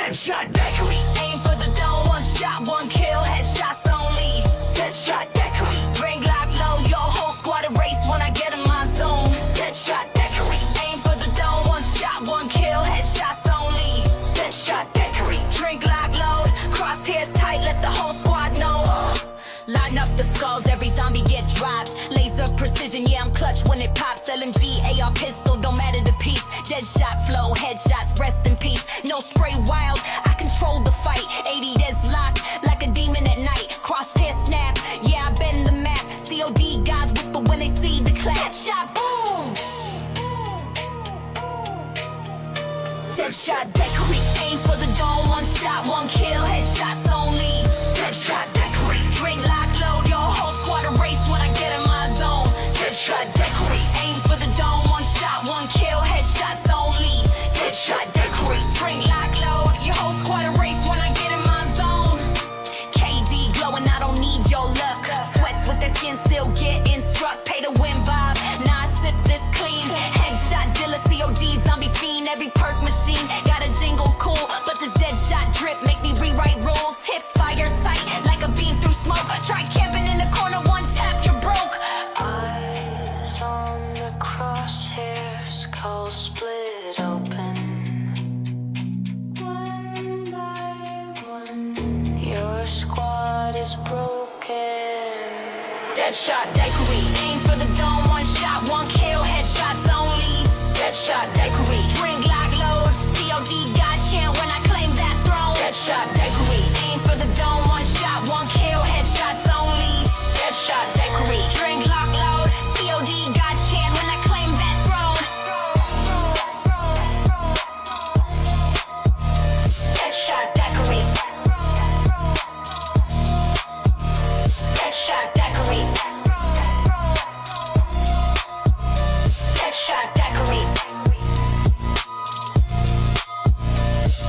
Deadshot daiquiri. Aim for the dome, one shot, one kill, headshots only. Deadshot daiquiri. Drink lock low, your whole squad erase when I get in my zone. Deadshot daiquiri. Aim for the dome, one shot, one kill, headshots only. Deadshot daiquiri. Drink lock low, crosshairs tight, let the whole squad know. Line up the skulls, every zombie get dropped. Laser precision, yeah, I'm clutch when it pops. LMG, AR pistol, don't matter the piece. Deadshot flow, headshots, rest in peace. No spray wild, I control the fight. 80 deads locked, like a demon at night. Crosshair snap, yeah, I bend the map. COD gods whisper when they see the clap. Headshot, boom! Deadshot daiquiri. Aim for the dome, one shot, one kill, headshots only. Deadshot daiquiri. Drink lock load, your whole squad erase when I get in my zone. Deadshot daiquiri. Aim for the dome, one shot, one kill, headshots only. Deadshot daiquiri. Drink lock load, your whole squad erase when I get in my zone. KD glowing, I don't need your luck. Sweats with their skin still getting struck. Pay to win vibe, nah, I sip this clean. Headshot dealer, COD, zombie fiend. Every perk machine got a jingle cool, but this deadshot drip make me rewrite rules. Hip fire tight like a beam through smoke. Try camping in the corner, one tap, you're broke. Eyes on the crosshairs, calls split open. One by one, your squad is broken. Deadshot daiquiri. Aim for the dome, one shot, one kill, headshots only. Deadshot daiquiri. Drink lock load, COD God chant when I claim that throne. Deadshot daiquiri. Aim for the dome, one shot, one kill, headshots only. Deadshot daiquiri. Drink lock load, COD God chant when I claim that throne. Deadshot daiquiri. Deadshot daiquiri. Deadshot daiquiri.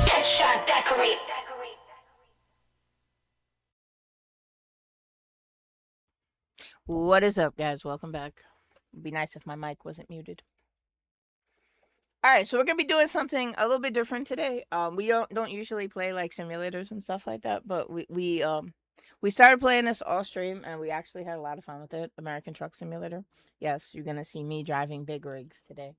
Deadshot daiquiri. What is up, guys? Welcome back. It'd be nice if my mic wasn't muted. All right, so we're gonna be doing something a little bit different today. We don't usually play like simulators and stuff like that, but we started playing this all stream and we actually had a lot of fun with it. American Truck Simulator. Yes, you're gonna see me driving big rigs today.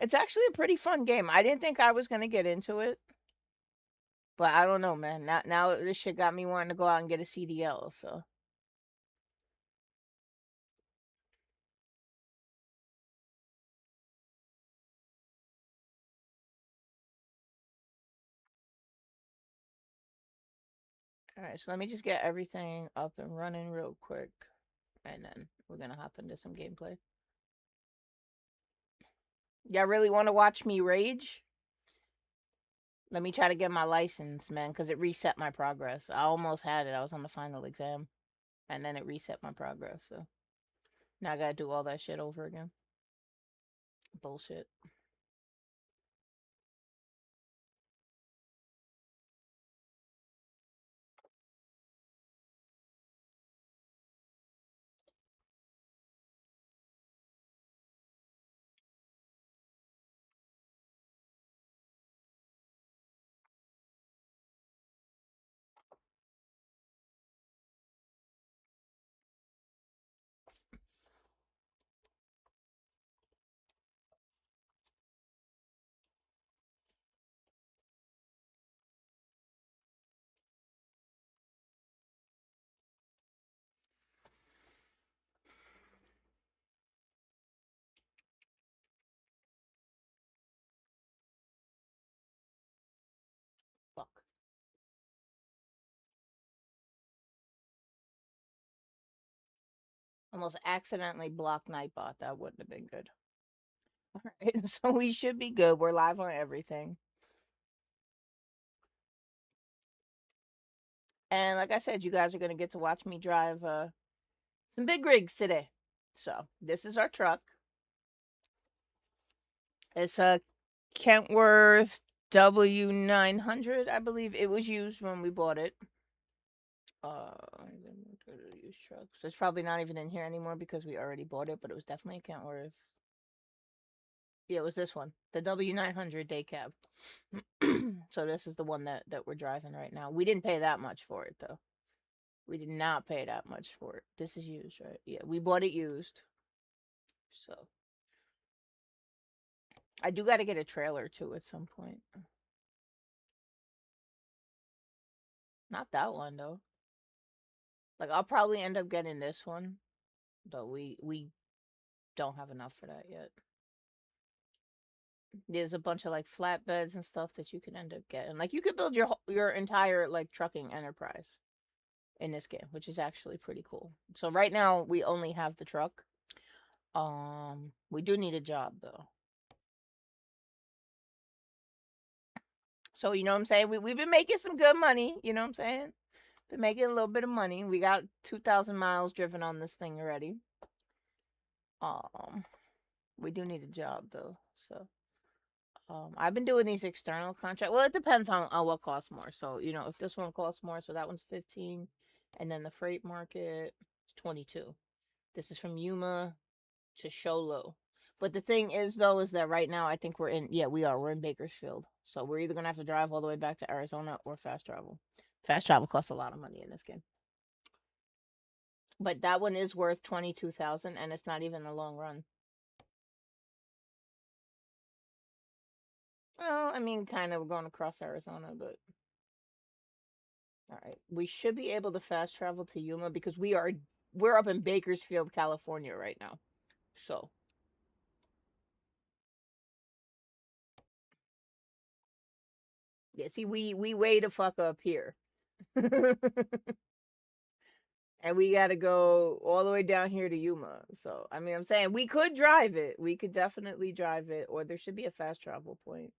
It's actually a pretty fun game. I didn't think I was gonna get into it, but I don't know, man. Now this shit got me wanting to go out and get a CDL. So. Alright, so let me just get everything up and running real quick. And then we're gonna hop into some gameplay. Y'all really want to watch me rage? Let me try to get my license, man, because it reset my progress. I almost had it. I was on the final exam. And then it reset my progress, so. Now I gotta do all that shit over again. Bullshit. Fuck. Almost accidentally blocked Nightbot. That wouldn't have been good. Alright, so we should be good. We're live on everything. And like I said, you guys are gonna get to watch me drive some big rigs today. So this is our truck. It's a Kentworth W900, I believe. It was used when we bought it. Used trucks. It's probably not even in here anymore because we already bought it, but it was definitely a Kentworth. Yeah, it was this one, the W900 day cab. So this is the one that we're driving right now. We didn't pay that much for it though. We did not pay that much for it. This is used, right? Yeah, we bought it used. So I do got to get a trailer too at some point. Not that one though. Like I'll probably end up getting this one, though we don't have enough for that yet. There's a bunch of like flatbeds and stuff that you can end up getting. Like you could build your entire like trucking enterprise in this game, which is actually pretty cool. So right now we only have the truck. We do need a job though. So you know what I'm saying? We've been making some good money, you know what I'm saying? Been making a little bit of money. We got 2,000 miles driven on this thing already. We do need a job though. So I've been doing these external contracts. Well, it depends on what costs more. So, you know, if this one costs more, so that one's 15, and then the freight market is 22. This is from Yuma to Sholo. But the thing is though is that right now I think we're in Bakersfield. So we're either going to have to drive all the way back to Arizona or fast travel. Fast travel costs a lot of money in this game. But that one is worth 22,000 and it's not even a long run. Well, I mean, kind of going across Arizona, but all right. We should be able to fast travel to Yuma because we're up in Bakersfield, California right now. So, yeah, see we way the fuck up here. And we got to go all the way down here to Yuma. So, I mean, I'm saying we could drive it. We could definitely drive it or there should be a fast travel point.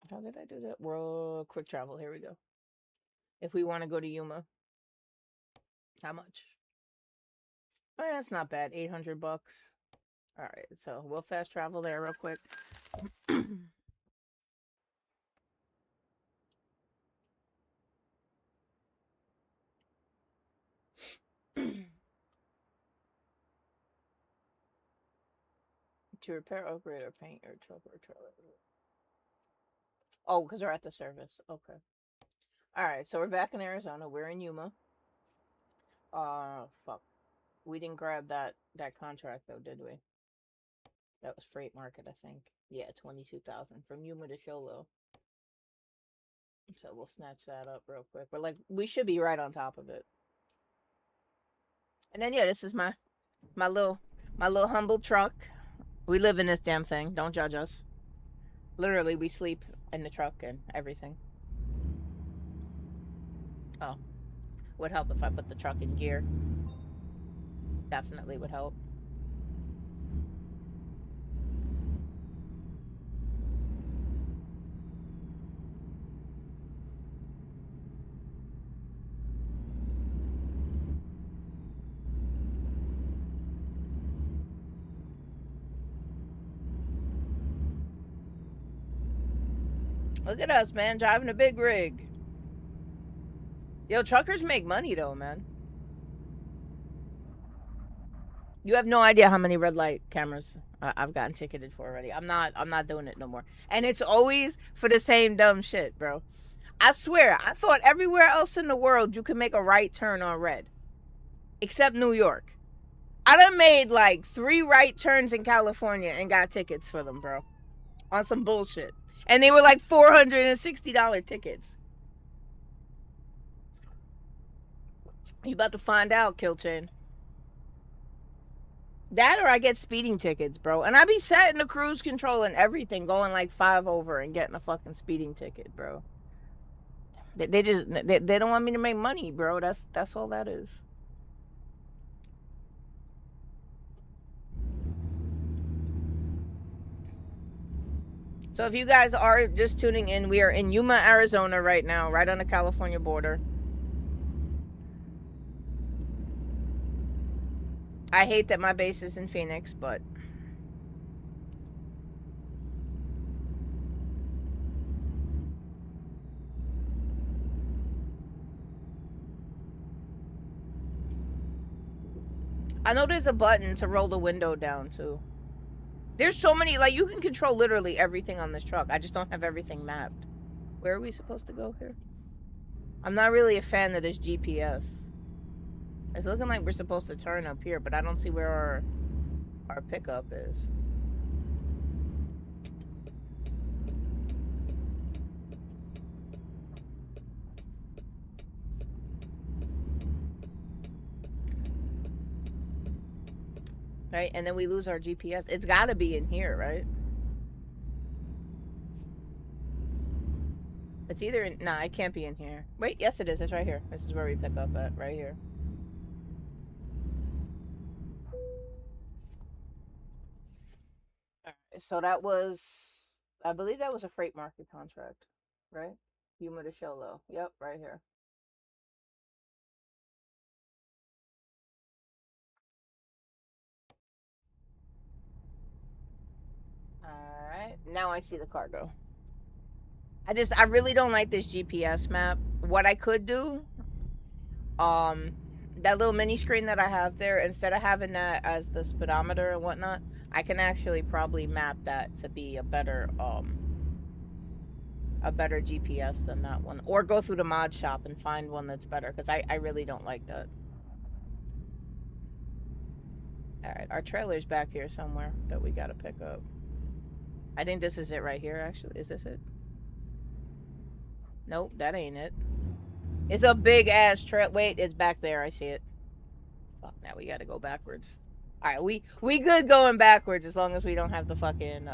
How did I do that? World quick travel. Here we go. If we want to go to Yuma, how much? Oh, yeah, that's not bad. $800. All right, so we'll fast travel there real quick. To repair, upgrade, or paint your truck or trailer. Oh, because they're at the service. Okay. All right, so we're back in Arizona. We're in Yuma. Fuck. We didn't grab that contract though, did we? That was freight market, I think. Yeah, 22,000 from Yuma to Sholo. So we'll snatch that up real quick. But like, we should be right on top of it. And then yeah, this is my little humble truck. We live in this damn thing. Don't judge us. Literally, we sleep in the truck and everything. Oh, would help if I put the truck in gear. Definitely would help. Look at us, man, driving a big rig. Yo, truckers make money though, man. You have no idea how many red light cameras I've gotten ticketed for already. I'm not doing it no more. And it's always for the same dumb shit, bro. I swear, I thought everywhere else in the world you could make a right turn on red, except New York. I done made like 3 right turns in California and got tickets for them, bro. On some bullshit. And they were like $460 tickets. You about to find out, Kilchain. That or I get speeding tickets, bro. And I be setting the cruise control and everything, going like 5 over and getting a fucking speeding ticket, bro. They just they don't want me to make money, bro. That's all that is. So if you guys are just tuning in, we are in Yuma, Arizona right now, right on the California border. I hate that my base is in Phoenix, but I know there's a button to roll the window down too. There's so many, like, you can control literally everything on this truck. I just don't have everything mapped. Where are we supposed to go here? I'm not really a fan of this GPS. It's looking like we're supposed to turn up here, but I don't see where our pickup is. Right, and then we lose our GPS. It's gotta be in here, right? It's either in... Nah, it can't be in here. Wait, yes it is. It's right here. This is where we pick up at. Right here. Alright, so that was... I believe that was a freight market contract. Right? Humor to show low. Yep, right here. Alright, now I see the cargo. I really don't like this GPS map. What I could do, that little mini screen that I have there, instead of having that as the speedometer and whatnot, I can actually probably map that to be a better GPS than that one. Or go through the mod shop and find one that's better, because I really don't like that. Alright, our trailer's back here somewhere that we gotta pick up. I think this is it right here, actually. Is this it? Nope, that ain't it. It's a big ass trail. Wait, it's back there. I see it. Fuck, now we gotta go backwards. Alright, we good going backwards as long as we don't have the fucking,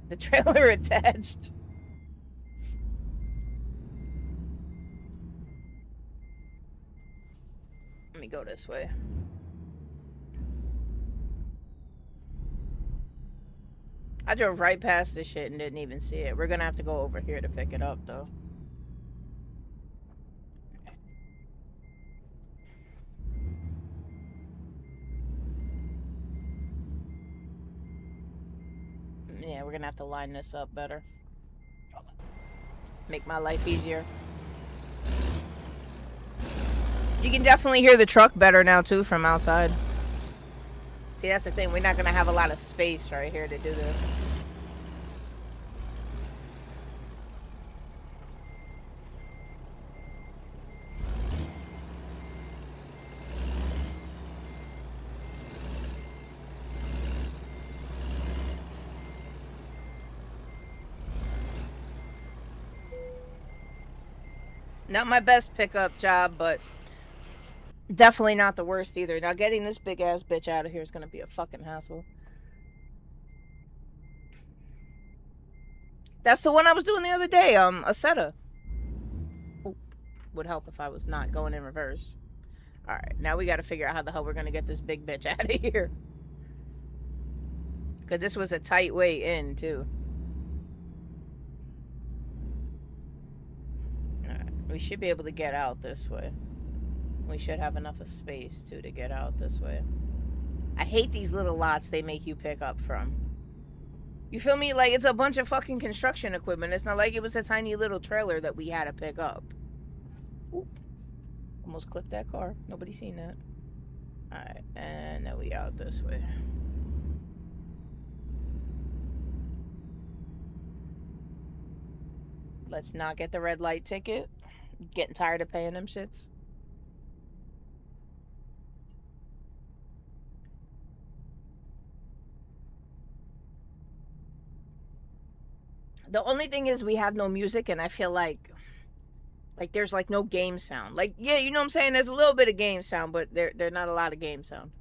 the trailer attached. Let me go this way. I drove right past this shit and didn't even see it. We're gonna have to go over here to pick it up, though. Yeah, we're gonna have to line this up better. Make my life easier. You can definitely hear the truck better now, too, from outside. See, that's the thing. We're not gonna have a lot of space right here to do this. Not my best pickup job, but definitely not the worst either. Now, getting this big ass bitch out of here is gonna be a fucking hassle. That's the one I was doing the other day, a Seta. Ooh, would help if I was not going in reverse. Alright, now we gotta figure out how the hell we're gonna get this big bitch out of here. Because this was a tight way in, too. Alright, we should be able to get out this way. We should have enough of space, too, to get out this way. I hate these little lots they make you pick up from. You feel me? Like, it's a bunch of fucking construction equipment. It's not like it was a tiny little trailer that we had to pick up. Ooh. Almost clipped that car. Nobody seen that. Alright, and now we out this way. Let's not get the red light ticket. Getting tired of paying them shits. The only thing is we have no music, and I feel like there's like no game sound. Like, yeah, you know what I'm saying? There's a little bit of game sound, but there's not a lot of game sound.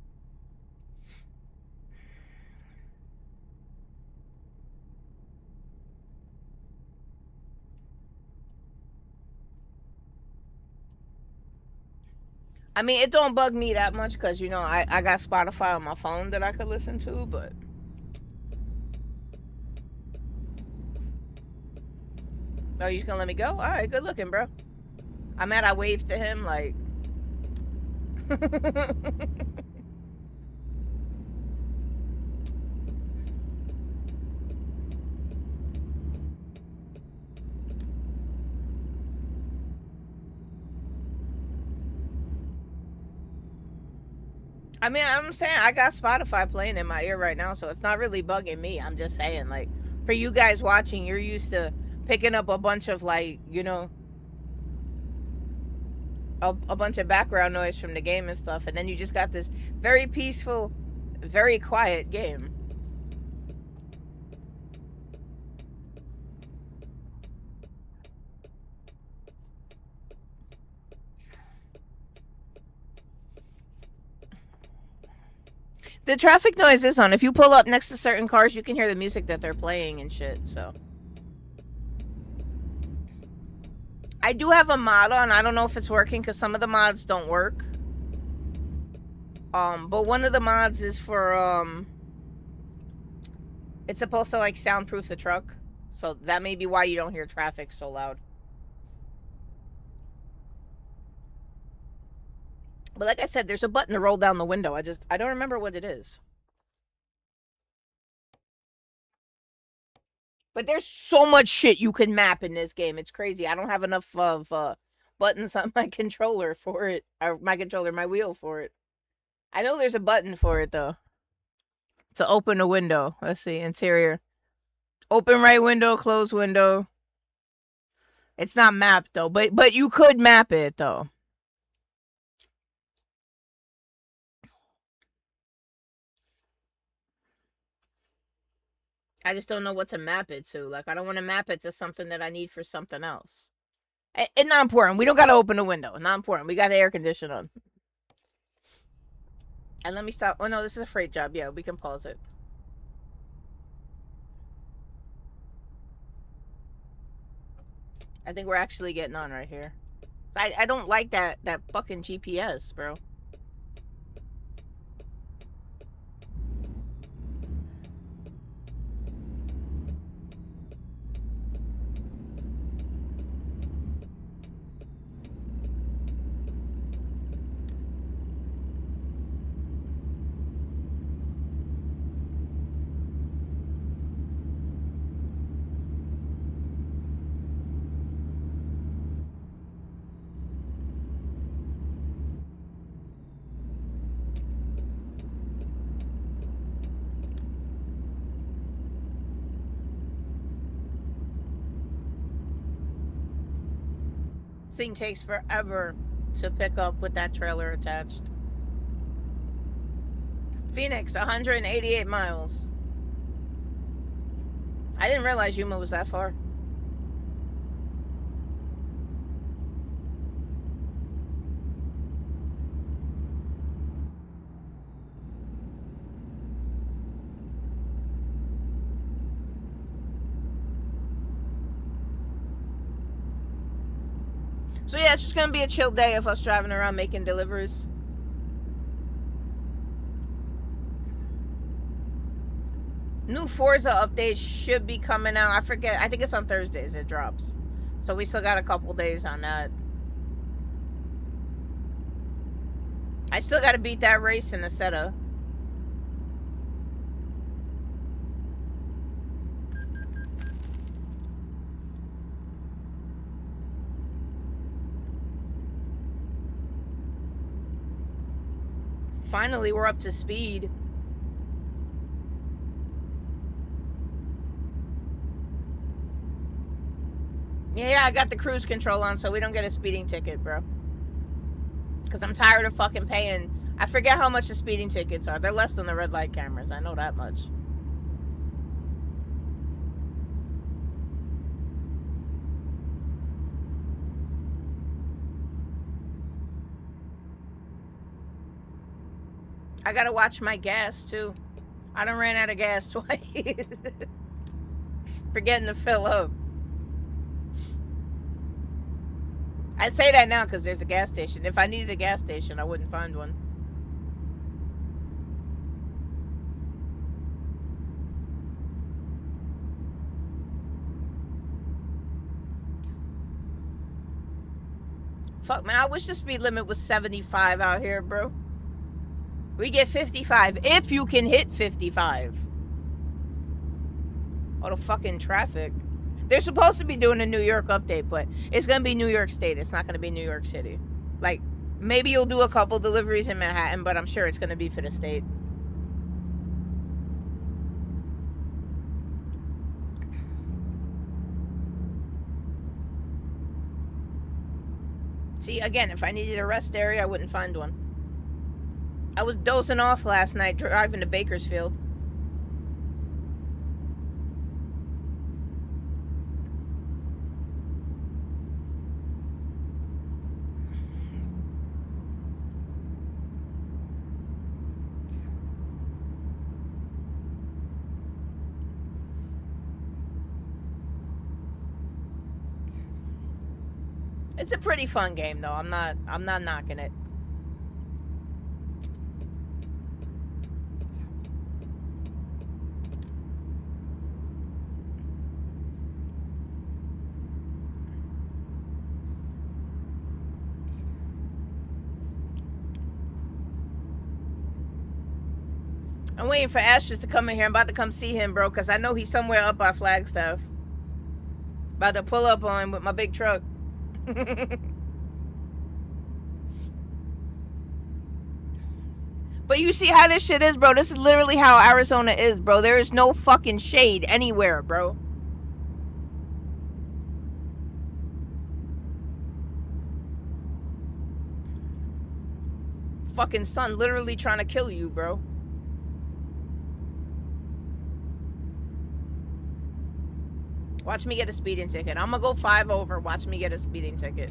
I mean, it don't bug me that much because, you know, I got Spotify on my phone that I could listen to, but... Oh, you just gonna let me go? Alright, good looking, bro. I'm mad I waved to him, like... I mean, I'm saying I got Spotify playing in my ear right now, so it's not really bugging me. I'm just saying, like, for you guys watching, you're used to picking up a bunch of, like, you know, a bunch of background noise from the game and stuff, and then you just got this very peaceful, very quiet game. The traffic noise is on. If you pull up next to certain cars, you can hear the music that they're playing and shit, so. I do have a mod on. I don't know if it's working because some of the mods don't work. But one of the mods is for, it's supposed to, like, soundproof the truck. So that may be why you don't hear traffic so loud. But like I said, there's a button to roll down the window. I don't remember what it is. But there's so much shit you can map in this game. It's crazy. I don't have enough of buttons on my controller for it. Or my wheel for it. I know there's a button for it, though. To open a window. Let's see. Interior. Open right window, close window. It's not mapped, though. But you could map it, though. I just don't know what to map it to. Like, I don't want to map it to something that I need for something else. It's not important. We don't got to open the window. Not important. We got the air conditioner on. And let me stop. Oh, no, this is a freight job. Yeah, we can pause it. I think we're actually getting on right here. I don't like that fucking GPS, bro. This thing takes forever to pick up with that trailer attached. Phoenix, 188 miles. I didn't realize Yuma was that far. So yeah, it's just gonna be a chill day of us driving around making deliveries. New Forza updates should be coming out. I forget. I think it's on Thursdays it drops. So we still got a couple days on that. I still gotta beat that race in the Seta. Finally, we're up to speed. Yeah, I got the cruise control on so we don't get a speeding ticket, bro. Because I'm tired of fucking paying. I forget how much the speeding tickets are. They're less than the red light cameras. I know that much. I gotta watch my gas, too. I done ran out of gas twice. Forgetting to fill up. I say that now because there's a gas station. If I needed a gas station, I wouldn't find one. Fuck, man, I wish the speed limit was 75 out here, bro. We get 55, if you can hit 55. All the fucking traffic. They're supposed to be doing a New York update, but it's going to be New York State. It's not going to be New York City. Like, Maybe you'll do a couple deliveries in Manhattan, but I'm sure it's going to be for the state. See, again, if I needed a rest area, I wouldn't find one. I was dozing off last night driving to Bakersfield. It's a pretty fun game, though. I'm not knocking it. I'm waiting for Ashes to come in here. I'm about to come see him, bro, because I know he's somewhere up by Flagstaff. About to pull up on him with my big truck. But you see how this shit is, bro? This is literally how Arizona is, bro. There is no fucking shade anywhere, bro. Fucking sun literally trying to kill you, bro. Watch me get a speeding ticket. I'm gonna go 5 over. Watch me get a speeding ticket.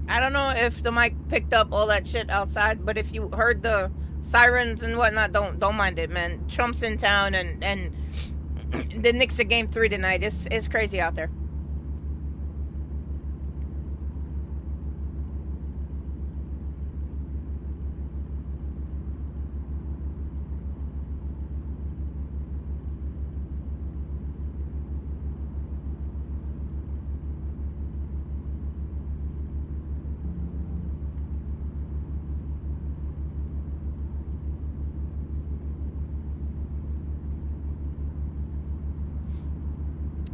I don't know if the mic picked up all that shit outside, but if you heard the sirens and whatnot, don't mind it, man. Trump's in town, and the Knicks are game 3 tonight. It's crazy out there.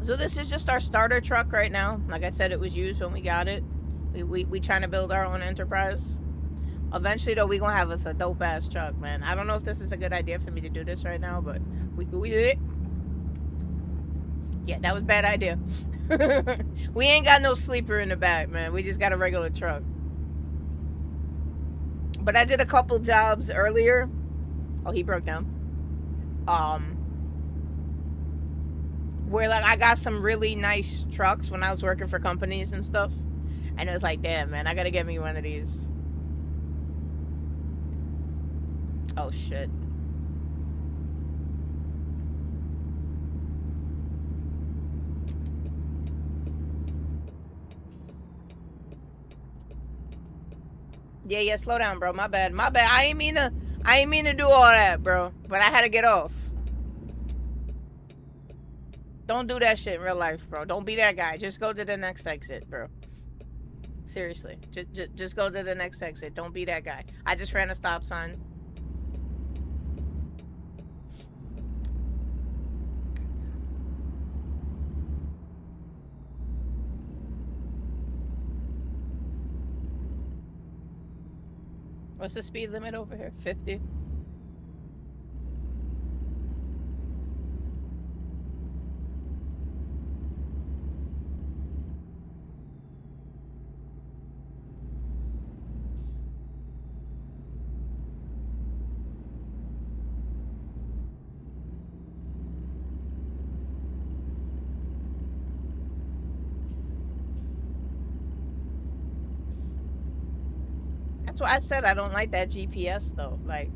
So this is just our starter truck right now. Like I said, it was used when we got it. We trying to build our own enterprise. Eventually, though, we gonna have us a dope ass truck, man. I don't know if this is a good idea for me to do this right now, but we did it. Yeah, that was a bad idea. We ain't got no sleeper in the back, man. We just got a regular truck. But I did a couple jobs earlier. Oh, he broke down. Where like I got some really nice trucks when I was working for companies and stuff, and it was like, damn, man, I gotta get me one of these. Oh shit. Yeah, slow down, bro. My bad. I ain't mean to do all that, bro. But I had to get off. Don't do that shit in real life, bro. Don't be that guy. Just go to the next exit, bro. Seriously. Just go to the next exit. Don't be that guy. I just ran a stop sign. What's the speed limit over here? 50? That's why I said I don't like that GPS, though. Like,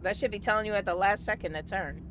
that should be telling you at the last second to turn.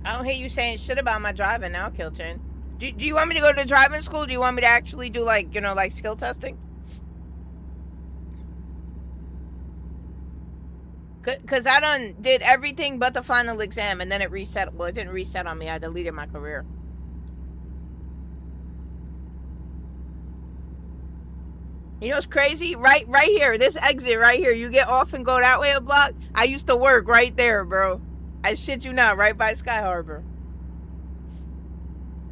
I don't hear you saying shit about my driving now, Kill Chain. Do you want me to go to driving school? Do you want me to actually do, like, you know, like skill testing? Because I done did everything but the final exam, and then it reset. Well, it didn't reset on me. I deleted my career. You know what's crazy? Right here, this exit right here. You get off and go that way a block. I used to work right there, bro. I shit you not, right by Sky Harbor.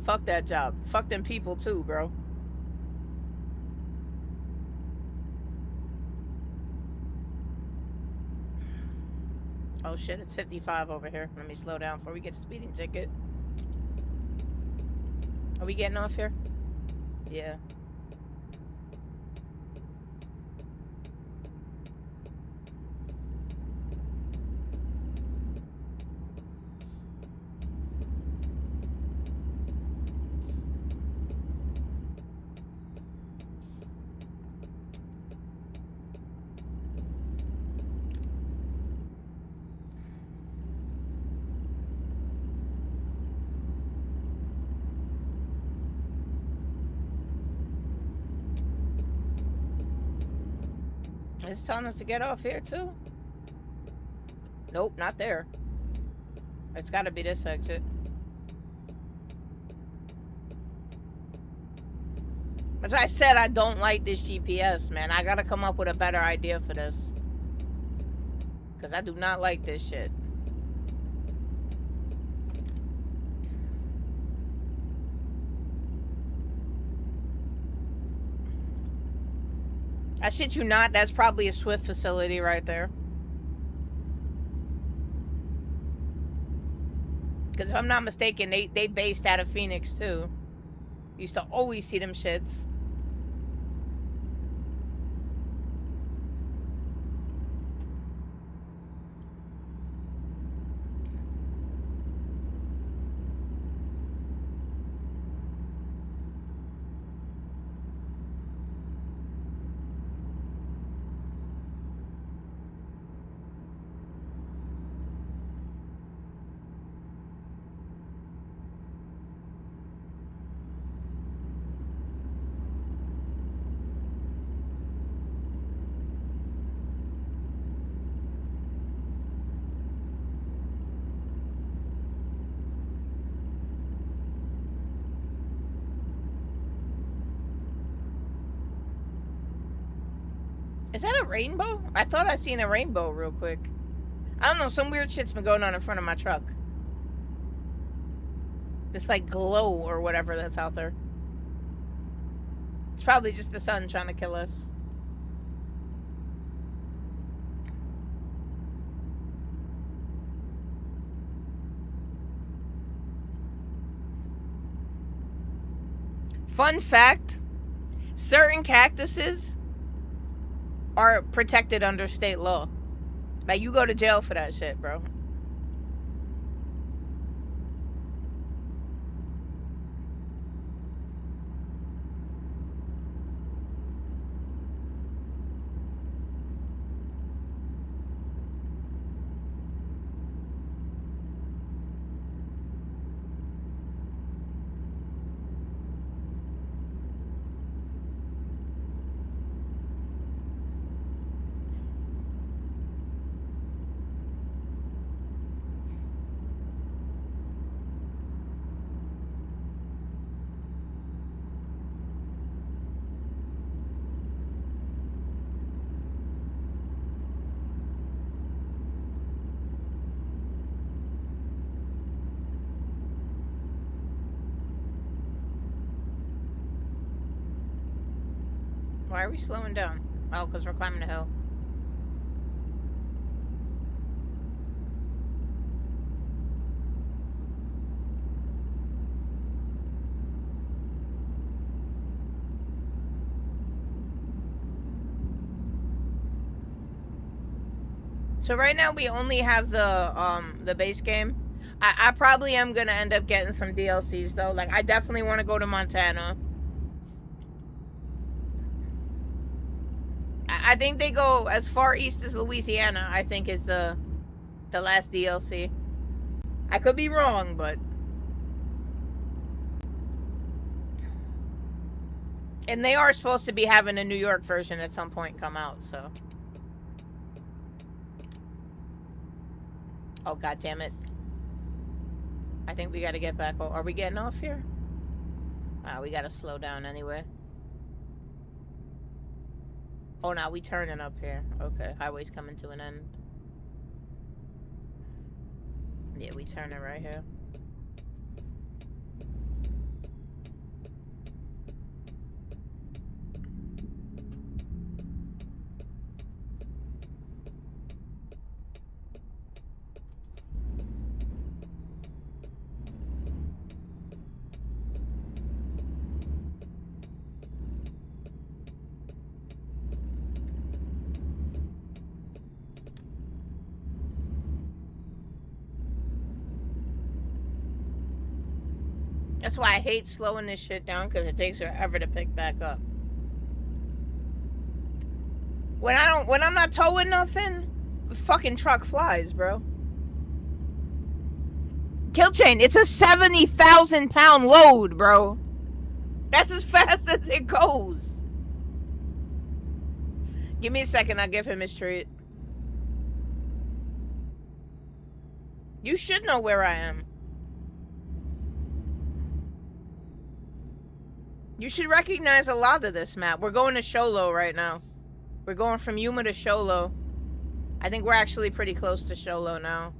Fuck that job. Fuck them people too, bro. Oh shit, it's 55 over here. Let me slow down before we get a speeding ticket. Are we getting off here? Yeah. It's telling us to get off here too? Nope, not there. It's gotta be this exit. That's why I said I don't like this GPS, man. I gotta come up with a better idea for this. Because I do not like this shit. I shit you not, that's probably a Swift facility right there. Because if I'm not mistaken, they based out of Phoenix too. Used to always see them shits. Is that a rainbow? I thought I seen a rainbow real quick. I don't know, some weird shit's been going on in front of my truck. This like glow or whatever that's out there. It's probably just the sun trying to kill us. Fun fact, certain cactuses are protected under state law. Like, you go to jail for that shit, bro. Why are we slowing down? Oh, because we're climbing a hill. So right now we only have the base game. I probably am gonna end up getting some DLCs though. Like, I definitely want to go to Montana. I think they go as far east as Louisiana, I think, is the last DLC. I could be wrong, but... And they are supposed to be having a New York version at some point come out, so... Oh, god damn it. I think we gotta get back. Are we getting off here? We gotta slow down anyway. Oh, now we turning up here. Okay, highway's coming to an end. Yeah, we turning right here. That's why I hate slowing this shit down, because it takes forever to pick back up. When I'm not towing nothing, the fucking truck flies, bro. Kill chain, it's a 70,000 pound load, bro. That's as fast as it goes. Give me a second, I'll give him his treat. You should know where I am. You should recognize a lot of this map. We're going to Sholo right now. We're going from Yuma to Sholo. I think we're actually pretty close to Sholo now.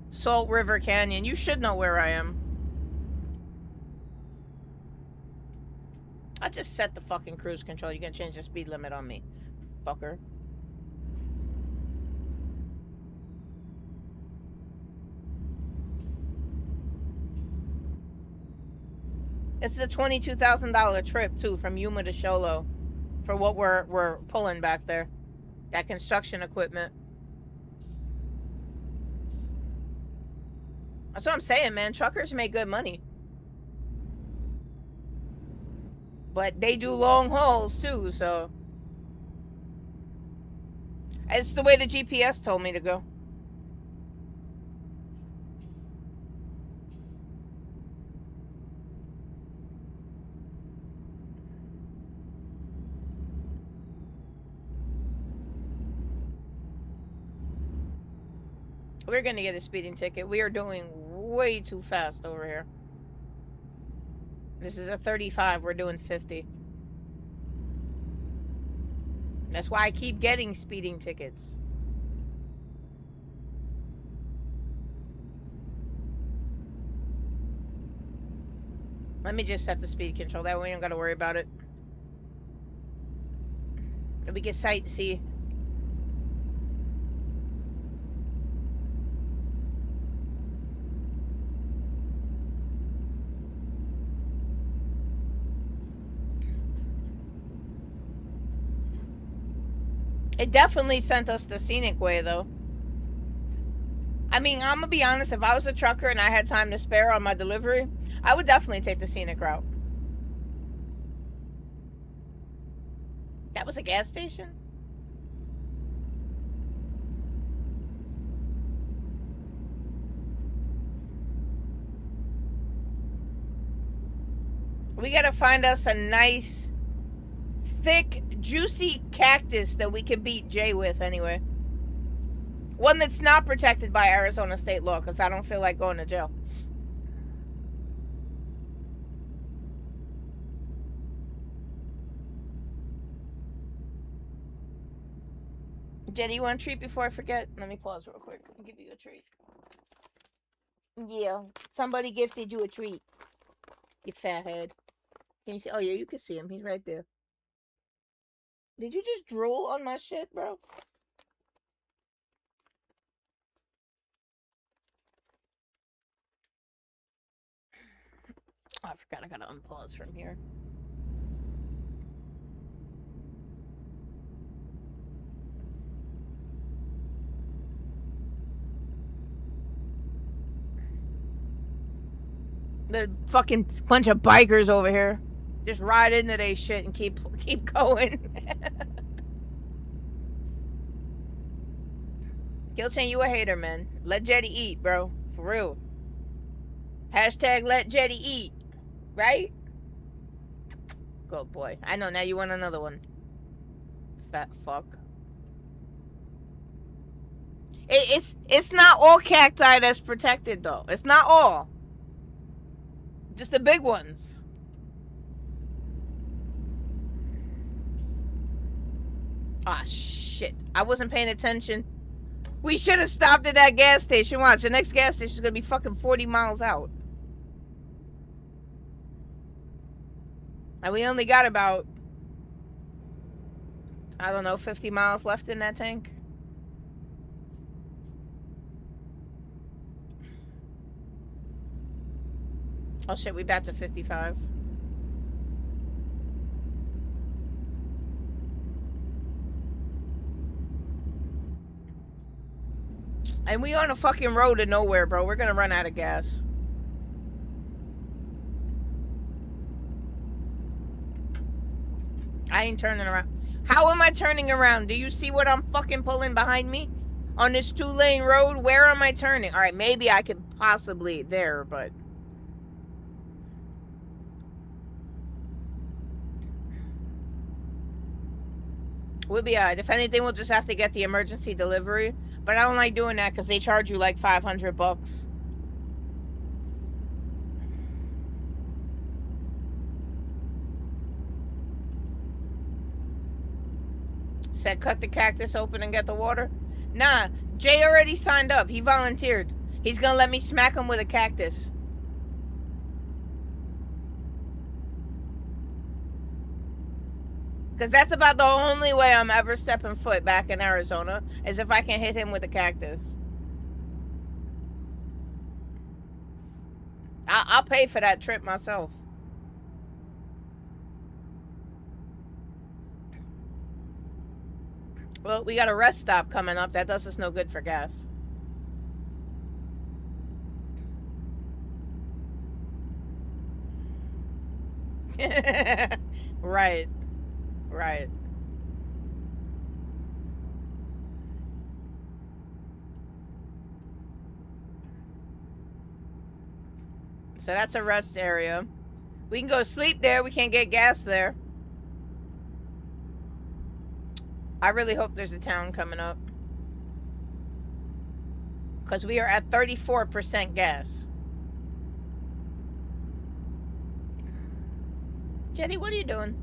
Salt River Canyon. You should know where I am. I just set the fucking cruise control. You can change the speed limit on me, fucker. This is a $22,000 trip too, from Yuma to Sholo, for what we're pulling back there. That construction equipment. That's what I'm saying, man. Truckers make good money. But they do long hauls too, so... It's the way the GPS told me to go. We're gonna get a speeding ticket. We are doing way too fast over here. This is a 35. We're doing 50. That's why I keep getting speeding tickets. Let me just set the speed control. That way we don't gotta worry about it. We can sight and see. It definitely sent us the scenic way, though. I mean, I'm gonna be honest, if I was a trucker and I had time to spare on my delivery, I would definitely take the scenic route. That was a gas station? We gotta find us a nice, thick, juicy cactus that we can beat Jay with anyway. One that's not protected by Arizona state law, because I don't feel like going to jail. Jenny, you want a treat before I forget? Let me pause real quick. I'll give you a treat. Yeah, somebody gifted you a treat. You fathead. Can you see? Oh yeah, you can see him. He's right there. Did you just drool on my shit, bro? Oh, I forgot I gotta unpause from here. The fucking bunch of bikers over here. Just ride into they shit and keep going. Killchain, you a hater, man. Let Jetty eat, bro. For real. Hashtag let Jetty eat. Right? Good boy. I know, now you want another one. Fat fuck. It's not all cacti that's protected, though. It's not all. Just the big ones. Ah, shit. I wasn't paying attention. We should have stopped at that gas station. Watch, the next gas station is going to be fucking 40 miles out. And we only got about, I don't know, 50 miles left in that tank. Oh shit, we back to 55. And we on a fucking road to nowhere, bro. We're gonna run out of gas. I ain't turning around. How am I turning around? Do you see what I'm fucking pulling behind me? On this 2-lane road? Where am I turning? Alright, maybe I could possibly there, but... we'll be alright. If anything, we'll just have to get the emergency delivery. But I don't like doing that because they charge you like 500 bucks. Said cut the cactus open and get the water. Nah, Jay already signed up. He volunteered. He's gonna let me smack him with a cactus. Because that's about the only way I'm ever stepping foot back in Arizona, is if I can hit him with a cactus. I'll pay for that trip myself. Well, we got a rest stop coming up. That does us no good for gas. Right. Right. So that's a rest area. We can go sleep there. We can't get gas there. I really hope there's a town coming up. Because we are at 34% gas. Jetty, what are you doing?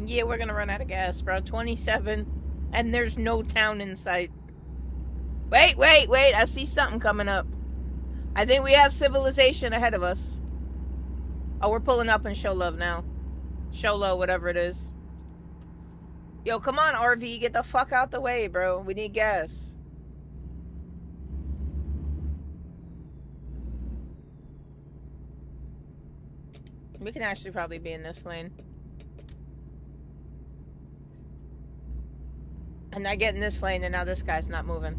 Yeah, we're gonna run out of gas, bro. 27, and there's no town in sight. Wait, wait, wait. I see something coming up. I think we have civilization ahead of us. Oh, we're pulling up in Show Love now. Show Low, whatever it is. Yo, come on, RV. Get the fuck out the way, bro. We need gas. We can actually probably be in this lane. And I get in this lane, and now this guy's not moving.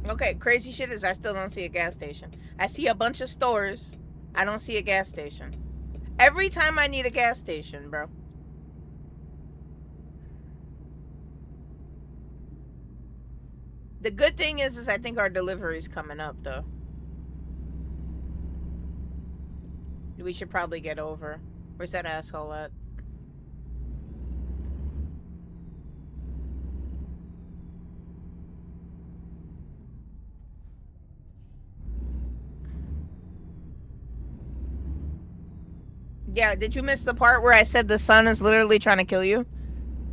Okay, crazy shit is I still don't see a gas station. I see a bunch of stores. I don't see a gas station. Every time I need a gas station, bro. The good thing is I think our delivery's coming up, though. We should probably get over. Where's that asshole at? Yeah, did you miss the part where I said the sun is literally trying to kill you?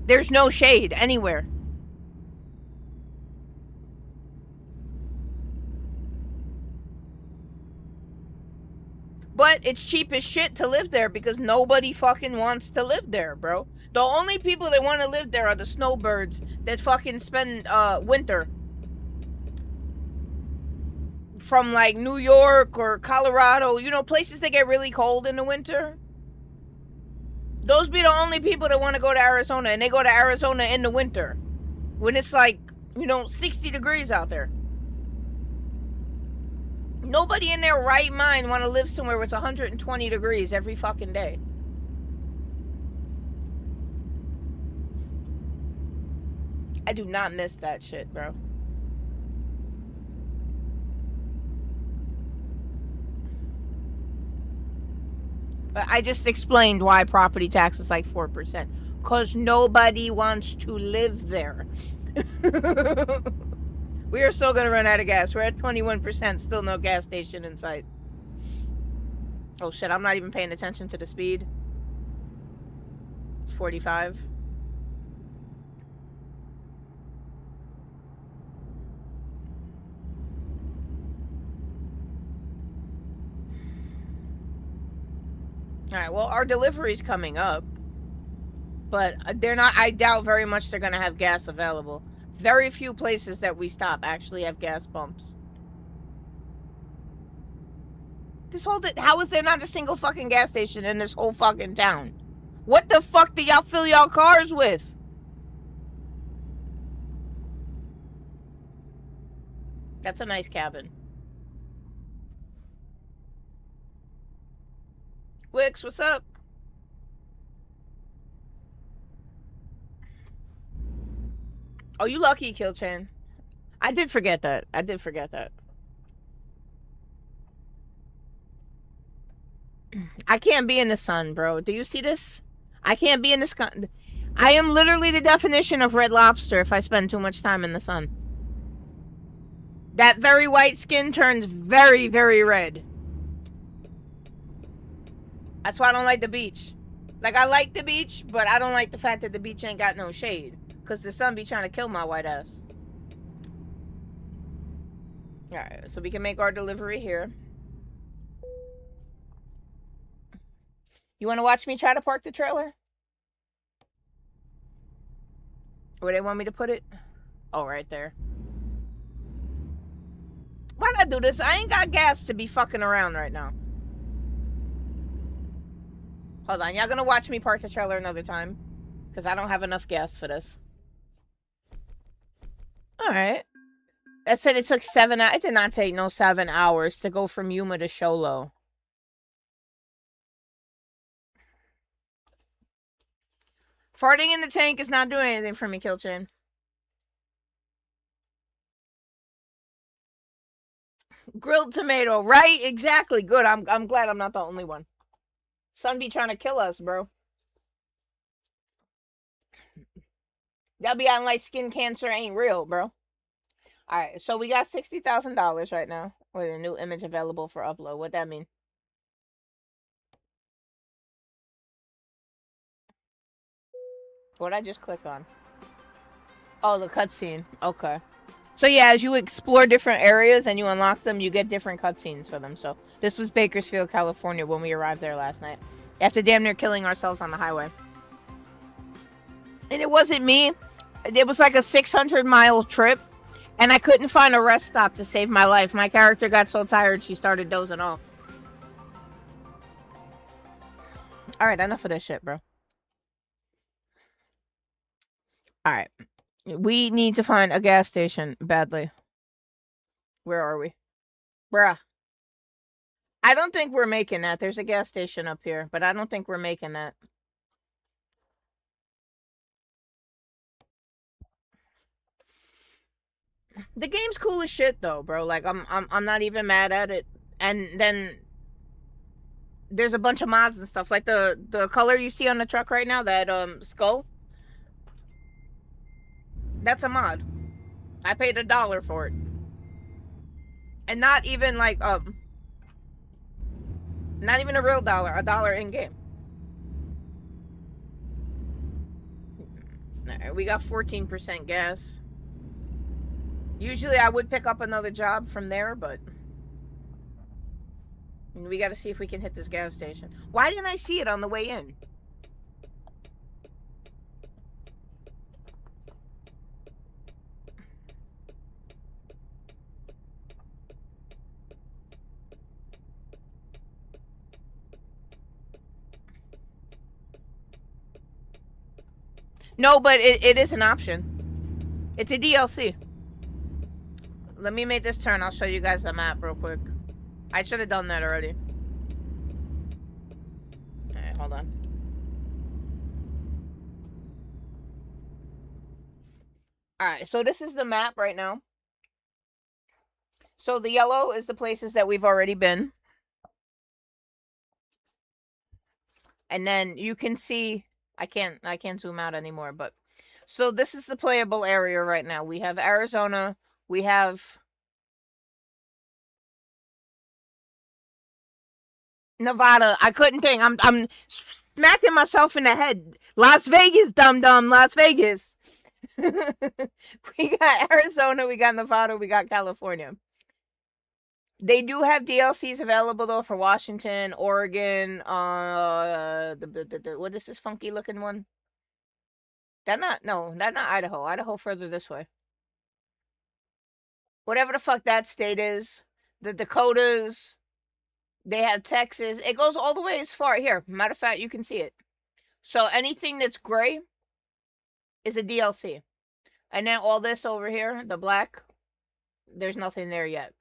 There's no shade anywhere. But it's cheap as shit to live there because nobody fucking wants to live there, bro. The only people that want to live there are the snowbirds that fucking spend winter from like New York or Colorado, you know, places that get really cold in the winter. Those be the only people that want to go to Arizona, and they go to Arizona in the winter when it's like, you know, 60 degrees out there. Nobody in their right mind want to live somewhere where it's 120 degrees every fucking day. I do not miss that shit, bro. But I just explained why property tax is like 4%. Because nobody wants to live there. We are still going to run out of gas. We're at 21%. Still no gas station in sight. Oh shit, I'm not even paying attention to the speed. It's 45. Alright, well, our delivery's coming up. But they're not, I doubt very much they're going to have gas available. Very few places that we stop actually have gas pumps. This whole, how is there not a single fucking gas station in this whole fucking town? What the fuck do y'all fill y'all cars with? That's a nice cabin. Wix, what's up? Oh, you lucky, Killchan. I did forget that. I did forget that. I can't be in the sun, bro. Do you see this? I can't be in the sun. I am literally the definition of Red Lobster if I spend too much time in the sun. That very white skin turns very, very red. That's why I don't like the beach. Like, I like the beach, but I don't like the fact that the beach ain't got no shade. Because the sun be trying to kill my white ass. Alright, so we can make our delivery here. You want to watch me try to park the trailer? Where they want me to put it? Oh, right there. Why'd I do this? I ain't got gas to be fucking around right now. Hold on, y'all gonna watch me park the trailer another time? Because I don't have enough gas for this. Alright. That said it took 7 hours. It did not take no 7 hours to go from Yuma to Sholo. Farting in the tank is not doing anything for me, Killchin. Grilled tomato, right? Exactly. Good. I'm glad I'm not the only one. Sun be trying to kill us, bro. They'll be on like skin cancer ain't real, bro. Alright, so we got $60,000 right now with a new image available for upload. What that mean? What'd I just click on? Oh, the cutscene. Okay. So yeah, as you explore different areas and you unlock them, you get different cutscenes for them. So this was Bakersfield, California when we arrived there last night. After damn near killing ourselves on the highway. And it wasn't me. It was like a 600-mile trip. And I couldn't find a rest stop to save my life. My character got so tired, she started dozing off. Alright, enough of this shit, bro. Alright. We need to find a gas station badly. Where are we? Bruh. I don't think we're making that. There's a gas station up here, but I don't think we're making that. The game's cool as shit though, bro. Like I'm not even mad at it. And then there's a bunch of mods and stuff. Like the color you see on the truck right now, that skull. That's a mod. I paid $1 for it. And not even like not even a real dollar, $1 in game. Alright, we got 14% gas. Usually I would pick up another job from there, but And we gotta see if we can hit this gas station. Why didn't I see it on the way in? No, but it is an option. It's a DLC. Let me make this turn. I'll show you guys the map real quick. I should have done that already. Alright, hold on. Alright, so this is the map right now. So the yellow is the places that we've already been. And then you can see, I can't zoom out anymore, but so this is the playable area right now. We have Arizona, we have Nevada. I couldn't think. I'm smacking myself in the head. Las Vegas, dum Las Vegas. We got Arizona, we got Nevada, we got California. They do have DLCs available though for Washington, Oregon, what is this funky looking one? That's not Idaho. Idaho further this way. Whatever the fuck that state is. The Dakotas. They have Texas. It goes all the way as far here. Matter of fact, you can see it. So anything that's gray is a DLC. And then all this over here, the black, there's nothing there yet.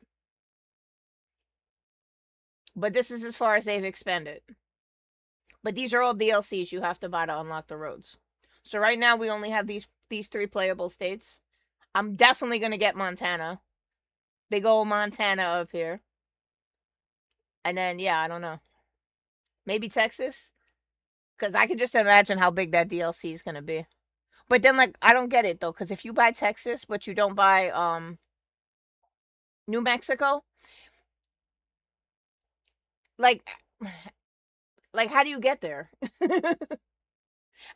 But this is as far as they've expanded. But these are all DLCs you have to buy to unlock the roads. So right now we only have these 3 playable states. I'm definitely going to get Montana. Big old Montana up here. And then, yeah, I don't know. Maybe Texas? Because I can just imagine how big that DLC is going to be. But then, like, I don't get it, though. Because if you buy Texas, but you don't buy New Mexico, like how do you get there?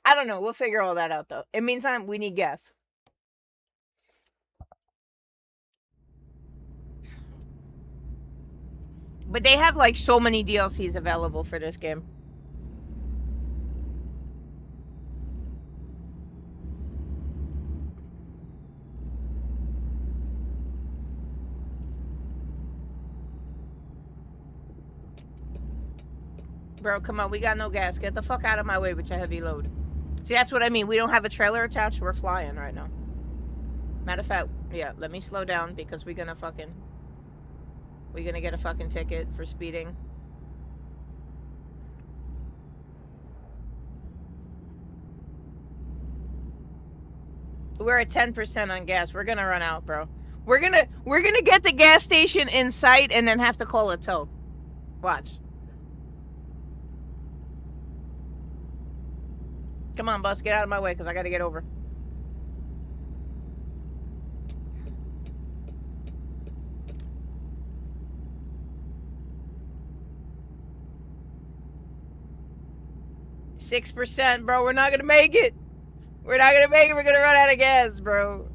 I don't know. We'll figure all that out, though. In the meantime, we need gas. But they have, like, so many DLCs available for this game. Bro, come on. We got no gas. Get the fuck out of my way with your heavy load. See, that's what I mean. We don't have a trailer attached. We're flying right now. Matter of fact, yeah, let me slow down because we're gonna get a fucking ticket for speeding. We're at 10% on gas. We're gonna run out, bro. We're gonna get the gas station in sight and then have to call a tow. Watch. Come on, bus, get out of my way because I gotta get over. %, bro. We're not gonna make it. We're not gonna make it. We're gonna run out of gas, bro.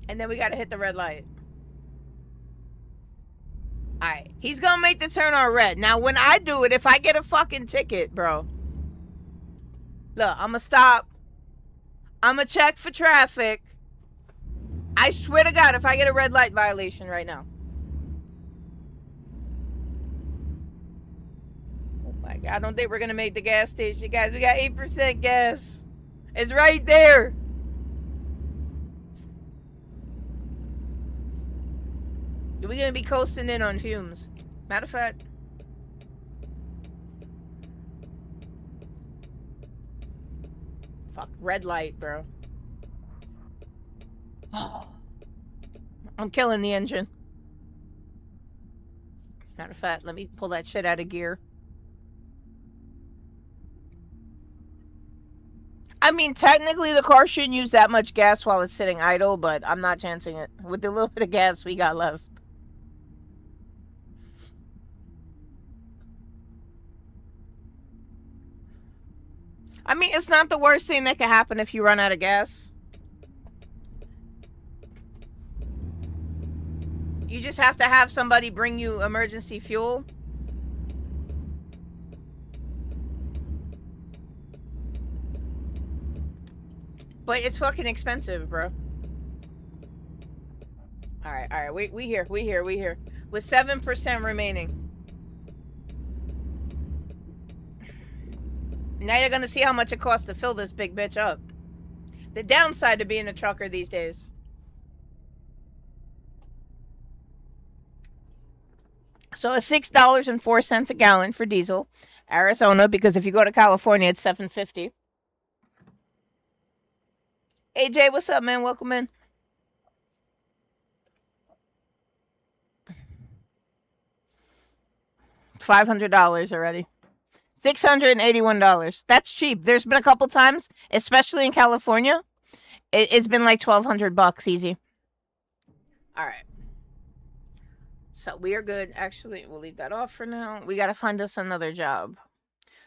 And then we gotta hit the red light. Alright. He's gonna make the turn on red. Now, when I do it, if I get a fucking ticket, bro. Look, I'm gonna stop. I'm gonna check for traffic. I swear to God, if I get a red light violation right now. Oh my God, I don't think we're gonna make the gas station, guys. We got 8% gas. It's right there. We're gonna be coasting in on fumes. Matter of fact. Fuck, red light, bro. I'm killing the engine. Matter of fact, let me pull that shit out of gear. I mean, technically the car shouldn't use that much gas while it's sitting idle, but I'm not chancing it. With the little bit of gas we got left. I mean, it's not the worst thing that can happen if you run out of gas. You just have to have somebody bring you emergency fuel. But it's fucking expensive, bro. Alright, we here. With 7% remaining. Now you're gonna see how much it costs to fill this big bitch up. The downside to being a trucker these days. So it's $6.04 a gallon for diesel. Arizona, because if you go to California, it's $7.50. AJ, what's up, man? Welcome in. $500 already. $681. That's cheap. There's been a couple times, especially in California, it's been like $1,200 easy. All right. So we are good. Actually, we'll leave that off for now. We gotta find us another job.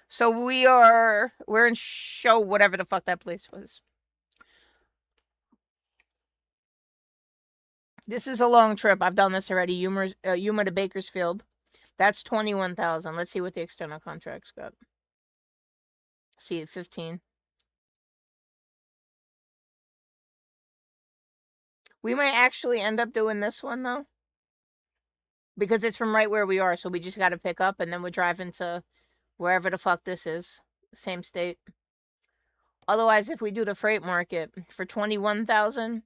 So we're in show whatever the fuck that place was. This is a long trip. I've done this already. Yuma to Bakersfield. That's 21,000. Let's see what the external contracts got. See, 15. We might actually end up doing this one though, because it's from right where we are. So we just got to pick up and then we're driving to wherever the fuck this is, same state. Otherwise, if we do the freight market for 21,000,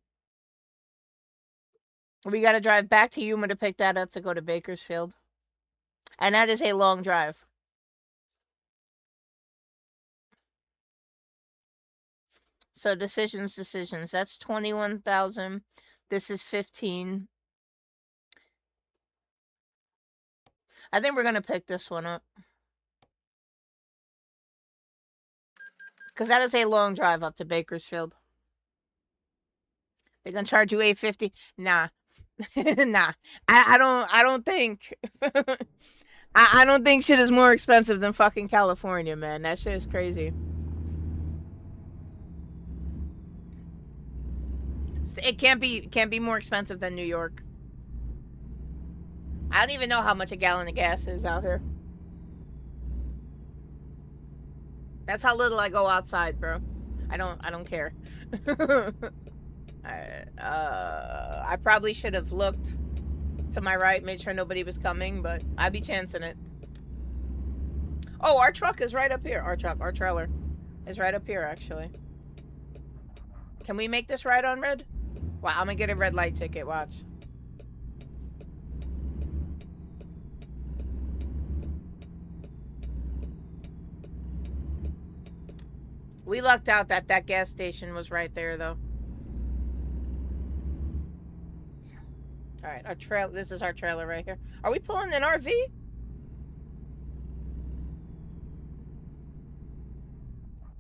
we got to drive back to Yuma to pick that up to go to Bakersfield. And that is a long drive. So decisions. That's 21,000. This is 15. I think we're going to pick this one up. Because that is a long drive up to Bakersfield. They're going to charge you $8.50. Nah. Nah. I don't think... I don't think shit is more expensive than fucking California, man. That shit is crazy. It can't be more expensive than New York. I don't even know how much a gallon of gas is out here. That's how little I go outside, bro. I don't care. I probably should have looked to my right, made sure nobody was coming, but I'd be chancing it. Oh, our truck is right up here. Our trailer is right up here, actually. Can we make this right on red? Wow, I'm gonna get a red light ticket, watch. We lucked out that that gas station was right there, though. Alright, our trail. This is our trailer right here. Are we pulling an RV?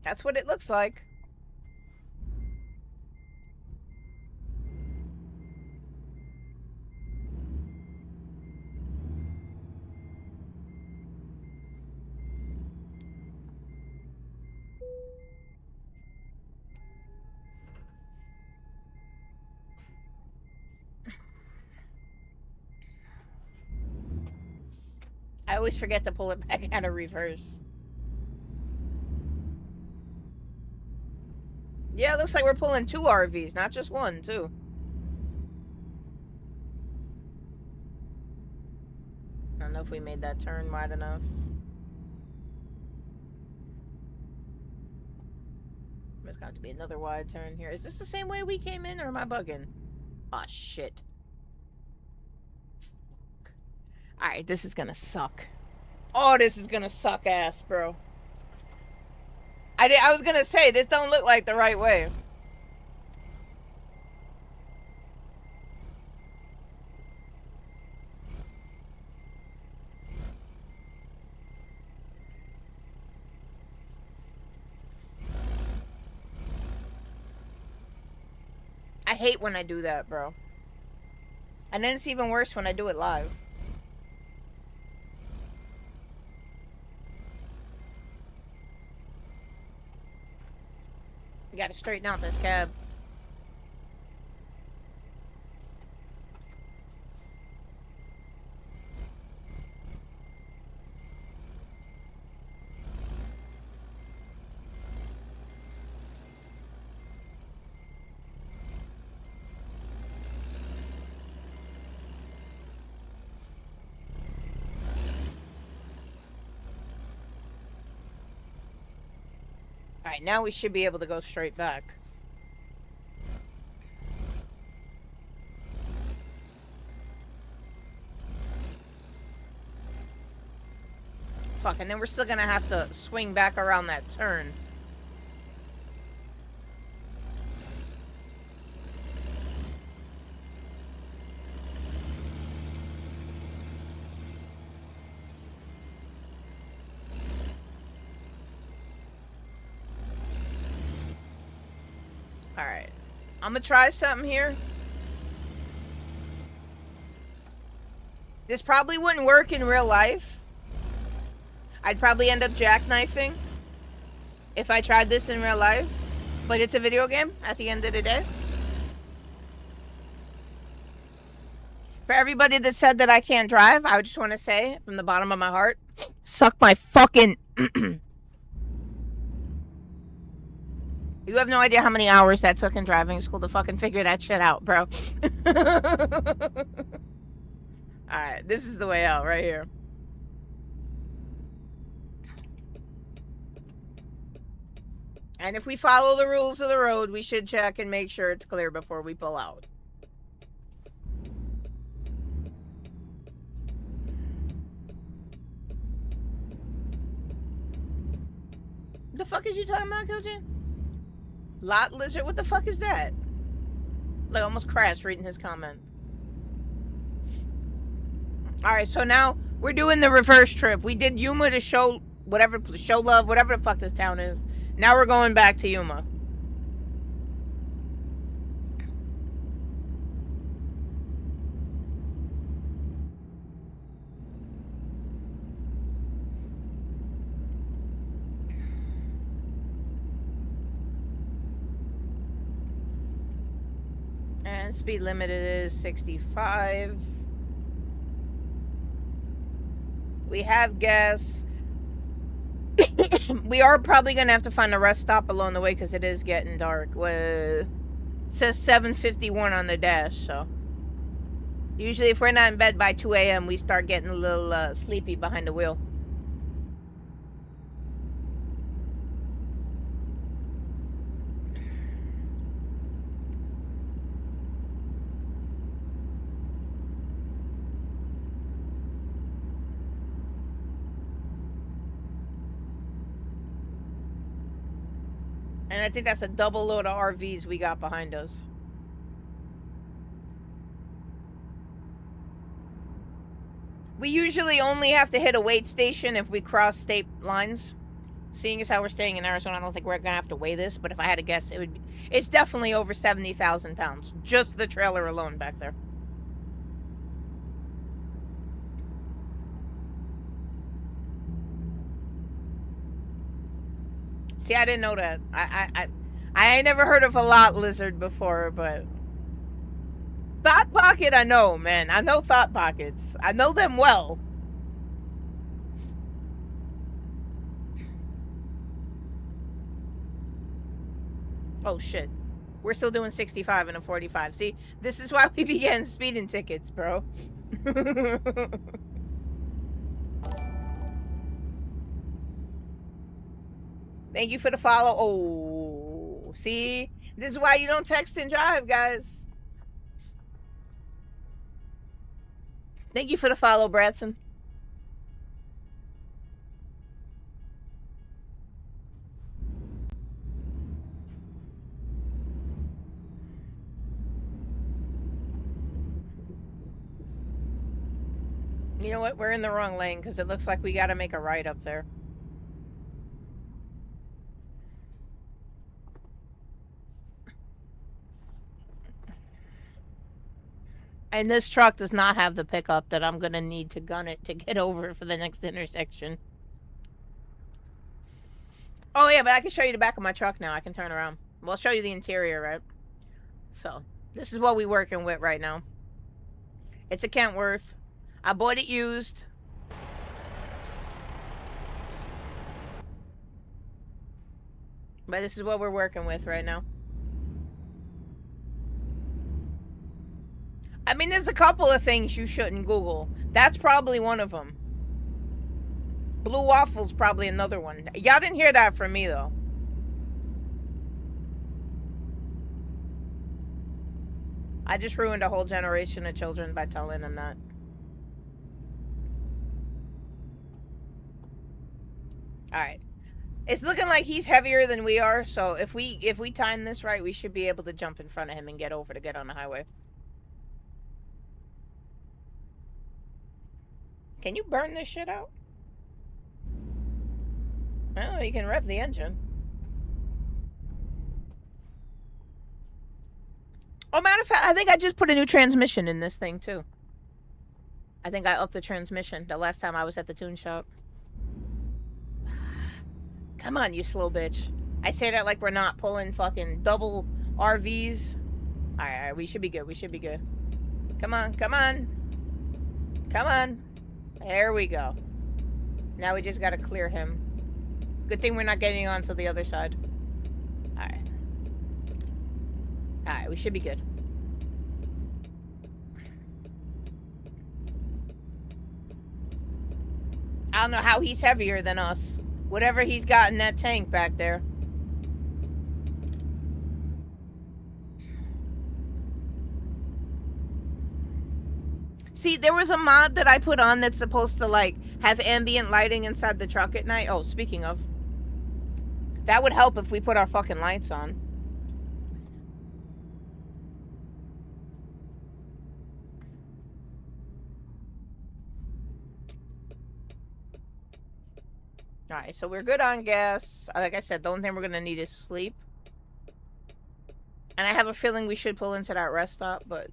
That's what it looks like. I always forget to pull it back out of reverse. Yeah, it looks like we're pulling 2 RVs, not just one, too. I don't know if we made that turn wide enough. There's got to be another wide turn here. Is this the same way we came in, or am I bugging? Aw, shit. Alright, this is gonna suck. Oh, this is gonna suck ass, bro. I was gonna say, this don't look like the right way. I hate when I do that, bro. And then it's even worse when I do it live. We gotta straighten out this cab. Alright, now we should be able to go straight back. Fuck, and then we're still gonna have to swing back around that turn. Alright. I'm gonna try something here. This probably wouldn't work in real life. I'd probably end up jackknifing if I tried this in real life. But it's a video game at the end of the day. For everybody that said that I can't drive, I just want to say from the bottom of my heart, suck my fucking... You have no idea how many hours that took in driving school to fucking figure that shit out, bro. Alright, this is the way out right here. And if we follow the rules of the road, we should check and make sure it's clear before we pull out. The fuck is you talking about, Killjan? Lot lizard? What the fuck is that? Like, almost crashed reading his comment. Alright, so now we're doing the reverse trip. We did Yuma to show whatever, show love, whatever the fuck this town is. Now we're going back to Yuma. And speed limit is 65. We have gas. We are probably going to have to find a rest stop along the way because it is getting dark. It says 7:51 on the dash, so. Usually if we're not in bed by 2 a.m., we start getting a little sleepy behind the wheel. And I think that's a double load of RVs we got behind us. We usually only have to hit a wait station if we cross state lines. Seeing as how we're staying in Arizona, I don't think we're gonna have to weigh this, but if I had to guess, it would be, it's definitely over 70,000 pounds. Just the trailer alone back there. See, I didn't know that. I ain't never heard of a lot lizard before, but Thought Pocket, I know, man. I know Thought Pockets. I know them well. Oh shit, we're still doing 65 and a 45. See, this is why we be getting speeding tickets, bro. Thank you for the follow. Oh, see? This is why you don't text and drive, guys. Thank you for the follow, Bradson. You know what? We're in the wrong lane because it looks like we got to make a right up there. And this truck does not have the pickup that I'm going to need to gun it to get over for the next intersection. Oh, yeah, but I can show you the back of my truck now. I can turn around. We'll show you the interior, right? So, this is what we're working with right now. It's a Kentworth. I bought it used. But this is what we're working with right now. I mean, there's a couple of things you shouldn't Google. That's probably one of them. Blue waffles probably another one. Y'all didn't hear that from me, though. I just ruined a whole generation of children by telling them that. Alright. It's looking like he's heavier than we are, so if we time this right, we should be able to jump in front of him and get over to get on the highway. Can you burn this shit out? Oh, you can rev the engine. Oh, matter of fact, I think I just put a new transmission in this thing, too. I think I upped the transmission the last time I was at the tune shop. Come on, you slow bitch. I say that like we're not pulling fucking double RVs. Alright, we should be good. We should be good. Come on, come on. Come on. There we go. Now we just gotta clear him. Good thing we're not getting onto the other side. Alright. Alright, we should be good. I don't know how he's heavier than us. Whatever he's got in that tank back there. See, there was a mod that I put on that's supposed to, like, have ambient lighting inside the truck at night. Oh, speaking of. That would help if we put our fucking lights on. Alright, so we're good on gas. Like I said, the only thing we're gonna need is sleep. And I have a feeling we should pull into that rest stop, but...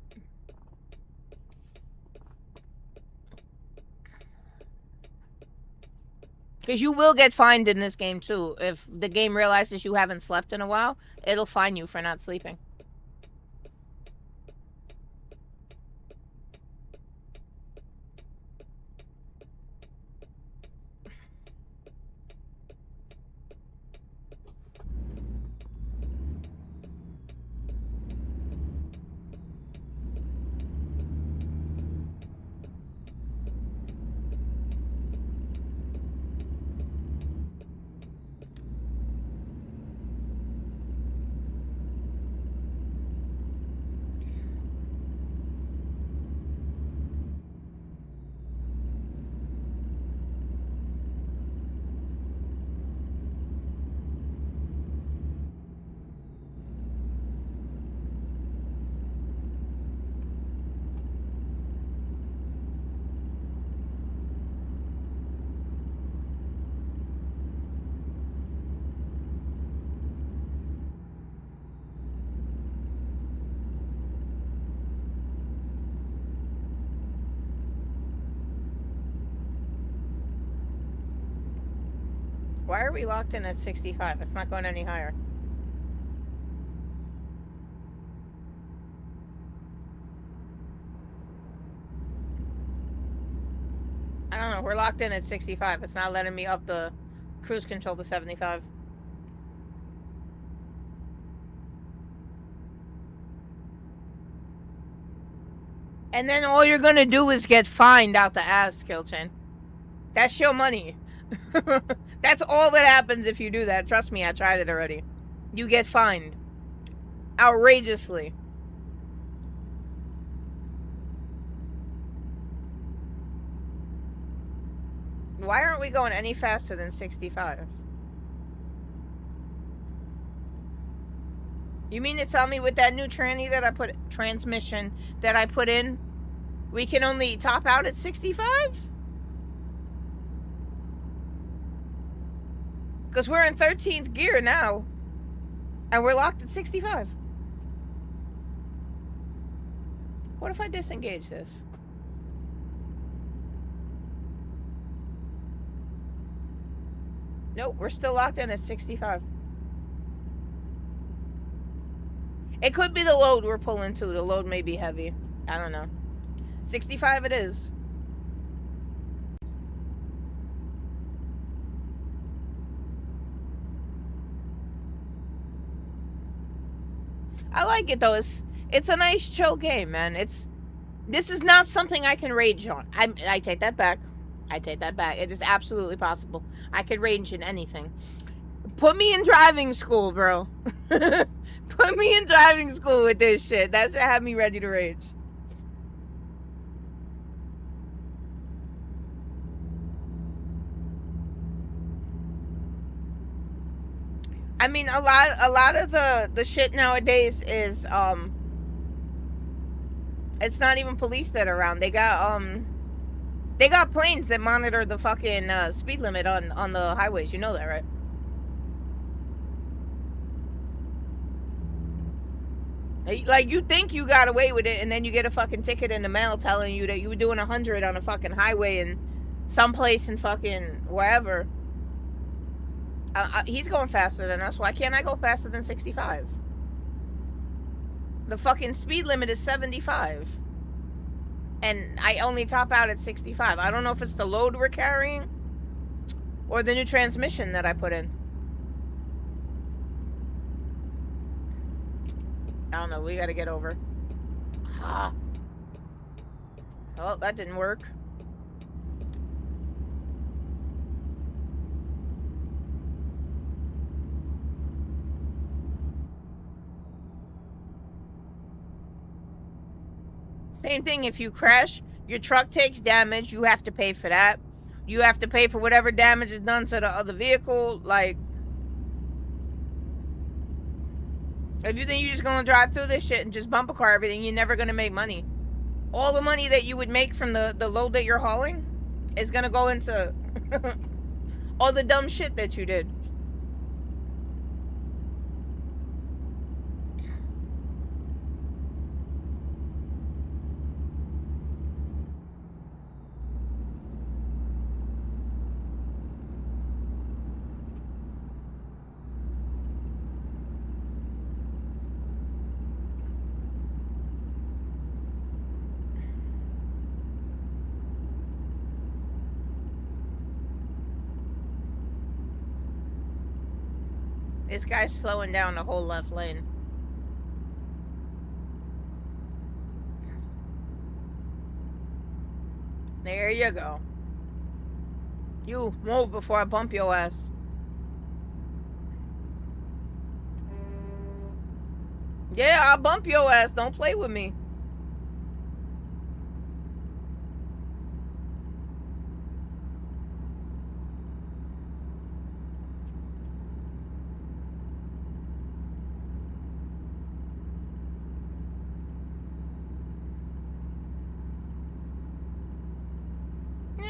Because you will get fined in this game, too. If the game realizes you haven't slept in a while, it'll fine you for not sleeping. Why are we locked in at 65? It's not going any higher. I don't know. We're locked in at 65. It's not letting me up the cruise control to 75. And then all you're gonna do is get fined out the ass, Killchain. That's your money. That's all that happens if you do that. Trust me, I tried it already. You get fined. Outrageously. Why aren't we going any faster than 65? You mean to tell me with that new transmission that I put in, we can only top out at 65? Because we're in 13th gear now. And we're locked at 65. What if I disengage this? Nope, we're still locked in at 65. It could be the load we're pulling too. The load may be heavy. I don't know. 65 it is. I like it though. It's a nice chill game, man. This is not something I can rage on. I take that back. I take that back. It is absolutely possible. I could rage in anything. Put me in driving school, bro. Put me in driving school with this shit. That should have me ready to rage. I mean, a lot of the shit nowadays is it's not even police that are around. They got planes that monitor the fucking speed limit on the highways. You know that, right? Like, you think you got away with it, and then you get a fucking ticket in the mail telling you that you were doing 100 on a fucking highway in someplace in fucking wherever. He's going faster than us. Why can't I go faster than 65? The fucking speed limit is 75. And I only top out at 65. I don't know if it's the load we're carrying or the new transmission that I put in. I don't know. We gotta get over. Ha. Well, that didn't work. Same thing, if you crash, your truck takes damage, you have to pay for that. You have to pay for whatever damage is done to the other vehicle. Like, if you think you're just gonna drive through this shit and just bumper car everything, you're never gonna make money. All the money that you would make from the load that you're hauling is gonna go into all the dumb shit that you did. This guy's slowing down the whole left lane. There you go. You move before I bump your ass. Yeah, I'll bump your ass. Don't play with me.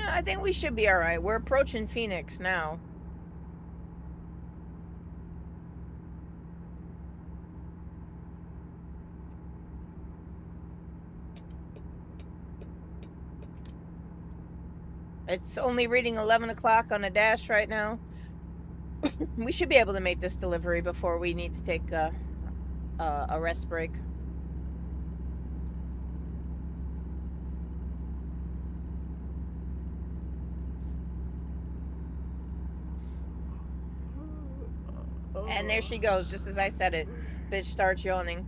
I think we should be alright. We're approaching Phoenix now. It's only reading 11 o'clock on the dash right now. We should be able to make this delivery before we need to take a rest break. And there she goes, just as I said it. Bitch starts yawning.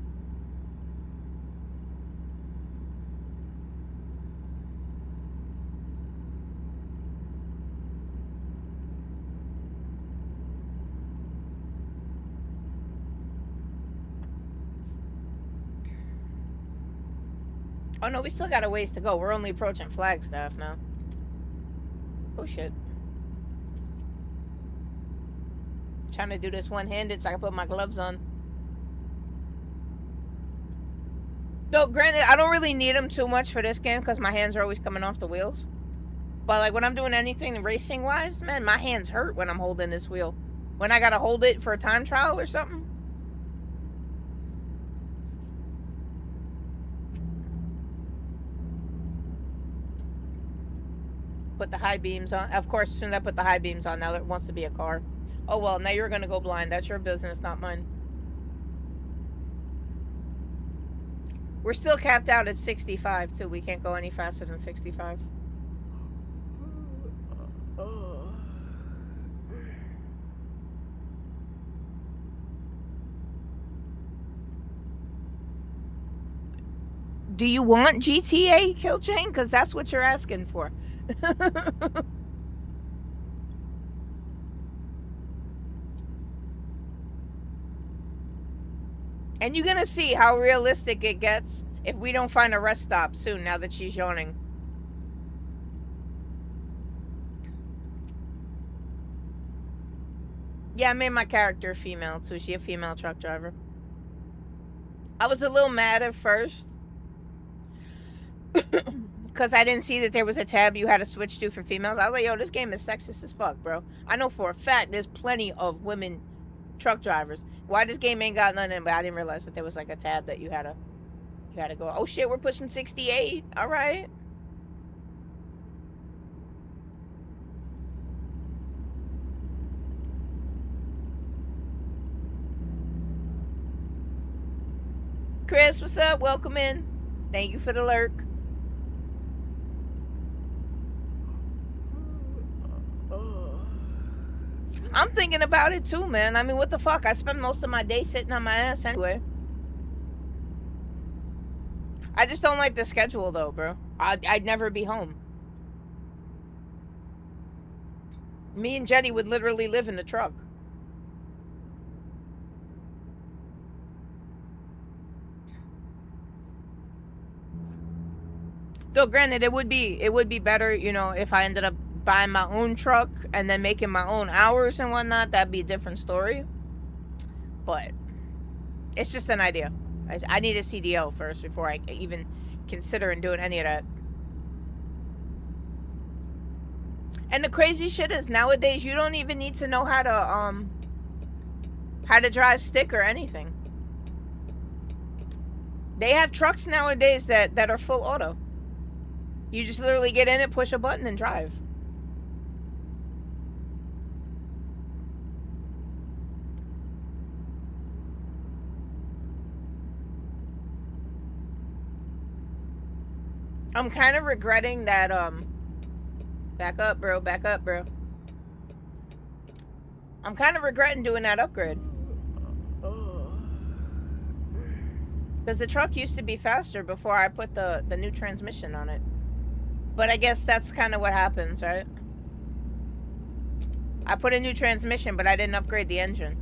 Oh no, we still got a ways to go. We're only approaching Flagstaff now. Oh shit. Trying to do this one-handed so I can put my gloves on. Though, granted, I don't really need them too much for this game because my hands are always coming off the wheels. But, like, when I'm doing anything racing-wise, man, my hands hurt when I'm holding this wheel. When I gotta hold it for a time trial or something. Put the high beams on. Of course, as soon as I put the high beams on, now it wants to be a car. Oh, well, now you're gonna go blind. That's your business, not mine. We're still capped out at 65 too. We can't go any faster than 65. Do you want GTA kill chain? Because that's what you're asking for. And you're gonna see how realistic it gets if we don't find a rest stop soon, now that she's yawning. Yeah, I made my character female too. She a female truck driver. I was a little mad at first because I didn't see that there was a tab you had to switch to for females. I was like, yo, this game is sexist as fuck, bro. I know for a fact there's plenty of women truck drivers. Why this game ain't got none in, but I didn't realize that there was like a tab that you had to go. Oh shit, we're pushing 68. All right. Chris, what's up? Welcome in. Thank you for the lurk. I'm thinking about it too, man. I mean, what the fuck? I spend most of my day sitting on my ass anyway. I just don't like the schedule though, bro. I'd never be home. Me and Jenny would literally live in the truck. Though granted, it would be better, you know, if I ended up buying my own truck and then making my own hours and whatnot. That'd be a different story. But it's just an idea. I need a CDL first before I even consider doing any of that. And the crazy shit is nowadays you don't even need to know how to drive stick or anything. They have trucks nowadays that are full auto. You just literally get in it, push a button, and drive. I'm kind of regretting that, back up, bro, back up, bro. I'm kind of regretting doing that upgrade. Because the truck used to be faster before I put the new transmission on it. But I guess that's kind of what happens, right? I put a new transmission, but I didn't upgrade the engine.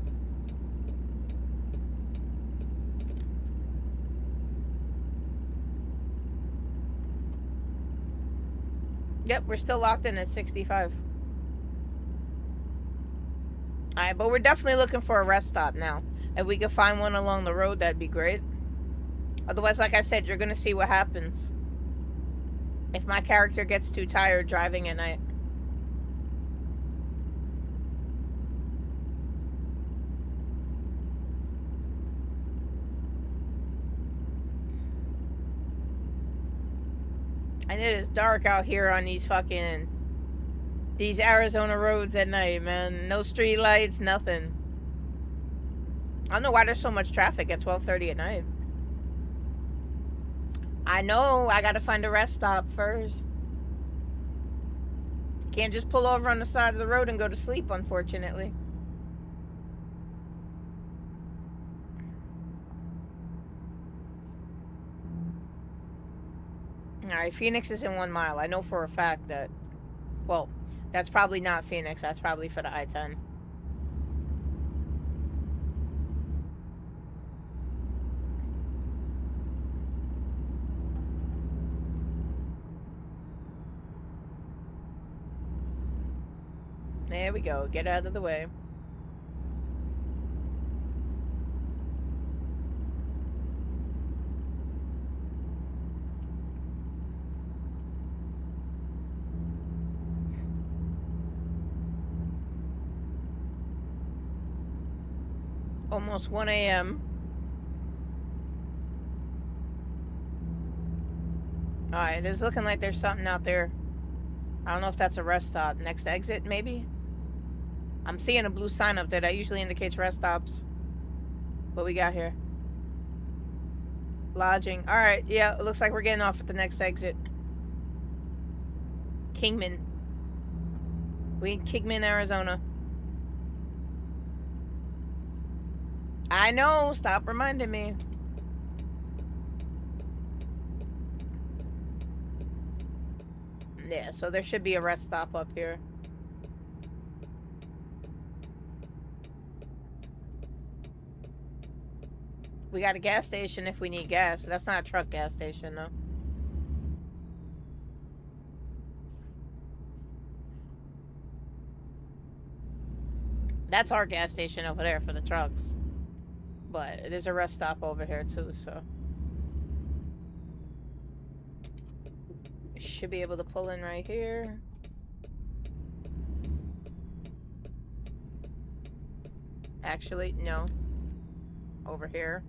Yep, we're still locked in at 65. Alright, but we're definitely looking for a rest stop now. If we could find one along the road, that'd be great. Otherwise, like I said, you're gonna see what happens if my character gets too tired driving at night. And it is dark out here on these Arizona roads at night, man. No street lights, nothing. I don't know why there's so much traffic at 12:30 at night. I know, I gotta find a rest stop first. Can't just pull over on the side of the road and go to sleep, unfortunately. Alright, Phoenix is in 1 mile. I know for a fact that... Well, that's probably not Phoenix. That's probably for the I-10. There we go. Get out of the way. Almost 1 a.m. Alright, it's looking like there's something out there. I don't know if that's a rest stop. Next exit, maybe? I'm seeing a blue sign up there. That usually indicates rest stops. What we got here? Lodging. Alright, yeah, it looks like we're getting off at the next exit. Kingman. We in Kingman, Arizona. I know, stop reminding me. Yeah, so there should be a rest stop up here. We got a gas station if we need gas. That's not a truck gas station, though. That's our gas station over there for the trucks. But there's a rest stop over here, too, so. Should be able to pull in right here. Actually, no. Over here.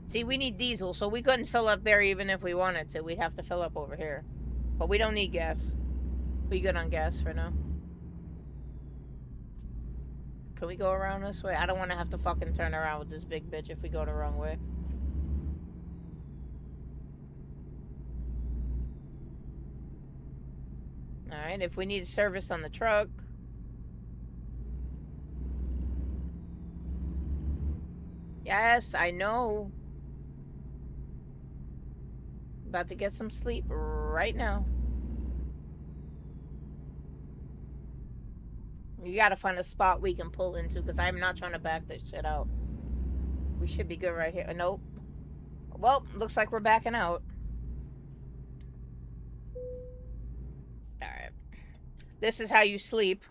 See, we need diesel, so we couldn't fill up there even if we wanted to. We'd have to fill up over here. But we don't need gas. We good on gas for now. Can we go around this way? I don't want to have to fucking turn around with this big bitch if we go the wrong way. Alright, if we need service on the truck. Yes, I know. About to get some sleep right now. You gotta find a spot we can pull into, because I'm not trying to back this shit out. We should be good right here. Nope. Well, looks like we're backing out. Alright. This is how you sleep.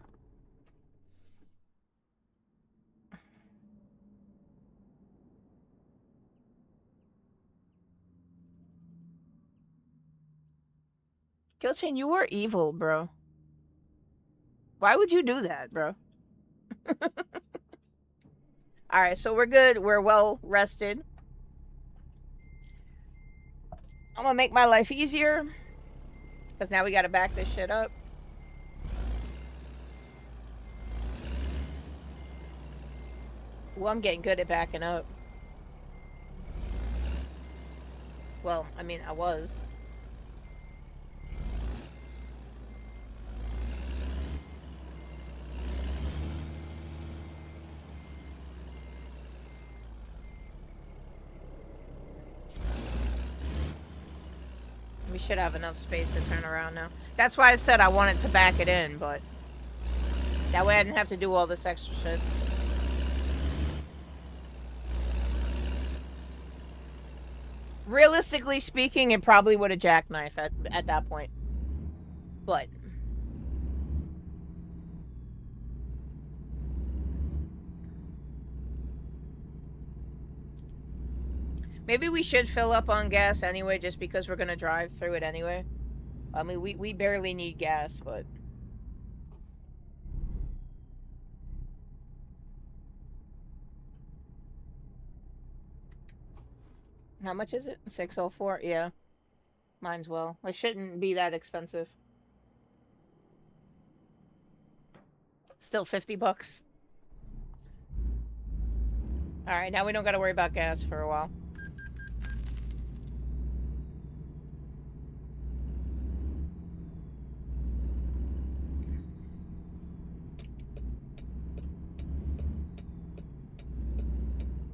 Killchain, you were evil, bro. Why would you do that, bro? Alright, so we're good. We're well rested. I'm gonna make my life easier. Because now we gotta back this shit up. Well, I'm getting good at backing up. Well, I mean, I was. We should have enough space to turn around now. That's why I said I wanted to back it in, but that way I didn't have to do all this extra shit. Realistically speaking, it probably would have jackknifed at that point. But maybe we should fill up on gas anyway, just because we're gonna drive through it anyway. I mean, we barely need gas, but... How much is it? 604? Yeah. Mine's well. It shouldn't be that expensive. Still 50 bucks. Alright, now we don't gotta worry about gas for a while.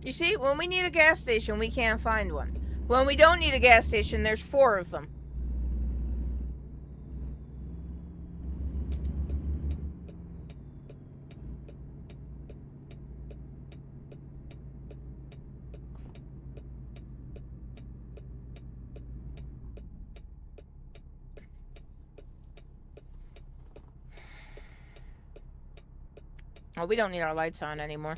You see, when we need a gas station, we can't find one. When we don't need a gas station, there's 4 of them. Oh, we don't need our lights on anymore.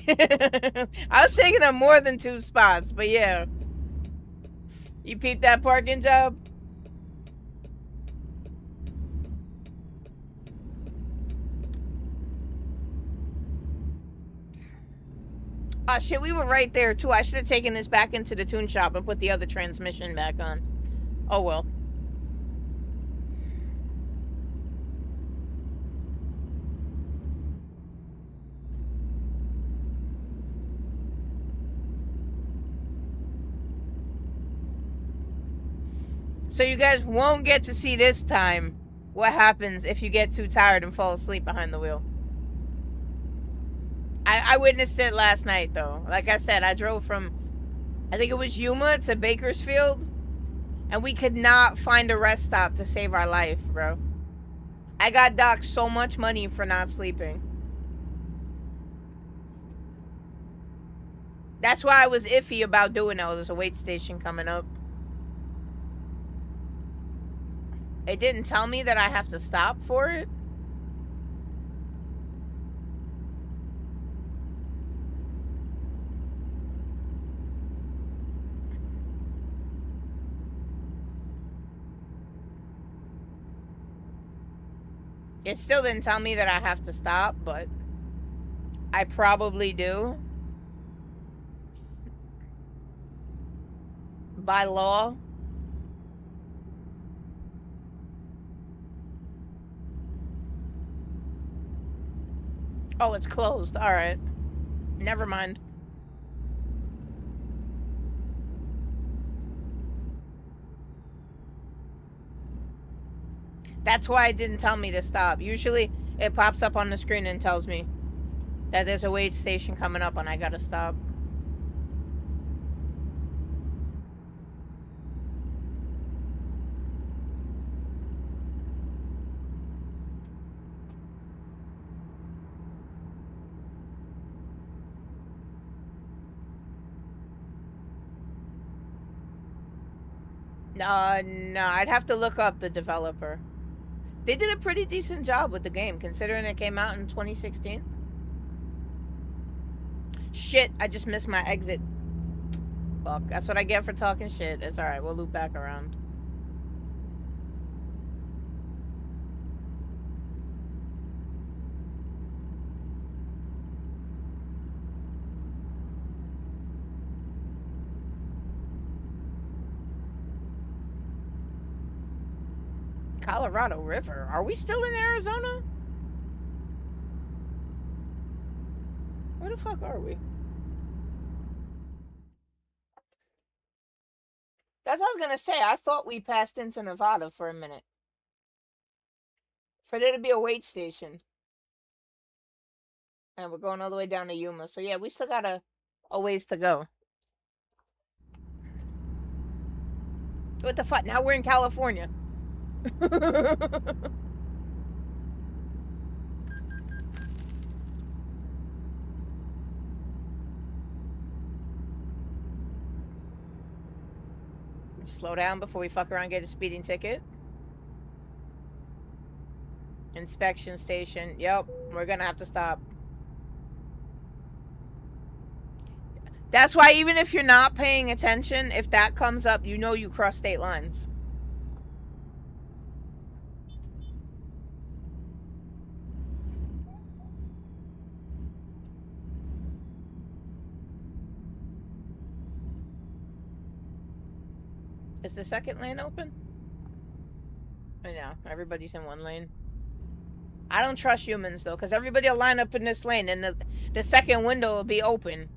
I was taking up more than 2 spots, but yeah. You peeped that parking job? Oh shit, we were right there too. I should have taken this back into the tune shop and put the other transmission back on. Oh well. So you guys won't get to see this time what happens if you get too tired and fall asleep behind the wheel. I witnessed it last night, though. Like I said, I drove from, I think it was Yuma to Bakersfield, and we could not find a rest stop to save our life, bro. I got docked so much money for not sleeping. That's why I was iffy about doing it. There's a wait station coming up. It didn't tell me that I have to stop for it. It still didn't tell me that I have to stop, but I probably do. By law. Oh, it's closed. Alright. Never mind. That's why it didn't tell me to stop. Usually, it pops up on the screen and tells me that there's a wait station coming up and I gotta stop. No, I'd have to look up the developer. They did a pretty decent job with the game, considering it came out in 2016. Shit, I just missed my exit. Fuck, that's what I get for talking shit. It's alright, we'll loop back around. Colorado River? Are we still in Arizona? Where the fuck are we? That's what I was gonna say. I thought we passed into Nevada for a minute. For there to be a wait station. And we're going all the way down to Yuma. So yeah, we still got a ways to go. What the fuck? Now we're in California. Slow down before we fuck around and get a speeding ticket. Inspection station. Yep, we're gonna have to stop. That's why even if you're not paying attention, if that comes up, you know you cross state lines. Is the second lane open? I know, everybody's in one lane. I don't trust humans though, because everybody will line up in this lane and the second window will be open.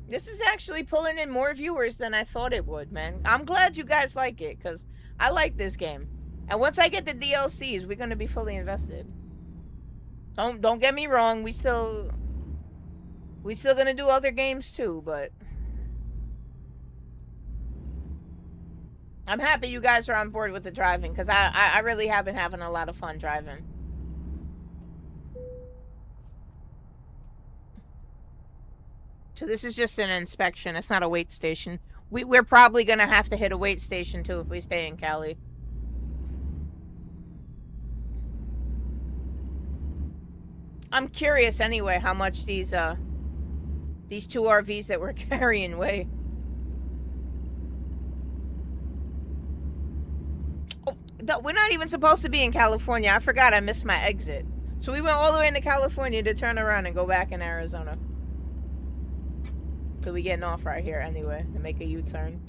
This is actually pulling in more viewers than I thought it would, man. I'm glad you guys like it, because I like this game. And once I get the DLCs, we're going to be fully invested. Don't get me wrong, we still going to do other games too, but I'm happy you guys are on board with the driving, because I really have been having a lot of fun driving. So this is just an inspection. It's not a wait station. We're probably going to have to hit a wait station too if we stay in Cali. I'm curious anyway how much these two RVs that we're carrying weigh. Oh, we're not even supposed to be in California. I forgot I missed my exit. So we went all the way into California to turn around and go back in Arizona. Because we getting off right here anyway and make a U-turn.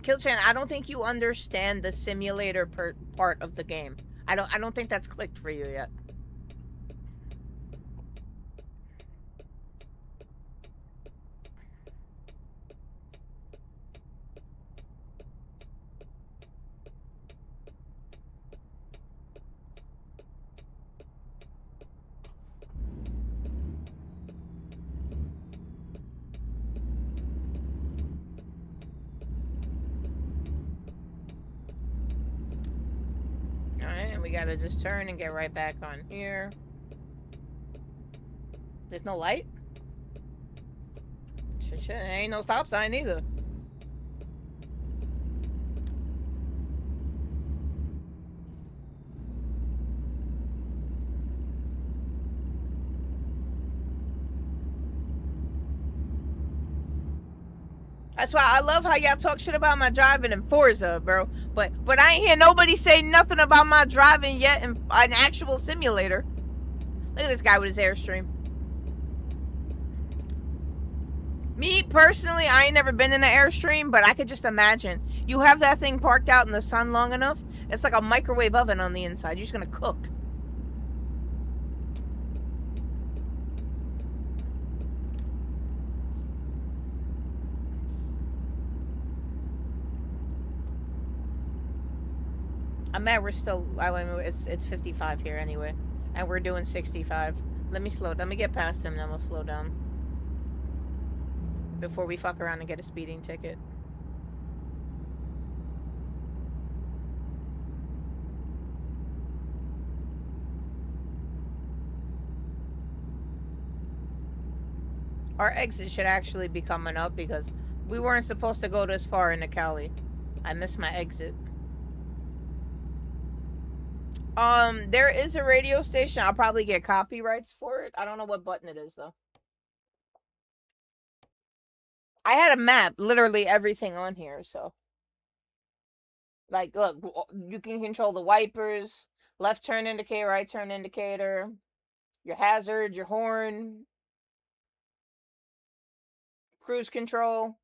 Killchan, I don't think you understand the simulator part of the game. I don't think that's clicked for you yet. Alright, and we gotta just turn and get right back on here. There's no light? Shit, ain't no stop sign either. That's why I love how y'all talk shit about my driving in Forza, bro. But I ain't hear nobody say nothing about my driving yet in an actual simulator. Look at this guy with his Airstream. Me, personally, I ain't never been in an Airstream, but I could just imagine. You have that thing parked out in the sun long enough, it's like a microwave oven on the inside. You're just gonna cook. I'm mad we're still, it's 55 here anyway. And we're doing 65. Let me get past him, then we'll slow down. Before we fuck around and get a speeding ticket. Our exit should actually be coming up because we weren't supposed to go this far into Cali. I missed my exit. There is a radio station. I'll probably get copyrights for it. I don't know what button it is, though. I had a map, literally everything on here, so. Like, look, you can control the wipers, left turn indicator, right turn indicator, your hazard, your horn, cruise control.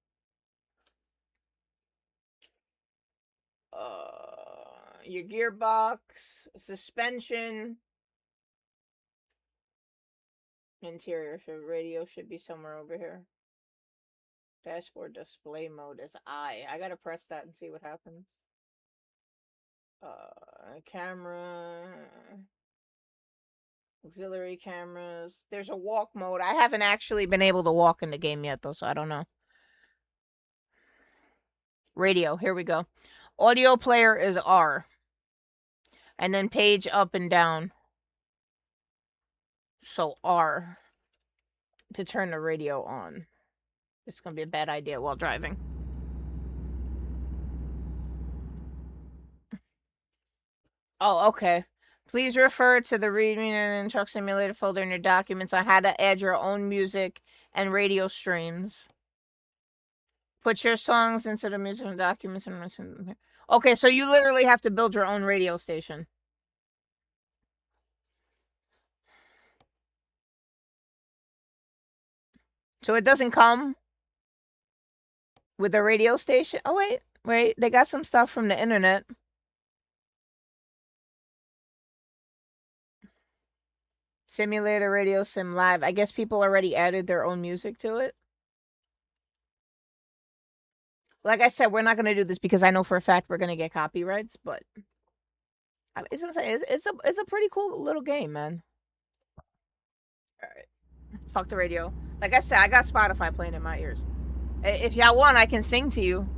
Your gearbox, suspension, interior. So radio should be somewhere over here. Dashboard display mode is I. I gotta press that and see what happens. Camera. Auxiliary cameras. There's a walk mode. I haven't actually been able to walk in the game yet, though, so I don't know. Radio. Here we go. Audio player is R. And then page up and down. So R. To turn the radio on. It's going to be a bad idea while driving. Oh, okay. Please refer to the readme and truck simulator folder in your documents on how to add your own music and radio streams. Put your songs into the music documents and listen. Okay, so you literally have to build your own radio station. So it doesn't come with a radio station. Oh, wait. They got some stuff from the internet. Simulator Radio Sim Live. I guess people already added their own music to it. Like I said, we're not going to do this because I know for a fact we're going to get copyrights, but it's a pretty cool little game, man. All right. Fuck the radio. Like I said, I got Spotify playing in my ears. If y'all want, I can sing to you.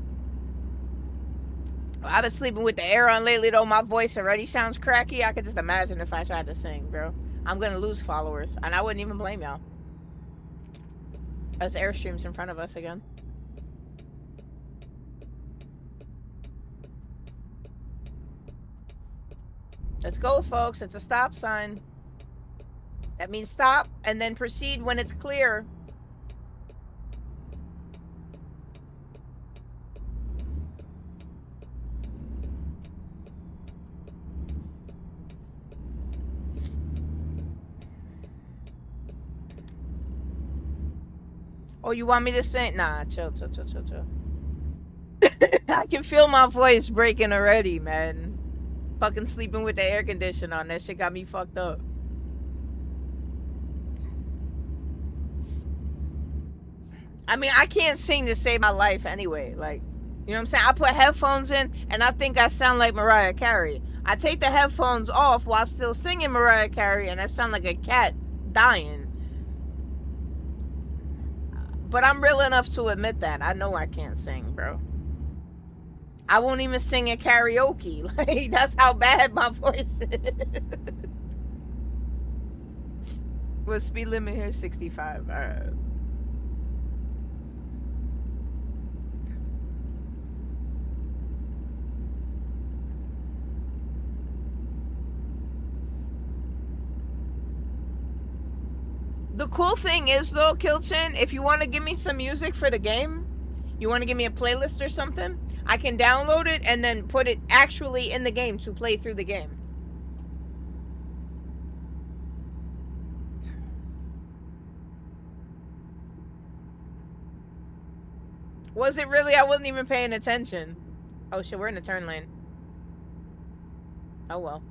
I've been sleeping with the air on lately, though. My voice already sounds cracky. I could just imagine if I tried to sing, bro. I'm going to lose followers, and I wouldn't even blame y'all. There's Airstreams in front of us again. Let's go, folks. It's a stop sign. That means stop and then proceed when it's clear. Oh, you want me to sing? Nah, chill. I can feel my voice breaking already, man. Fucking sleeping with the air conditioner on. That shit got me fucked up. I mean, I can't sing to save my life anyway. Like, you know what I'm saying? I put headphones in and I think I sound like Mariah Carey. I take the headphones off while still singing Mariah Carey and I sound like a cat dying. But I'm real enough to admit that. I know I can't sing, bro. I won't even sing at karaoke. Like, that's how bad my voice is. Well, speed limit here is 65. All right. The cool thing is, though, Kilchin, if you want to give me some music for the game, you want to give me a playlist or something, I can download it and then put it actually in the game to play through the game. Was it really? I wasn't even paying attention. Oh shit, we're in the turn lane. Oh well.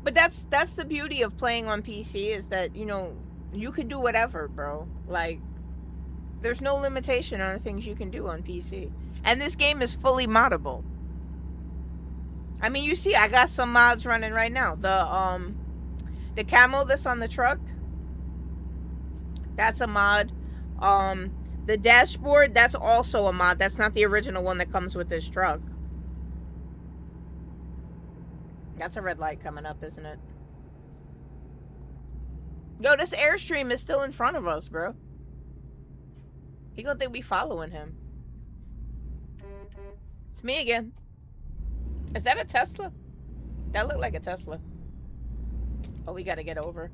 But that's the beauty of playing on PC is that, you know, you could do whatever, bro. Like, there's no limitation on the things you can do on PC. And this game is fully moddable. I mean, you see, I got some mods running right now. The camo that's on the truck, that's a mod. The dashboard, that's also a mod. That's not the original one that comes with this truck. That's a red light coming up, isn't it? Yo, this Airstream is still in front of us, bro. He gonna think we following him. It's me again. Is that a Tesla? That looked like a Tesla. Oh, we gotta get over.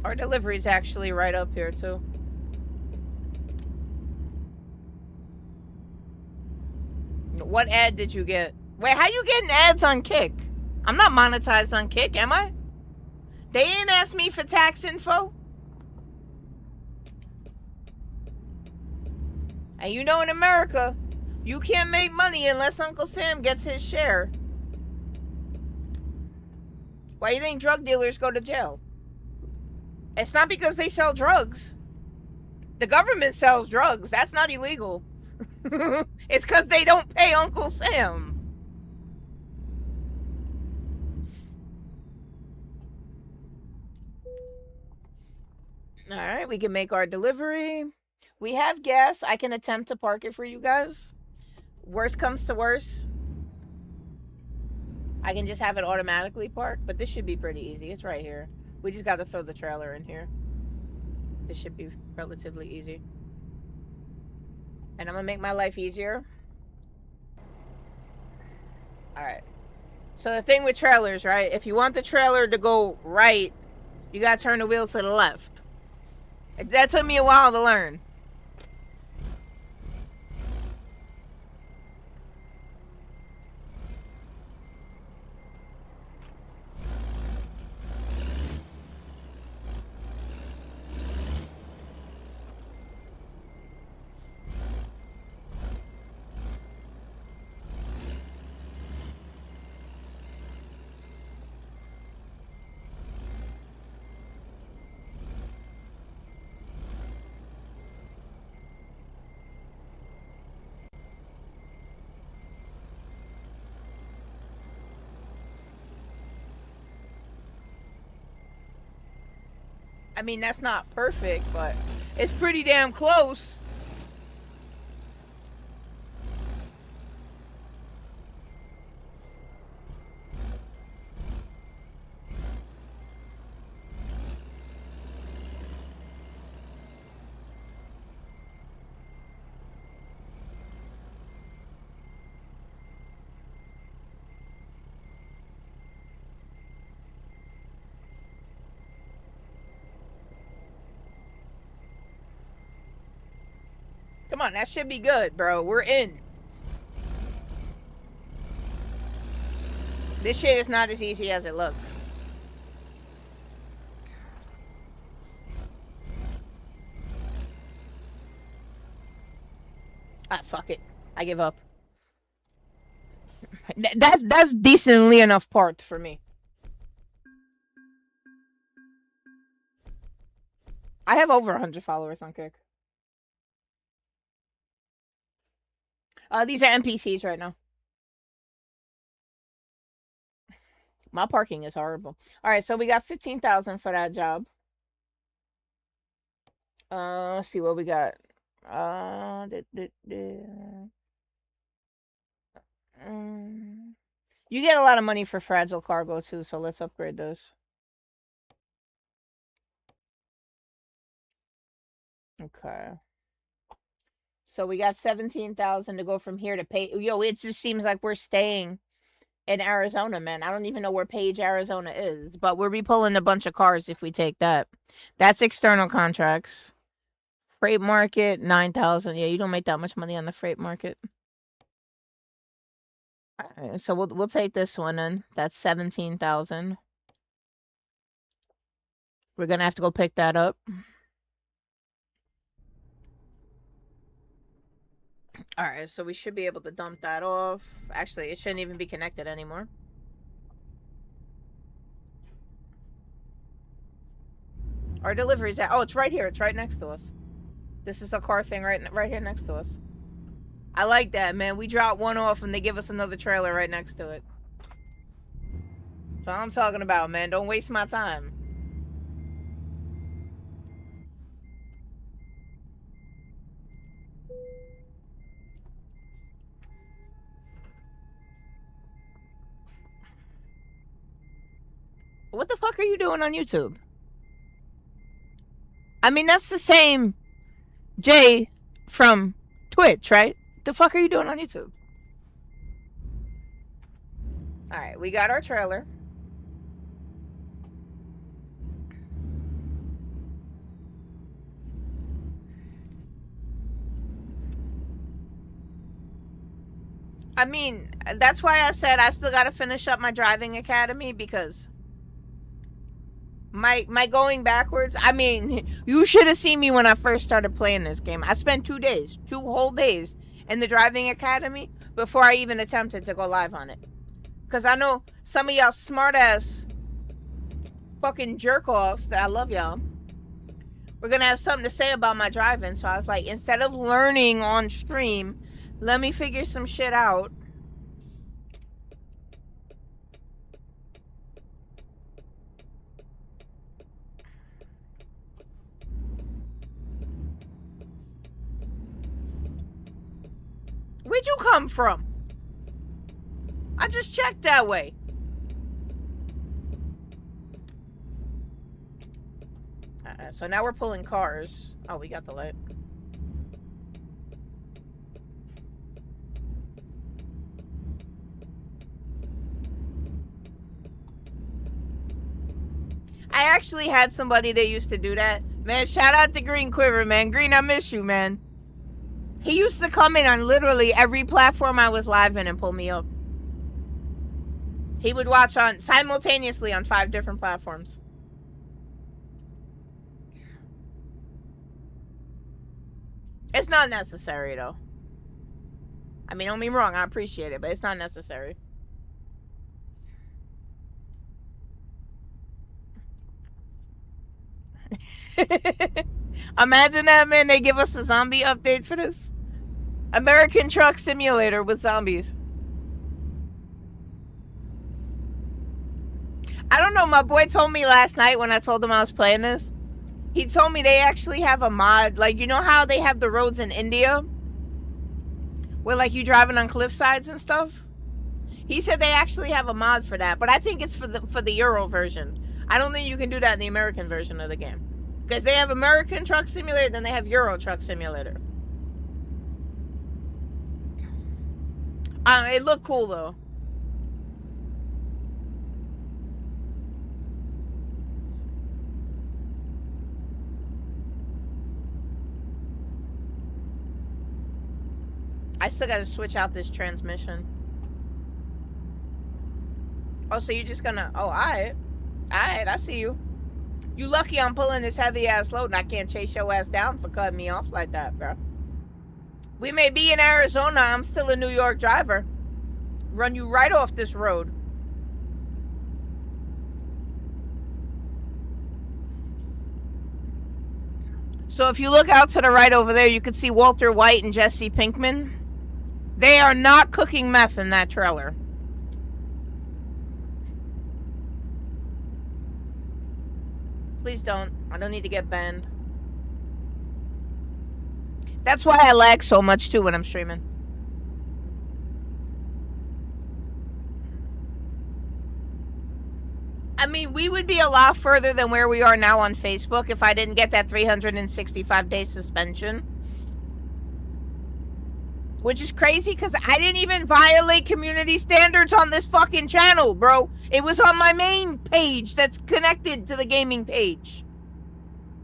Our delivery's actually right up here, too. What ad did you get? Wait, how you getting ads on Kick? I'm not monetized on Kick, am I? They didn't ask me for tax info? And you know in America, you can't make money unless Uncle Sam gets his share. Why do you think drug dealers go to jail? It's not because they sell drugs. The government sells drugs. That's not illegal. It's because they don't pay Uncle Sam. All right, we can make our delivery. We have gas. I can attempt to park it for you guys. Worst comes to worst, I can just have it automatically parked, but this should be pretty easy. It's right here. We just got to throw the trailer in here. This should be relatively easy. And I'm going to make my life easier. All right. So the thing with trailers, right? If you want the trailer to go right, you got to turn the wheel to the left. That took me a while to learn. I mean, that's not perfect, but it's pretty damn close. Come on, that should be good, bro. We're in. This shit is not as easy as it looks. Ah, fuck it. I give up. That's decently enough part for me. I have over 100 followers on Kick. These are NPCs right now. My parking is horrible. All right, so we got 15,000 for that job. Let's see what we got. You get a lot of money for fragile cargo too, so let's upgrade those. Okay. So we got 17,000 to go from here to pay. Yo, it just seems like we're staying in Arizona, man. I don't even know where Page, Arizona is, but we'll be pulling a bunch of cars if we take that. That's external contracts. Freight market, 9,000. Yeah, you don't make that much money on the freight market. All right, so we'll take this one then. That's 17,000. We're gonna have to go pick that up. All right, so we should be able to dump that off. Actually, it shouldn't even be connected anymore. Our delivery's at. Oh, it's right here. It's right next to us. This is a car thing right here next to us. I like that, man. We drop one off and they give us another trailer right next to it. So I'm talking about, man. Don't waste my time. What the fuck are you doing on YouTube? I mean, that's the same Jay from Twitch, right? The fuck are you doing on YouTube? All right, we got our trailer. I mean, that's why I said I still got to finish up my driving academy, because my going backwards, I mean, you should have seen me when I first started playing this game. I spent 2 days, 2 whole days in the driving academy before I even attempted to go live on it. Because I know some of y'all smart ass fucking jerk offs that I love y'all. We're going to have something to say about my driving. So I was like, instead of learning on stream, let me figure some shit out. Where'd you come from? I just checked that way. So now we're pulling cars. Oh, we got the light. I actually had somebody that used to do that. Man, shout out to Green Quiver, man. Green, I miss you, man. He used to come in on literally every platform I was live in and pull me up. He would watch on simultaneously on 5 different platforms. It's not necessary, though. I mean, don't be wrong. I appreciate it, but it's not necessary. Imagine that, man. They give us a zombie update for this. American Truck Simulator with zombies. I don't know. My boy told me last night when I told him I was playing this. He told me they actually have a mod. Like, you know how they have the roads in India? Where, like, you driving on cliff sides and stuff? He said they actually have a mod for that. But I think it's for the Euro version. I don't think you can do that in the American version of the game. Because they have American Truck Simulator, then they have Euro Truck Simulator. It looked cool, though. I still gotta switch out this transmission. Oh, so you're just gonna... Oh, alright. Alright, I see you. You lucky I'm pulling this heavy-ass load and I can't chase your ass down for cutting me off like that, bro. We may be in Arizona. I'm still a New York driver. Run you right off this road. So if you look out to the right over there, you can see Walter White and Jesse Pinkman. They are not cooking meth in that trailer. Please don't. I don't need to get banned. That's why I lag so much too when I'm streaming. I mean, we would be a lot further than where we are now on Facebook if I didn't get that 365-day suspension. Which is crazy because I didn't even violate community standards on this fucking channel, bro. It was on my main page that's connected to the gaming page.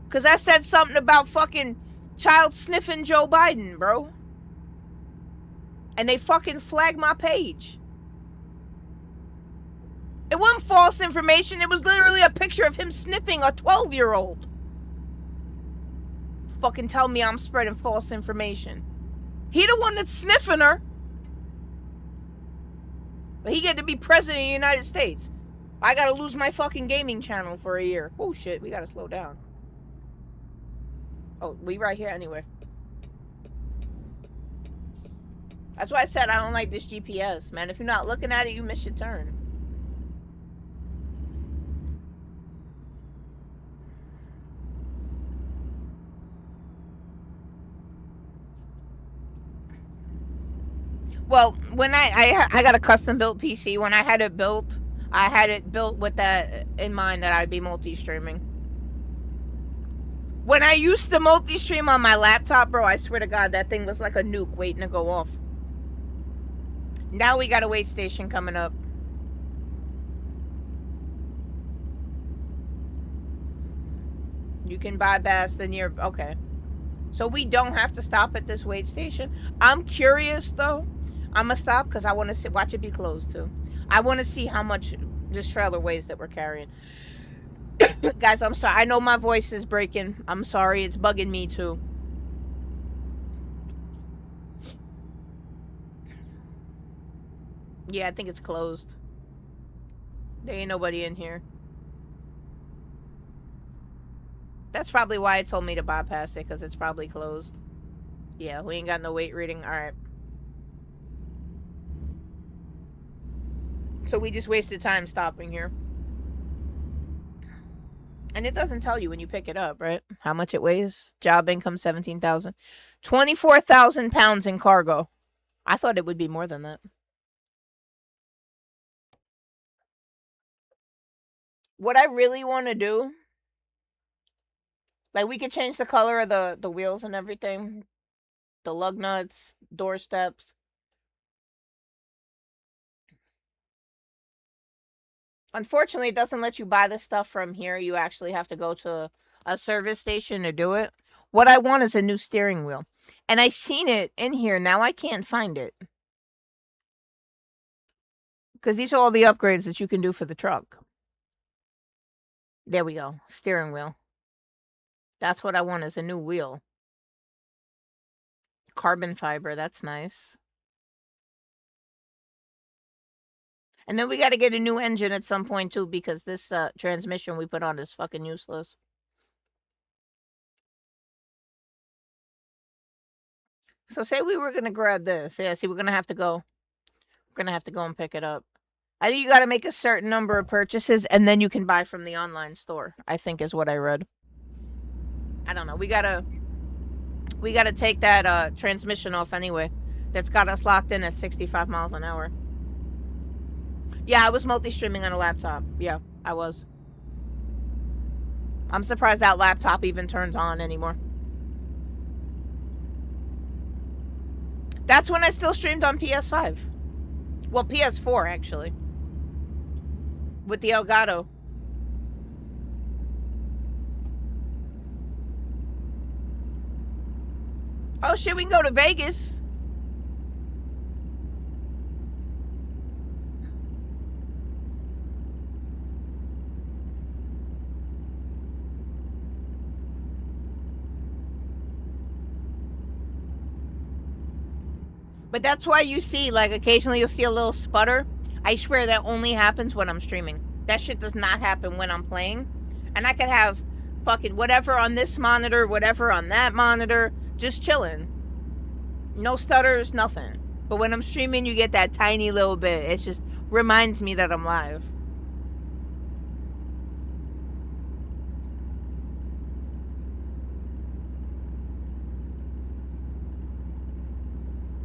Because I said something about fucking child sniffing Joe Biden, bro. And they fucking flagged my page. It wasn't false information. It was literally a picture of him sniffing a 12-year-old. Fucking tell me I'm spreading false information. He the one that's sniffing her. But he get to be president of the United States. I gotta lose my fucking gaming channel for a year. Oh shit, we gotta slow down. Oh, we right here anyway. That's why I said I don't like this GPS, man. If you're not looking at it, you miss your turn. Well, when I got a custom built PC. When I had it built with that in mind, that I'd be multi-streaming. When I used to multi-stream on my laptop, bro, I swear to God, that thing was like a nuke waiting to go off. Now we got a wait station coming up. You can bypass the near... Okay. So we don't have to stop at this wait station. I'm curious, though. I'm going to stop because I want to watch it be closed, too. I want to see how much this trailer weighs that we're carrying. Guys, I'm sorry. I know my voice is breaking. I'm sorry. It's bugging me, too. Yeah, I think it's closed. There ain't nobody in here. That's probably why it told me to bypass it, because it's probably closed. Yeah, we ain't got no weight reading. Alright. So we just wasted time stopping here. And it doesn't tell you when you pick it up, right? How much it weighs. Job income, 17,000. 24,000 pounds in cargo. I thought it would be more than that. What I really want to do... Like, we could change the color of the wheels and everything. The lug nuts, door steps. Unfortunately, it doesn't let you buy the stuff from here. You actually have to go to a service station to do it. What I want is a new steering wheel. And I seen it in here. Now I can't find it. Because these are all the upgrades that you can do for the truck. There we go. Steering wheel. That's what I want, is a new wheel. Carbon fiber. That's nice. And then we got to get a new engine at some point, too, because this transmission we put on is fucking useless. So say we were going to grab this. Yeah, see, we're going to have to go. We're going to have to go and pick it up. I think you got to make a certain number of purchases, and then you can buy from the online store, I think is what I read. I don't know. We got to take that transmission off anyway. That's got us locked in at 65 miles an hour. Yeah, I was multi-streaming on a laptop. Yeah, I was. I'm surprised that laptop even turns on anymore. That's when I still streamed on PS5. Well, PS4, actually. With the Elgato. Oh, shit, we can go to Vegas. But that's why you see, like, occasionally you'll see a little sputter. I swear that only happens when I'm streaming. That shit does not happen when I'm playing. And I could have fucking whatever on this monitor, whatever on that monitor, just chilling. No stutters, nothing. But when I'm streaming, you get that tiny little bit. It just reminds me that I'm live.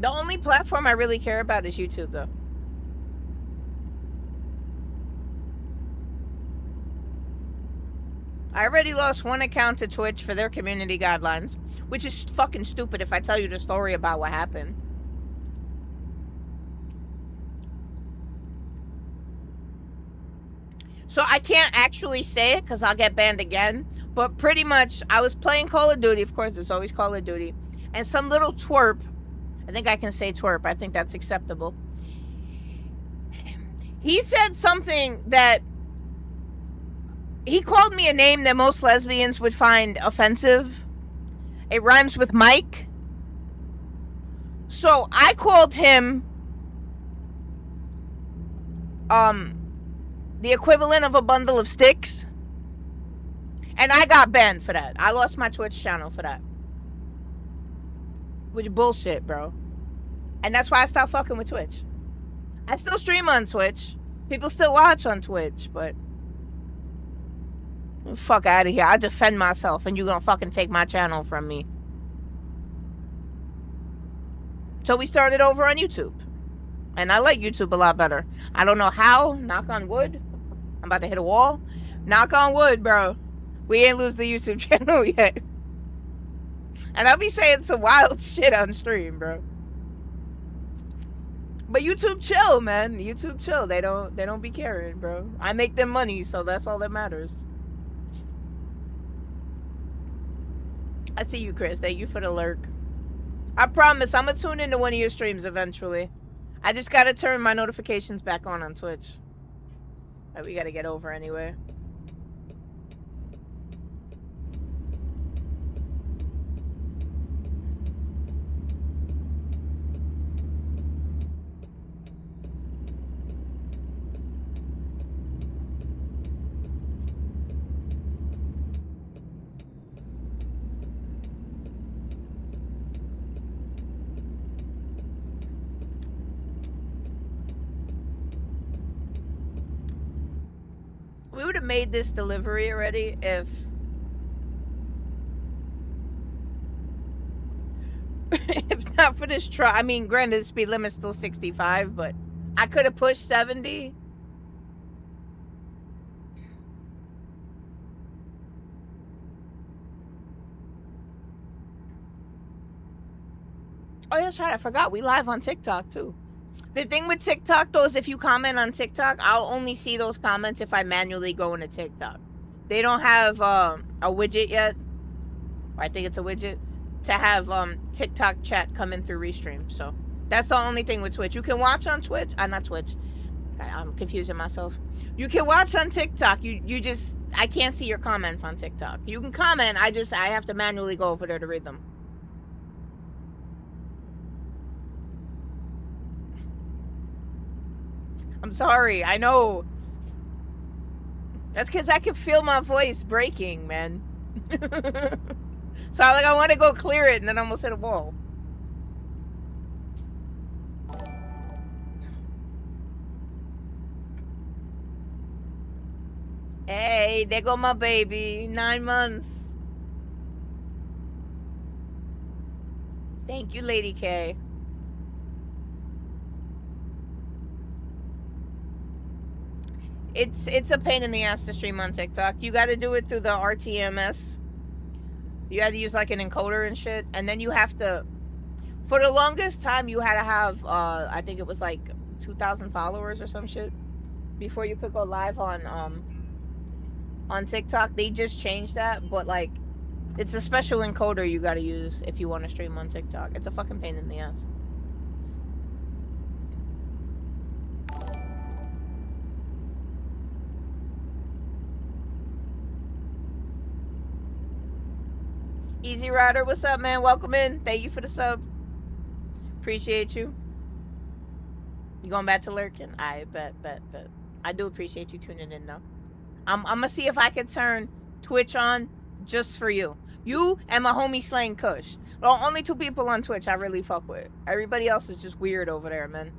The only platform I really care about is YouTube, though. I already lost one account to Twitch for their community guidelines, which is fucking stupid if I tell you the story about what happened. So I can't actually say it because I'll get banned again, but pretty much I was playing Call of Duty. Of course, there's always Call of Duty. And some little twerp, I think I can say twerp, I think that's acceptable. He said something that he called me a name that most lesbians would find offensive. It rhymes with Mike. So I called him the equivalent of a bundle of sticks. And I got banned for that. I lost my Twitch channel for that. Which bullshit, bro. And that's why I stopped fucking with Twitch. I still stream on Twitch. People still watch on Twitch, but fuck out of here. I defend myself and you gonna fucking take my channel from me. So we started over on YouTube. And I like YouTube a lot better. I don't know how. Knock on wood. I'm about to hit a wall. Knock on wood, bro. We ain't lose the YouTube channel yet. And I'll be saying some wild shit on stream, bro. But YouTube chill, man. YouTube chill. They don't be caring, bro. I make them money, so that's all that matters. I see you, Chris. Thank you for the lurk. I promise I'm gonna tune into one of your streams eventually. I just gotta turn my notifications back on Twitch. That we gotta get over anyway. We would have made this delivery already if not for this truck. I mean, granted, the speed limit's still 65, but I could have pushed 70. Oh, yeah, that's right. I forgot. We live on TikTok, too. The thing with TikTok, though, is if you comment on TikTok, I'll only see those comments if I manually go into TikTok. They don't have a widget yet. Or I think it's a widget. To have TikTok chat come in through Restream. So that's the only thing with Twitch. You can watch on Twitch. Not Twitch. I'm confusing myself. You can watch on TikTok. You just... I can't see your comments on TikTok. You can comment. I have to manually go over there to read them. I'm sorry. I know. That's because I can feel my voice breaking, man. So I want to go clear it, and then I almost hit a wall. Hey, there go my baby. 9 months. Thank you, Lady K. It's a pain in the ass to stream on TikTok. You got to do it through the RTMS. You had to use like an encoder and shit, and then you have to. For the longest time, you had to have I think it was like 2,000 followers or some shit before you could go live on TikTok. They just changed that, but like it's a special encoder you got to use if you want to stream on TikTok. It's a fucking pain in the ass. Easy Rider, what's up, man? Welcome in. Thank you for the sub. Appreciate you. You going back to lurking? I bet. I do appreciate you tuning in though. I'm gonna see if I can turn Twitch on just for you. You and my homie Slaying Kush. Well, only 2 people on Twitch I really fuck with. Everybody else is just weird over there, man.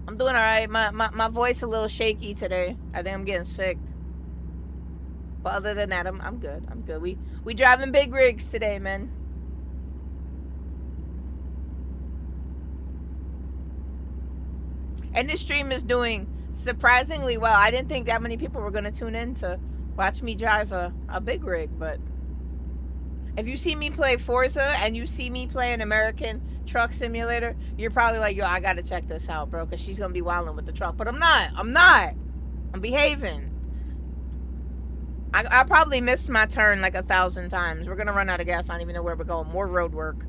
I'm doing alright. My voice a little shaky today. I think I'm getting sick. But other than that, I'm good. I'm good. We driving big rigs today, man. And this stream is doing surprisingly well. I didn't think that many people were gonna tune in to watch me drive a big rig, but if you see me play Forza and you see me play an American Truck Simulator, you're probably like, yo, I gotta check this out, bro, because she's gonna be wilding with the truck. But I'm not. I'm behaving. I probably missed my turn like 1,000 times. We're gonna run out of gas. I don't even know where we're going. More road work.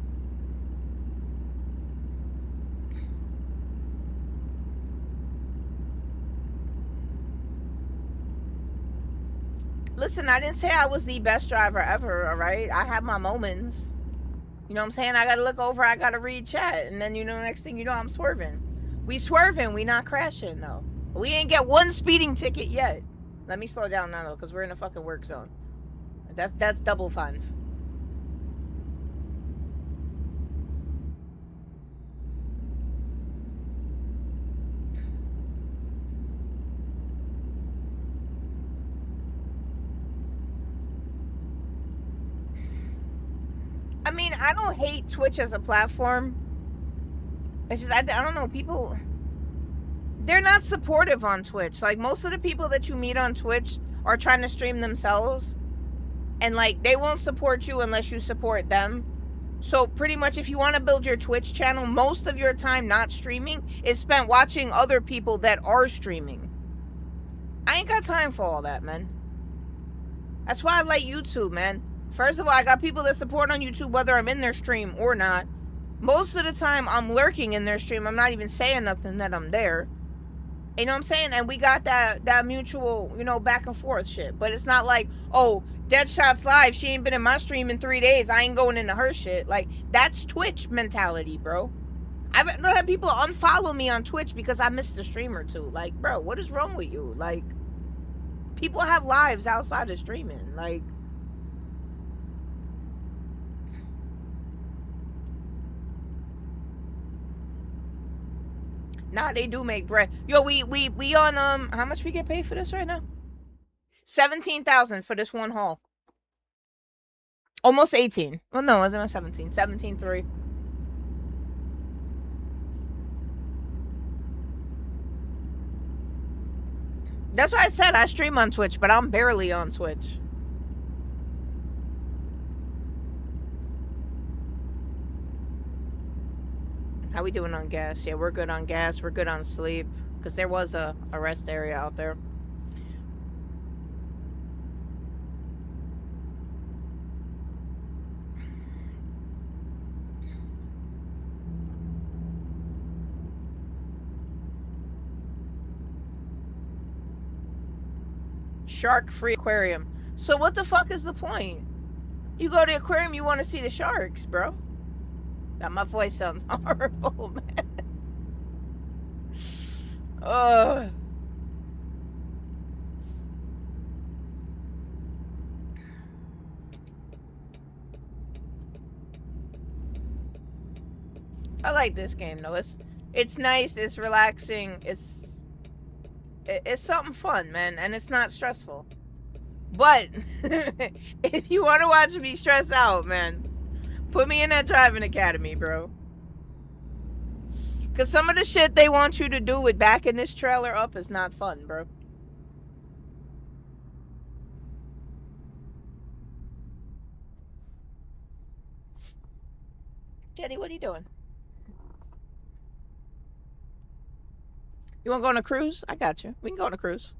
Listen, I didn't say I was the best driver ever, all right? I have my moments. You know what I'm saying? I gotta look over, I gotta read chat, and then, you know, next thing you know, I'm swerving. We swerving, we not crashing, though. We ain't get 1 speeding ticket yet. Let me slow down now, though, because we're in a fucking work zone. That's double fines. I mean, I don't hate Twitch as a platform. It's just, I don't know, people, they're not supportive on Twitch. Like, most of the people that you meet on Twitch are trying to stream themselves. And, like, they won't support you unless you support them. So, pretty much, if you want to build your Twitch channel, most of your time not streaming is spent watching other people that are streaming. I ain't got time for all that, man. That's why I like YouTube, man. First of all, I got people that support on YouTube whether I'm in their stream or not. Most of the time, I'm lurking in their stream. I'm not even saying nothing that I'm there. You know what I'm saying? And we got that mutual, you know, back and forth shit. But it's not like, oh, Deadshot's live. She ain't been in my stream in 3 days. I ain't going into her shit. Like, that's Twitch mentality, bro. I've had people unfollow me on Twitch because I missed a stream or 2. Like, bro, what is wrong with you? Like, people have lives outside of streaming. Like, nah, they do make bread. Yo, we on how much we get paid for this right now? 17,000 for this one haul. Almost 18. Well, no, it wasn't 17. 17.3. That's why I said I stream on Twitch, but I'm barely on Twitch. How we doing on gas? Yeah, we're good on gas. We're good on sleep. Because there was a rest area out there. Shark-free aquarium. So what the fuck is the point? You go to the aquarium, you want to see the sharks, bro. God, my voice sounds horrible, man. Ugh. I like this game though. It's nice, it's relaxing, it's something fun, man, and it's not stressful. But if you want to watch me stress out, man, put me in that driving academy, bro. Because some of the shit they want you to do with backing this trailer up is not fun, bro. Jetty, what are you doing? You want to go on a cruise? I got you. We can go on a cruise.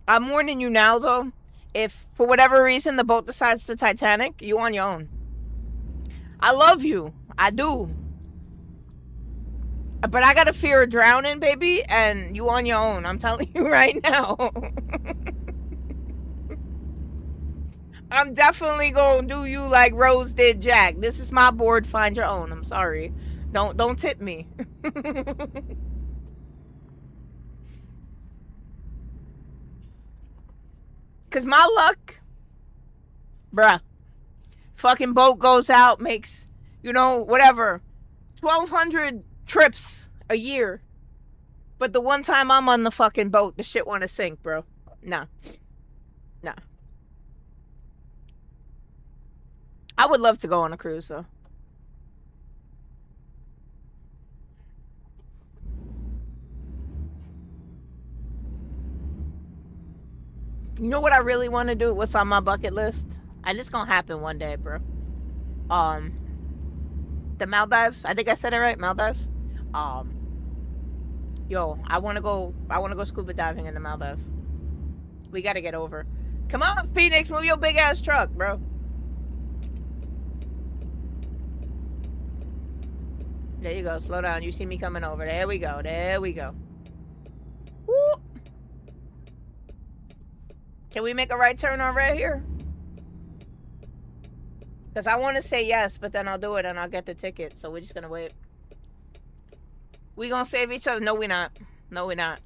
I'm warning you now, though. If, for whatever reason, the boat decides to Titanic, you on your own. I love you. I do. But I got a fear of drowning, baby, and you on your own. I'm telling you right now. I'm definitely gonna do you like Rose did Jack. This is my board. Find your own. I'm sorry. Don't tip me. Cause my luck, bruh. Fucking boat goes out, makes, whatever, 1,200 trips a year. But the one time I'm on the fucking boat, the shit wanna sink, bro. Nah. Nah. I would love to go on a cruise, though. You know what I really want to do? What's on my bucket list? And it's gonna happen one day, bro. Um, the Maldives. I think I said it right. Maldives. Um, yo, I wanna go. I wanna go scuba diving in the Maldives. We gotta get over. Come on, Phoenix, move your big ass truck, bro. There you go. Slow down. You see me coming over. There we go. There we go. Woo. Can we make a right turn on right here? Because I want to say yes, but then I'll do it and I'll get the ticket. So we're just going to wait. We going to save each other? No, we're not. No, we're not.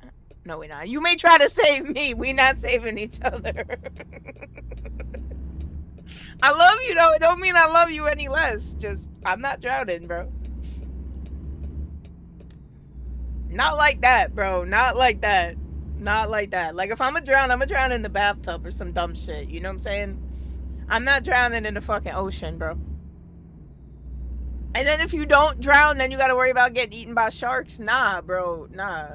No, we're not. You may try to save me. We not saving each other. I love you, though. It don't mean I love you any less. Just, I'm not drowning, bro. Not like that, bro. Not like that. Not like that. Like, if I'm going to drown in the bathtub or some dumb shit. You know what I'm saying? I'm not drowning in the fucking ocean, bro. And then if you don't drown, then you got to worry about getting eaten by sharks. Nah, bro. Nah.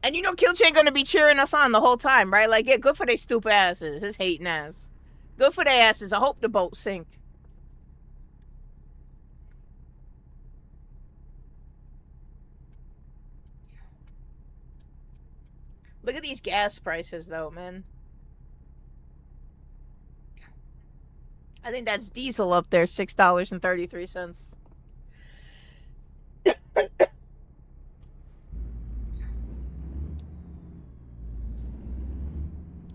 And you know Kilch ain't going to be cheering us on the whole time, right? Like, yeah, good for they stupid asses. His hating ass. Good for their asses. I hope the boat sink. Look at these gas prices, though, man. I think that's diesel up there, $6.33.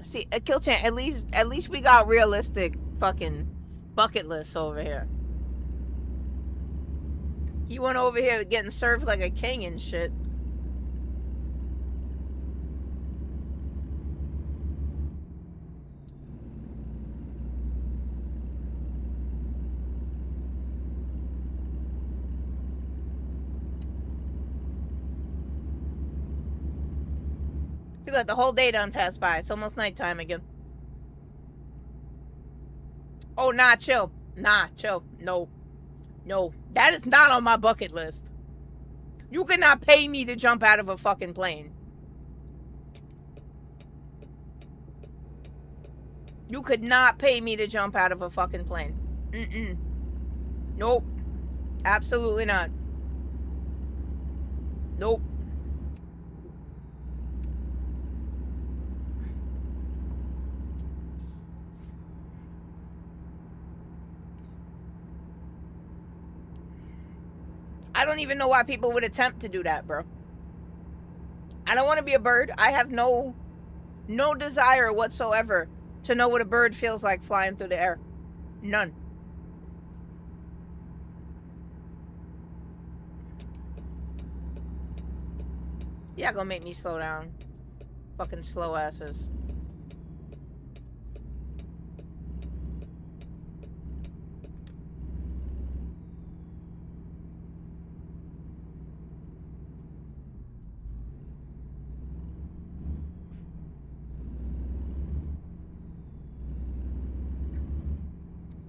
See, Kilchan, at least we got realistic fucking bucket lists over here. You went over here getting served like a king and shit. See, look, the whole day done passed by. It's almost nighttime again. Oh, nah, chill. Nah, chill. No. No. That is not on my bucket list. You cannot pay me to jump out of a fucking plane. You could not pay me to jump out of a fucking plane. Mm-mm. Nope. Absolutely not. Nope. I don't even know why people would attempt to do that, bro. I don't want to be a bird. I have no desire whatsoever to know what a bird feels like flying through the air. None. Yeah, gonna make me slow down. Fucking slow asses.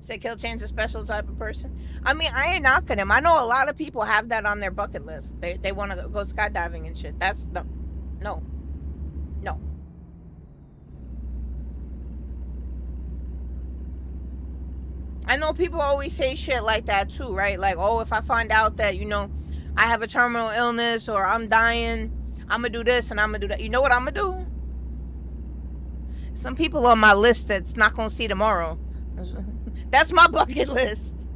Say Kill Chain's a special type of person. I mean, I ain't knocking him. I know a lot of people have that on their bucket list. They want to go skydiving and shit. That's no. I know people always say shit like that too, right? Like, oh, if I find out that, I have a terminal illness or I'm dying, I'm gonna do this and I'm gonna do that. You know what I'm gonna do? Some people on my list that's not gonna see tomorrow. That's my bucket list.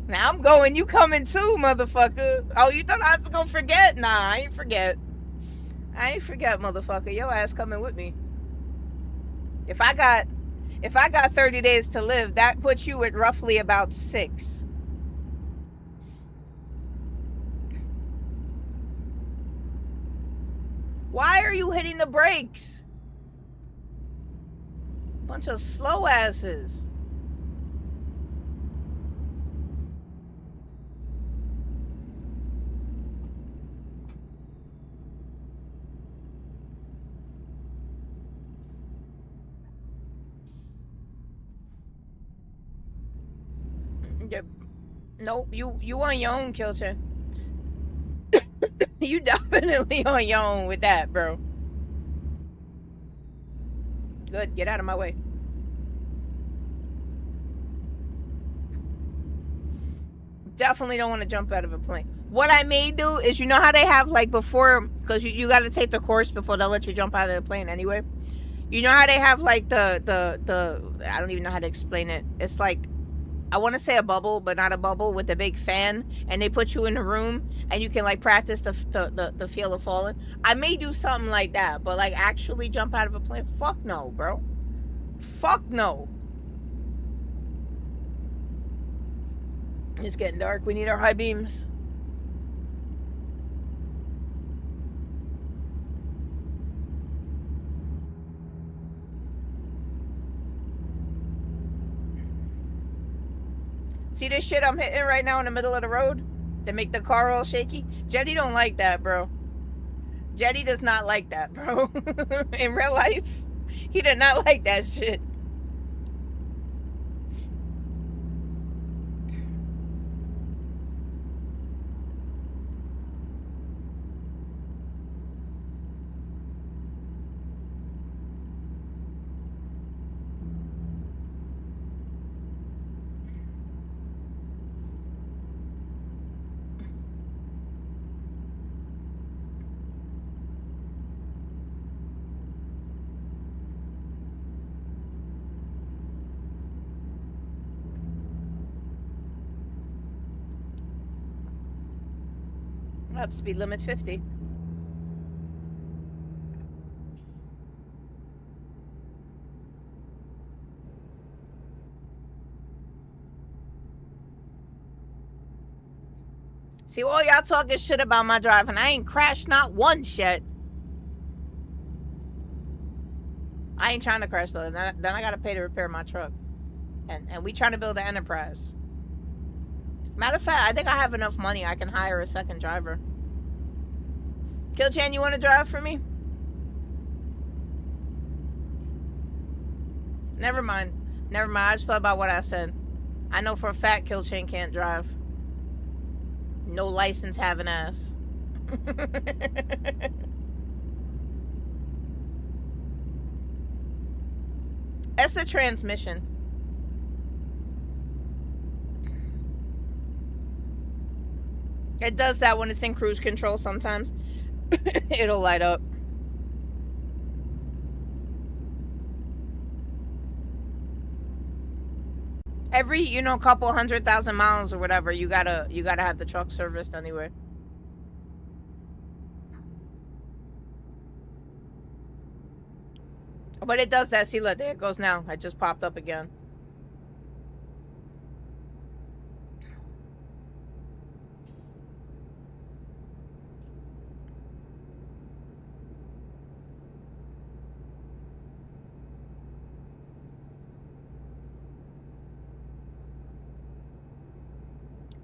Now I'm going, you coming too, motherfucker. Oh, you thought I was gonna forget? Nah, I ain't forget. I ain't forget, motherfucker. Your ass coming with me. If I got 30 days to live, that puts you at roughly about 6. Why are you hitting the brakes? Bunch of slow asses. Yep. Nope, you on your own, Kilton. You definitely on your own with that, bro. Good, get out of my way. Definitely don't want to jump out of a plane. What I may do is, you know how they have like before, because you got to take the course before they'll let you jump out of the plane anyway. You know how they have like the I don't even know how to explain it. It's like, I want to say a bubble, but not a bubble, with a big fan, and they put you in a room and you can like practice the feel of falling. I may do something like that, but like actually jump out of a plane, fuck no, bro. Fuck no. It's getting dark. We need our high beams. See this shit I'm hitting right now in the middle of the road that make the car all shaky? Jetty don't like that, bro. Jetty does not like that, bro. In real life, he did not like that shit. Up, speed limit 50. See, all y'all talking shit about my driving. I ain't crashed not once yet. I ain't trying to crash though. Then I gotta pay to repair my truck. And we trying to build an enterprise. Matter of fact, I think I have enough money. I can hire a second driver. Killchan, you want to drive for me? Never mind. Never mind. I just thought about what I said. I know for a fact Killchan can't drive. No license having ass. That's the transmission. It does that when it's in cruise control sometimes. It'll light up. Every, you know, couple 100,000 miles or whatever, you gotta have the truck serviced anyway. But it does that. See, look, there it goes now. It just popped up again.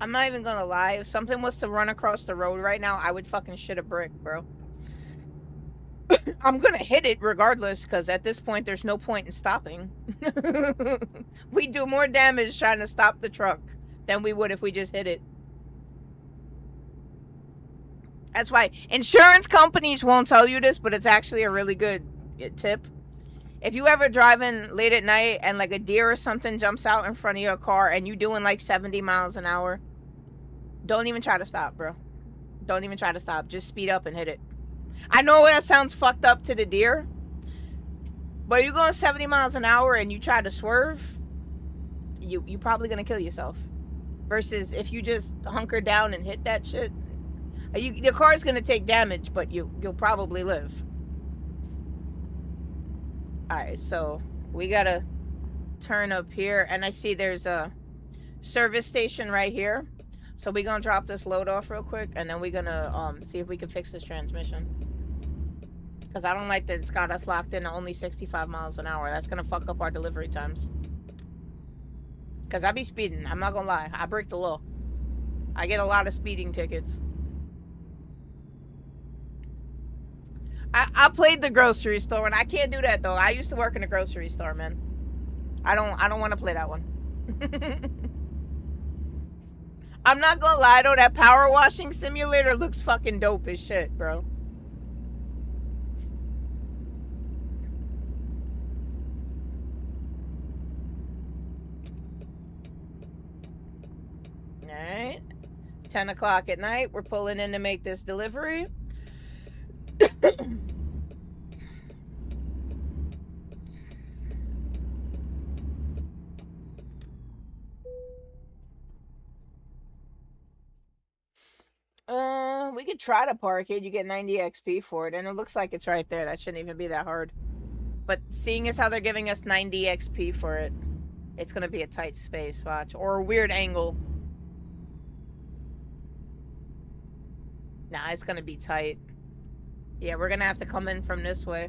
I'm not even gonna lie. If something was to run across the road right now, I would fucking shit a brick, bro. I'm gonna hit it regardless, because at this point, there's no point in stopping. We do more damage trying to stop the truck than we would if we just hit it. That's why insurance companies won't tell you this, but it's actually a really good tip. If you ever driving late at night and like a deer or something jumps out in front of your car and you doing like 70 miles an hour, don't even try to stop, bro. Don't even try to stop. Just speed up and hit it. I know that sounds fucked up to the deer, but you're going 70 miles an hour and you try to swerve, you probably gonna kill yourself. Versus if you just hunker down and hit that shit. The car's gonna take damage, but you'll probably live. All right, so we gotta turn up here, and I see there's a service station right here. So we gonna drop this load off real quick, and then we gonna see if we can fix this transmission. Cause I don't like that it's got us locked in to only 65 miles an hour. That's gonna fuck up our delivery times. Cause I be speeding. I'm not gonna lie. I break the law. I get a lot of speeding tickets. I played the grocery store, and I can't do that though. I used to work in a grocery store, man. I don't want to play that one. I'm not gonna lie though, that power washing simulator looks fucking dope as shit, bro. Alright. 10 o'clock at night. We're pulling in to make this delivery. We could try to park it. You get 90 XP for it, and it looks like it's right there. That shouldn't even be that hard. But seeing as how they're giving us 90 XP for it, it's gonna be a tight space, watch. Or a weird angle. Nah, it's gonna be tight. Yeah, we're gonna have to come in from this way.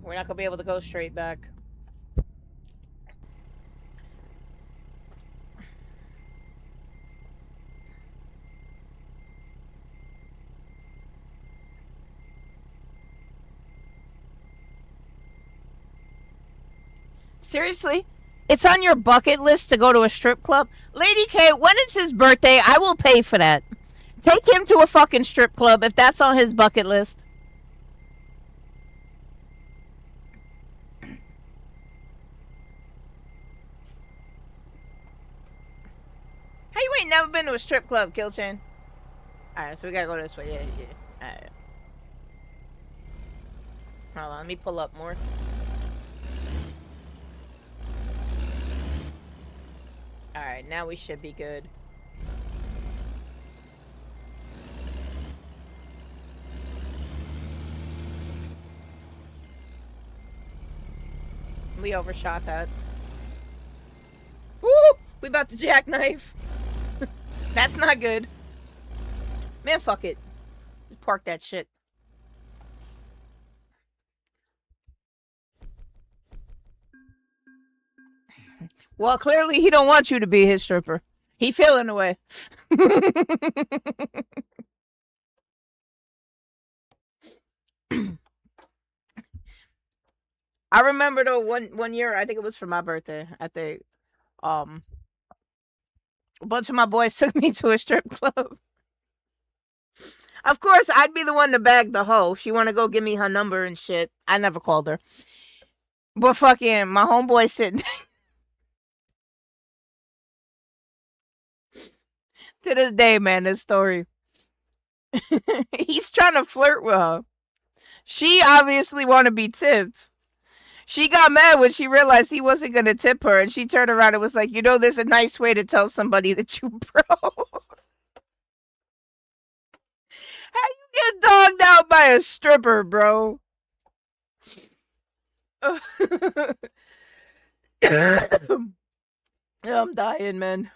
We're not gonna be able to go straight back. Seriously? It's on your bucket list to go to a strip club? Lady K, when is his birthday? I will pay for that. Take him to a fucking strip club if that's on his bucket list. How you ain't never been to a strip club, Kill Chain? Alright, so we gotta go this way. Yeah. Alright. Hold on, let me pull up more. Alright, now we should be good. We overshot that. Woo! We about to jackknife. That's not good. Man, fuck it. Just park that shit. Well, clearly he don't want you to be his stripper. He feeling away. I remember though one year, I think it was for my birthday. I think a bunch of my boys took me to a strip club. Of course, I'd be the one to bag the hoe. She want to go give me her number and shit. I never called her. But fucking my homeboy sitting to this day, man, this story. He's trying to flirt with her. She obviously want to be tipped. She got mad when she realized he wasn't going to tip her, and she turned around and was like, you know, there's a nice way to tell somebody that you broke. How you get dogged out by a stripper, bro? I'm dying, man.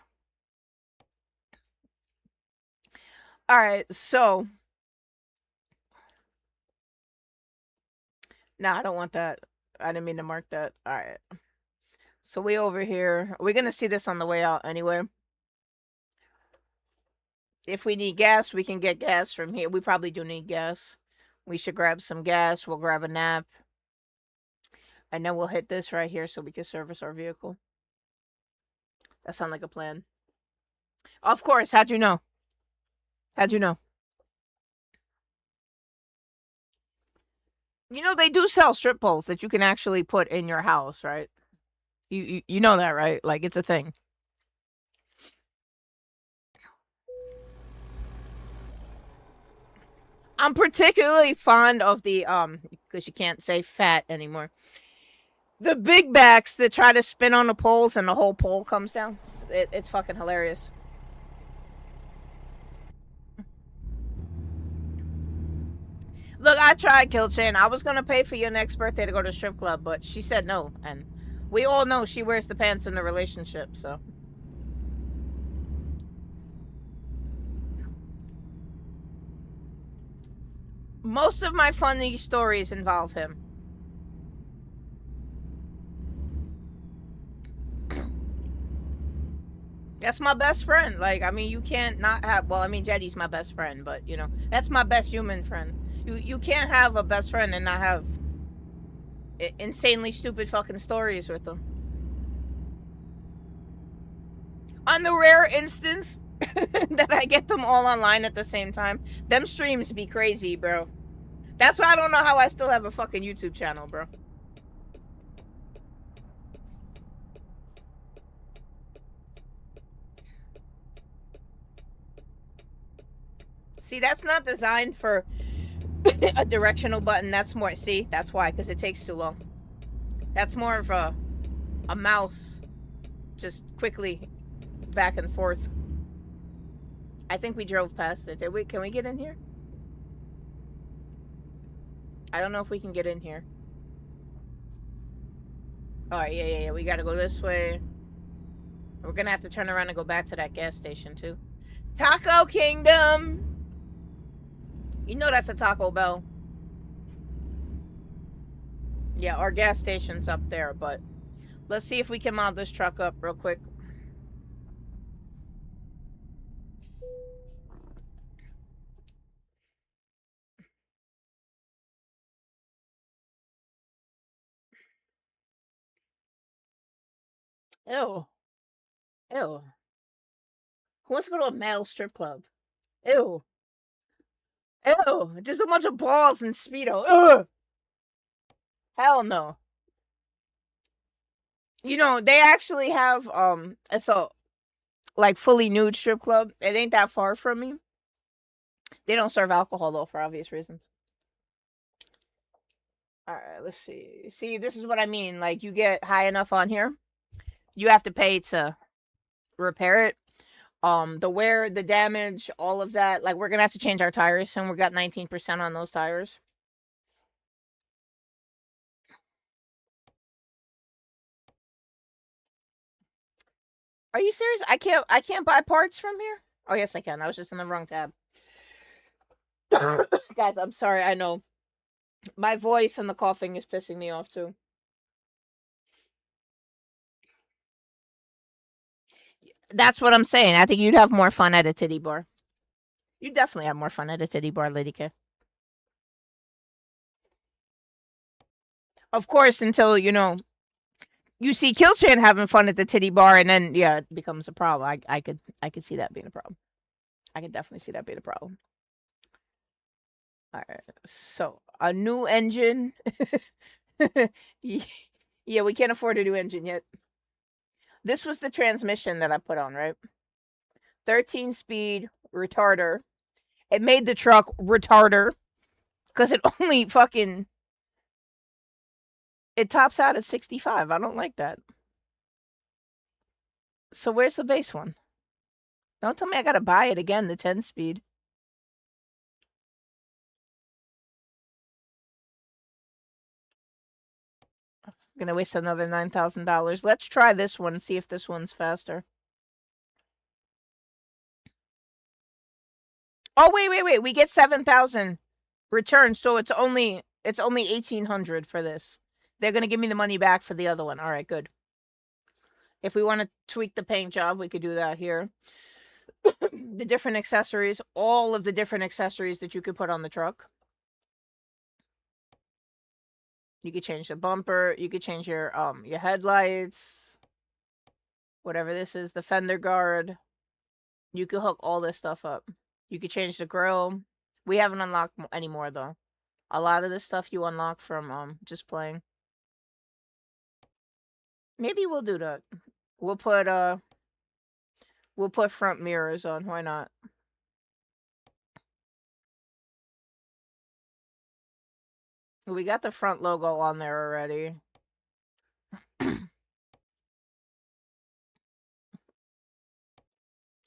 Alright, so. Nah, I don't want that. I didn't mean to mark that. Alright. So we over here. We're gonna see this on the way out anyway. If we need gas, we can get gas from here. We probably do need gas. We should grab some gas. We'll grab a nap. And then we'll hit this right here so we can service our vehicle. That sounds like a plan. Of course. How'd you know? How'd you know? You know, they do sell strip poles that you can actually put in your house, right? You know that, right? Like, it's a thing. I'm particularly fond of the, because you can't say fat anymore. The big backs that try to spin on the poles and the whole pole comes down. It's fucking hilarious. Look, I tried, Kill Chain. I was gonna pay for your next birthday to go to a strip club, but she said no, and we all know she wears the pants in the relationship, so. Most of my funny stories involve him. That's my best friend. Like, I mean, you can't not have. Well, I mean, Jetty's my best friend, but you know, that's my best human friend. You can't have a best friend and not have insanely stupid fucking stories with them. On the rare instance that I get them all online at the same time, them streams be crazy, bro. That's why I don't know how I still have a fucking YouTube channel, bro. See, that's not designed for a directional button. That's more. See, that's why, because it takes too long. That's more of a mouse, just quickly back and forth. I think we drove past it. Did we? Can we get in here? I don't know if we can get in here. All right, yeah. We gotta go this way. We're gonna have to turn around and go back to that gas station too. Taco Kingdom. You know that's a Taco Bell. Yeah, our gas station's up there, but let's see if we can mount this truck up real quick. Ew. Ew. Who wants to go to a male strip club? Ew. Ew. Just a bunch of balls and Speedo. Ugh. Hell no. You know, they actually have so like fully nude strip club. It ain't that far from me. They don't serve alcohol though for obvious reasons. Alright, let's see. See, this is what I mean. Like you get high enough on here, you have to pay to repair it. The wear, the damage, all of that. Like we're gonna have to change our tires, and we got 19% on those tires. Are you serious? I can't buy parts from here? Oh yes I can. I was just in the wrong tab. Guys, I'm sorry, I know. My voice and the coughing is pissing me off too. That's what I'm saying. I think you'd have more fun at a titty bar. You definitely have more fun at a titty bar, Lady K. Of course, until you see Killchan having fun at the titty bar, and then yeah, it becomes a problem. I could see that being a problem. I can definitely see that being a problem. All right, so a new engine. Yeah, we can't afford a new engine yet. This was the transmission that I put on, right? 13 speed retarder. It made the truck retarder because it only fucking it tops out at 65. I don't like that. So where's the base one? Don't tell me I gotta buy it again, the 10 speed. I'm gonna waste another $9,000. Let's try this one, see if this one's faster. Oh wait. We get 7,000 returns, so it's only 1,800 for this. They're gonna give me the money back for the other one. All right, good. If we want to tweak the paint job, we could do that here. The different accessories, all of the different accessories that you could put on the truck. You could change the bumper, you could change your headlights, whatever this is, the fender guard. You could hook all this stuff up. You could change the grill. We haven't unlocked any more though. A lot of this stuff you unlock from just playing. Maybe we'll do that. We'll put front mirrors on. Why not? We got the front logo on there already. All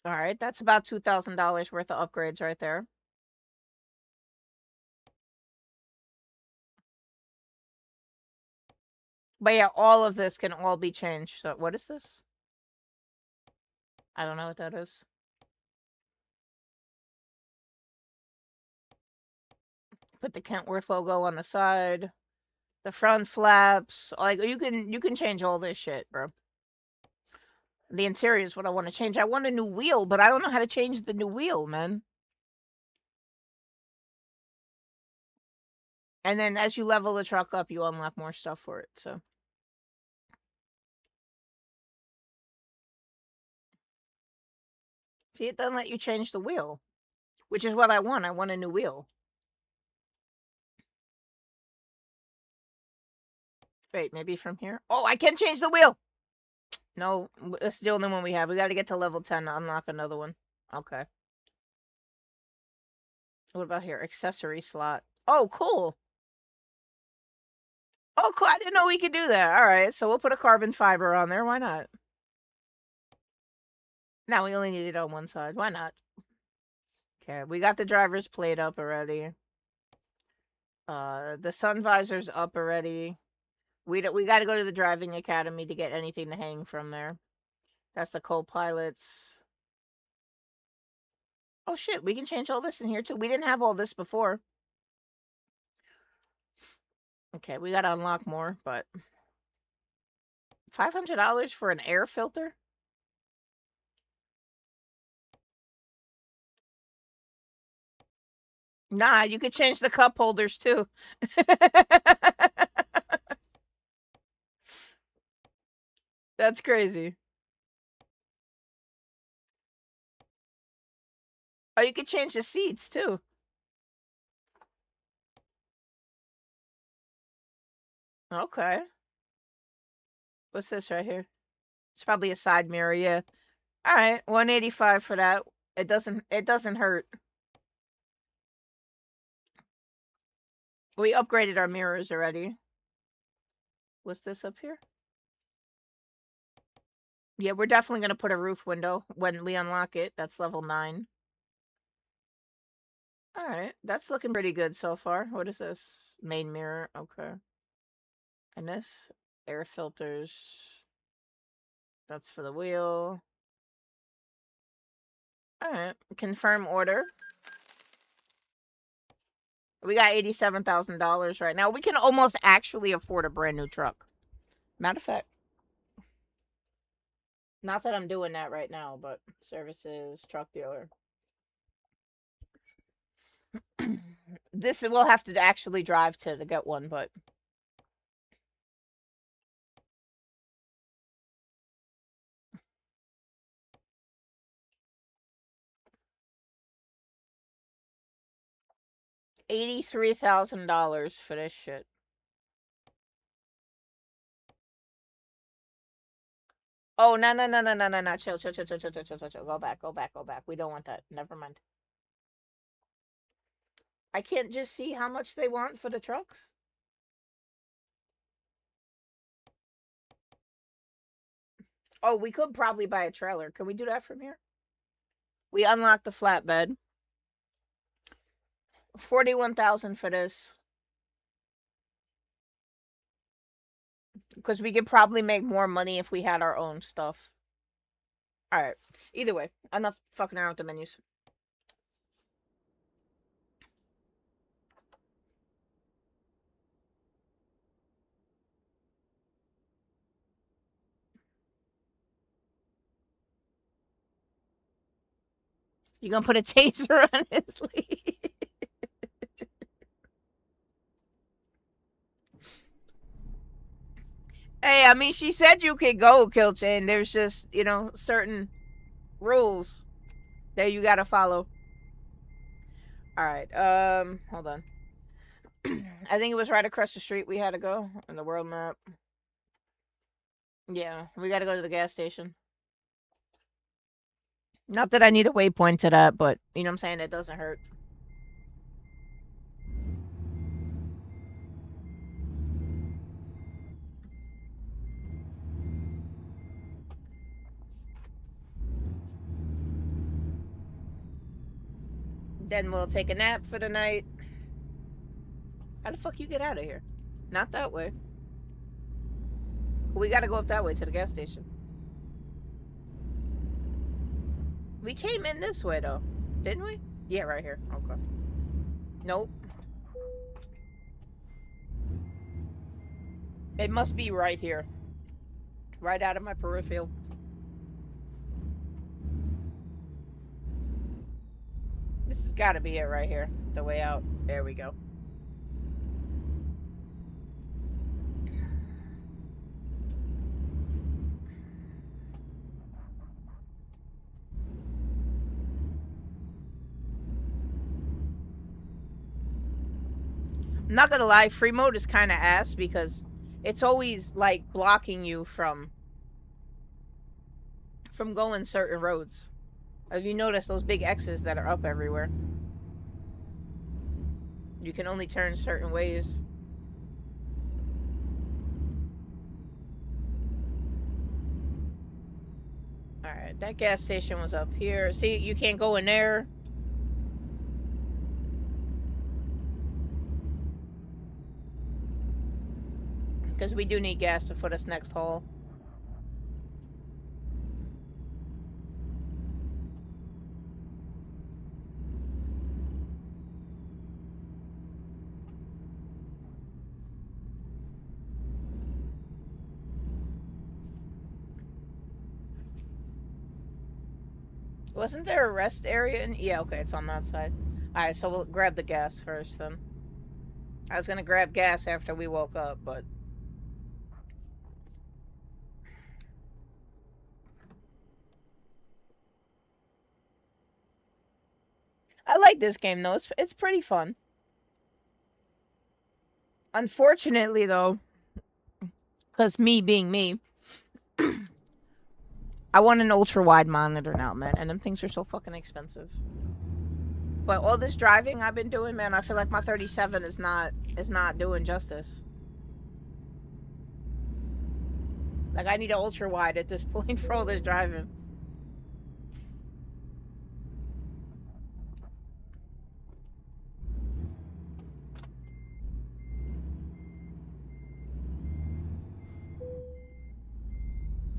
right, that's about $2,000 worth of upgrades right there. But yeah, all of this can all be changed. So what is this? I don't know what that is. Put the Kentworth logo on the side. The front flaps. Like you can change all this shit, bro. The interior is what I want to change. I want a new wheel, but I don't know how to change the new wheel, man. And then as you level the truck up, you unlock more stuff for it. So see, it doesn't let you change the wheel, which is what I want. I want a new wheel. Wait, maybe from here? Oh, I can change the wheel! No, it's the only one we have. We gotta get to level 10 to unlock another one. Okay. What about here? Accessory slot. Oh, cool! Oh, cool. I didn't know we could do that. Alright, so we'll put a carbon fiber on there. Why not? Now we only need it on one side. Why not? Okay, we got the driver's plate up already. The sun visor's up already. We got to go to the driving academy to get anything to hang from there. That's the co-pilots. Oh shit, we can change all this in here too. We didn't have all this before. Okay, we got to unlock more, but $500 for an air filter? Nah, you could change the cup holders too. That's crazy. Oh, you could change the seats too. Okay. What's this right here? It's probably a side mirror, yeah. All right, 185 for that. It doesn't hurt. We upgraded our mirrors already. What's this up here? Yeah, we're definitely going to put a roof window when we unlock it. That's level 9. All right, that's looking pretty good so far. What is this? Main mirror. Okay. And this? Air filters. That's for the wheel. All right, confirm order. We got $87,000 right now. We can almost actually afford a brand new truck. Matter of fact, not that I'm doing that right now, but services, truck dealer. This we'll have to actually drive to get one, but $83,000 for this shit. Oh, no. Chill. Go back. We don't want that. Never mind. I can't just see how much they want for the trucks. Oh, we could probably buy a trailer. Can we do that from here? We unlocked the flatbed. 41,000 for this. Because we could probably make more money if we had our own stuff. Alright. Either way, enough fucking around with the menus. You gonna put a taser on his lead? Hey, I mean, she said you could go, Kill Chain. There's just, certain rules that you gotta follow. Alright, hold on. I think it was right across the street we had to go on the world map. Yeah, we gotta go to the gas station. Not that I need a waypoint to that, but, you know what I'm saying? It doesn't hurt. Then we'll take a nap for the night. How the fuck you get out of here? Not that way. We gotta go up that way to the gas station. We came in this way though, didn't we? Yeah, right here. Okay. Nope. It must be right here. Right out of my peripheral. This has got to be it right here. The way out. There we go. I'm not gonna lie, free mode is kind of ass because it's always like blocking you from going certain roads. Have you noticed those big X's that are up everywhere? You can only turn certain ways. Alright, that gas station was up here. See, you can't go in there. Because we do need gas before this next haul. Wasn't there a rest area? Yeah, okay, it's on that side. Alright, so we'll grab the gas first then. I was gonna grab gas after we woke up, but... I like this game, though. It's pretty fun. Unfortunately, though, because me being me, I want an ultra-wide monitor now, man, and them things are so fucking expensive. But all this driving I've been doing, man, I feel like my 37 is not doing justice. Like, I need an ultra-wide at this point for all this driving.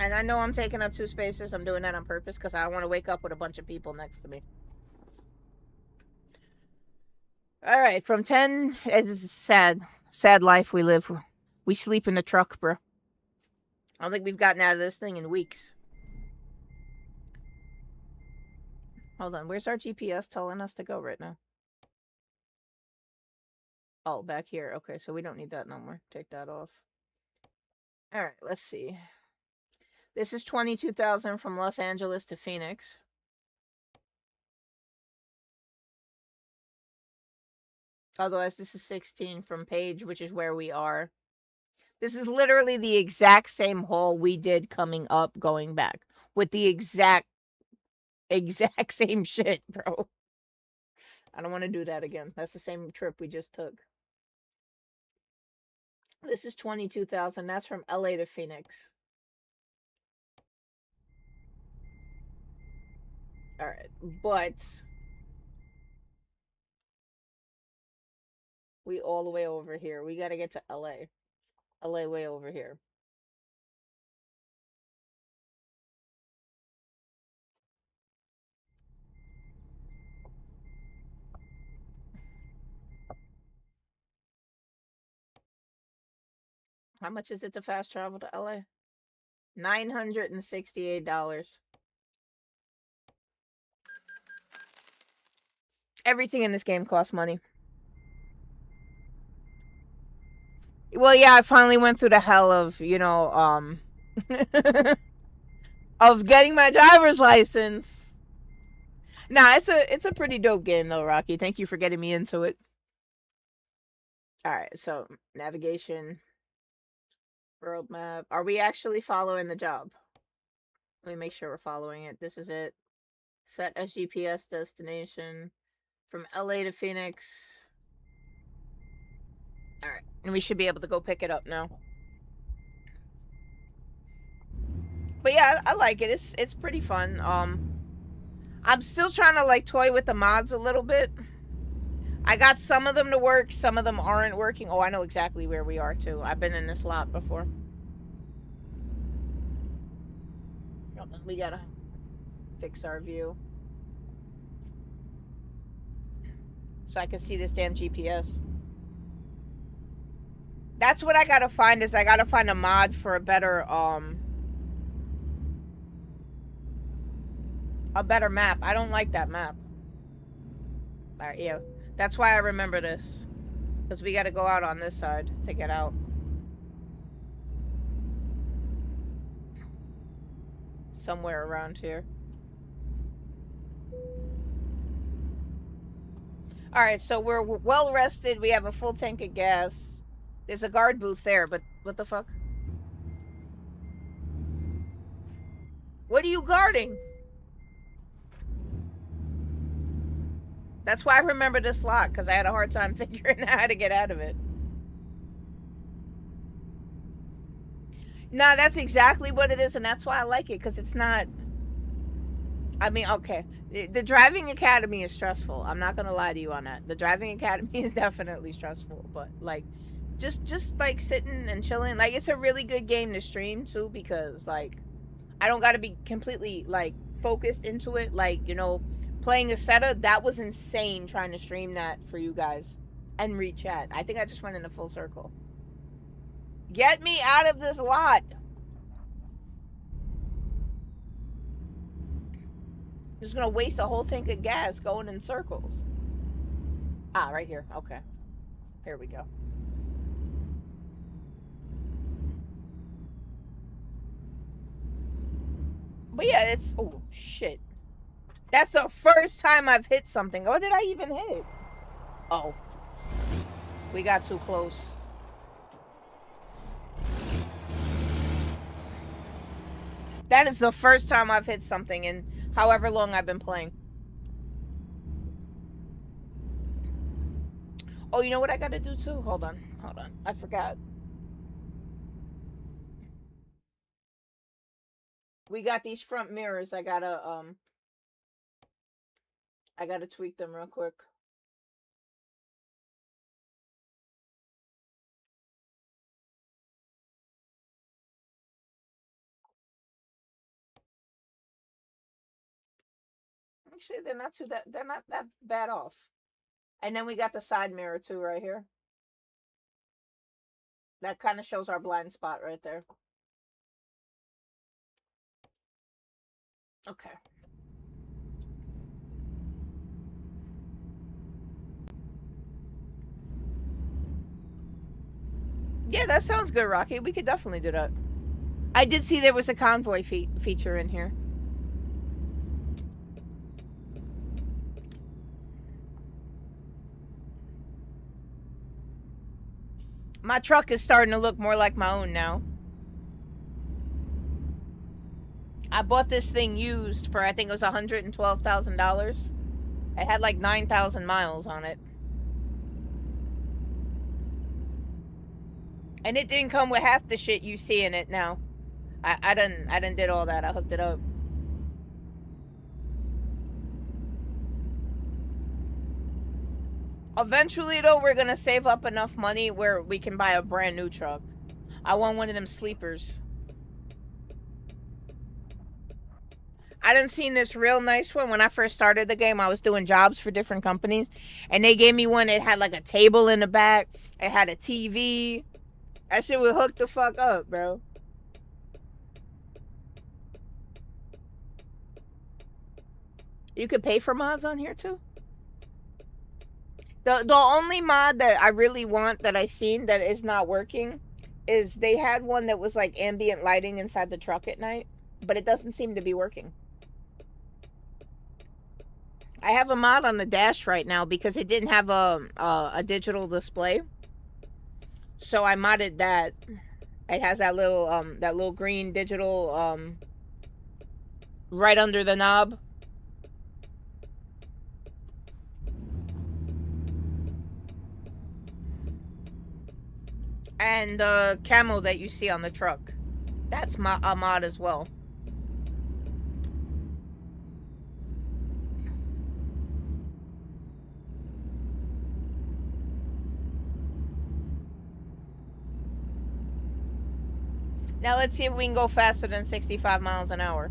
And I know I'm taking up 2 spaces. I'm doing that on purpose because I don't want to wake up with a bunch of people next to me. Alright, from 10, it's sad. Sad life we live. We sleep in the truck, bro. I don't think we've gotten out of this thing in weeks. Hold on, where's our GPS telling us to go right now? Oh, back here. Okay, so we don't need that no more. Take that off. Alright, let's see. This is 22,000 from Los Angeles to Phoenix. Otherwise, this is 16 from Page, which is where we are. This is literally the exact same haul we did coming up, going back. With the exact same shit, bro. I don't want to do that again. That's the same trip we just took. This is 22,000. That's from LA to Phoenix. Alright, but... we all the way over here. We gotta get to LA. LA way over here. How much is it to fast travel to LA? $968. Everything in this game costs money. Well, yeah, I finally went through the hell of, you know, of getting my driver's license. Nah, it's a pretty dope game though, Rocky. Thank you for getting me into it. Alright, so navigation. World map. Are we actually following the job? Let me make sure we're following it. This is it. Set as GPS destination. From LA to Phoenix. Alright. And we should be able to go pick it up now. But yeah, I like it. It's pretty fun. I'm still trying to like toy with the mods a little bit. I got some of them to work, some of them aren't working. Oh, I know exactly where we are too. I've been in this lot before. We gotta fix our view so I can see this damn GPS. That's what I gotta find. Is I gotta find a mod for a better map. I don't like that map. Alright, yeah. That's why I remember this. Because we gotta go out on this side to get out. Somewhere around here. Alright, so we're well rested. We have a full tank of gas. There's a guard booth there, but what the fuck? What are you guarding? That's why I remember this lock, because I had a hard time figuring out how to get out of it. Nah, that's exactly what it is, and that's why I like it, because it's not... I mean, okay. The driving academy is stressful. I'm not gonna lie to you on that. The driving academy is definitely stressful, but, like, just like, sitting and chilling. Like, it's a really good game to stream, too, because, like, I don't gotta be completely, like, focused into it. Like, you know... Playing a setup, that was insane trying to stream that for you guys. And read chat. I think I just went in a full circle. Get me out of this lot! Just gonna waste a whole tank of gas going in circles. Ah, right here. Okay. Here we go. But yeah, it's... Oh, shit. That's the first time I've hit something. What did I even hit? Oh. We got too close. That is the first time I've hit something in however long I've been playing. Oh, you know what I gotta do too? Hold on. Hold on. I forgot. We got these front mirrors. I gotta tweak them real quick. Actually, they're not that bad off. And then we got the side mirror too right here. That kind of shows our blind spot right there. Okay. Yeah, that sounds good, Rocky. We could definitely do that. I did see there was a convoy feature in here. My truck is starting to look more like my own now. I bought this thing used for, I think it was $112,000. It had like 9,000 miles on it. And it didn't come with half the shit you see in it now. I done did all that. I hooked it up. Eventually, though, we're gonna save up enough money where we can buy a brand new truck. I want one of them sleepers. I done seen this real nice one. When I first started the game, I was doing jobs for different companies. And they gave me one that had like a table in the back. It had a TV. That shit would hook the fuck up, bro. You could pay for mods on here too? The only mod that I really want that I seen that is not working is they had one that was like ambient lighting inside the truck at night, but it doesn't seem to be working. I have a mod on the dash right now because it didn't have a digital display. So I modded that. It has that little green digital right under the knob. And the camo that you see on the truck. That's a mod as well. Now let's see if we can go faster than 65 miles an hour.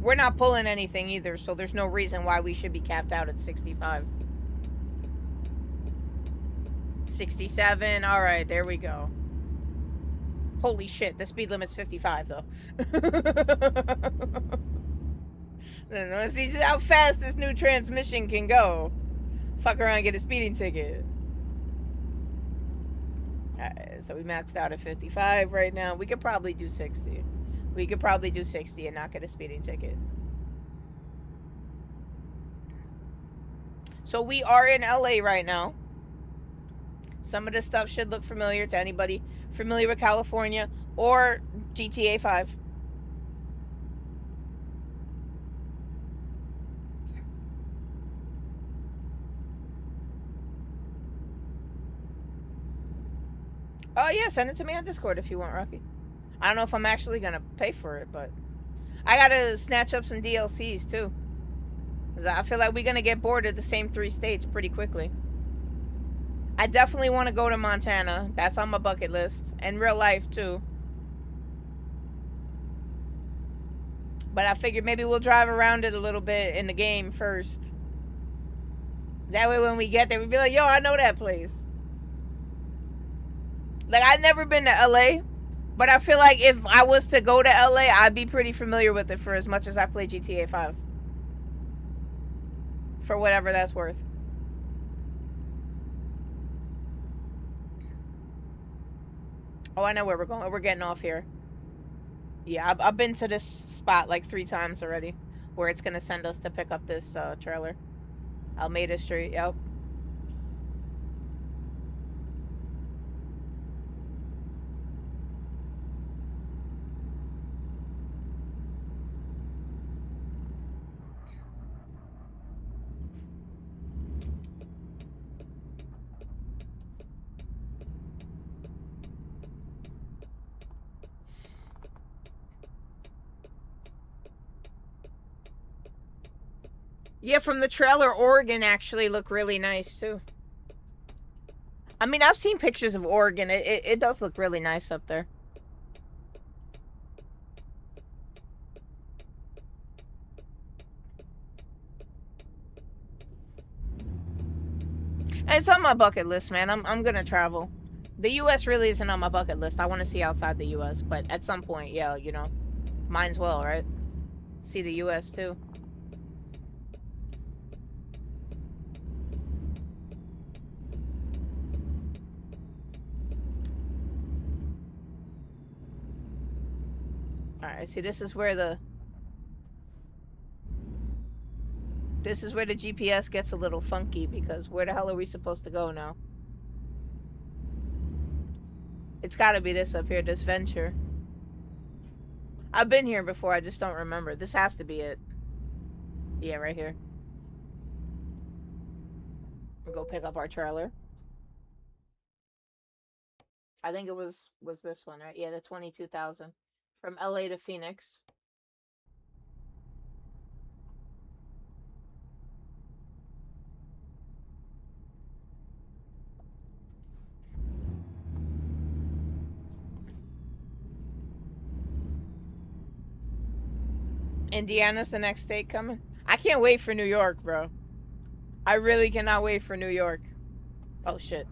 We're not pulling anything either, so there's no reason why we should be capped out at 65. 67. All right, there we go. Holy shit, the speed limit's 55 though. Let's see just how fast this new transmission can go. Fuck around and get a speeding ticket. Alright, so we maxed out at 55 right now. We could probably do 60. We could probably do 60 and not get a speeding ticket. So we are in LA right now. Some of this stuff should look familiar to anybody familiar with California or GTA 5. Oh yeah, send it to me on Discord if you want, Rocky. I don't know if I'm actually gonna pay for it, but I gotta snatch up some DLCs too. 'Cause I feel like we're gonna get bored of the same 3 states pretty quickly. I definitely want to go to Montana. That's on my bucket list. And real life, too. But I figured maybe we'll drive around it a little bit in the game first. That way when we get there, we'll be like, yo, I know that place. Like, I've never been to LA. But I feel like if I was to go to LA, I'd be pretty familiar with it for as much as I play GTA 5. For whatever that's worth. Oh, I know where we're going. We're getting off here. Yeah, I've been to this spot like 3 times already. Where it's going to send us to pick up this trailer. Almeida Street, yep. Yeah, from the trailer, Oregon actually looked really nice, too. I mean, I've seen pictures of Oregon. It does look really nice up there. And it's on my bucket list, man. I'm gonna travel. The U.S. really isn't on my bucket list. I want to see outside the U.S., but at some point, yeah, you know, might as well, right? See the U.S. too. Alright, see, this is where the GPS gets a little funky, because where the hell are we supposed to go now? It's gotta be this up here, this venture. I've been here before, I just don't remember. This has to be it. Yeah, right here. We'll go pick up our trailer. I think it was this one, right? Yeah, the 22,000. From LA to Phoenix. Indiana's the next state coming. I can't wait for New York, bro. I really cannot wait for New York. Oh, shit.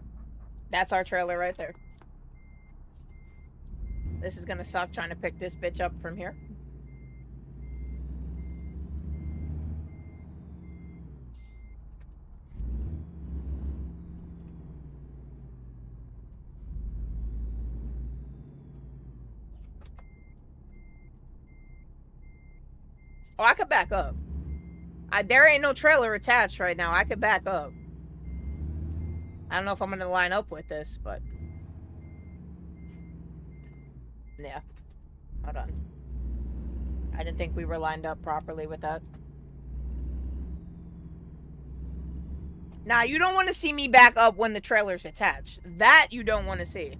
That's our trailer right there. This is gonna suck trying to pick this bitch up from here. Oh, I could back up. There ain't no trailer attached right now. I could back up. I don't know if I'm gonna line up with this, but... yeah. Hold on. I didn't think we were lined up properly with that. Now, you don't want to see me back up when the trailer's attached. That you don't want to see.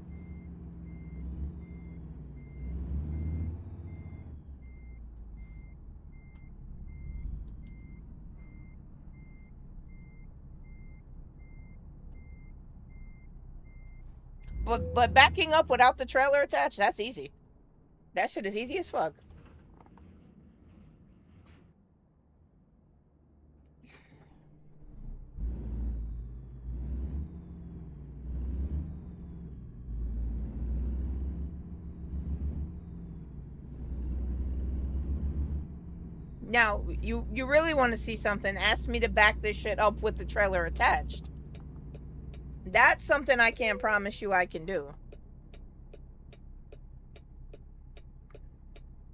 But backing up without the trailer attached, that's easy. That shit is easy as fuck. Now, you really want to see something, ask me to back this shit up with the trailer attached. That's something I can't promise you I can do.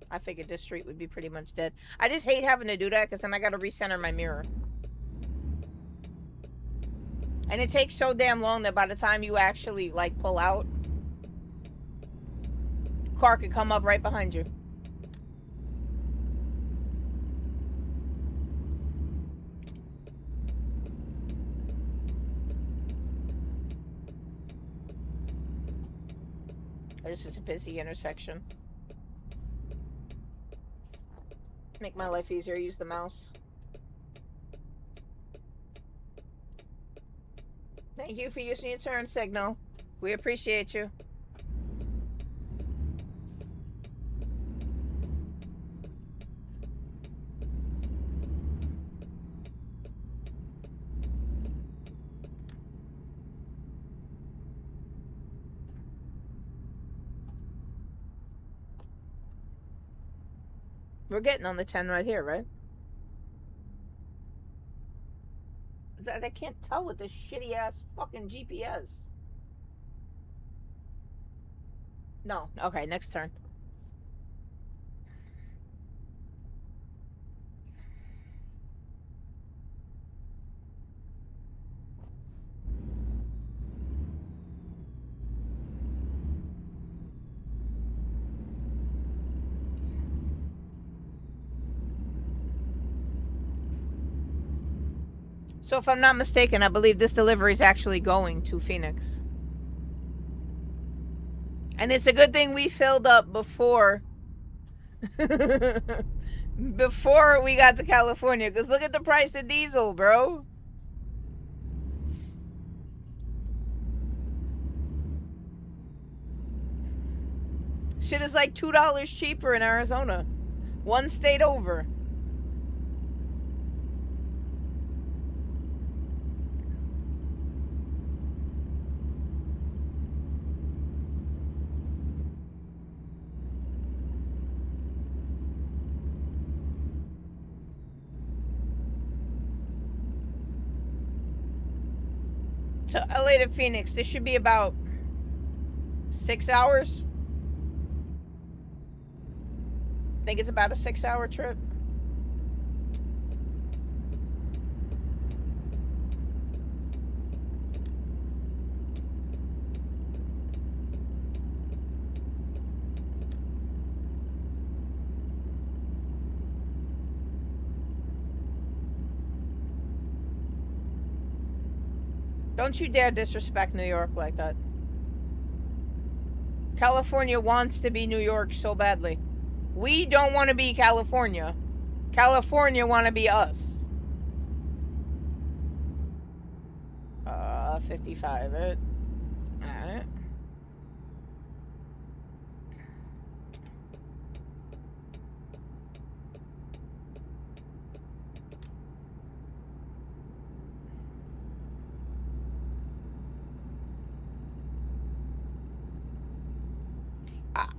I figured this street would be pretty much dead. I just hate having to do that because then I gotta recenter my mirror. And it takes so damn long that by the time you actually, like, pull out, car could come up right behind you. This is a busy intersection. Make my life easier, use the mouse. Thank you for using your turn signal. We appreciate you. We're getting on the 10 right here, right? I can't tell with this shitty ass fucking GPS. No. Okay, next turn. So if I'm not mistaken, I believe this delivery is actually going to Phoenix. And it's a good thing we filled up before before we got to California, because look at the price of diesel, bro. Shit is like $2 cheaper in Arizona. One state over. So LA to Phoenix, this should be about 6 hours. I think it's about a 6-hour trip. Don't you dare disrespect New York like that. California wants to be New York so badly. We don't want to be California. California want to be us. 55, right? Alright.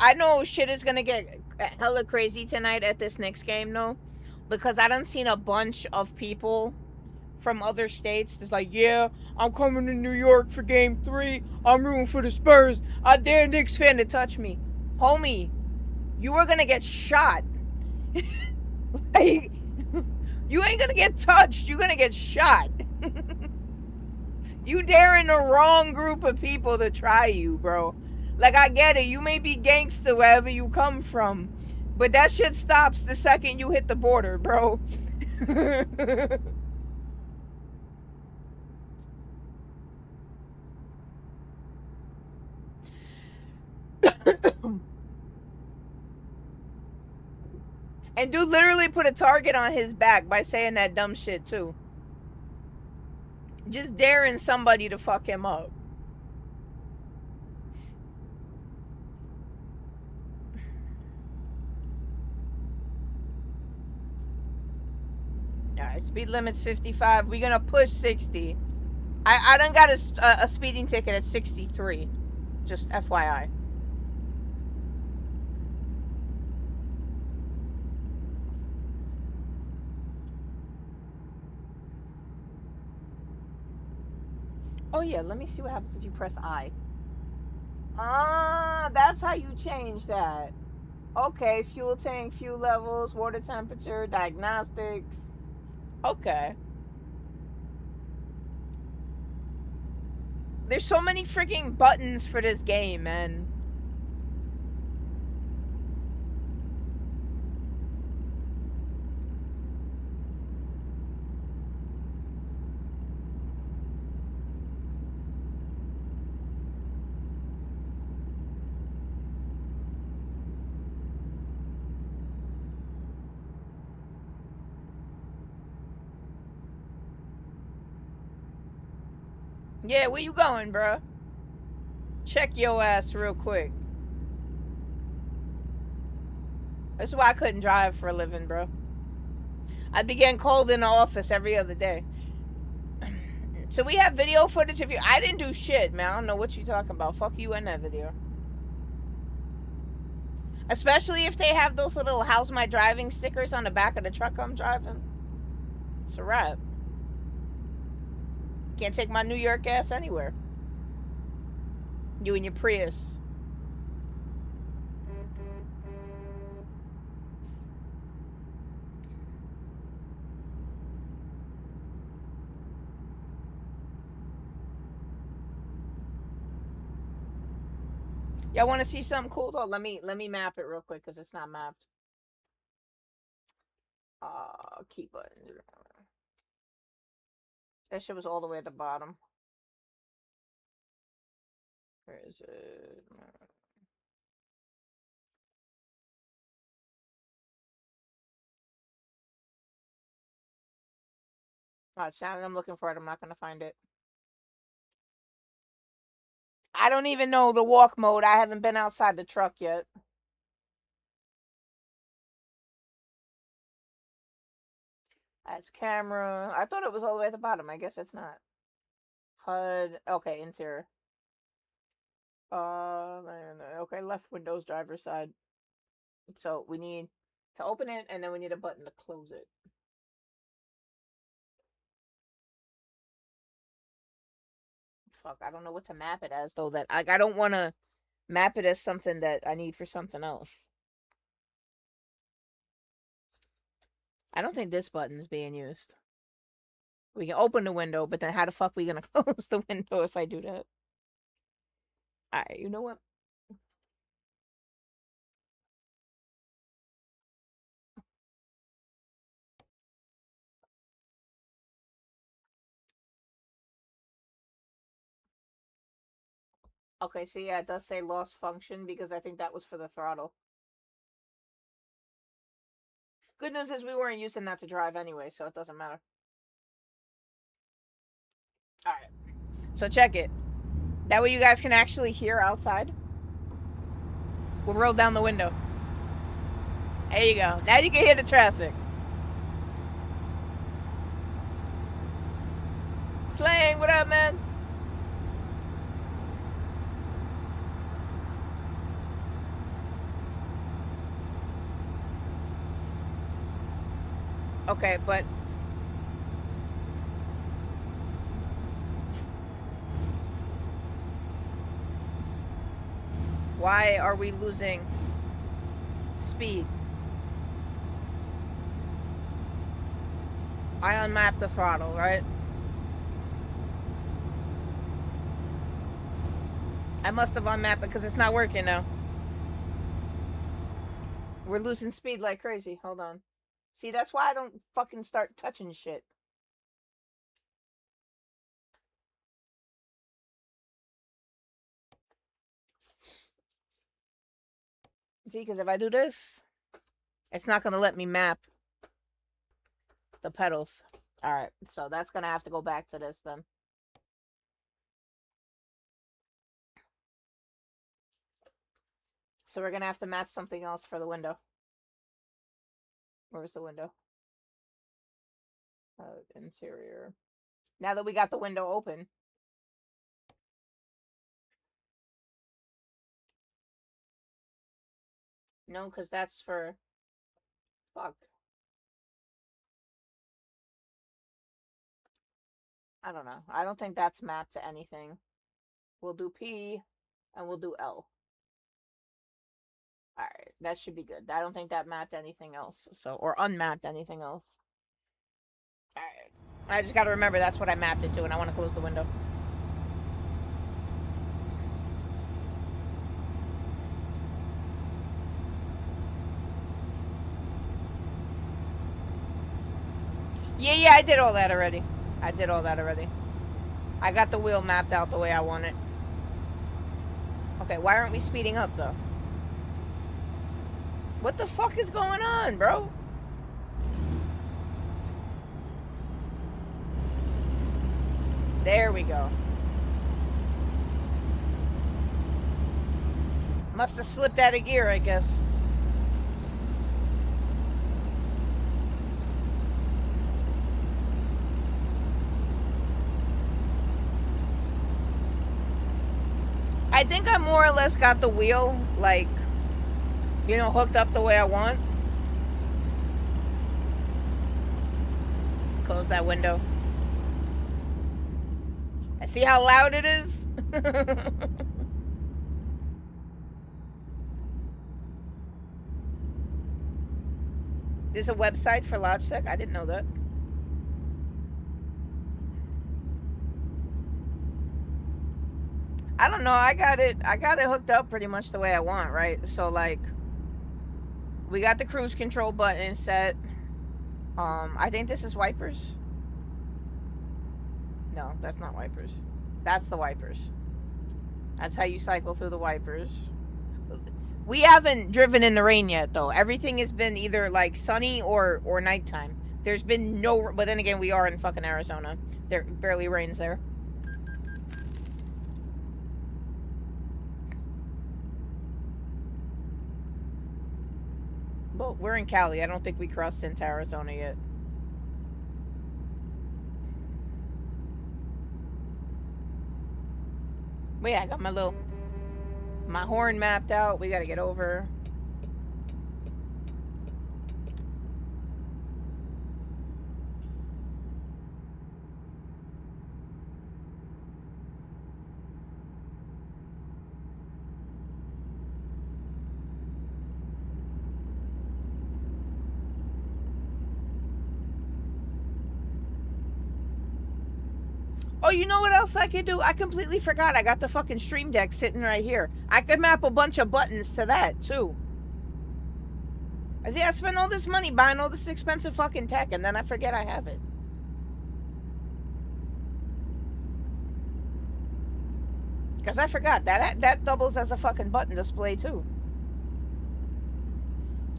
I know shit is gonna get hella crazy tonight at this next game, though, because I done seen a bunch of people from other states that's like, yeah, I'm coming to New York for game 3. I'm rooting for the Spurs. I dare Knicks fan to touch me. Homie, you are gonna get shot. Like, you ain't gonna get touched. You're gonna get shot. You daring the wrong group of people to try you, bro. Like, I get it. You may be gangster wherever you come from, but that shit stops the second you hit the border, bro. And dude literally put a target on his back by saying that dumb shit, too. Just daring somebody to fuck him up. Alright, speed limit's 55. We're gonna push 60. I done got a speeding ticket at 63. Just FYI. Oh yeah, let me see what happens if you press I. Ah, that's how you change that. Okay, fuel tank, fuel levels, water temperature, diagnostics. Okay. There's so many freaking buttons for this game, man. Yeah, where you going, bruh? Check your ass real quick. That's why I couldn't drive for a living, bro. I'd be getting called in the office every other day. So we have video footage of you. I didn't do shit, man. I don't know what you talking about. Fuck you in that video. Especially if they have those little "How's my driving" stickers on the back of the truck I'm driving. It's a wrap. Can't take my New York ass anywhere. You and your Prius. Y'all want to see something cool though? Let me map it real quick because it's not mapped. Key button. That shit was all the way at the bottom. Where is it? Oh, it's sounding. I'm looking for it. I'm not gonna find it. I don't even know the walk mode. I haven't been outside the truck yet. That's camera. I thought it was all the way at the bottom. I guess it's not. HUD. Okay, interior. Okay, left Windows driver's side. So we need to open it, and then we need a button to close it. Fuck, I don't know what to map it as though. That I don't want to map it as something that I need for something else. I don't think this button's being used. We can open the window, but then how the fuck we gonna close the window if I do that? Alright, you know what? Okay, so yeah, it does say lost function because I think that was for the throttle. Good news is we weren't using that to drive anyway, so it doesn't matter. Alright. So check it. That way you guys can actually hear outside. We'll roll down the window. There you go. Now you can hear the traffic. Slang, what up, man? Okay, but why are we losing speed? I unmapped the throttle, right? I must have unmapped it because it's not working now. We're losing speed like crazy. Hold on. See, that's why I don't fucking start touching shit. See, because if I do this, it's not going to let me map the pedals. Alright, so that's going to have to go back to this then. So we're going to have to map something else for the window. Where's the window? Interior. Now that we got the window open. No, because that's for... Fuck. I don't know. I don't think that's mapped to anything. We'll do P and we'll do L. Alright, that should be good. I don't think that mapped anything else. So, or unmapped anything else. Alright. I just gotta remember that's what I mapped it to, and I want to close the window. Yeah, I did all that already. I got the wheel mapped out the way I want it. Okay, why aren't we speeding up, though? What the fuck is going on, bro? There we go. Must have slipped out of gear, I guess. I think I more or less got the wheel, like, you know, hooked up the way I want. Close that window. I see how loud it is. There's a website for Logitech? I didn't know that. I don't know. I got it hooked up pretty much the way I want, right? So like we got the cruise control button set. I think this is wipers. No, that's not wipers. That's the wipers. That's how you cycle through the wipers. We haven't driven in the rain yet, though. Everything has been either like sunny or nighttime. There's been no, but then again, we are in fucking Arizona. There barely rains there. Well, we're in Cali. I don't think we crossed into Arizona yet. But yeah, I got my horn mapped out. We gotta get over. Oh, you know what else I could do? I completely forgot. I got the fucking stream deck sitting right here. I could map a bunch of buttons to that, too. I see, I spend all this money buying all this expensive fucking tech, and then I forget I have it. Because I forgot. That doubles as a fucking button display, too.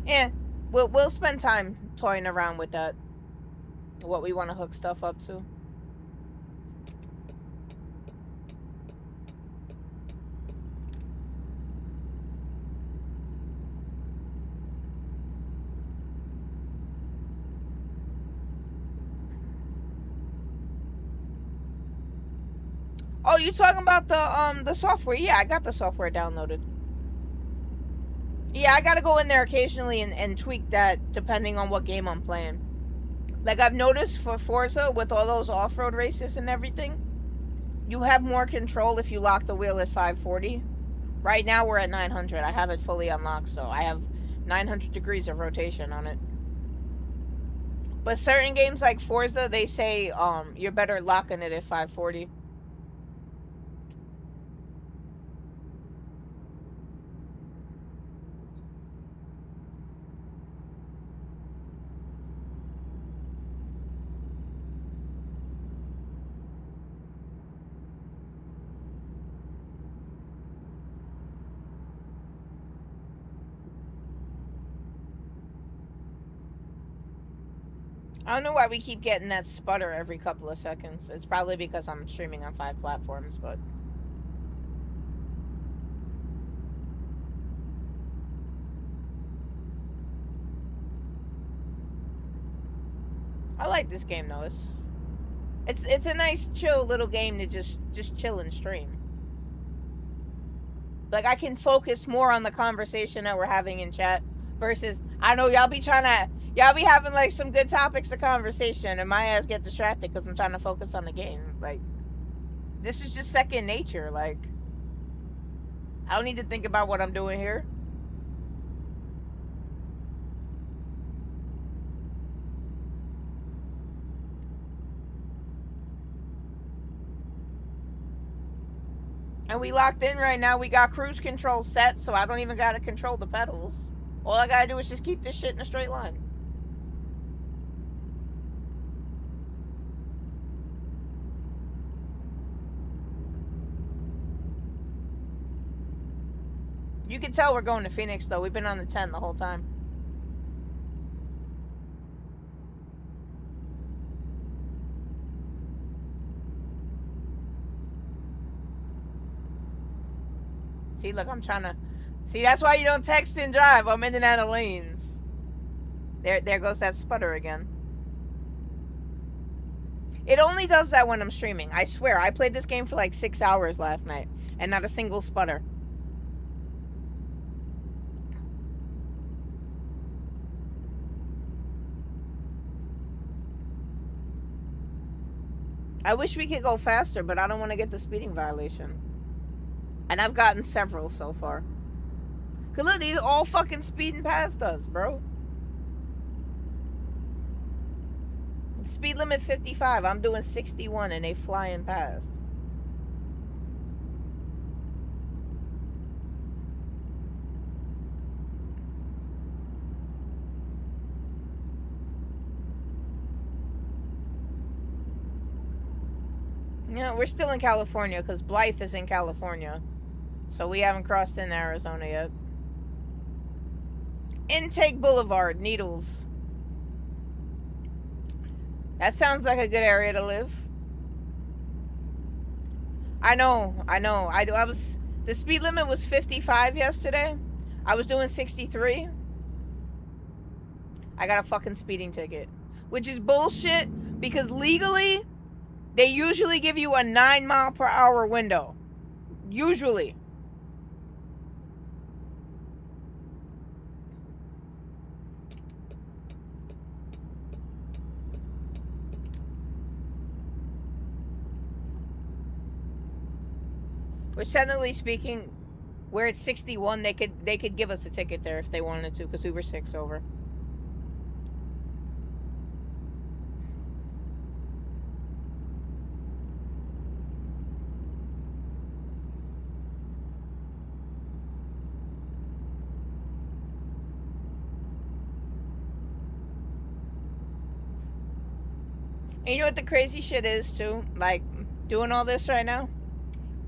Yeah, we'll spend time toying around with that. What we want to hook stuff up to. Oh, you talking about the software? Yeah, I got the software downloaded. Yeah, I gotta go in there occasionally and tweak that depending on what game I'm playing. Like I've noticed for Forza with all those off-road races and everything, you have more control if you lock the wheel at 540. Right now we're at 900. I have it fully unlocked, so I have 900 degrees of rotation on it. But certain games like Forza, they say you're better locking it at 540. I don't know why we keep getting that sputter every couple of seconds. It's probably because I'm streaming on 5 platforms, but... I like this game, though. It's a nice, chill little game to just chill and stream. Like, I can focus more on the conversation that we're having in chat versus... I know y'all be trying Y'all be having like some good topics of conversation, and my ass get distracted because I'm trying to focus on the game. Like, this is just second nature. Like, I don't need to think about what I'm doing here. And we locked in right now. We got cruise control set, so I don't even gotta control the pedals. All I gotta do is just keep this shit in a straight line. You can tell we're going to Phoenix, though. We've been on the 10 the whole time. See, look, I'm trying to... See, that's why you don't text and drive. I'm in and out of lanes. There goes that sputter again. It only does that when I'm streaming. I swear, I played this game for like 6 hours last night, and not a single sputter. I wish we could go faster, but I don't want to get the speeding violation. And I've gotten several so far. Cause look, these all fucking speeding past us, bro. Speed limit 55. I'm doing 61 and they flying past. You know, we're still in California because Blythe is in California. So we haven't crossed into Arizona yet. Intake Boulevard, Needles. That sounds like a good area to live. I know. I was... The speed limit was 55 yesterday. I was doing 63. I got a fucking speeding ticket. Which is bullshit because legally, they usually give you a 9-mile-per-hour window. Usually. Which, technically speaking, we're at 61. They could give us a ticket there if they wanted to, because we were 6 over. And you know what the crazy shit is too? Like, doing all this right now?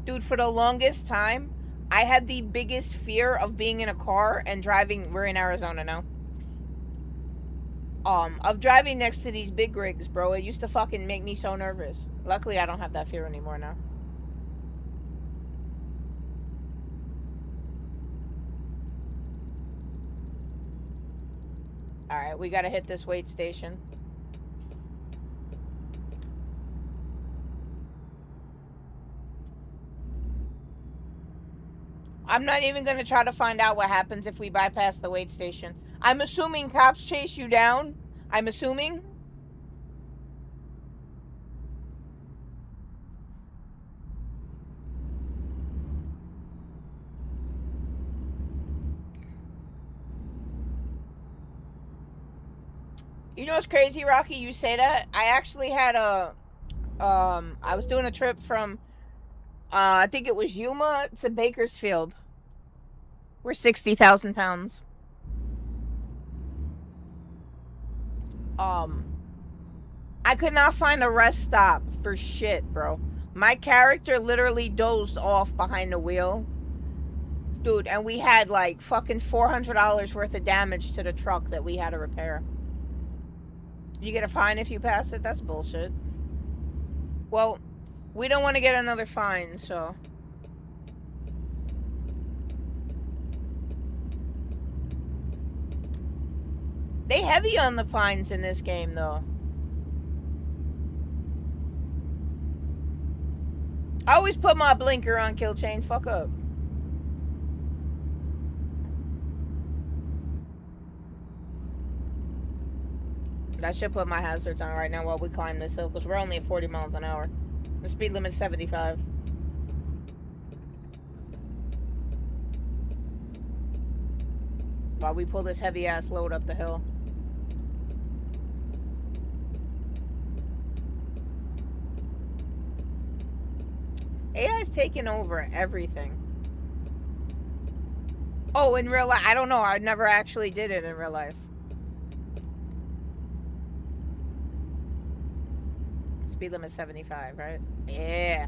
Dude, for the longest time, I had the biggest fear of being in a car and driving. We're in Arizona now. Of driving next to these big rigs, bro. It used to fucking make me so nervous. Luckily, I don't have that fear anymore now. Alright, we gotta hit this wait station. I'm not even going to try to find out what happens if we bypass the wait station. I'm assuming cops chase you down. I'm assuming. You know what's crazy, Rocky? You say that. I actually had a... I was doing a trip from... I think it was Yuma to Bakersfield. We're 60,000 pounds. I could not find a rest stop for shit, bro. My character literally dozed off behind the wheel. Dude, and we had like fucking $400 worth of damage to the truck that we had to repair. You get a fine if you pass it? That's bullshit. Well, we don't want to get another fine, so... They heavy on the fines in this game, though. I always put my blinker on, kill chain. Fuck up. That should put my hazards on right now while we climb this hill, because we're only at 40 miles an hour. The speed limit's 75. While we pull this heavy ass load up the hill. AI's taking over everything. Oh, in real life, I don't know. I never actually did it in real life. Speed limit 75, right? Yeah.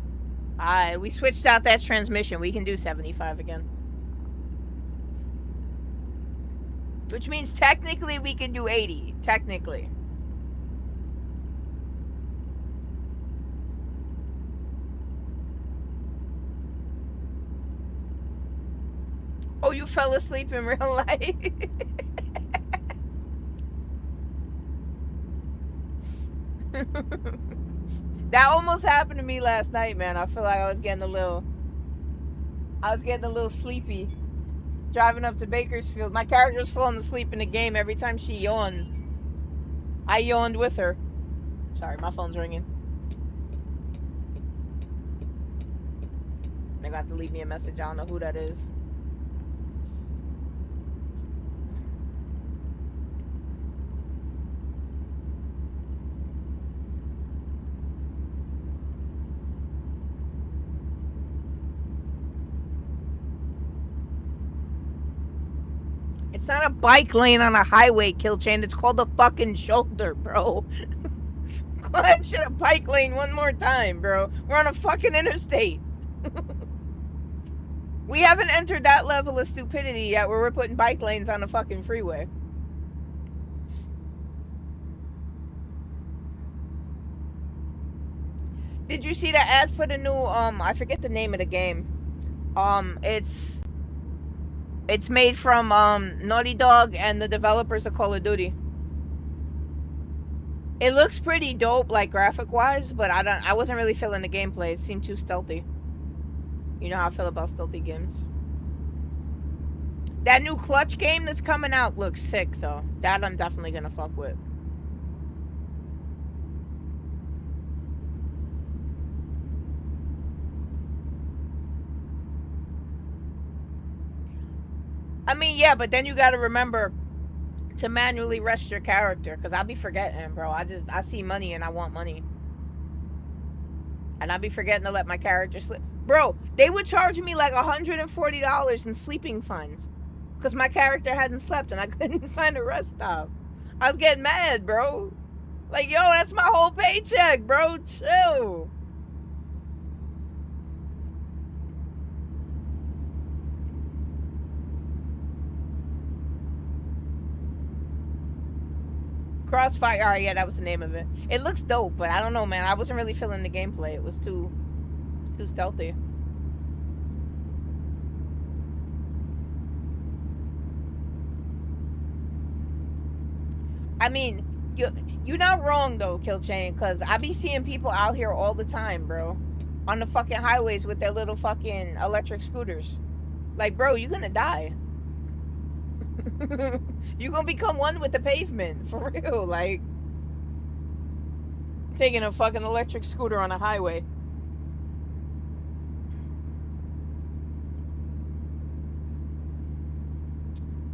Alright, we switched out that transmission. We can do 75 again. Which means technically we can do 80. Technically. Oh, you fell asleep in real life? That almost happened to me last night, man. I feel like I was getting a little sleepy. Driving up to Bakersfield. My character was falling asleep in the game every time she yawned. I yawned with her. Sorry, my phone's ringing. They got to leave me a message. I don't know who that is. It's not a bike lane on a highway, kill chain. It's called the fucking shoulder, bro. Call that shit a bike lane one more time, bro. We're on a fucking interstate. We haven't entered that level of stupidity yet where we're putting bike lanes on a fucking freeway. Did you see the ad for the new, I forget the name of the game. It's made from Naughty Dog and the developers of Call of Duty. It looks pretty dope, like graphic wise, but I wasn't really feeling the gameplay. It seemed too stealthy. You know how I feel about stealthy games. That new Clutch game that's coming out looks sick though. That I'm definitely gonna fuck with. I mean, yeah, but then you gotta remember to manually rest your character, because I'll be forgetting, bro. I see money and I want money. And I'll be forgetting to let my character sleep. Bro, they would charge me like $140 in sleeping funds because my character hadn't slept and I couldn't find a rest stop. I was getting mad, bro. Like, yo, that's my whole paycheck, bro. Chill. Crossfire, oh, yeah, that was the name of it. It looks dope, but I don't know, man. I wasn't really feeling the gameplay. It was too stealthy. I mean, you're not wrong though, Killchain, because I be seeing people out here all the time, bro, on the fucking highways with their little fucking electric scooters. Like, bro, you're gonna die. You're gonna become one with the pavement, for real. Like, taking a fucking electric scooter on a highway.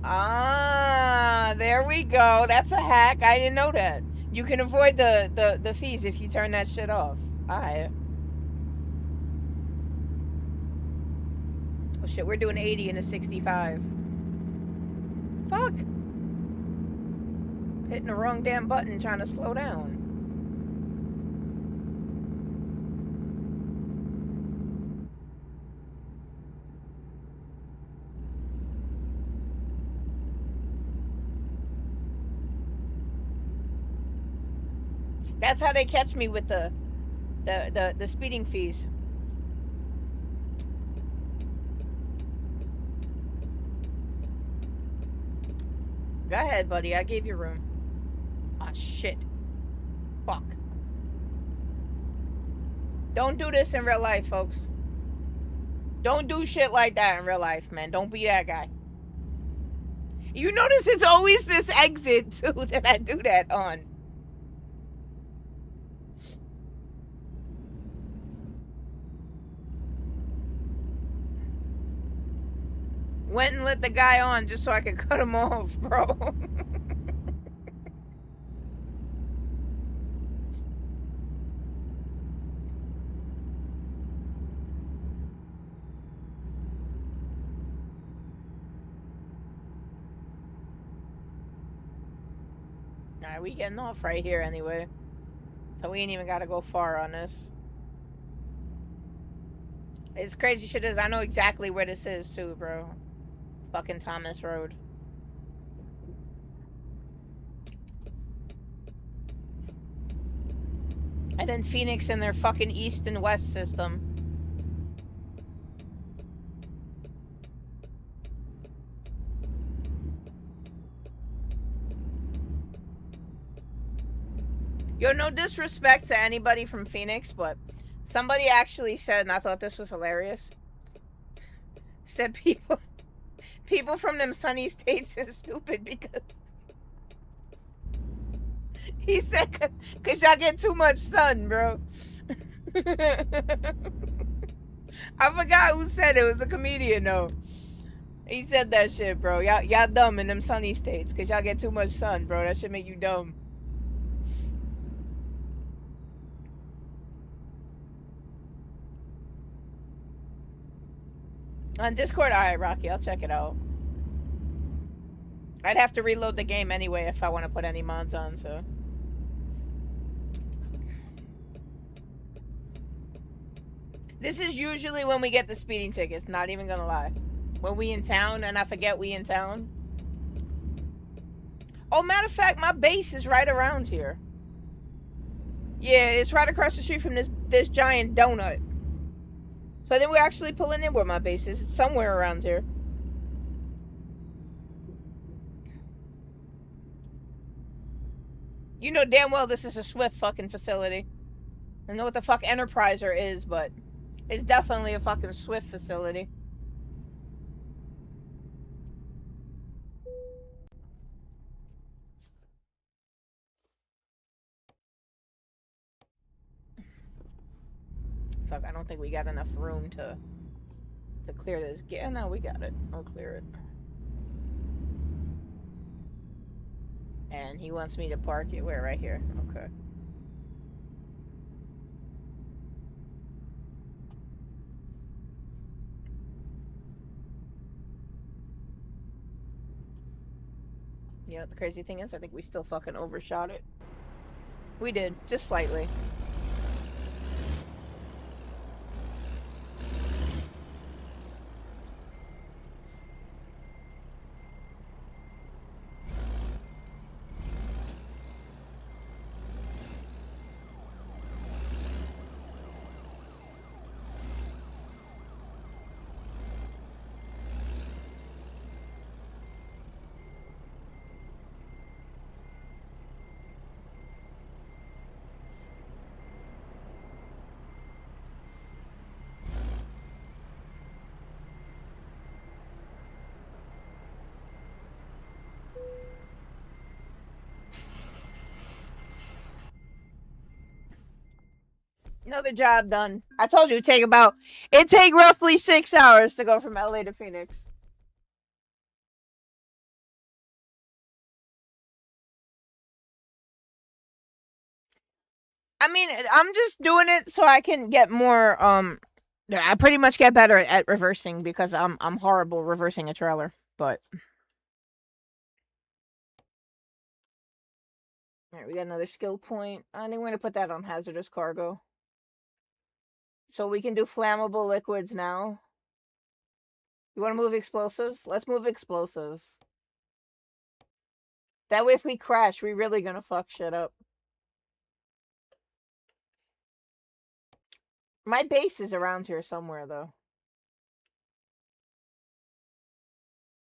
Ah, there we go. That's a hack. I didn't know that. You can avoid the fees if you turn that shit off. Alright. Oh shit, we're doing 80 and a 65. Fuck. Hitting the wrong damn button trying to slow down. That's how they catch me with the speeding fees. Go ahead, buddy. I gave you room. Ah, shit. Fuck. Don't do this in real life, folks. Don't do shit like that in real life, man. Don't be that guy. You notice it's always this exit, too, that I do that on. Went and lit the guy on just so I could cut him off, bro. Alright, we getting off right here anyway. So we ain't even gotta go far on this. It's crazy shit is I know exactly where this is too, bro. Fucking Thomas Road. And then Phoenix in their fucking east and west system. Yo, no disrespect to anybody from Phoenix, but somebody actually said, and I thought this was hilarious, said people from them sunny states are stupid because he said because y'all get too much sun, bro. I forgot who said it. It was a comedian though. He said that shit, bro. Y'all dumb in them sunny states because y'all get too much sun, bro. That should make you dumb. On Discord, alright, Rocky, I'll check it out. I'd have to reload the game anyway if I want to put any mods on, so. This is usually when we get the speeding tickets, not even gonna lie. When we in town, and I forget we in town. Oh, matter of fact, my base is right around here. Yeah, it's right across the street from this giant donut. So then we're actually pulling in where my base is. It's somewhere around here. You know damn well this is a Swift fucking facility. I don't know what the fuck Enterpriser is, but it's definitely a fucking Swift facility. Fuck, I don't think we got enough room to clear this. Yeah, no, we got it. I'll clear it. And he wants me to park it where? Right here. Okay. Yeah, the crazy thing is I think we still fucking overshot it. We did, just slightly. Another job done. I told you it'd take roughly 6 hours to go from LA to Phoenix. I mean, I'm just doing it so I can get more, I pretty much get better at reversing because I'm horrible reversing a trailer, but. Alright, we got another skill point. I think we're gonna put that on hazardous cargo. So we can do flammable liquids now. You wanna move explosives? Let's move explosives. That way if we crash, we really gonna fuck shit up. My base is around here somewhere, though.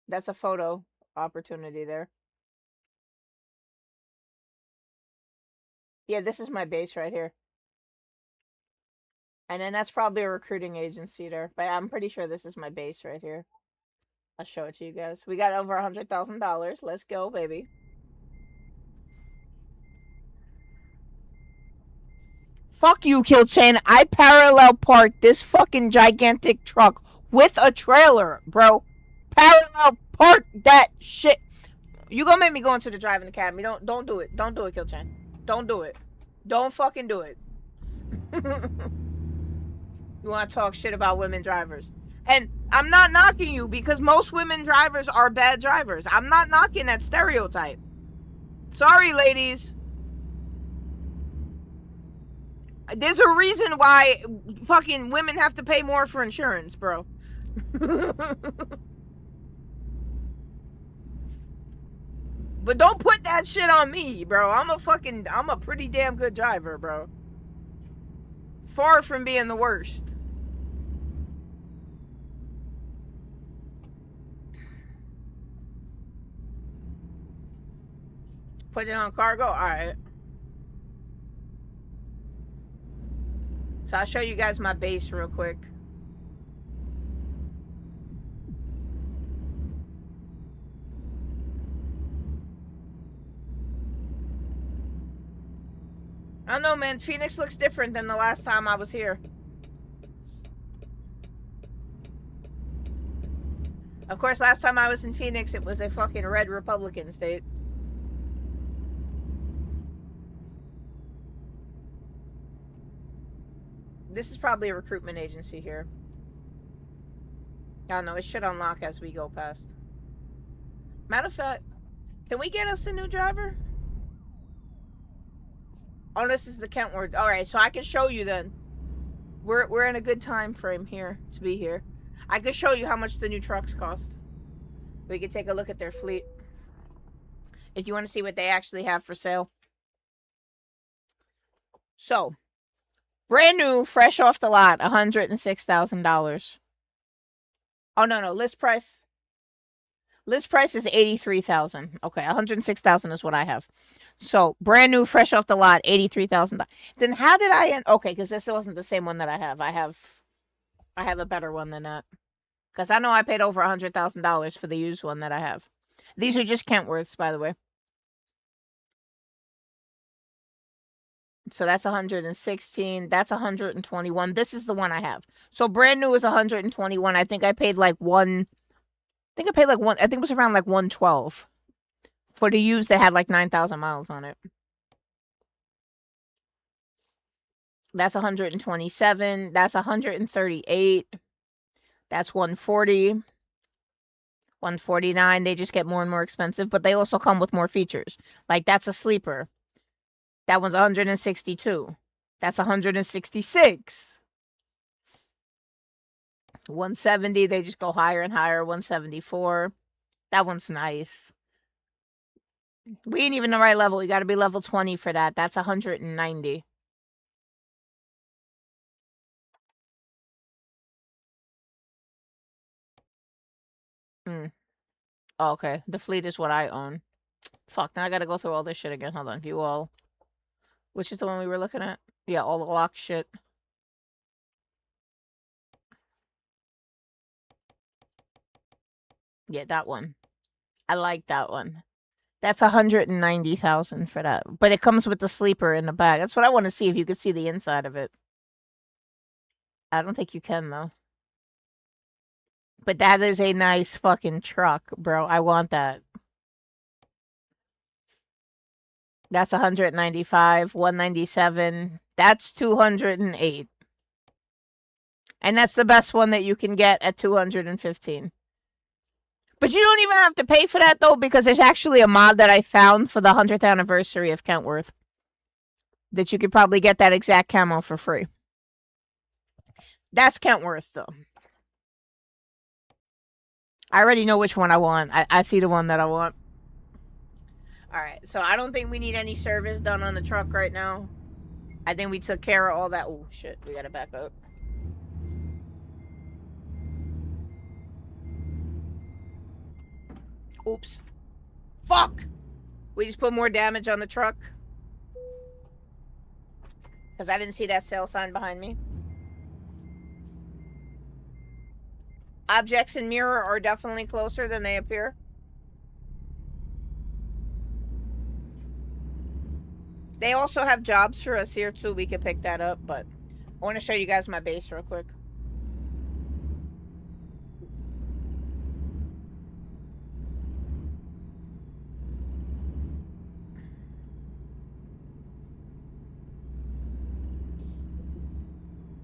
That's a photo opportunity there. Yeah, this is my base right here. And then that's probably a recruiting agency there. But I'm pretty sure this is my base right here. I'll show it to you guys. We got over $100,000. Let's go, baby. Fuck you, Kill Chain. I parallel parked this fucking gigantic truck with a trailer, bro. Parallel park that shit. You gonna make me go into the driving academy. Don't do it. Don't do it, Kill-chan. Don't do it. Don't fucking do it. You want to talk shit about women drivers. And I'm not knocking you because most women drivers are bad drivers. I'm not knocking that stereotype. Sorry, ladies. There's a reason why fucking women have to pay more for insurance, bro. But don't put that shit on me, bro. I'm a pretty damn good driver, bro. Far from being the worst. Put it on cargo? Alright. So I'll show you guys my base real quick. I don't know, man. Phoenix looks different than the last time I was here. Of course, last time I was in Phoenix, it was a fucking red Republican state. This is probably a recruitment agency here. I don't know. It should unlock as we go past. Matter of fact, can we get us a new driver? Oh, this is the Kentworth. All right, so I can show you then. We're in a good time frame here to be here. I could show you how much the new trucks cost. We could take a look at their fleet. If you want to see what they actually have for sale. So, brand new, fresh off the lot, $106,000. Oh, no, list price. List price is $83,000. Okay, $106,000 is what I have. So, brand new, fresh off the lot, $83,000. Then how did I end? Okay, because this wasn't the same one that I have. I have a better one than that. Because I know I paid over $100,000 for the used one that I have. These are just Kentworths, by the way. So that's 116. That's 121. This is the one I have. So brand new is 121. I think I paid like one. I think it was around like 112 for the used that had like 9,000 miles on it. That's 127. That's 138. That's 140. 149. They just get more and more expensive, but they also come with more features. Like that's a sleeper. That one's 162. That's 166. 170. They just go higher and higher. 174. That one's nice. We ain't even the right level. You got to be level 20 for that. That's 190. Oh, okay. The fleet is what I own. Fuck, now I gotta go through all this shit again. Hold on. View all. Which is the one we were looking at? Yeah, all the lock shit. Yeah, that one. I like that one. That's 190,000 for that. But it comes with the sleeper in the back. That's what I want to see, if you could see the inside of it. I don't think you can, though. But that is a nice fucking truck, bro. I want that. That's 195, 197. That's 208. And that's the best one that you can get at 215. But you don't even have to pay for that, though, because there's actually a mod that I found for the 100th anniversary of Kentworth that you could probably get that exact camo for free. That's Kentworth, though. I already know which one I want. I see the one that I want. Alright, so I don't think we need any service done on the truck right now. I think we took care of all that. Oh, shit. We gotta back up. Oops. Fuck! We just put more damage on the truck. Because I didn't see that sale sign behind me. Objects in mirror are definitely closer than they appear. They also have jobs for us here too. We could pick that up, but I want to show you guys my base real quick.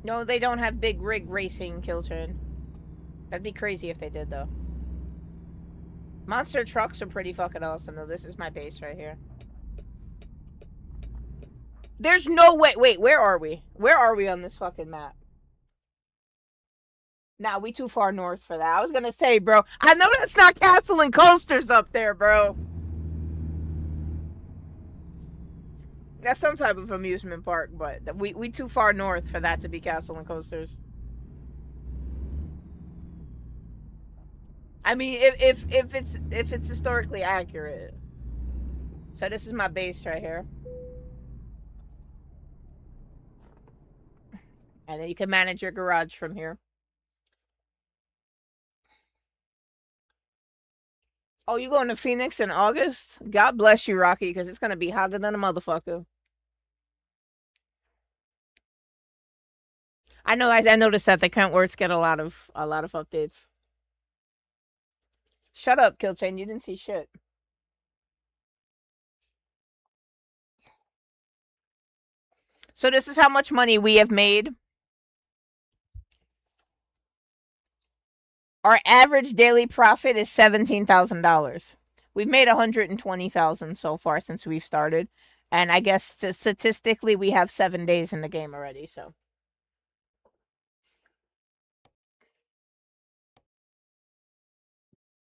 No, they don't have big rig racing, Killchain. That'd be crazy if they did, though. Monster trucks are pretty fucking awesome, though. This is my base right here. There's no way. Wait, where are we? Where are we on this fucking map? Nah, we too far north for that. I was gonna say, bro. I know that's not Castle and Coasters up there, bro. That's some type of amusement park, but we too far north for that to be Castle and Coasters. I mean, if it's historically accurate. So this is my base right here. And then you can manage your garage from here. Oh, you going to Phoenix in August? God bless you, Rocky, because it's gonna be hotter than a motherfucker. I know, guys. I noticed that the current words get a lot of updates. Shut up, Killchain. You didn't see shit. So this is how much money we have made. Our average daily profit is $17,000. We've made $120,000 so far since we've started, and I guess statistically we have 7 days in the game already. So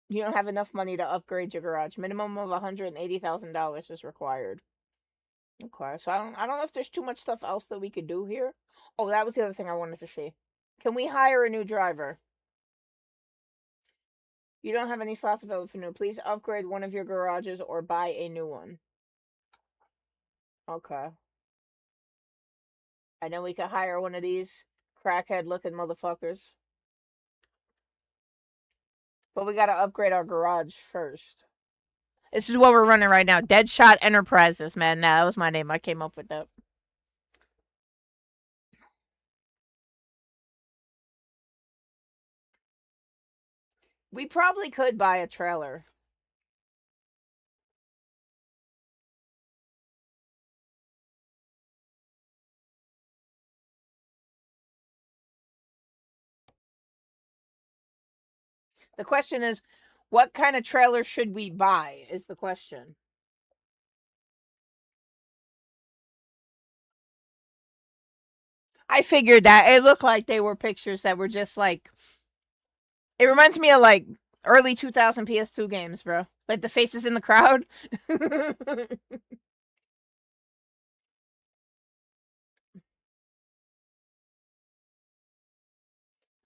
you don't have enough money to upgrade your garage. Minimum of $180,000 is required. Okay, so I don't know if there's too much stuff else that we could do here. Oh, that was the other thing I wanted to see. Can we hire a new driver? You don't have any slots available for new. Please upgrade one of your garages or buy a new one. Okay. And then we could hire one of these crackhead looking motherfuckers. But we gotta upgrade our garage first. This is what we're running right now. Deadshot Enterprises, man. Nah, that was my name. I came up with that. We probably could buy a trailer. The question is, what kind of trailer should we buy? Is the question. I figured that. It looked like they were pictures that were just like. It reminds me of like early 2000 PS2 games, bro. Like the faces in the crowd.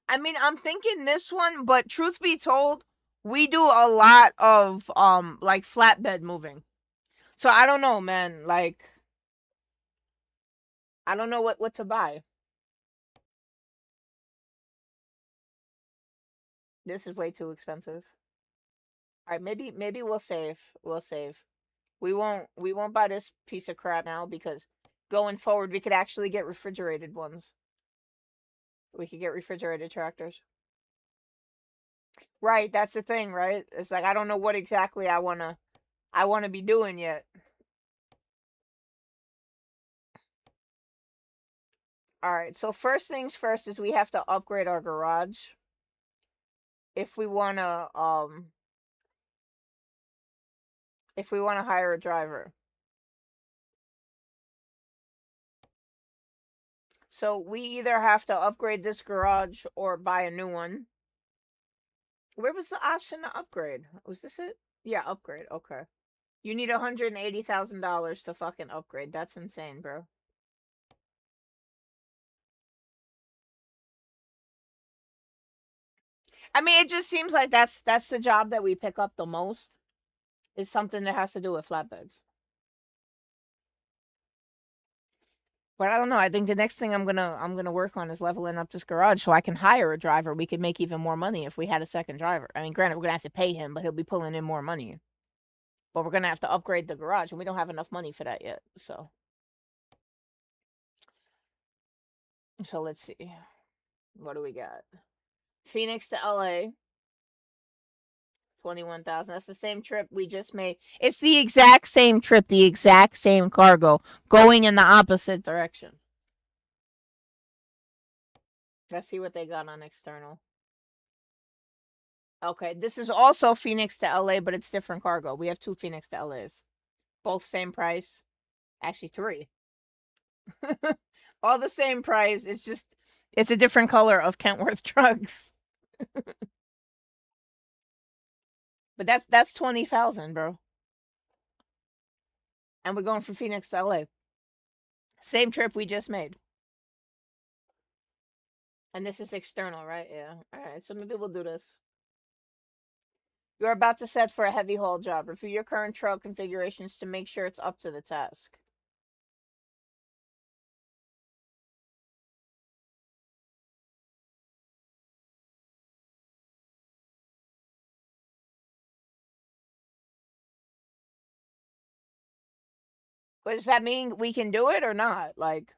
I mean, I'm thinking this one, but truth be told, we do a lot of like flatbed moving. So I don't know, man. Like I don't know what to buy. This is way too expensive. All right, maybe we'll save. We'll save. We won't buy this piece of crap now because going forward we could actually get refrigerated ones. We could get refrigerated tractors. Right, that's the thing, right? It's like I don't know what exactly I wanna be doing yet. Alright, so first things first is we have to upgrade our garage. If we wanna hire a driver. So we either have to upgrade this garage or buy a new one. Where was the option to upgrade? Was this it? Yeah, upgrade. Okay. You need $180,000 to fucking upgrade. That's insane, bro. I mean, it just seems like that's the job that we pick up the most. Is something that has to do with flatbeds. But I don't know. I think the next thing I'm gonna work on is leveling up this garage so I can hire a driver. We could make even more money if we had a second driver. I mean, granted, we're gonna have to pay him, but he'll be pulling in more money. But we're gonna have to upgrade the garage, and we don't have enough money for that yet. So let's see. What do we got? Phoenix to LA. 21,000. That's the same trip we just made. It's the exact same trip, the exact same cargo, going in the opposite direction. Let's see what they got on external. Okay, this is also Phoenix to LA, but it's different cargo. We have 2 Phoenix to LAs. Both same price. Actually, 3. All the same price. It's a different color of Kentworth trucks. But that's 20,000, bro. And we're going from Phoenix to LA. Same trip we just made. And this is external, right? Yeah. All right, so maybe we'll do this. You're about to set for a heavy haul job. Review your current truck configurations to make sure it's up to the task. What does that mean? We can do it or not? Like,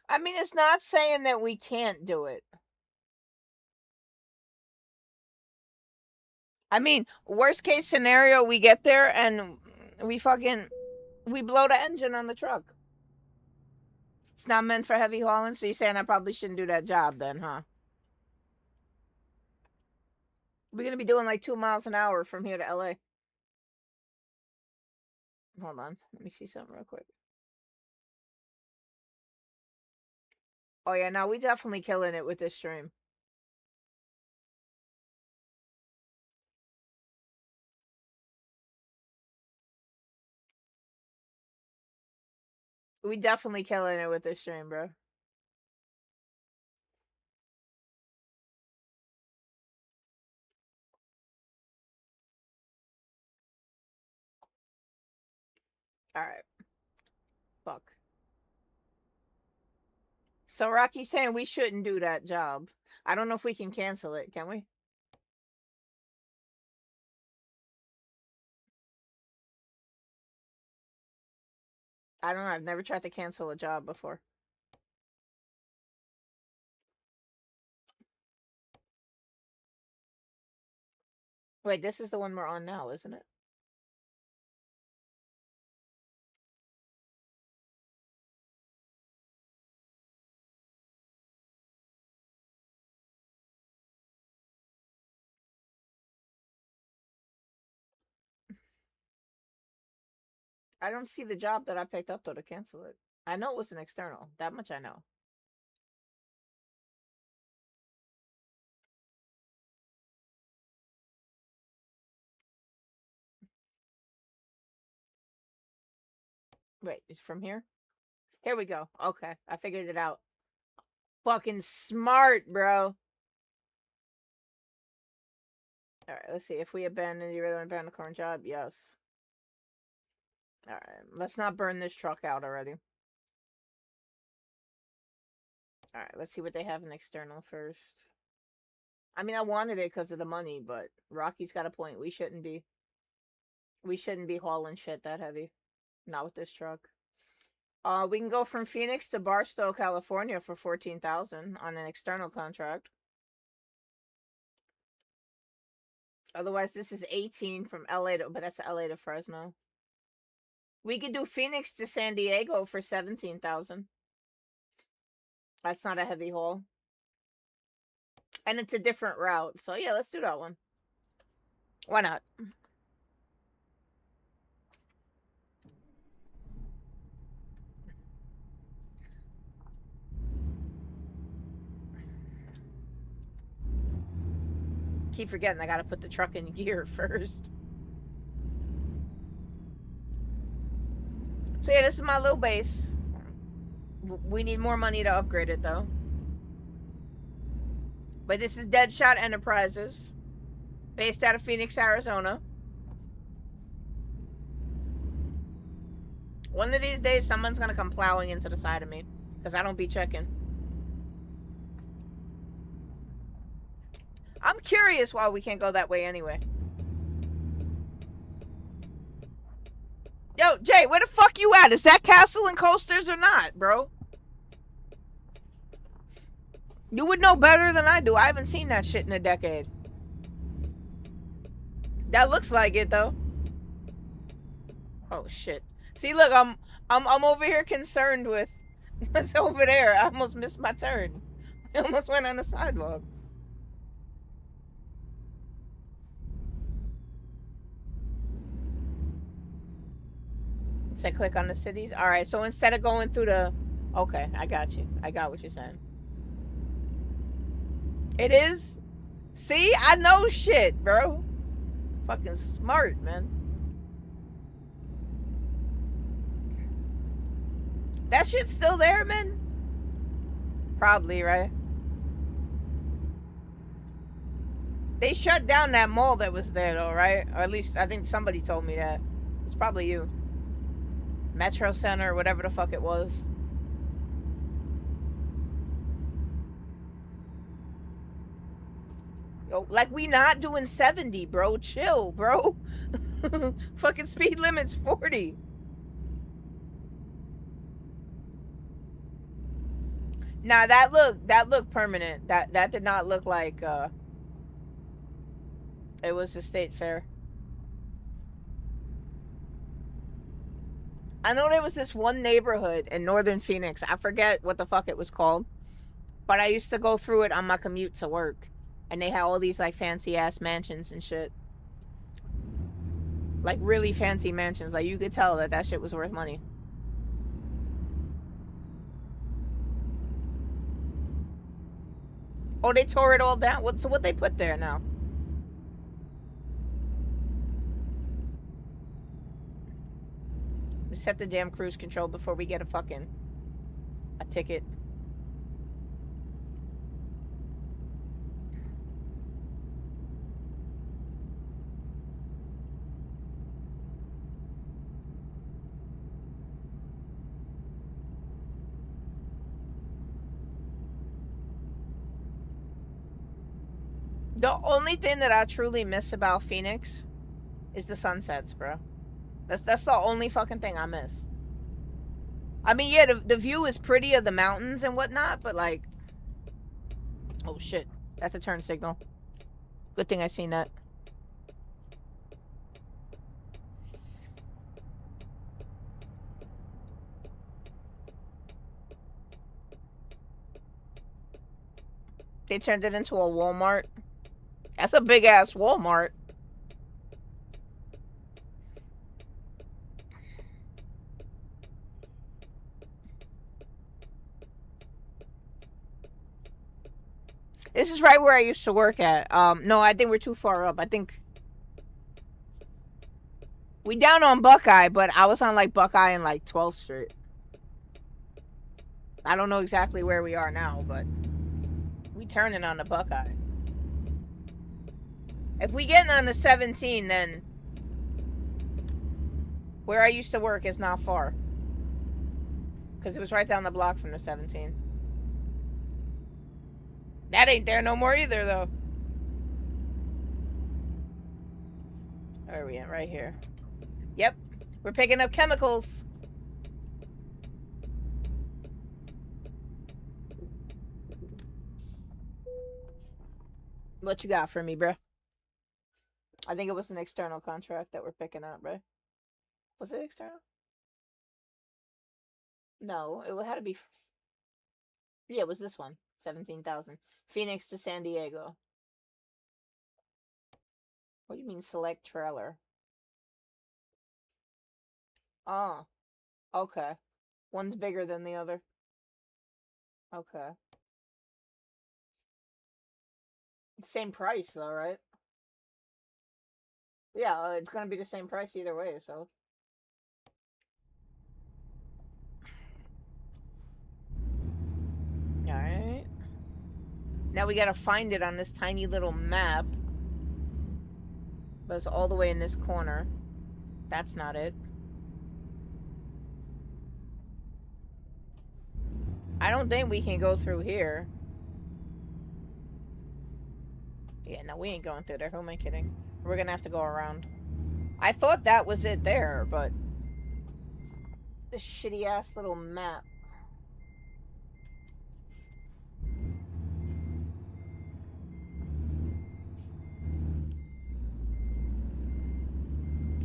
I mean, it's not saying that we can't do it. I mean, worst case scenario, we get there and we blow the engine on the truck. It's not meant for heavy hauling, so you're saying I probably shouldn't do that job then, huh? We're gonna be doing like 2 miles an hour from here to LA. Hold on, let me see something real quick. Oh yeah, no, we definitely killing it with this stream. We definitely killing it with this stream, bro. Alright. Fuck. So Rocky's saying we shouldn't do that job. I don't know if we can cancel it, can we? I don't know. I've never tried to cancel a job before. Wait, this is the one we're on now, isn't it? I don't see the job that I picked up though to cancel it. I know it was an external. That much I know. Wait, it's from here? Here we go. Okay, I figured it out. Fucking smart, bro. Alright, let's see. If we abandon, you really want to abandon the current job? Yes. Alright, let's not burn this truck out already. Alright, let's see what they have in external first. I mean, I wanted it because of the money, but Rocky's got a point. We shouldn't be hauling shit that heavy. Not with this truck. We can go from Phoenix to Barstow, California for 14,000 on an external contract. Otherwise, this is 18 from LA to, but that's LA to Fresno. We could do Phoenix to San Diego for 17,000. That's not a heavy haul. And it's a different route. So yeah, let's do that one. Why not? Keep forgetting I gotta put the truck in gear first. So yeah, this is my little base. We need more money to upgrade it, though. But this is Deadshot Enterprises, based out of Phoenix, Arizona. One of these days, someone's gonna come plowing into the side of me, because I don't be checking. I'm curious why we can't go that way anyway. Yo, Jay, where the fuck you at? Is that Castle and Coasters or not, bro? You would know better than I do. I haven't seen that shit in a decade. That looks like it, though. Oh shit. See, look, I'm over here concerned with what's over there. I almost missed my turn. I almost went on the sidewalk. Say click on the cities. All right, so instead of going through the, okay, I got you. I got what you're saying. It is. See, I know shit, bro. Fucking smart, man. That shit's still there, man? Probably, right? They shut down that mall that was there, though, right? Or at least I think somebody told me that. It's probably you. Metro Center, whatever the fuck it was. Yo, like, we not doing 70, bro. Chill, bro. Fucking speed limit's 40. Nah, that looked permanent. That did not look like it was a state fair. I know there was this one neighborhood in northern Phoenix. I forget what the fuck it was called. But I used to go through it on my commute to work. And they had all these like fancy ass mansions and shit. Like really fancy mansions. Like you could tell that shit was worth money. Oh, they tore it all down? So what they put there now? We set the damn cruise control before we get a ticket. The only thing that I truly miss about Phoenix is the sunsets, bro. That's the only fucking thing I miss. I mean, yeah, the view is pretty of the mountains and whatnot, but like, oh shit, that's a turn signal. Good thing I seen that. They turned it into a Walmart. That's a big ass Walmart. This is right where I used to work at. No, I think we're too far up. I think we down on Buckeye, but I was on like Buckeye and like 12th Street. I don't know exactly where we are now, but we turning on the Buckeye. If we getting on the 17, then where I used to work is not far. Because it was right down the block from the 17. That ain't there no more either, though. Where are we at? Right here. Yep. We're picking up chemicals. What you got for me, bruh? I think it was an external contract that we're picking up, right? Was it external? No, it had to be. Yeah, it was this one. 17,000. Phoenix to San Diego. What do you mean select trailer? Oh, okay. One's bigger than the other. Okay. Same price though, right? Yeah, it's gonna be the same price either way, so. Now we gotta find it on this tiny little map. But it's all the way in this corner. That's not it. I don't think we can go through here. Yeah, no, we ain't going through there. Who am I kidding? We're gonna have to go around. I thought that was it there, but... This shitty-ass little map.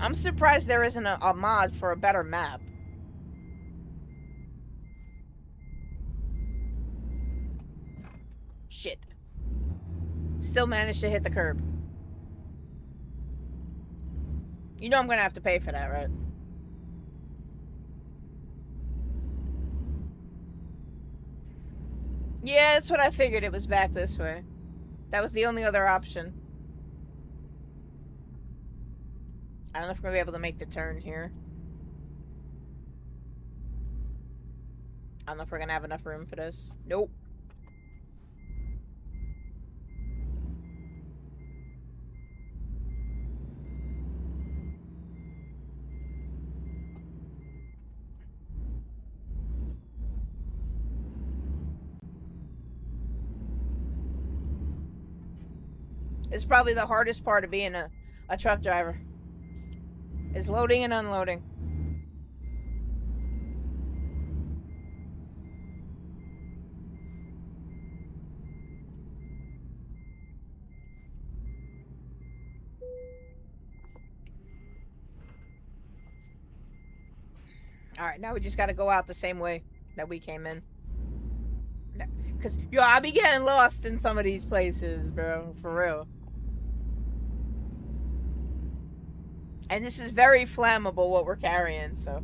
I'm surprised there isn't a mod for a better map. Shit. Still managed to hit the curb. You know I'm gonna have to pay for that, right? Yeah, that's what I figured. It was back this way. That was the only other option. I don't know if we're gonna be able to make the turn here. I don't know if we're gonna have enough room for this. Nope. It's probably the hardest part of being a truck driver. Is loading and unloading. Alright, now we just gotta go out the same way that we came in. Cause, yo, I be getting lost in some of these places, bro. For real. And this is very flammable, what we're carrying, so...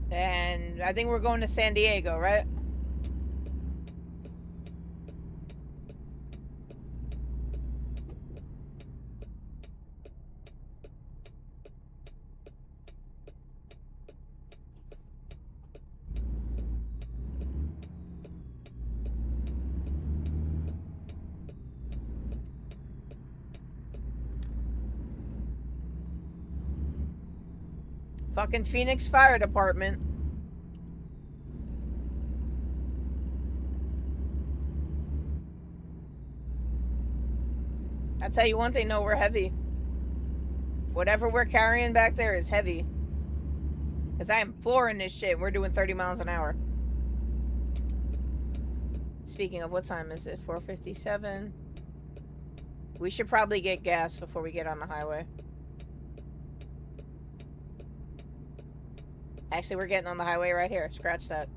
And I think we're going to San Diego, right? Fucking Phoenix Fire Department. I'll tell you one thing, no, we're heavy. Whatever we're carrying back there is heavy. Because I am flooring this shit and we're doing 30 miles an hour. Speaking of, what time is it? 4:57. We should probably get gas before we get on the highway. Actually, we're getting on the highway right here. Scratch that.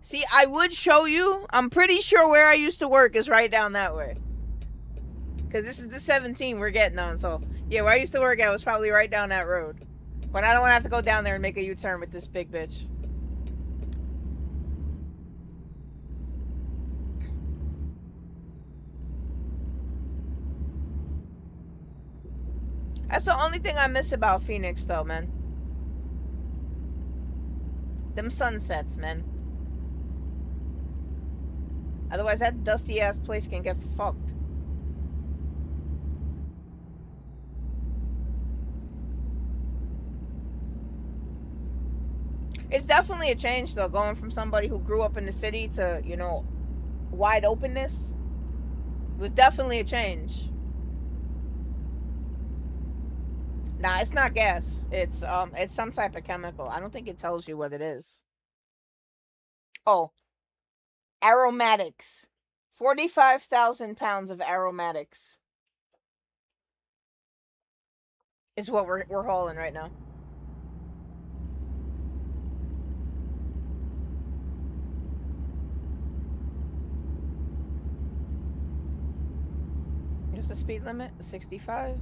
See, I would show you. I'm pretty sure where I used to work is right down that way. Because this is the 17 we're getting on, so... Yeah, where I used to work at was probably right down that road. But I don't want to have to go down there and make a U-turn with this big bitch. That's the only thing I miss about Phoenix, though, man. Them sunsets, man. Otherwise, that dusty-ass place can get fucked. It's definitely a change, though, going from somebody who grew up in the city to, you know, wide openness. It was definitely a change. Nah, it's not gas. It's some type of chemical. I don't think it tells you what it is. Oh. Aromatics. 45,000 pounds of aromatics. Is what we're hauling right now. Here's the speed limit, 65.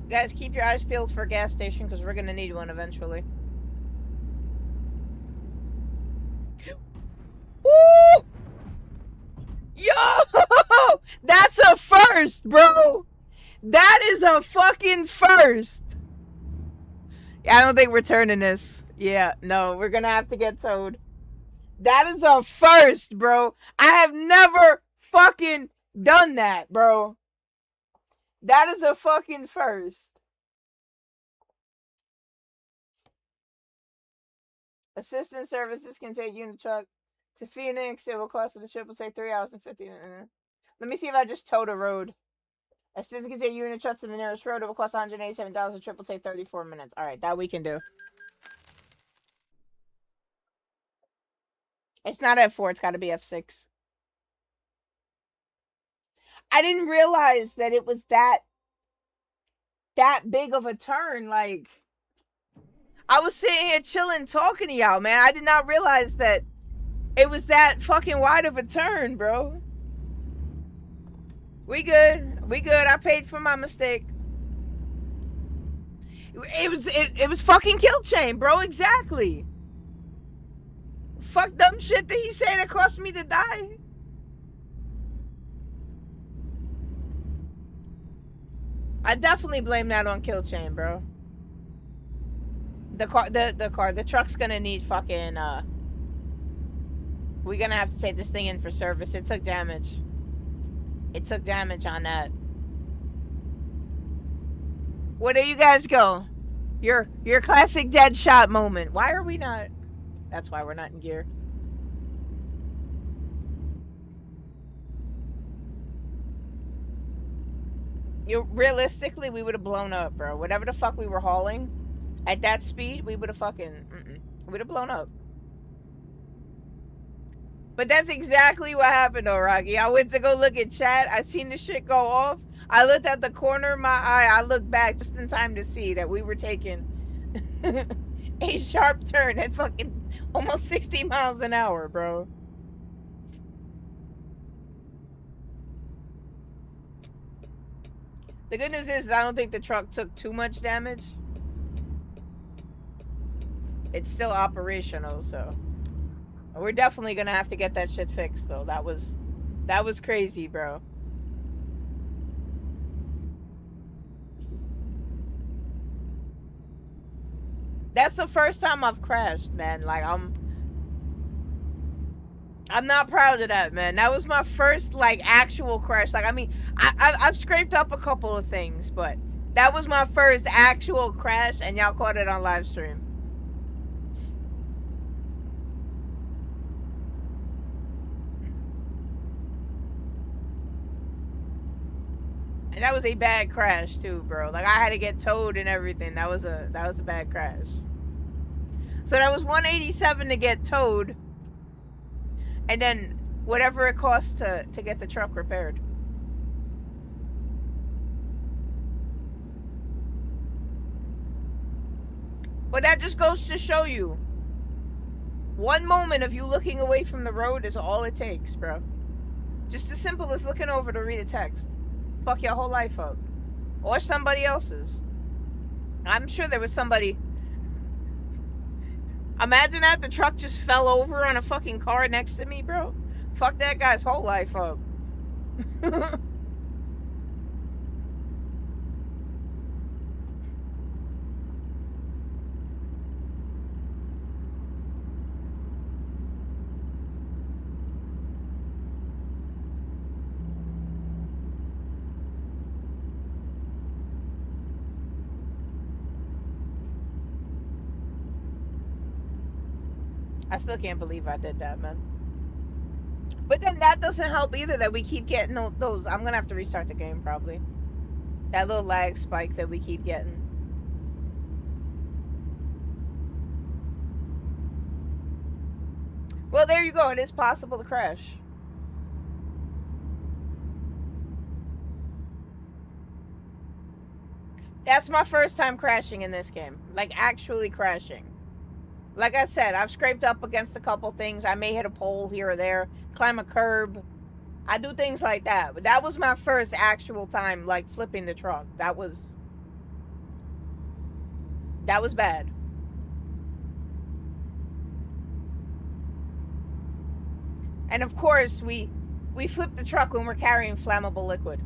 Guys, keep your eyes peeled for a gas station because we're gonna need one eventually. Woo! Yo! That's a first, bro! That is a fucking first! I don't think we're turning this. Yeah, no, we're gonna have to get towed. That is a first, bro. I have never fucking done that, bro. That is a fucking first. Assistance services can take unit truck to Phoenix. It will cost the trip will take 3 hours and 50 minutes. Let me see if I just towed a road. Assistance can take unit truck to the nearest road. It will cost $187. The trip will take 34 minutes. Alright, that we can do. It's not F4, it's gotta be F6. I didn't realize that it was that big of a turn. Like, I was sitting here chilling, talking to y'all, man. I did not realize that it was that fucking wide of a turn, bro. We good. We good. I paid for my mistake. It was fucking kill chain, bro. Exactly. Fuck dumb shit that he said that caused me to die. I definitely blame that on kill chain, bro. The truck's gonna need fucking we're gonna have to take this thing in for service. It took damage. It took damage on that. Where do you guys go? Your classic dead shot moment. Why are we not? That's why we're not in gear. Realistically, we would have blown up, bro. Whatever the fuck we were hauling at that speed, we would have fucking we'd have blown up. But that's exactly what happened though, Rocky. I went to go look at chat. I seen the shit go off. I looked at the corner of my eye. I looked back just in time to see that we were taking a sharp turn at fucking almost 60 miles an hour, bro. The good news is I don't think the truck took too much damage. It's still operational, so we're definitely gonna have to get that shit fixed though. That was crazy, bro. That's the first time I've crashed, man. Like, I'm not proud of that, man. That was my first, like, actual crash. Like, I mean, I've scraped up a couple of things, but that was my first actual crash, and y'all caught it on live stream. And that was a bad crash too, bro. Like, I had to get towed and everything. That was a bad crash. So that was $187 to get towed, and then whatever it costs to get the truck repaired. But that just goes to show you, one moment of you looking away from the road is all it takes, bro. Just as simple as looking over to read a text. Fuck your whole life up. Or somebody else's. I'm sure there was somebody. Imagine that the truck just fell over on a fucking car next to me, bro. Fuck that guy's whole life up. I still can't believe I did that, man. But then that doesn't help either that we keep getting those. I'm gonna have to restart the game probably. That little lag spike that we keep getting. Well, there you go. It is possible to crash. That's my first time crashing in this game. Like, actually crashing. Like I said, I've scraped up against a couple things. I may hit a pole here or there, climb a curb. I do things like that. But that was my first actual time, like, flipping the truck. That was That was bad. And of course, we flip the truck when we're carrying flammable liquid.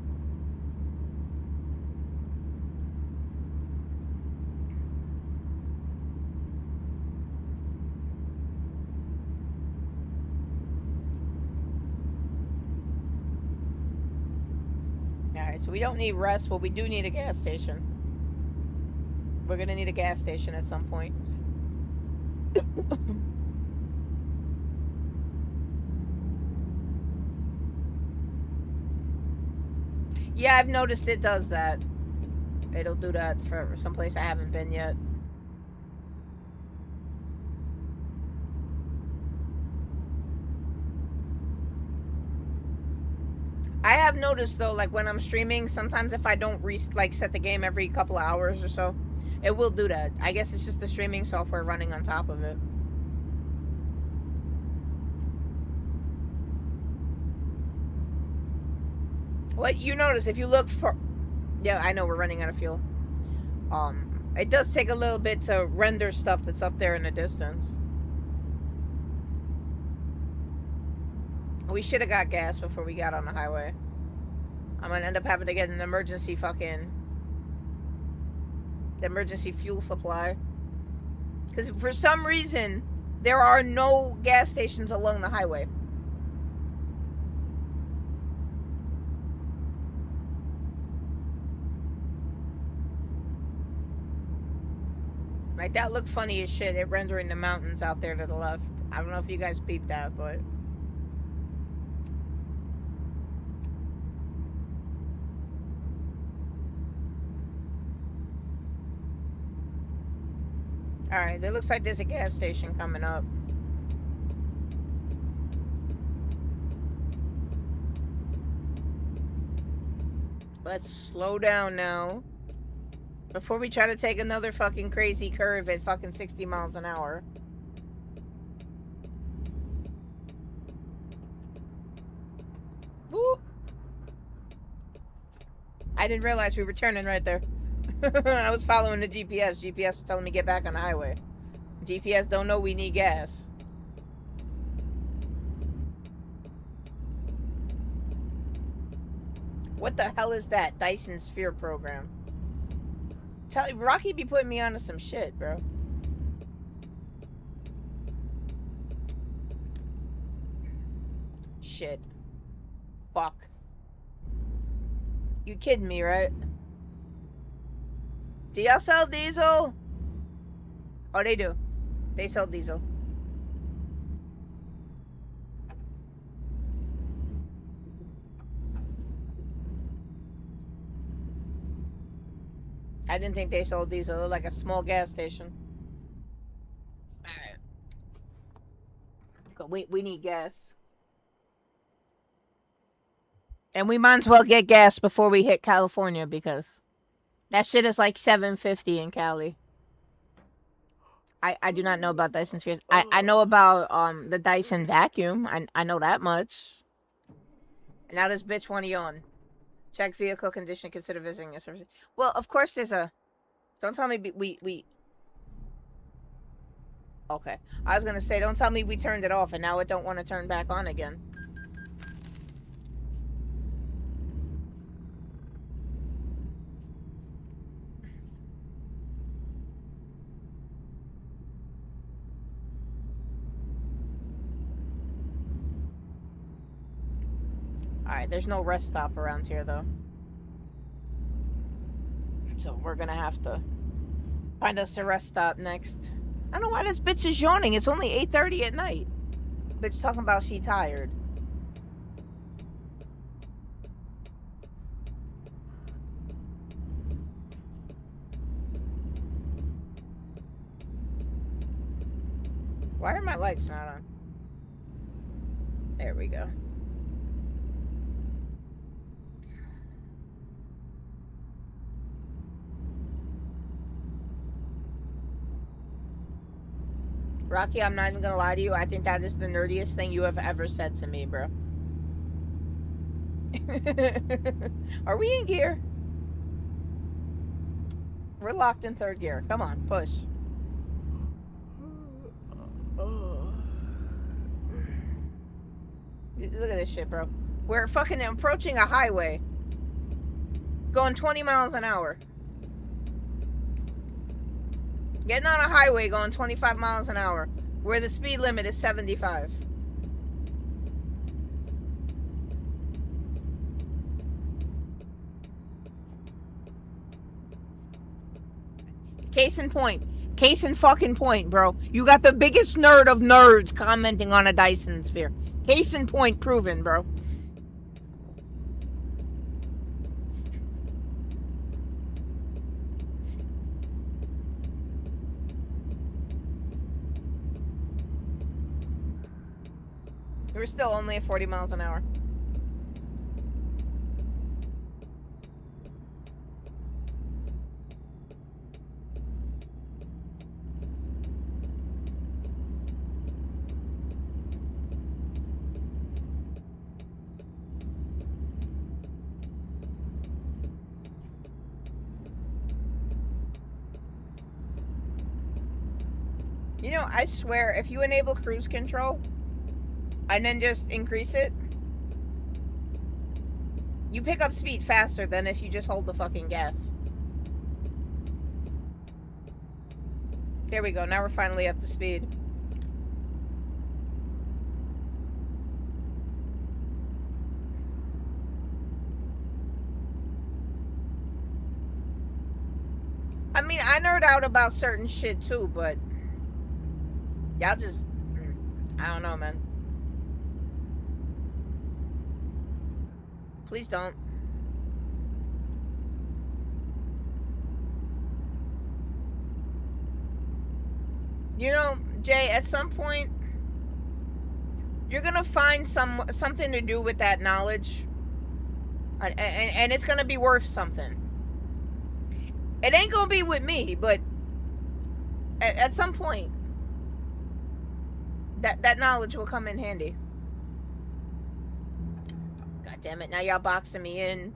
Alright, so we don't need rest, but we do need a gas station. We're gonna need a gas station at some point. Yeah, I've noticed it does that. It'll do that for someplace I haven't been yet. I have noticed though, like when I'm streaming, sometimes if I don't set the game every couple of hours or so, it will do that. I guess it's just the streaming software running on top of it. What you notice if you look for... Yeah, I know we're running out of fuel. It does take a little bit to render stuff that's up there in the distance. We should have got gas before we got on the highway. I'm gonna end up having to get an emergency fuel supply. Because for some reason, there are no gas stations along the highway. Like, that looked funny as shit, it rendering the mountains out there to the left. I don't know if you guys peeped that, but... Alright, it looks like there's a gas station coming up. Let's slow down now. Before we try to take another fucking crazy curve at fucking 60 miles an hour. Woo! I didn't realize we were turning right there. I was following the GPS. GPS was telling me to get back on the highway. GPS don't know we need gas. What the hell is that? Dyson Sphere program. Rocky be putting me onto some shit, bro. Shit. Fuck. You kidding me, right? Do y'all sell diesel? Oh, they do. They sell diesel. I didn't think they sold diesel. They're like a small gas station. Alright. We need gas. And we might as well get gas before we hit California because that shit is like $7.50 in Cali. I do not know about Dyson Spheres. I know about the Dyson vacuum. I know that much. And now this bitch wanna yawn. Check vehicle condition. Consider visiting a service. Well, of course there's a... Don't tell me we... Okay. I was gonna say, don't tell me we turned it off and now it don't want to turn back on again. Alright, there's no rest stop around here, though. So we're gonna have to find us a rest stop next. I don't know why this bitch is yawning. It's only 8:30 at night. Bitch talking about she tired. Why are my lights not on? There we go. Rocky, I'm not even gonna lie to you. I think that is the nerdiest thing you have ever said to me, bro. Are we in gear? We're locked in third gear. Come on, push. Look at this shit, bro. We're fucking approaching a highway. Going 20 miles an hour. Getting on a highway going 25 miles an hour. Where the speed limit is 75. Case in point. Case in fucking point, bro. You got the biggest nerd of nerds commenting on a Dyson sphere. Case in point proven, bro. We're still only at 40 miles an hour. You know, I swear, if you enable cruise control and then just increase it, you pick up speed faster than if you just hold the fucking gas. There we go. Now we're finally up to speed. I mean, I nerd out about certain shit too, but y'all just, I don't know, man. Please don't. You know, Jay, at some point, you're gonna find something to do with that knowledge, and it's gonna be worth something. It ain't gonna be with me, but at some point, that knowledge will come in handy. God damn it! Now y'all boxing me in.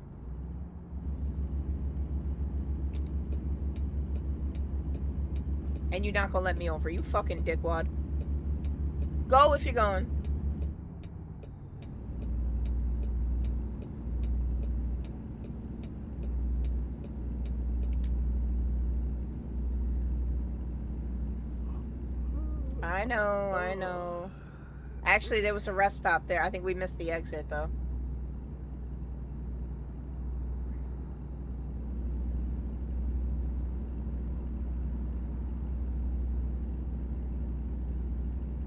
And you're not gonna let me over. You fucking dickwad. Go if you're going. I know. Actually, there was a rest stop there. I think we missed the exit, though.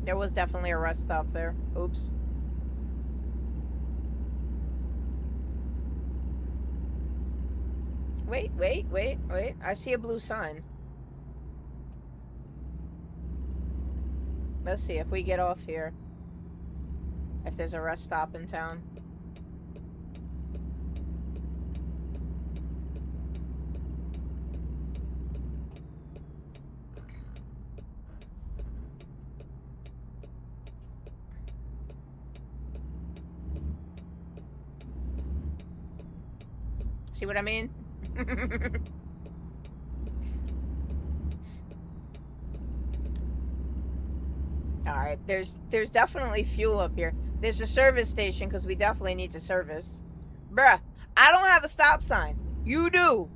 There was definitely a rest stop there. Oops. Wait. I see a blue sign. Let's see if we get off here. If there's a rest stop in town. See what I mean? Alright, there's definitely fuel up here. There's a service station because we definitely need to service. Bruh, I don't have a stop sign. You do.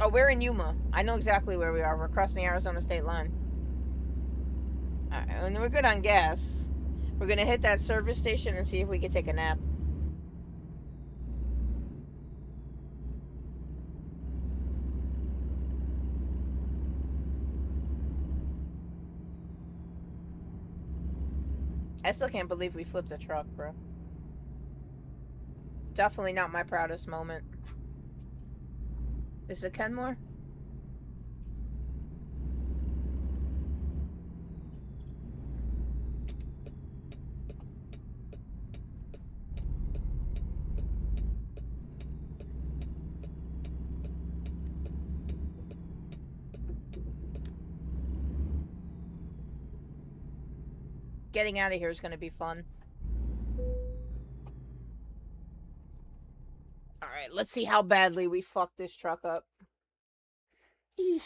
Oh, we're in Yuma. I know exactly where we are. We're crossing the Arizona state line. Alright, and we're good on gas. We're gonna hit that service station and see if we can take a nap. I still can't believe we flipped the truck, bro. Definitely not my proudest moment. Is it Kenmore? getting out of here is going to be fun. Alright, let's see how badly we fuck this truck up. Eesh.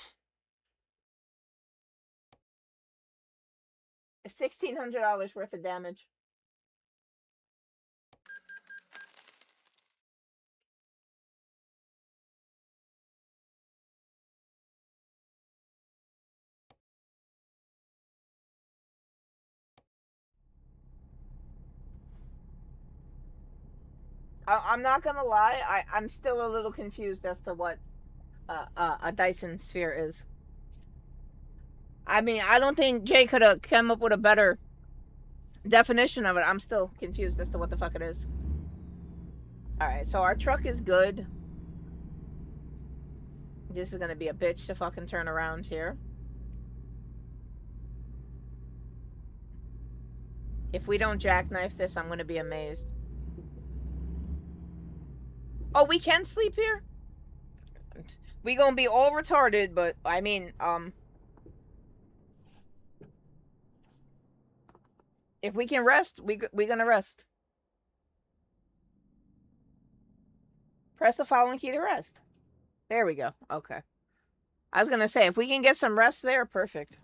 $1,600 worth of damage. I'm not gonna lie, I'm still a little confused as to what a Dyson sphere is. I mean, I don't think Jay could have come up with a better definition of it. I'm still confused as to what the fuck it is. Alright, so our truck is good. This is gonna be a bitch to fucking turn around here. If we don't jackknife this, I'm gonna be amazed. Oh, we can sleep here? We gonna be all retarded, but I mean, if we can rest, we gonna rest. Press the following key to rest. There we go. Okay. I was gonna say, if we can get some rest there, perfect.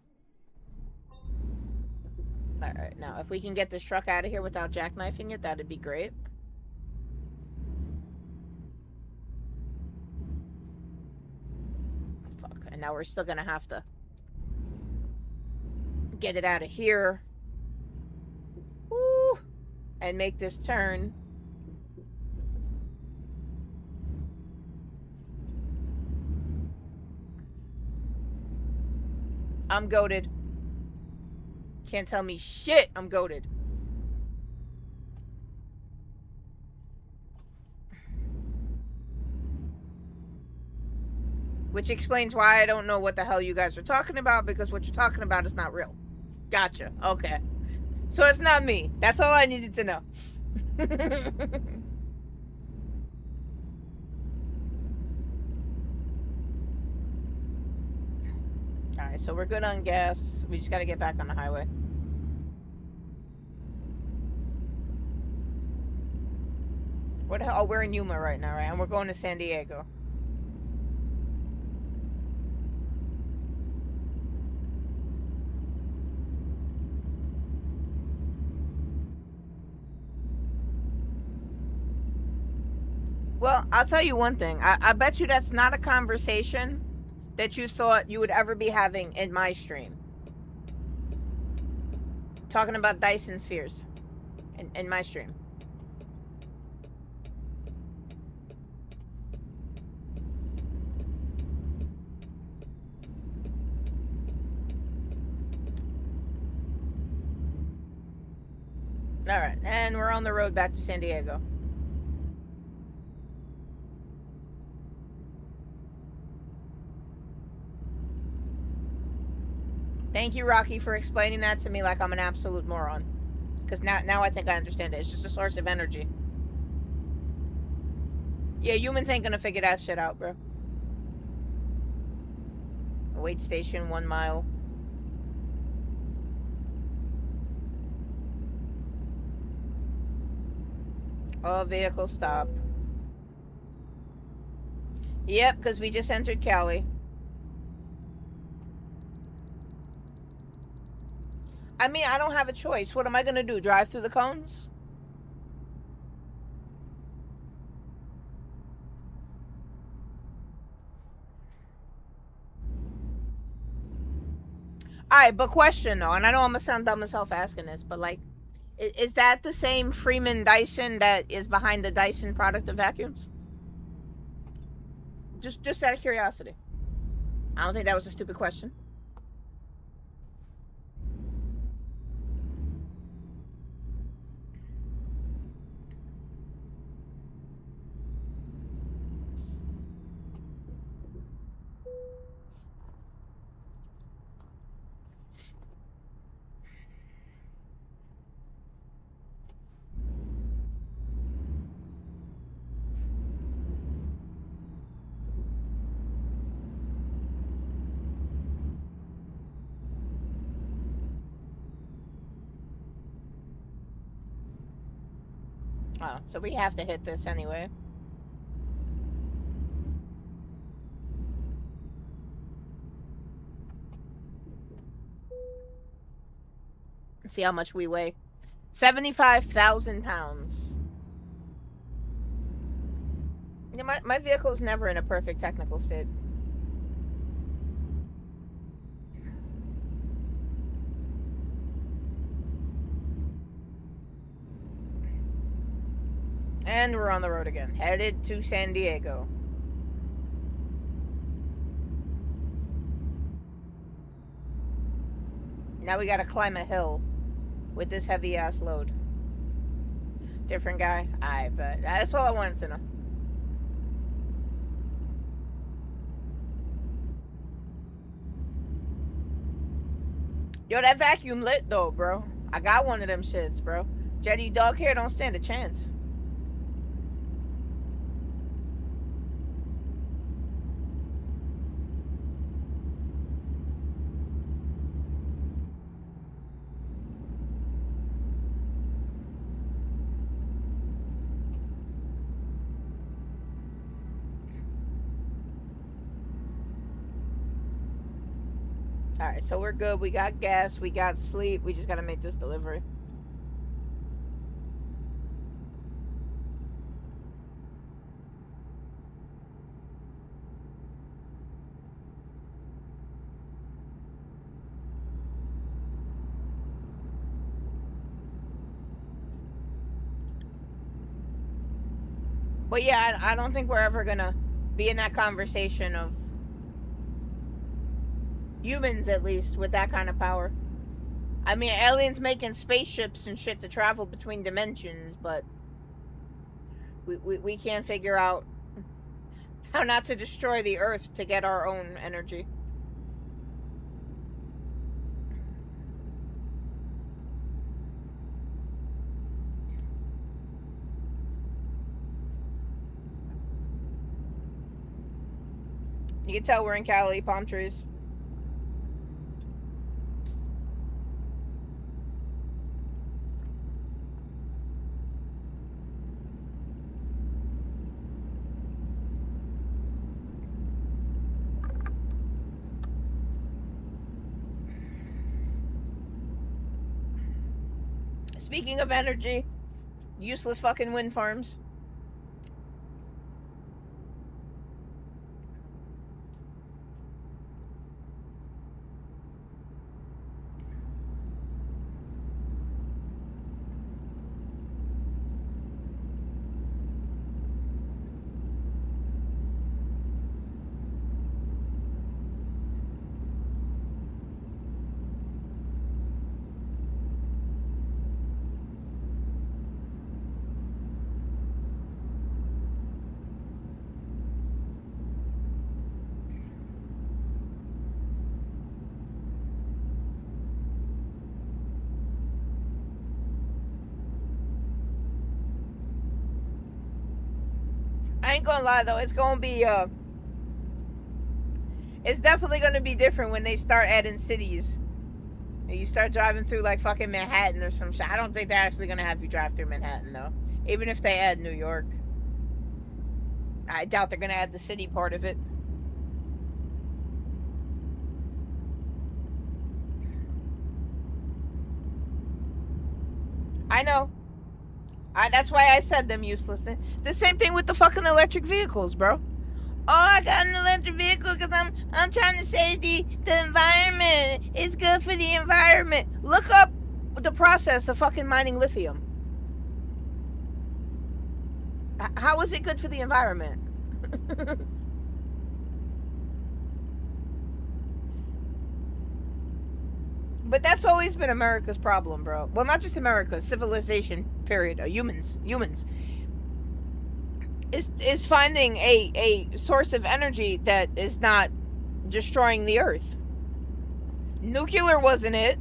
Alright, now, if we can get this truck out of here without jackknifing it, that'd be great. Fuck, and now we're still gonna have to get it out of here. Woo! And make this turn. I'm goated. Can't tell me shit. I'm goated. Which explains why I don't know what the hell you guys are talking about, because what you're talking about is not real. Gotcha. Okay. So it's not me. That's all I needed to know. Alright, so we're good on gas. We just gotta get back on the highway. What the hell? Oh, we're in Yuma right now, right? And we're going to San Diego. Well, I'll tell you one thing. I bet you that's not a conversation that you thought you would ever be having in my stream. Talking about Dyson spheres in my stream. Alright, and we're on the road back to San Diego. Thank you, Rocky, for explaining that to me like I'm an absolute moron. Because now I think I understand it. It's just a source of energy. Yeah, humans ain't gonna figure that shit out, bro. Wait station, 1 mile. All vehicles stop. Yep, because we just entered Cali. I mean, I don't have a choice. What am I gonna do? Drive through the cones? Alright, but question though, and I know I'm gonna sound dumb as hell for asking this, but like, is that the same Freeman Dyson that is behind the Dyson product of vacuums? Just out of curiosity. I don't think that was a stupid question. Oh, so we have to hit this anyway. Let's see how much we weigh. 75,000 pounds. Yeah, my vehicle is never in a perfect technical state. And we're on the road again, headed to San Diego. Now we gotta climb a hill with this heavy ass load. Different guy? I bet. That's all I wanted to know. Yo, that vacuum lit though, bro. I got one of them shits, bro. Jetty's dog hair don't stand a chance. Alright, so we're good. We got gas. We got sleep. We just gotta make this delivery. But yeah, I don't think we're ever gonna be in that conversation of humans, at least, with that kind of power. I mean, aliens making spaceships and shit to travel between dimensions, but we can't figure out how not to destroy the Earth to get our own energy. You can tell we're in Cali, palm trees. Speaking of energy, useless fucking wind farms. I ain't gonna lie though, it's gonna be it's definitely gonna be different when they start adding cities. You start driving through like fucking Manhattan or some shit. I don't think they're actually gonna have you drive through Manhattan though. Even if they add New York, I doubt they're gonna add the city part of it. I know. That's why I said them useless. The same thing with the fucking electric vehicles, bro. Oh, I got an electric vehicle because I'm trying to save the environment. It's good for the environment. Look up the process of fucking mining lithium. How is it good for the environment? But that's always been America's problem, bro. Well, not just America, civilization, period. Humans. Is finding a source of energy that is not destroying the earth. Nuclear wasn't it.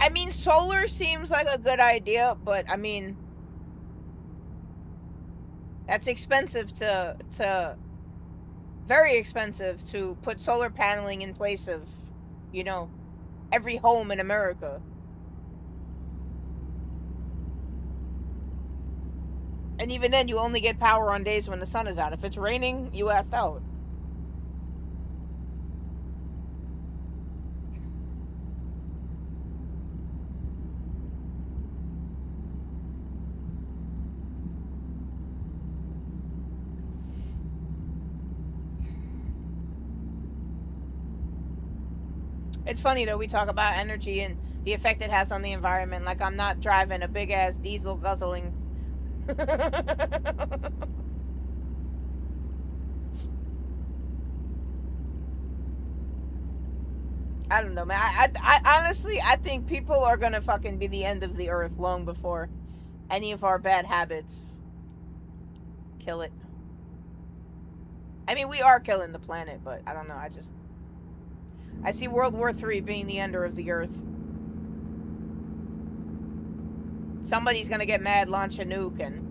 I mean, solar seems like a good idea, but I mean, that's expensive to very expensive to put solar paneling in place of, you know, every home in America. And even then, you only get power on days when the sun is out. If it's raining, you assed out. It's funny though, we talk about energy and the effect it has on the environment. Like I'm not driving a big ass diesel guzzling. I don't know, man. I honestly, I think people are gonna fucking be the end of the earth long before any of our bad habits kill it. I mean, we are killing the planet, but I don't know. I see World War III being the ender of the earth. Somebody's gonna get mad, launch a nuke, and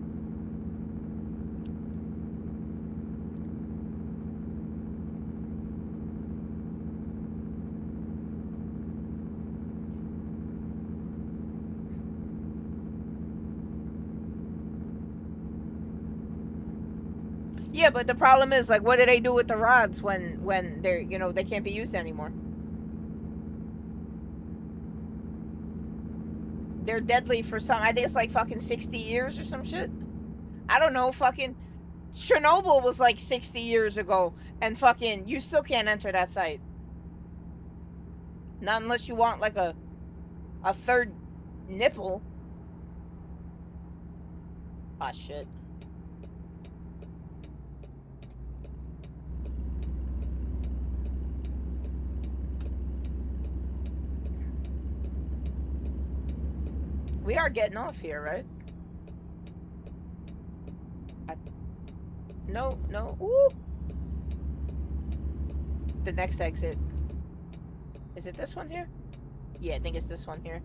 yeah, but the problem is, like, what do they do with the rods when they're, you know, they can't be used anymore? They're deadly for some. I think it's like fucking 60 years or some shit. I don't know. Fucking Chernobyl was like 60 years ago, and fucking you still can't enter that site. Not unless you want like a third nipple. Ah, shit. We are getting off here, right? No, no. Ooh. The next exit. Is it this one here? Yeah, I think it's this one here.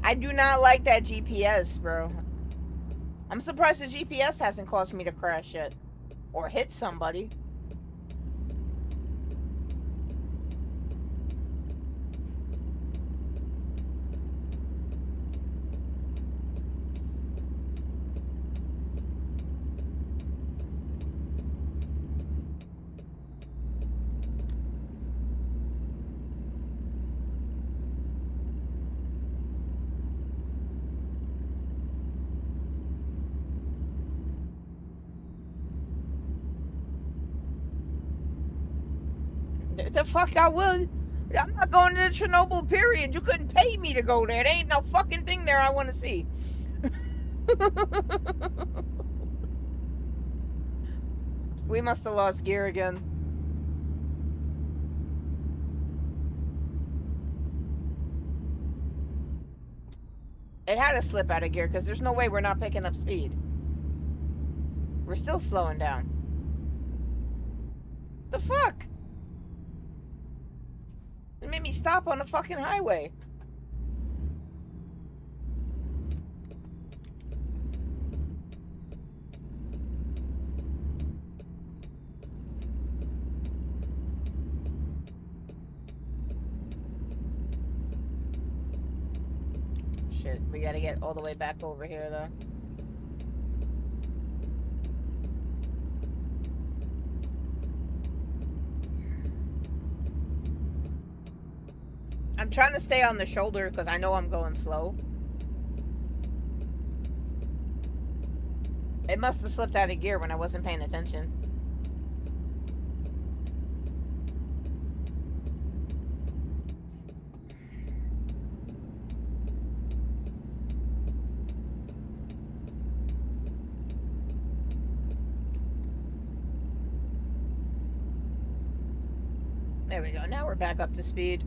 I do not like that GPS, bro. I'm surprised the GPS hasn't caused me to crash yet. Or hit somebody. The fuck I would. I'm not going to the Chernobyl period. You couldn't pay me to go there. There ain't no fucking thing there I want to see. We must have lost gear again. It had to slip out of gear because there's no way we're not picking up speed. We're still slowing down. The fuck? It made me stop on the fucking highway. Shit, we gotta get all the way back over here though. I'm trying to stay on the shoulder because I know I'm going slow. It must have slipped out of gear when I wasn't paying attention. There we go. Now we're back up to speed.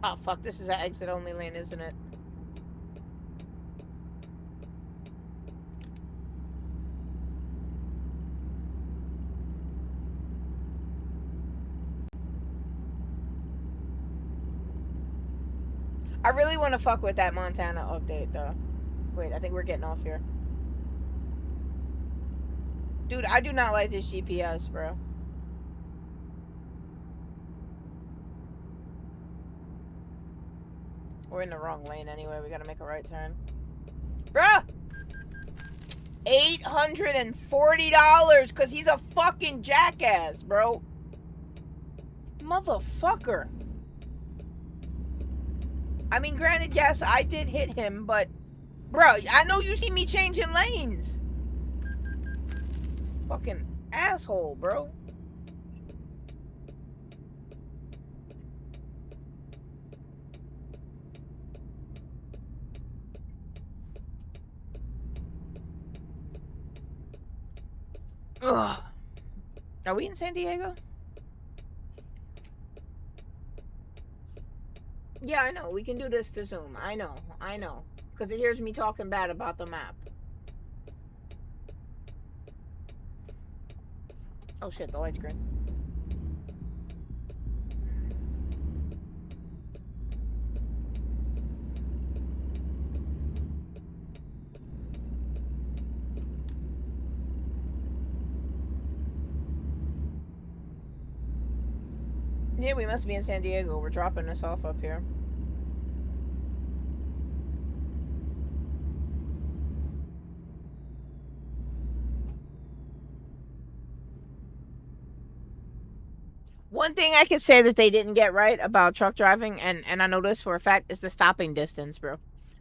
Oh, fuck. This is an exit-only lane, isn't it? I really want to fuck with that Montana update, though. Wait, I think we're getting off here. Dude, I do not like this GPS, bro. We're in the wrong lane anyway. We gotta make a right turn. Bruh! $840 because he's a fucking jackass, bro. Motherfucker. I mean, granted, yes, I did hit him, but... Bro, I know you see me changing lanes. Fucking asshole, bro. Ugh. Are we in San Diego? Yeah, I know. We can do this to Zoom. I know. Because it hears me talking bad about the map. Oh shit, the light's green. Yeah, we must be in San Diego. We're dropping this off up here. One thing I can say that they didn't get right about truck driving, and I know this for a fact, is the stopping distance, bro.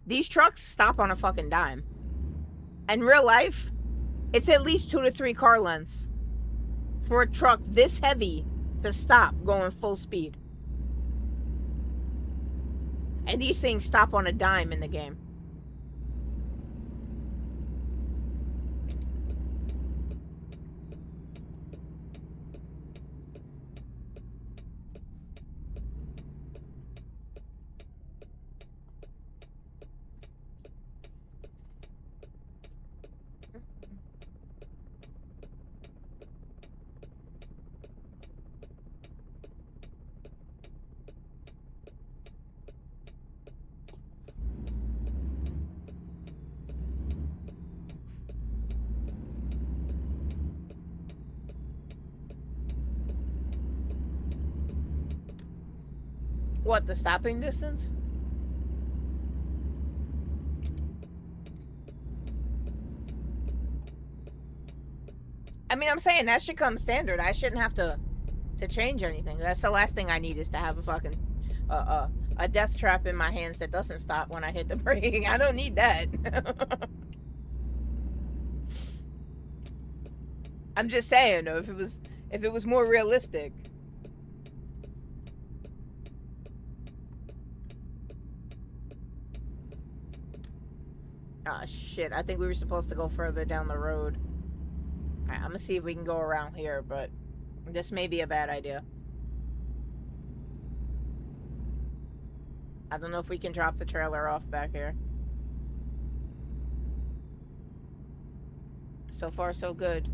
These trucks stop on a fucking dime. In real life, it's at least 2 to 3 car lengths for a truck this heavy to stop going full speed. And these things stop on a dime in the game. What, the stopping distance? I mean, I'm saying that should come standard. I shouldn't have to change anything. That's the last thing I need, is to have a fucking a death trap in my hands that doesn't stop when I hit the brake. I don't need that. I'm just saying, though, if it was more realistic. Ah, shit. I think we were supposed to go further down the road. Alright, I'm gonna see if we can go around here, but this may be a bad idea. I don't know if we can drop the trailer off back here. So far, so good.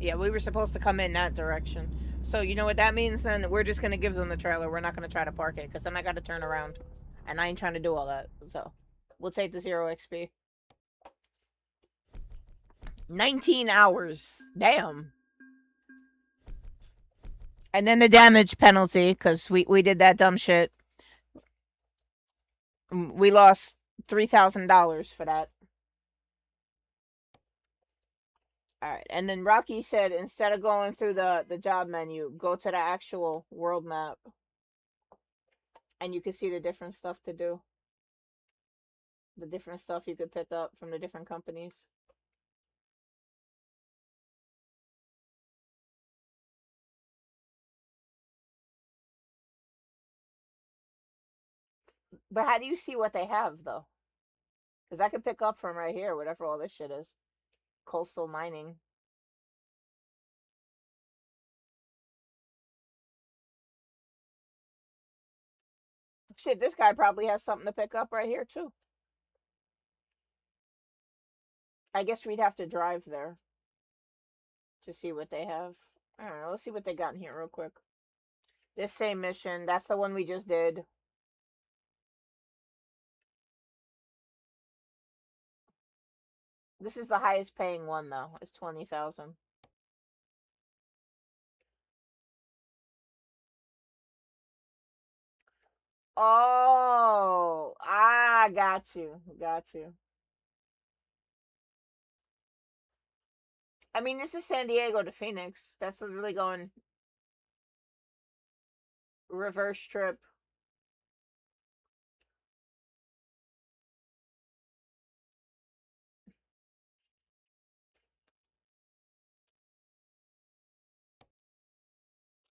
Yeah, we were supposed to come in that direction. So, you know what that means then? We're just gonna give them the trailer. We're not gonna try to park it, because then I gotta turn around. And I ain't trying to do all that, so... We'll take the 0 XP. 19 hours. Damn. And then the damage penalty, because we did that dumb shit. We lost $3,000 for that. Alright, and then Rocky said, instead of going through the job menu, go to the actual world map. And you can see the different stuff to do. The different stuff you could pick up from the different companies. But how do you see what they have, though? Because I could pick up from right here, whatever all this shit is. Coastal mining. Shit, this guy probably has something to pick up right here, too. I guess we'd have to drive there to see what they have. I don't know. Let's see what they got in here real quick. This same mission. That's the one we just did. This is the highest paying one, though. It's 20,000. Oh, got you. Got you. I mean, this is San Diego to Phoenix. That's literally going reverse trip.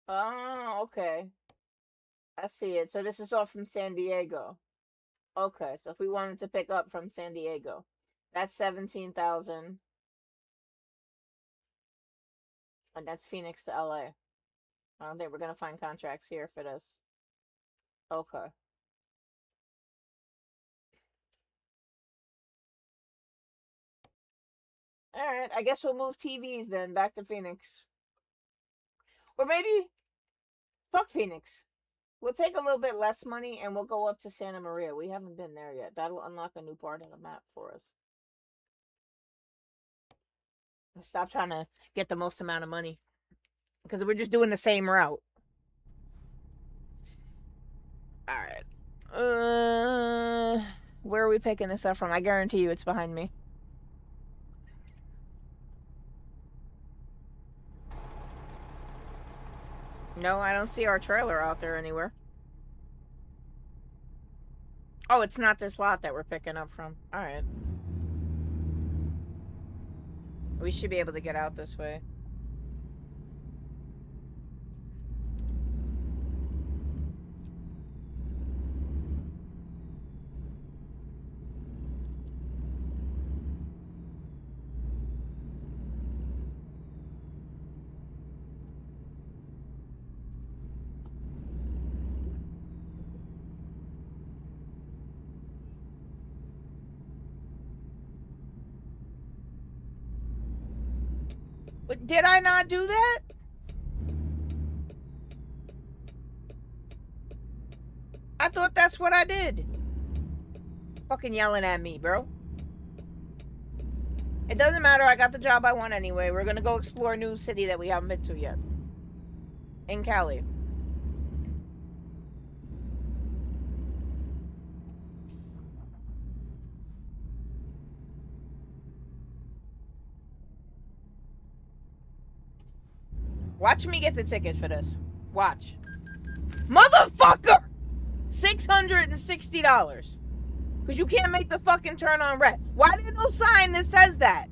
Oh, okay. I see it. So this is all from San Diego. Okay, so if we wanted to pick up from San Diego, that's 17,000. And that's Phoenix to LA. I don't think we're gonna find contracts here for this. Okay. Alright, I guess we'll move TVs then back to Phoenix. Or maybe fuck Phoenix. We'll take a little bit less money and we'll go up to Santa Maria. We haven't been there yet. That'll unlock a new part of the map for us. Stop trying to get the most amount of money. Because we're just doing the same route. Alright. Where are we picking this up from? I guarantee you it's behind me. No, I don't see our trailer out there anywhere. Oh, it's not this lot that we're picking up from. Alright. We should be able to get out this way. But did I not do that? I thought that's what I did. Fucking yelling at me, bro. It doesn't matter. I got the job I want anyway. We're gonna go explore a new city that we haven't been to yet. In Cali. Watch me get the ticket for this. Watch. Motherfucker! $660. Because you can't make the fucking turn on red. Why there's no sign that says that?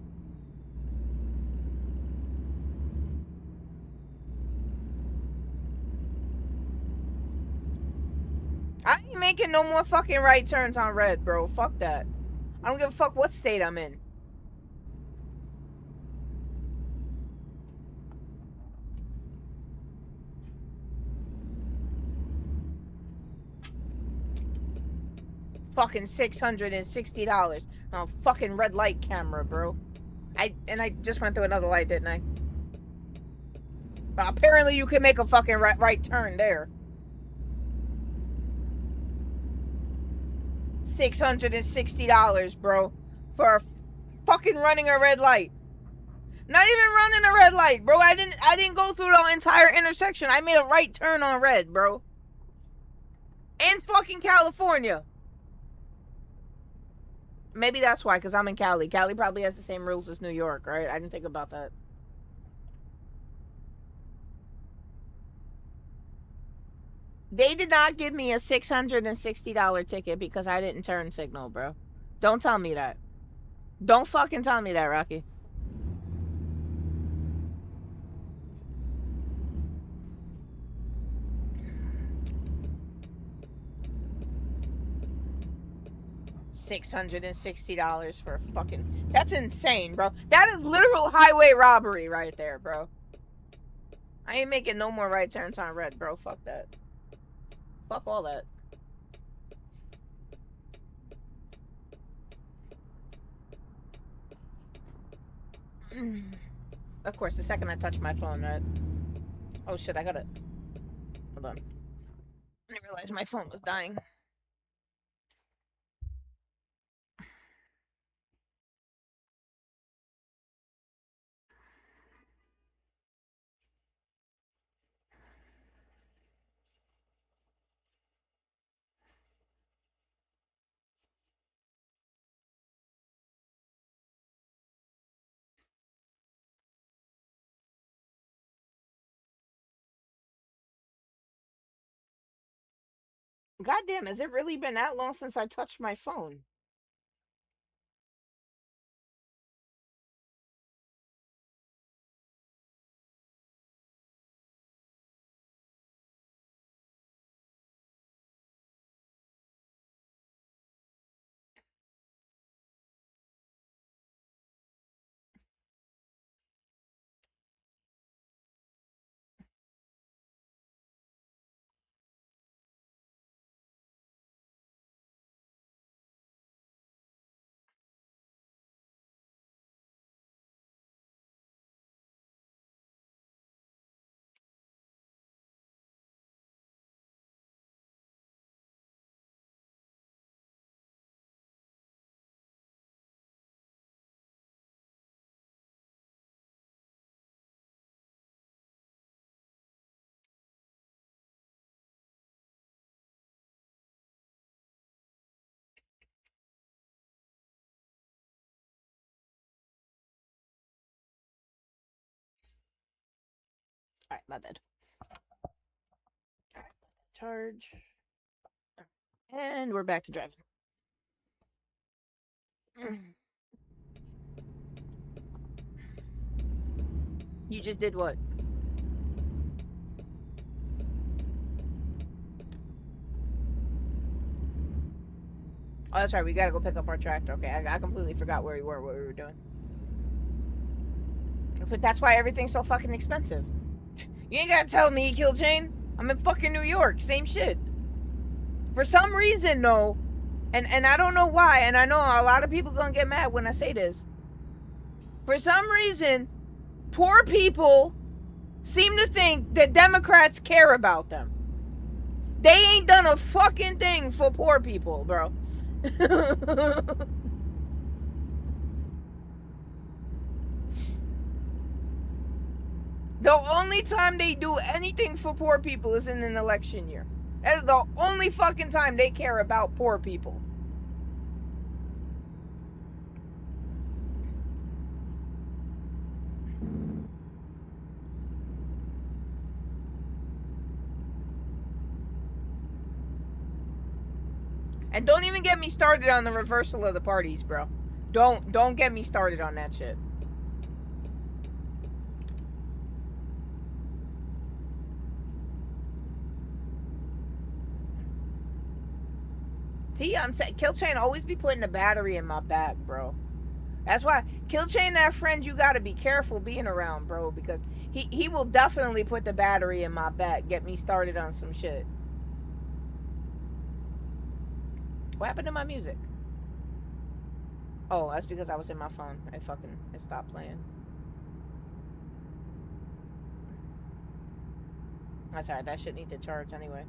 I ain't making no more fucking right turns on red, bro. Fuck that. I don't give a fuck what state I'm in. Fucking $660 on a fucking red light camera, bro. I just went through another light, didn't I? But apparently you can make a fucking right turn there. $660, bro, for fucking running a red light. Not even running a red light, bro. I didn't go through the entire intersection. I made a right turn on red, bro. In fucking California. Maybe that's why, because I'm in Cali. Cali probably has the same rules as New York, right? I didn't think about that. They did not give me a $660 ticket because I didn't turn signal, bro. Don't tell me that. Don't fucking tell me that, Rocky. $660 for fucking... That's insane, bro. That is literal highway robbery right there, bro. I ain't making no more right turns on red, bro. Fuck that. Fuck all that. Of course, the second I touch my phone, right? Oh shit, I gotta. Hold on. I didn't realize my phone was dying. Goddamn, has it really been that long since I touched my phone? Alright, my bad. Alright, charge. And we're back to driving. You just did what? Oh, that's right. We gotta go pick up our tractor. Okay, I completely forgot where we were, what we were doing. But that's why everything's so fucking expensive. You ain't gotta tell me, Kill Chain. I'm in fucking New York. Same shit. For some reason, though, and I don't know why, and I know a lot of people gonna get mad when I say this. For some reason, poor people seem to think that Democrats care about them. They ain't done a fucking thing for poor people, bro. The only time they do anything for poor people is in an election year. That is the only fucking time they care about poor people. And don't even get me started on the reversal of the parties, bro. Don't get me started on that shit. See, I'm saying Kill Chain always be putting the battery in my back, bro. That's why Kill Chain, that friend, you gotta be careful being around, bro, because he will definitely put the battery in my back, get me started on some shit. What happened to my music? Oh, that's because I was in my phone. It stopped playing. That's alright, that shit need to charge anyway.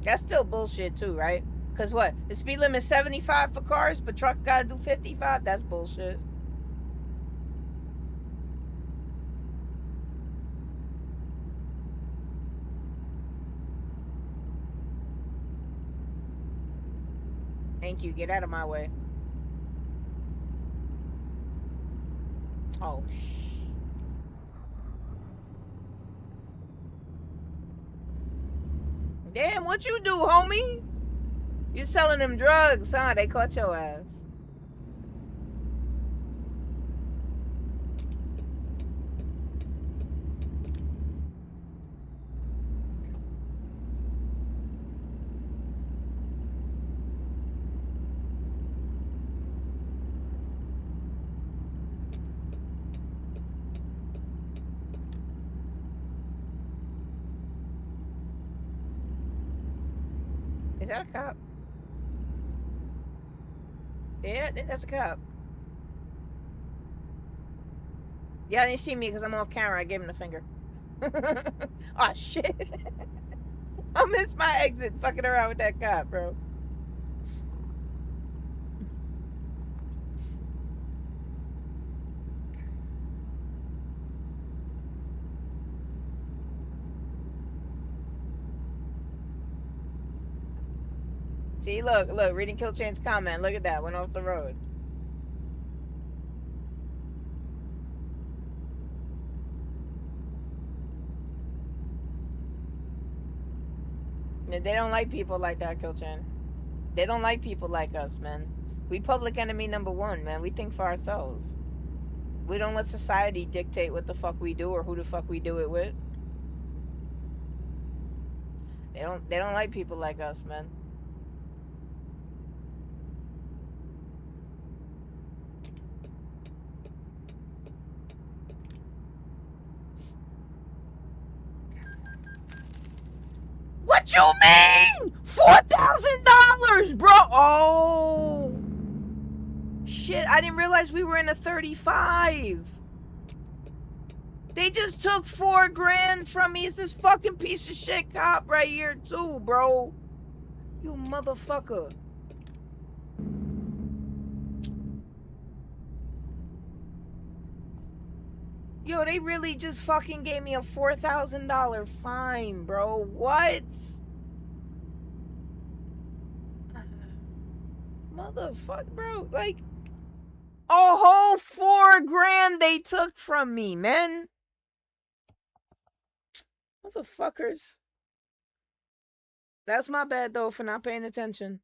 That's still bullshit too, right? Cause what? The speed limit is 75 for cars, but truck gotta do 55? That's bullshit. Thank you. Get out of my way. Oh, Damn, what you do, homie? You selling them drugs, huh? They caught your ass. Is that a cop? Yeah, I think that's a cop. Yeah, they see me because I'm off camera. I gave him the finger. Oh, shit. I missed my exit fucking around with that cop, bro. See, look, reading Kill Chain's comment. Look at that. Went off the road. They don't like people like that, Kill Chain. They don't like people like us, man. We public enemy #1, man. We think for ourselves. We don't let society dictate what the fuck we do or who the fuck we do it with. They don't like people like us, man. What you mean? $4,000, bro. Oh. Shit, I didn't realize we were in a 35. They just took $4 from me. It's this fucking piece of shit cop right here too, bro. You motherfucker. Yo, they really just fucking gave me a $4,000 fine, bro. What? Motherfucker, bro. Like, a whole $4 they took from me, man. Motherfuckers. That's my bad, though, for not paying attention.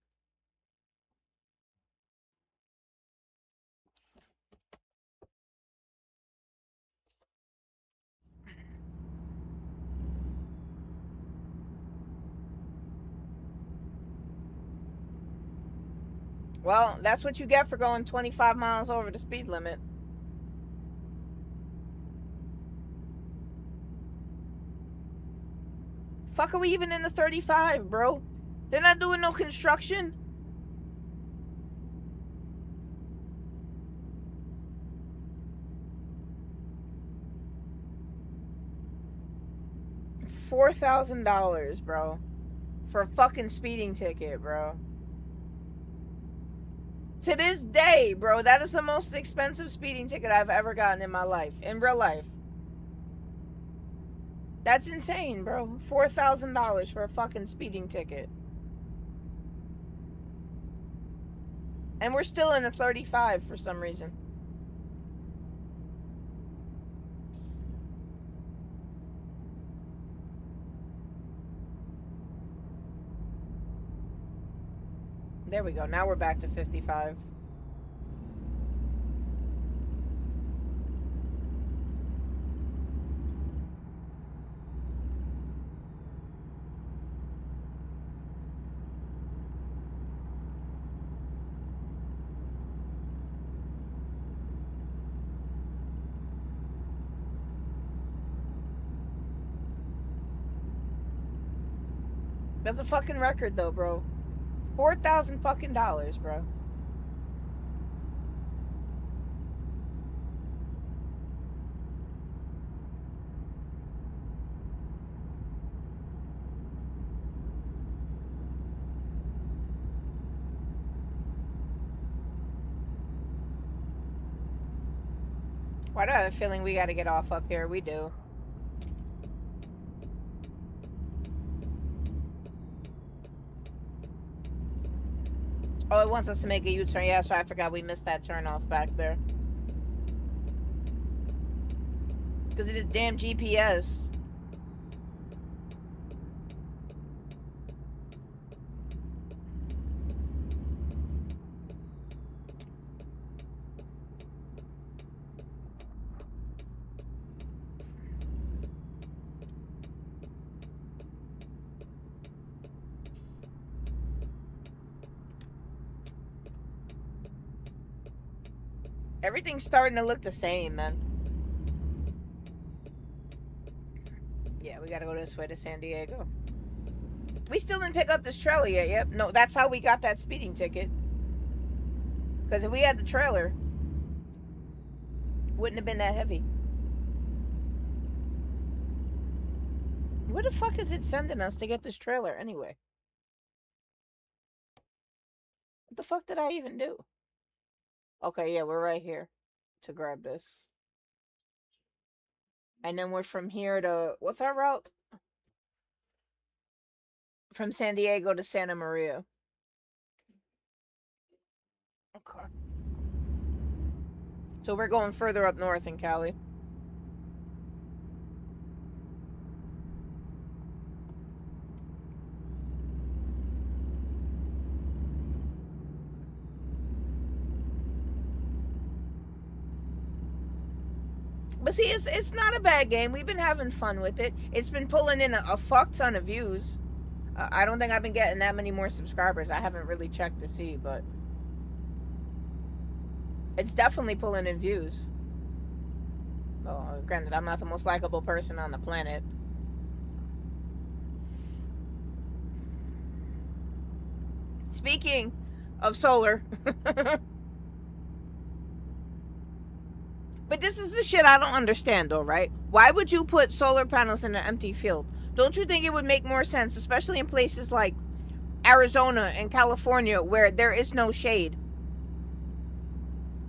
Well, that's what you get for going 25 miles over the speed limit. Fuck, are we even in the 35, bro? They're not doing no construction. $4,000, bro. For a fucking speeding ticket, bro. To this day, bro, that is the most expensive speeding ticket I've ever gotten in my life. In real life. That's insane, bro. $4,000 for a fucking speeding ticket. And we're still in the 35 for some reason. There we go. Now we're back to 55. That's a fucking record though, bro. $4,000 fucking dollars, bro. Why do I have a feeling we gotta get off up here? We do. Oh, it wants us to make a U-turn. Yeah, so I forgot we missed that turn off back there. Because of this damn GPS. Everything's starting to look the same, man. Yeah, we gotta go this way to San Diego. We still didn't pick up this trailer yet. Yep. No, that's how we got that speeding ticket. Because if we had the trailer, it wouldn't have been that heavy. Where the fuck is it sending us to get this trailer anyway? What the fuck did I even do? Okay, yeah, we're right here to grab this. And then we're from here to... What's our route? From San Diego to Santa Maria. Okay. So we're going further up north in Cali. But see, it's not a bad game. We've been having fun with it. It's been pulling in a fuck ton of views. I don't think I've been getting that many more subscribers. I haven't really checked to see, but it's definitely pulling in views. Well, granted, I'm not the most likable person on the planet. Speaking of solar. But this is the shit I don't understand, though, right? Why would you put solar panels in an empty field? Don't you think it would make more sense, especially in places like Arizona and California where there is no shade?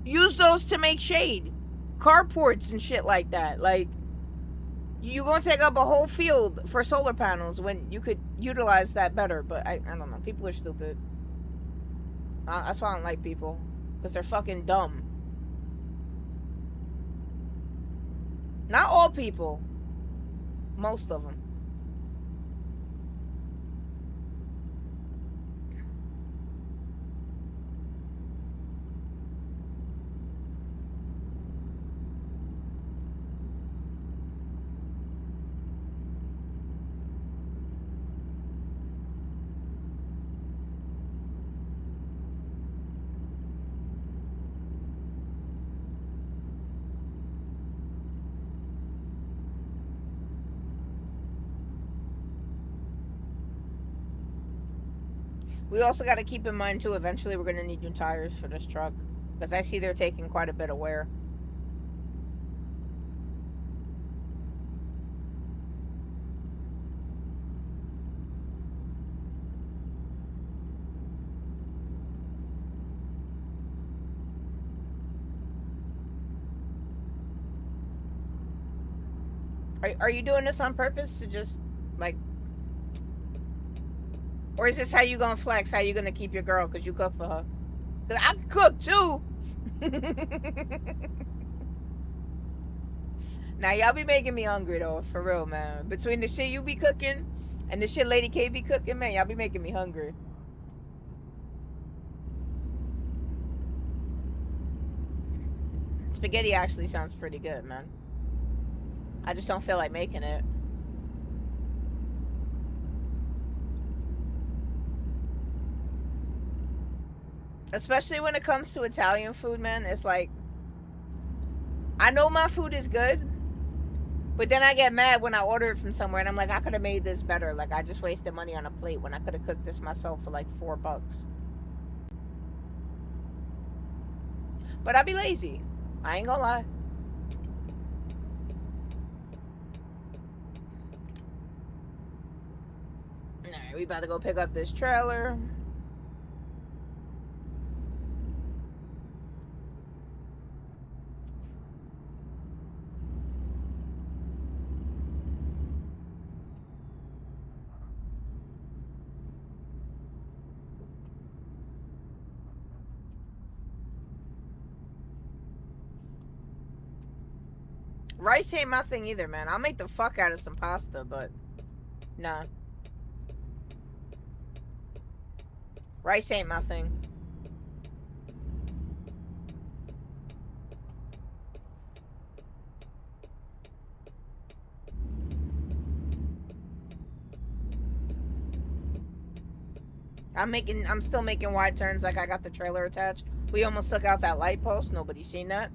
Use those to make shade. Carports and shit like that. Like, you're going to take up a whole field for solar panels when you could utilize that better. But I don't know. People are stupid. That's why I don't like people. Because they're fucking dumb. Not all people. Most of them. We also got to keep in mind, too, eventually we're going to need new tires for this truck. Because I see they're taking quite a bit of wear. Are you doing this on purpose to just, like... Or is this how you gonna flex? How you gonna keep your girl? Because you cook for her. Because I can cook, too. Now, y'all be making me hungry, though. For real, man. Between the shit you be cooking and the shit Lady K be cooking, man, y'all be making me hungry. Spaghetti actually sounds pretty good, man. I just don't feel like making it. Especially when it comes to Italian food, man. It's like, I know my food is good, but then I get mad when I order it from somewhere and I'm like, I could have made this better. Like, I just wasted money on a plate when I could have cooked this myself for like $4. But I be lazy. I ain't gonna lie. Alright, we about to go pick up this trailer. Rice ain't my thing either, man. I'll make the fuck out of some pasta, but nah. Rice ain't my thing. I'm still making wide turns like I got the trailer attached. We almost took out that light post. Nobody seen that.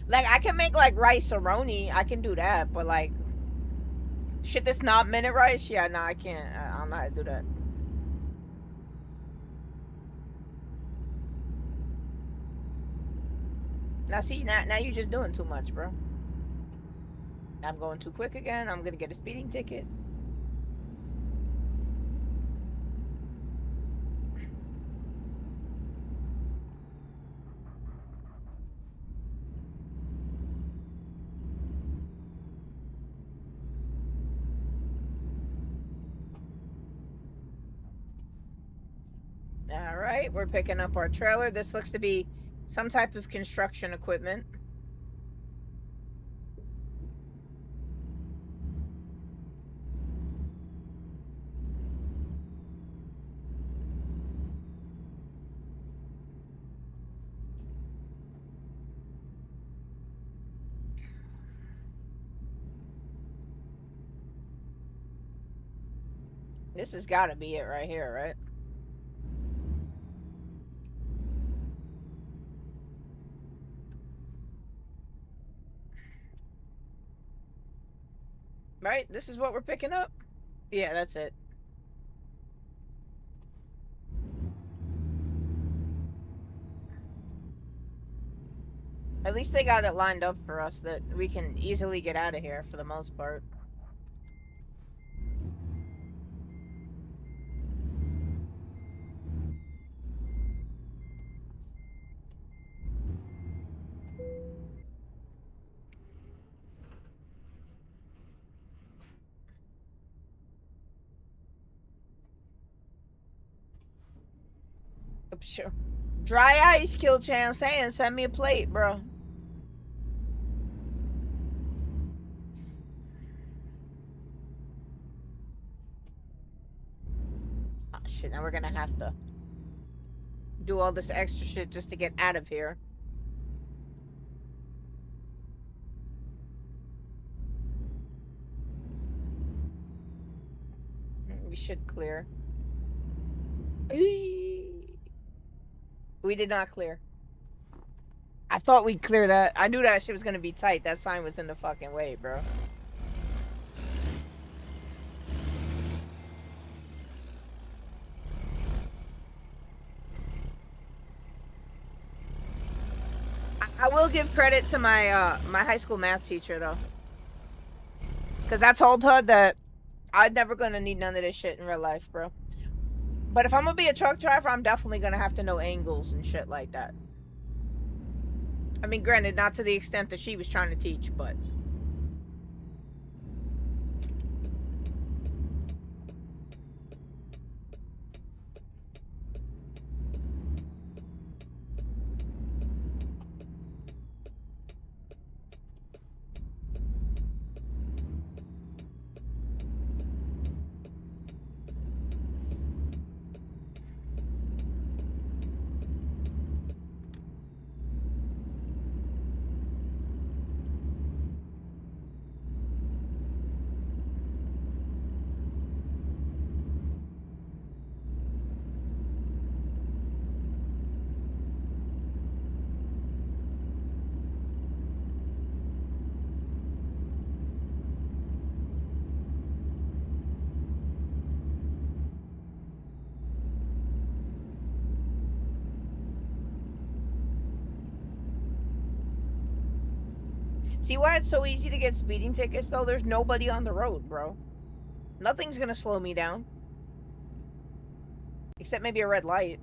Like, I can make, like, rice-a-roni. I can do that, but, like, shit that's not minute rice? Yeah, no, I can't. I don't know how to do that. Now, see, now you're just doing too much, bro. I'm going too quick again. I'm gonna get a speeding ticket. All right, we're picking up our trailer. This looks to be some type of construction equipment. This has got to be it right here, right? Right? This is what we're picking up? Yeah, that's it. At least they got it lined up for us that we can easily get out of here for the most part. Sure. Dry ice, Kill Champ saying, send me a plate, bro. Oh, shit, now we're gonna have to do all this extra shit just to get out of here. We should clear. We did not clear. I thought we'd clear that. I knew that shit was gonna be tight. That sign was in the fucking way, bro. I will give credit to my my high school math teacher though, because I told her that I'm never gonna need none of this shit in real life, bro. But if I'm gonna be a truck driver, I'm definitely gonna have to know angles and shit like that. I mean, granted, not to the extent that she was trying to teach, but... See why it's so easy to get speeding tickets, though? There's nobody on the road, bro. Nothing's gonna slow me down. Except maybe a red light.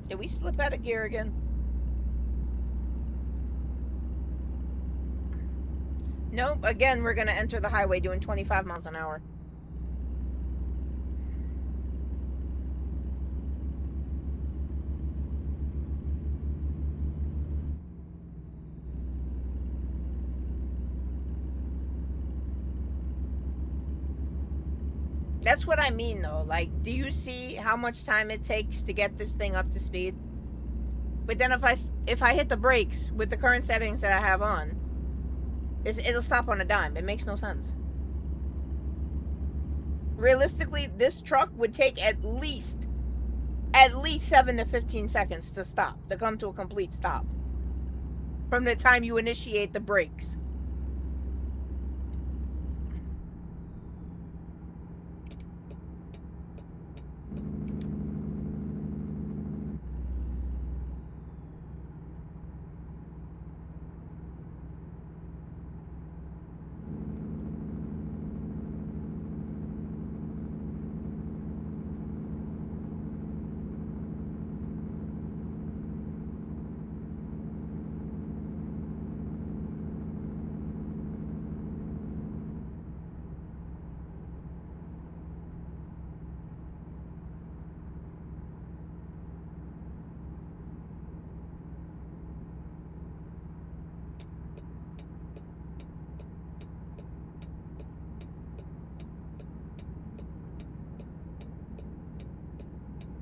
Did we slip out of gear again? Nope. Again, we're gonna enter the highway doing 25 miles an hour. That's what I mean, though. Like, do you see how much time it takes to get this thing up to speed? But then if I hit the brakes with the current settings that I have on, it'll stop on a dime. It makes no sense. Realistically, this truck would take at least 7 to 15 seconds to stop, to come to a complete stop, from the time you initiate the brakes.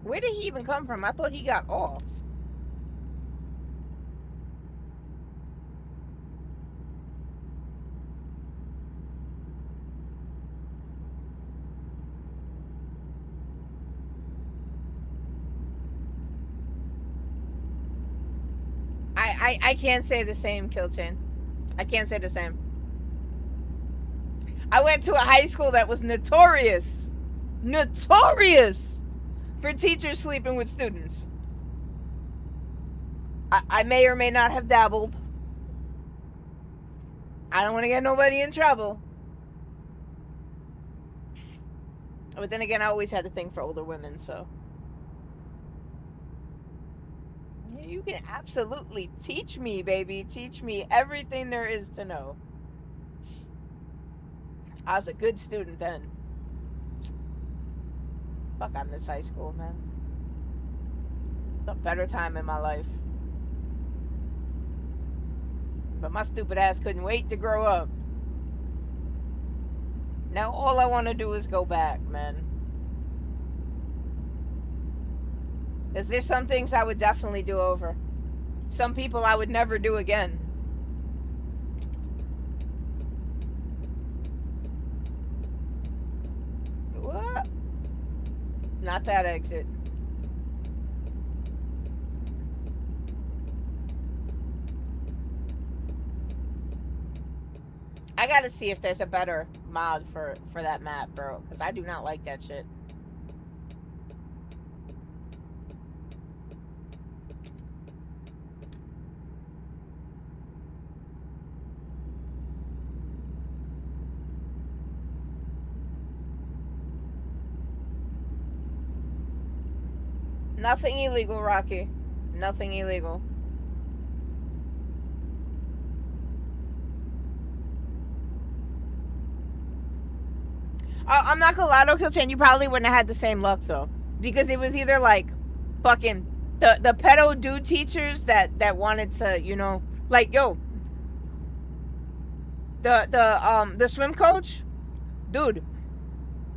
Where did he even come from? I thought he got off. I can't say the same, Kilchin. I can't say the same. I went to a high school that was notorious for teachers sleeping with students. I may or may not have dabbled. I don't want to get nobody in trouble. But then again, I always had a thing for older women, so. You can absolutely teach me, baby. Teach me everything there is to know. I was a good student then. Fuck, I miss high school, man. It's a better time in my life. But my stupid ass couldn't wait to grow up. Now all I want to do is go back, man. Because there's some things I would definitely do over. Some people I would never do again. What? Not that exit. I gotta see if there's a better mod for that map, bro. Because I do not like that shit. Nothing illegal, Rocky. Nothing illegal. I'm not gonna lie though, Kilchan, you probably wouldn't have had the same luck though. Because it was either like fucking the pedo dude teachers that wanted to, you know, like, yo, the swim coach, dude,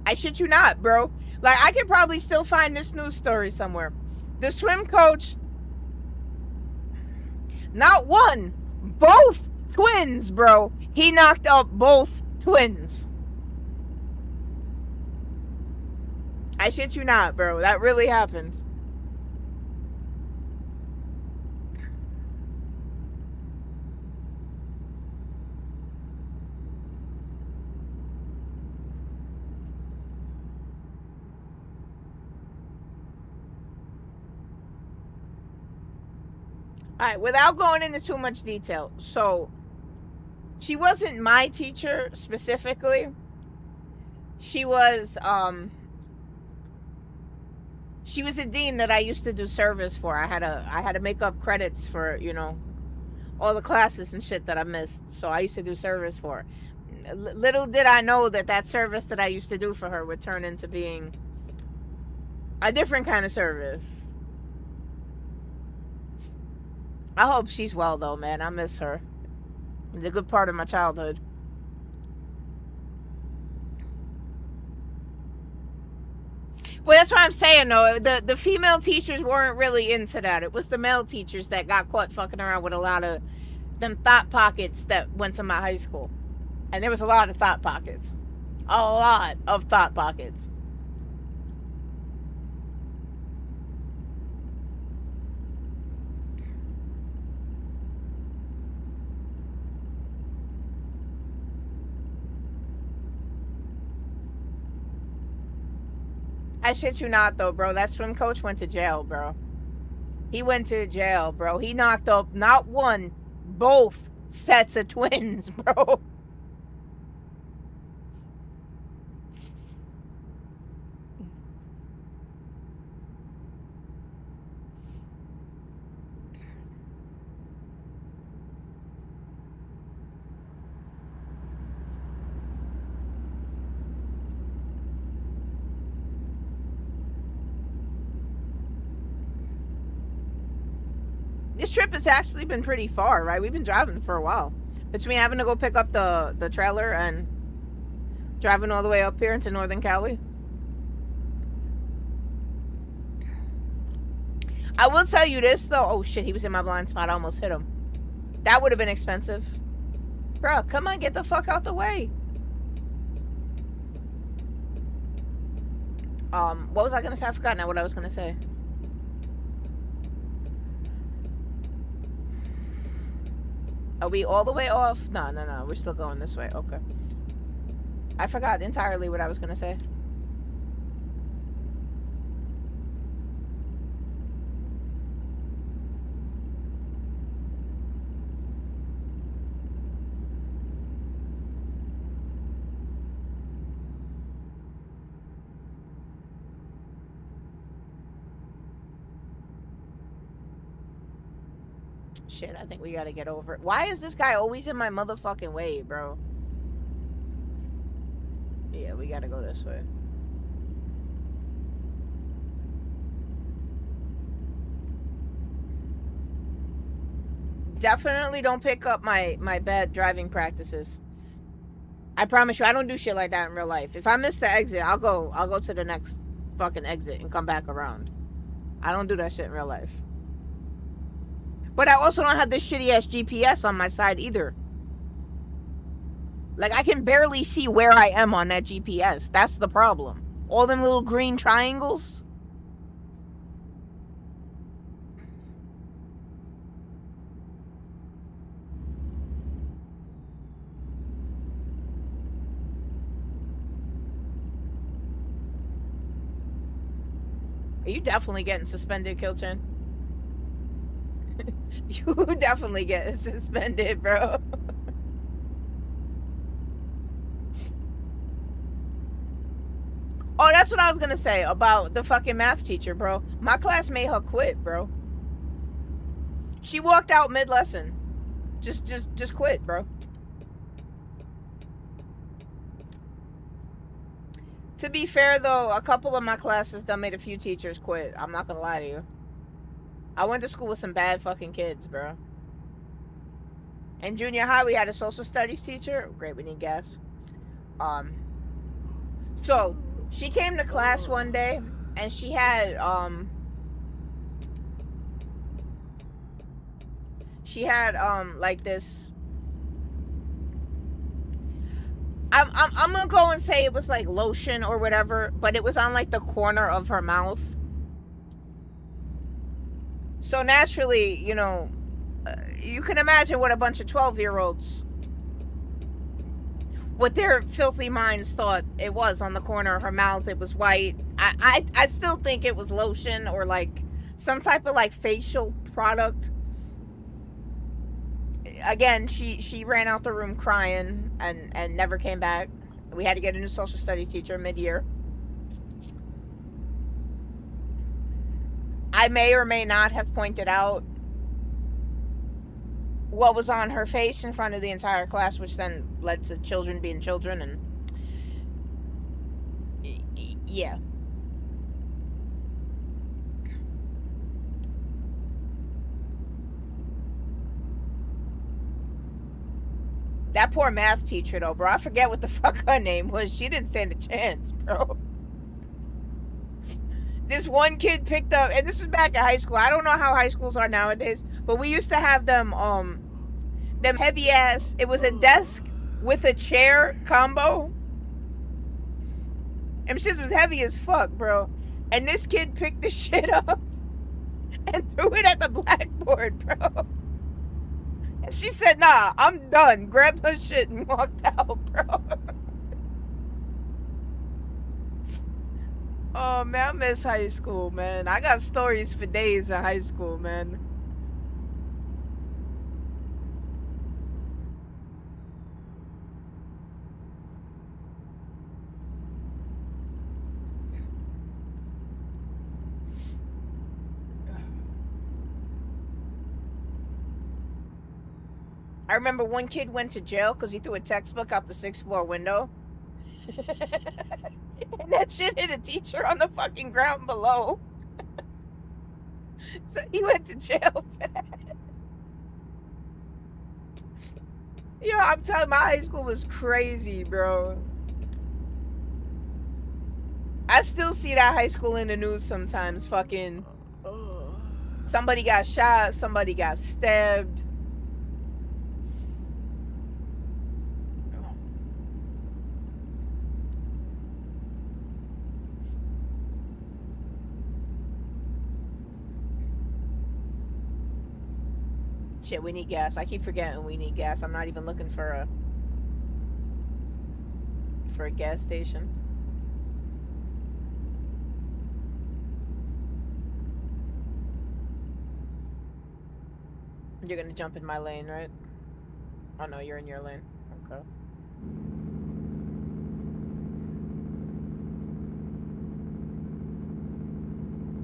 I shit you not, bro. Like, I could probably still find this news story somewhere. The swim coach, not one, both twins, bro. He knocked up both twins. I shit you not, bro. That really happened. All right, without going into too much detail. So, she wasn't my teacher specifically. She was a dean that I used to do service for. I had to make up credits for, you know, all the classes and shit that I missed. So I used to do service for her. Little did I know that service that I used to do for her would turn into being a different kind of service. I hope she's well though, man. I miss her. It's a good part of my childhood. Well, that's what I'm saying, though. The female teachers weren't really into that. It was the male teachers that got caught fucking around with a lot of them thought pockets that went to my high school. And there was a lot of thought pockets. A lot of thought pockets. I shit you not, though, bro. That swim coach went to jail, bro. He went to jail, bro. He knocked up not one, both sets of twins, bro. This trip has actually been pretty far, right? We've been driving for a while. Between having to go pick up the trailer and driving all the way up here into Northern Cali. I will tell you this, though. Oh, shit, he was in my blind spot. I almost hit him. That would have been expensive. Bro, come on, get the fuck out the way. What was I gonna say? I forgot now what I was gonna say. Are we all the way off? No. We're still going this way. Okay. I forgot entirely what I was gonna say. Shit, I think we gotta get over it. Why is this guy always in my motherfucking way, bro? Yeah, we gotta go this way. Definitely don't pick up my bad driving practices. I promise you, I don't do shit like that in real life. If I miss the exit, I'll go to the next fucking exit and come back around. I don't do that shit in real life. But I also don't have this shitty ass GPS on my side either. Like, I can barely see where I am on that GPS. That's the problem. All them little green triangles. Are you definitely getting suspended, Kilchin? You definitely get suspended, bro. Oh, that's what I was gonna say about the fucking math teacher, bro. My class made her quit, bro. She walked out mid-lesson. Just quit, bro. To be fair, though, a couple of my classes done made a few teachers quit. I'm not gonna lie to you. I went to school with some bad fucking kids, bro. In junior high, we had a social studies teacher. Great, we need gas. So she came to class one day, and she had like this. I'm gonna go and say it was like lotion or whatever, but it was on like the corner of her mouth. So naturally, you know, you can imagine what a bunch of 12-year-olds, what their filthy minds thought it was on the corner of her mouth. It was white. I still think it was lotion or like some type of like facial product. Again, she ran out the room crying and never came back. We had to get a new social studies teacher mid-year. I may or may not have pointed out what was on her face in front of the entire class, which then led to children being children, and yeah. That poor math teacher, though, bro. I forget what the fuck her name was. She didn't stand a chance, bro. this one kid picked up, and this was back in high school. I don't know how high schools are nowadays, but we used to have them heavy ass. It was a desk with a chair combo. And shit was heavy as fuck, bro. And this kid picked the shit up and threw it at the blackboard, bro. And she said, "Nah, I'm done." Grabbed her shit and walked out, bro. Oh, man, I miss high school, man. I got stories for days in high school, man. I remember one kid went to jail because he threw a textbook out the 6th floor window. And that shit hit a teacher on the fucking ground below. So he went to jail for that. Yo, I'm telling you, my high school was crazy, bro. I still see that high school in the news sometimes. Fucking somebody got shot, somebody got stabbed. Shit, we need gas. I keep forgetting we need gas. I'm not even looking for a gas station. You're gonna jump in my lane, right? Oh no, you're in your lane. Okay.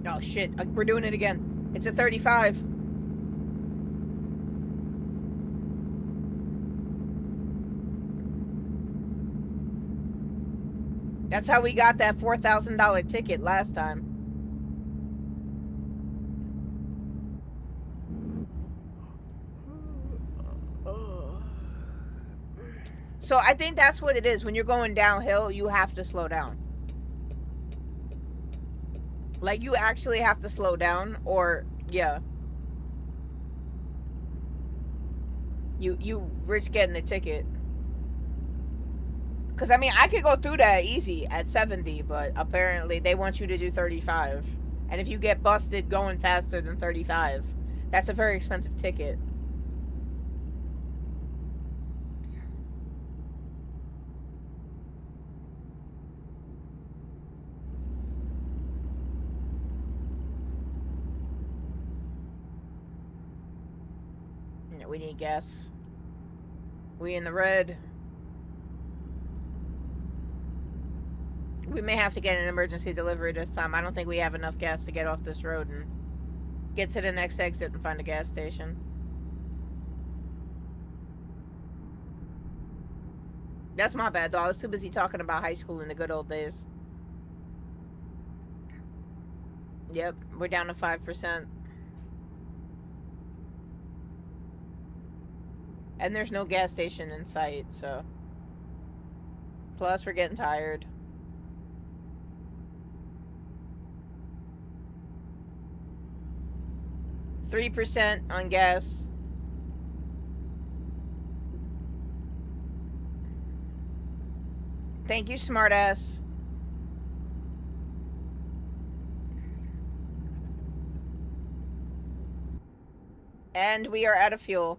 Oh shit, we're doing it again. It's a 35. That's how we got that $4,000 ticket last time. So I think that's what it is. When you're going downhill, you have to slow down. Like, you actually have to slow down, or, yeah. You risk getting the ticket. Because, I mean, I could go through that easy at 70, but apparently they want you to do 35. And if you get busted going faster than 35, that's a very expensive ticket. Yeah, we need gas. We in the red. We may have to get an emergency delivery this time. I don't think we have enough gas to get off this road and get to the next exit and find a gas station. That's my bad, though. I was too busy talking about high school in the good old days. Yep, we're down to 5%. And there's no gas station in sight, so. Plus, we're getting tired. $3% on gas. Thank you, smartass. And we are out of fuel.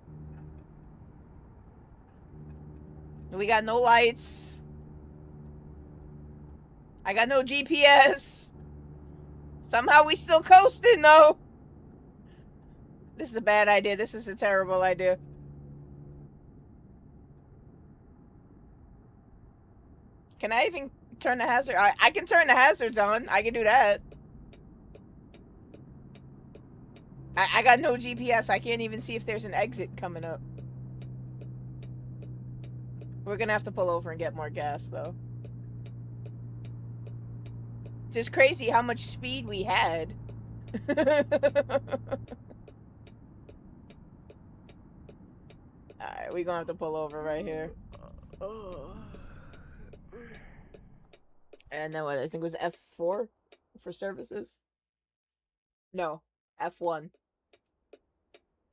We got no lights. I got no GPS. Somehow we still coasting, though. This is a bad idea. This is a terrible idea. Can I even turn the hazard? I can turn the hazards on. I can do that. I got no GPS. I can't even see if there's an exit coming up. We're gonna have to pull over and get more gas, though. Just crazy how much speed we had. Alright, we're gonna have to pull over right here. And then what? I think it was F4? for services. No, F1.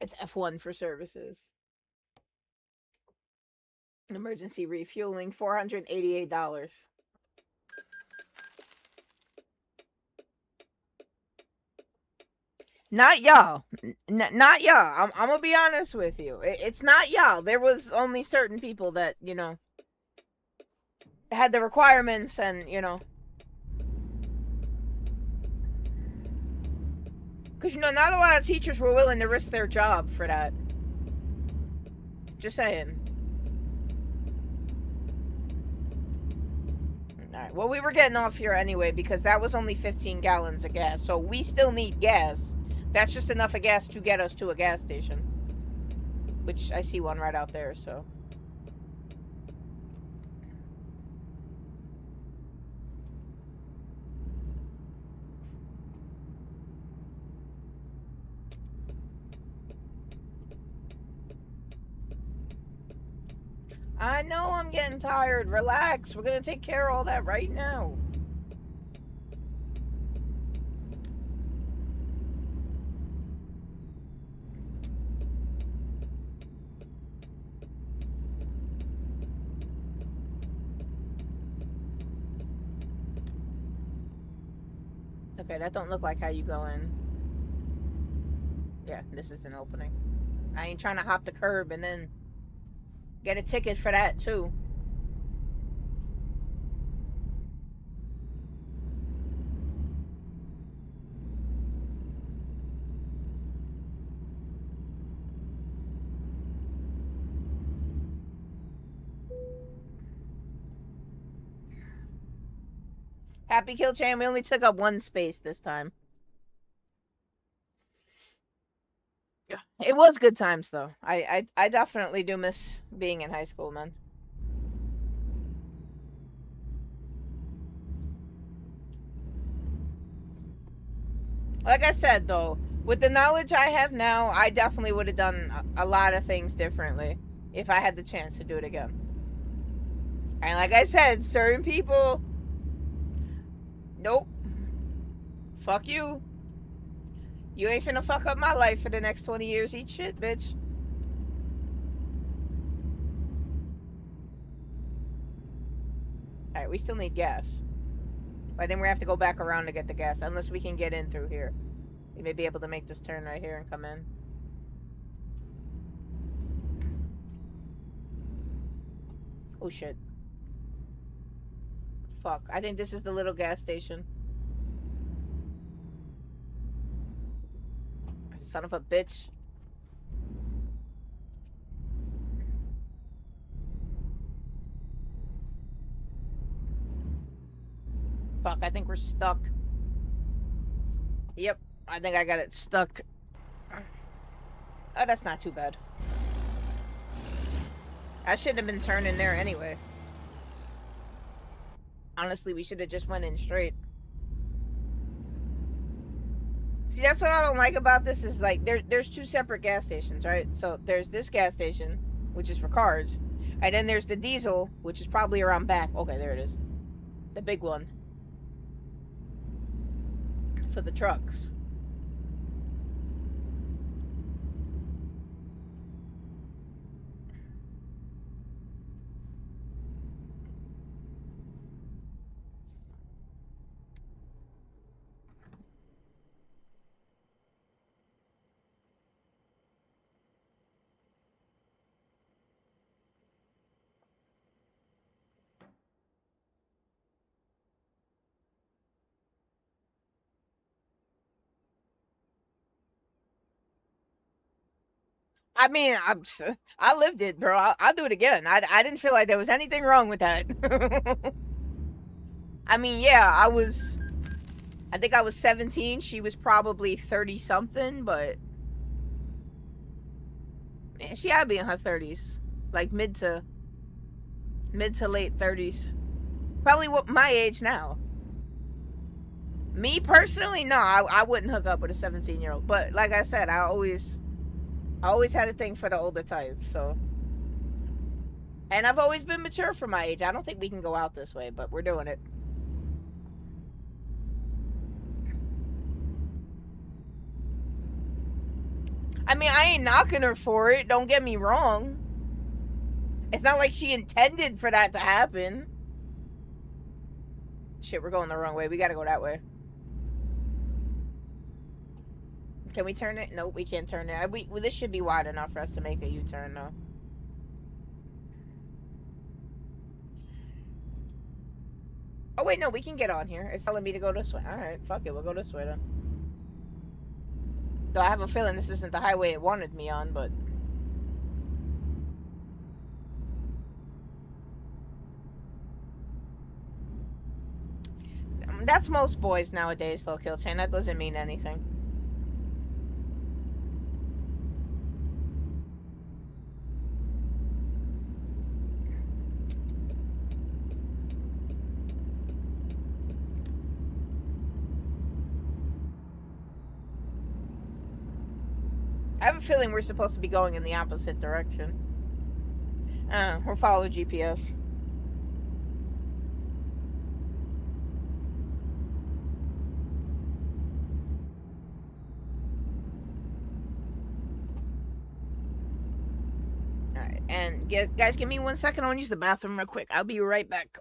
It's F1 for services. Emergency refueling, $488. Not y'all. Not y'all. I'm gonna be honest with you. It's not y'all. There was only certain people that, you know, had the requirements and, you know. Because, you know, not a lot of teachers were willing to risk their job for that. Just saying. Alright, well, we were getting off here anyway because that was only 15 gallons of gas. So we still need gas. That's just enough of gas to get us to a gas station. Which I see one right out there, so. I know I'm getting tired. Relax. We're gonna take care of all that right now. Okay, that don't look like how you go in. Yeah, this is an opening. I ain't trying to hop the curb and then get a ticket for that too. Happy Kill Chain, we only took up one space this time. It was good times though. I definitely do miss being in high school, man. Like I said though, with the knowledge I have now, I definitely would have done a lot of things differently if I had the chance to do it again. And like I said, certain people, nope. Fuck you. You ain't finna fuck up my life for the next 20 years. Eat shit, bitch. Alright, we still need gas. But then we have to go back around to get the gas. Unless we can get in through here. We may be able to make this turn right here and come in. Oh shit. Fuck. I think this is the little gas station. Son of a bitch. Fuck, I think we're stuck. Yep, I think I got it stuck. Oh, that's not too bad. I shouldn't have been turning there anyway. Honestly, we should have just went in straight. See, that's what I don't like about this is like there's two separate gas stations, right? So there's this gas station, which is for cars, and then there's the diesel, which is probably around back. Okay, there it is. The big one. For the trucks. I mean, I lived it, bro. I'll do it again. I didn't feel like there was anything wrong with that. I mean, yeah, I think I was 17. She was probably 30 something, but man, she had to be in her 30s, like mid to late 30s. Probably what my age now. Me personally, no, I wouldn't hook up with a 17-year-old. But like I said, I always had a thing for the older types, so. And I've always been mature for my age. I don't think we can go out this way, but we're doing it. I mean, I ain't knocking her for it. Don't get me wrong. It's not like she intended for that to happen. Shit, we're going the wrong way. We gotta go that way. Can we turn it? Nope, we can't turn it. This should be wide enough for us to make a U-turn, though. Oh, wait, no, we can get on here. It's telling me to go this way. Alright, fuck it. We'll go this way, then. Though I have a feeling this isn't the highway it wanted me on, but... That's most boys nowadays, though, Kill Chain. That doesn't mean anything. I have a feeling we're supposed to be going in the opposite direction. We'll follow GPS. Alright, and guys, give me 1 second. I want to use the bathroom real quick. I'll be right back.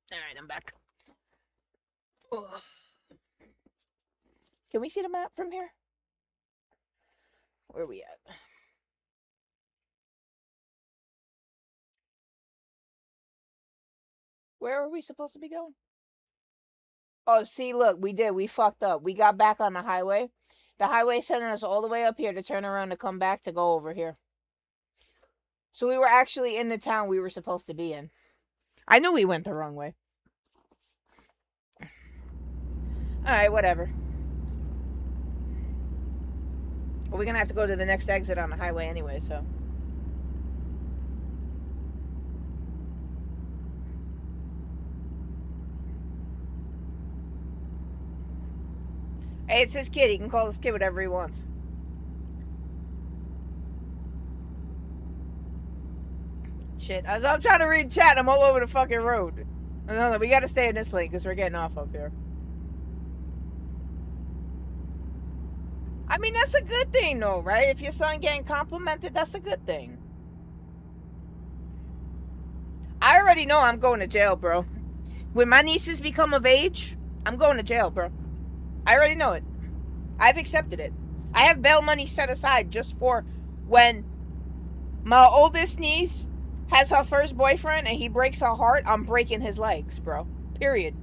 Alright, I'm back. Ugh. Can we see the map from here? Where are we at? Where are we supposed to be going? Oh, see, look, we did. We fucked up. We got back on the highway. The highway sent us all the way up here to turn around to come back to go over here. So we were actually in the town we were supposed to be in. I knew we went the wrong way. Alright, whatever. Well, we're gonna have to go to the next exit on the highway anyway, so... Hey, it's his kid. He can call his kid whatever he wants. Shit. As I'm trying to read chat, I'm all over the fucking road. No, we gotta stay in this lane because we're getting off up here. I mean, that's a good thing, though, right? If your son getting complimented, that's a good thing. I already know I'm going to jail, bro. When my nieces become of age, I'm going to jail, bro. I already know it. I've accepted it. I have bail money set aside just for when my oldest niece has her first boyfriend and he breaks her heart, I'm breaking his legs, bro. Period.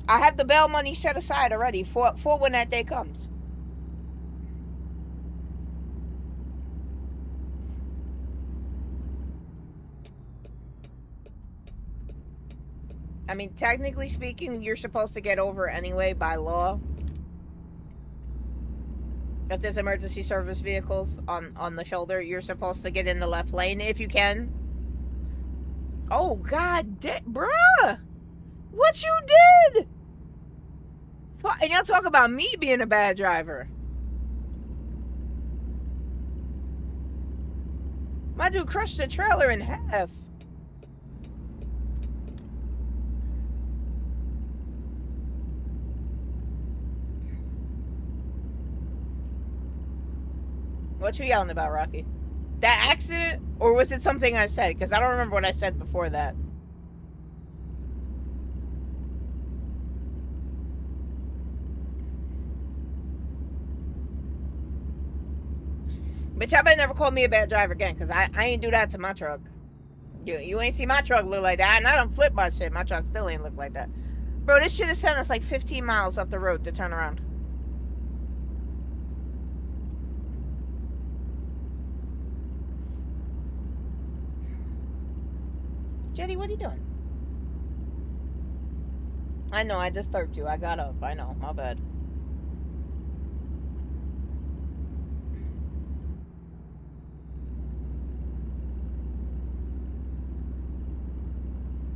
I have the bail money set aside already for when that day comes. I mean, technically speaking, you're supposed to get over anyway by law. If there's emergency service vehicles on the shoulder, you're supposed to get in the left lane if you can. Oh, god damn, bruh! What you did? And y'all talk about me being a bad driver. My dude crushed the trailer in half. What you yelling about, Rocky? That accident? Or was it something I said? Because I don't remember what I said before that. Bitch, I better never call me a bad driver again, because I ain't do that to my truck. You ain't see my truck look like that, and I don't flip my shit. My truck still ain't look like that. Bro, this shit has sent us like 15 miles up the road to turn around. Jetty, what are you doing? I know, I disturbed you. I got up. I know, my bad.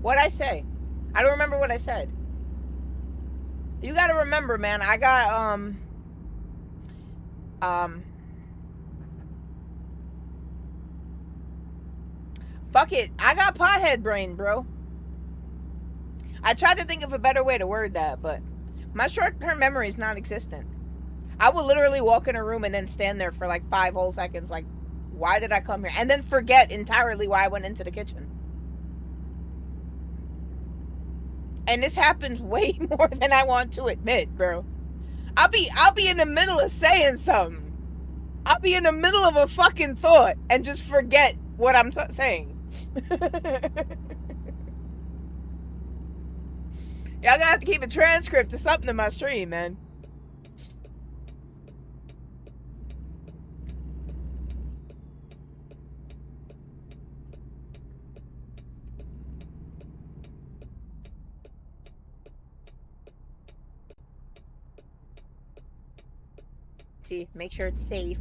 What'd I say? I don't remember what I said. You gotta remember, man, I got, fuck it. I got pothead brain, bro. I tried to think of a better way to word that, but my short-term memory is non-existent. I will literally walk in a room and then stand there for like 5 whole seconds, like, why did I come here? And then forget entirely why I went into the kitchen. And this happens way more than I want to admit, bro. I'll be in the middle of saying something. I'll be in the middle of a fucking thought and just forget what I'm saying. Y'all gonna have to keep a transcript of something in my stream, man. See, make sure it's safe.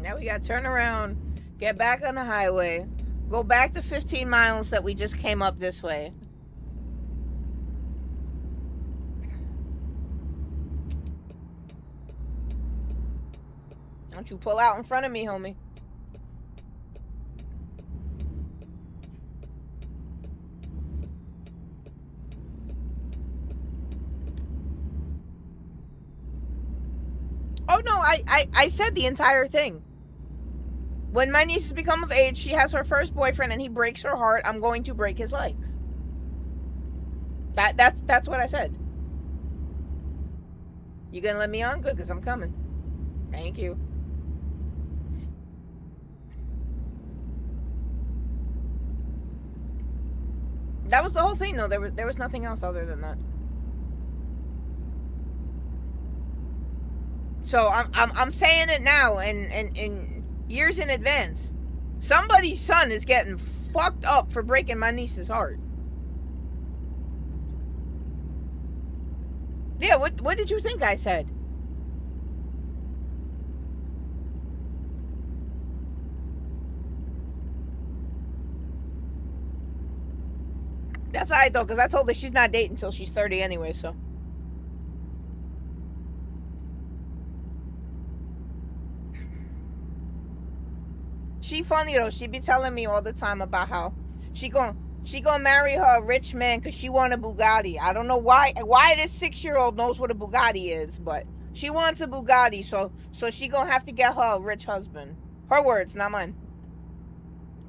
Now we gotta turn around, get back on the highway, go back the 15 miles that we just came up this way. Don't you pull out in front of me, homie. Oh no, I said the entire thing. When my niece has become of age, she has her first boyfriend and he breaks her heart, I'm going to break his legs. That's what I said. You gonna let me on? Good, because I'm coming. Thank you. That was the whole thing, though. There was nothing else other than that. So I'm saying it now and years in advance. Somebody's son is getting fucked up for breaking my niece's heart. Yeah, what did you think I said? That's alright though, because I told her she's not dating until she's 30 anyway, so. She funny though. She be telling me all the time about how she gon' marry her rich man because she want a Bugatti. I don't know why this 6-year-old knows what a Bugatti is, but she wants a Bugatti, so she gonna have to get her a rich husband. Her words, not mine.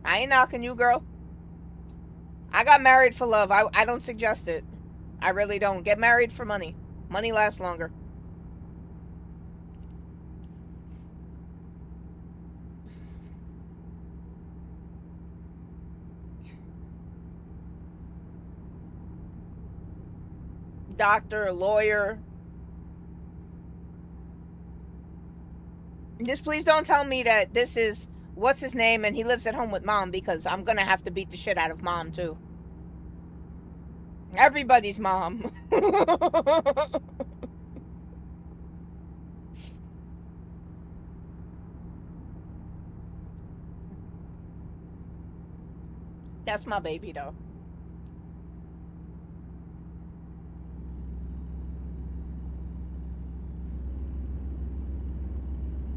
I ain't knocking you, girl. I got married for love. I don't suggest it. I really don't. Get married for money. Money lasts longer. Doctor, lawyer. Just please don't tell me that this is what's his name and he lives at home with mom, because I'm gonna have to beat the shit out of mom too. Everybody's mom. That's my baby though.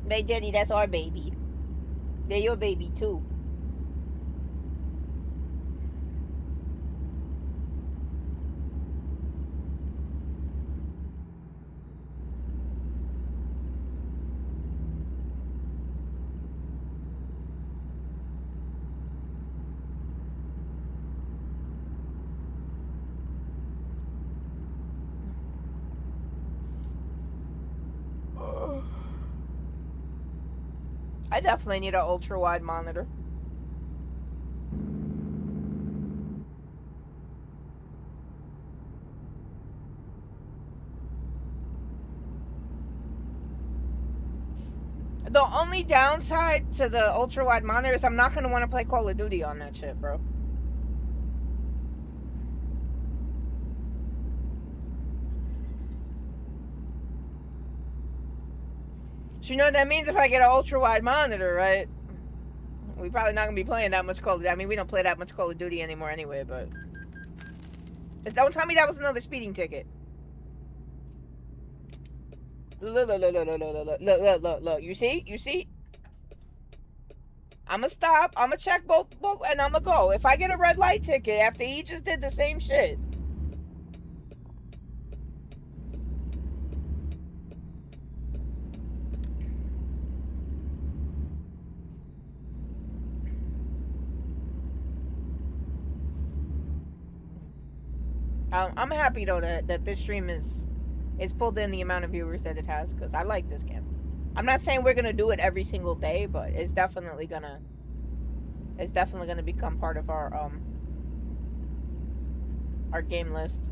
Hey Jenny, that's our baby. They're your baby too. I definitely need an ultra wide monitor. The only downside to the ultra wide monitor is I'm not gonna want to play Call of Duty on that shit, bro. So you know what that means if I get an ultra wide monitor, right? We probably not gonna be playing that much Call of Duty. I mean, we don't play that much Call of Duty anymore anyway, but don't tell me that was another speeding ticket. Look. You see? I'ma stop. I'ma check both, and I'ma go. If I get a red light ticket after he just did the same shit. I'm happy though that this stream is pulled in the amount of viewers that it has, because I like this game. I'm not saying we're gonna do it every single day, but it's definitely gonna become part of our game list.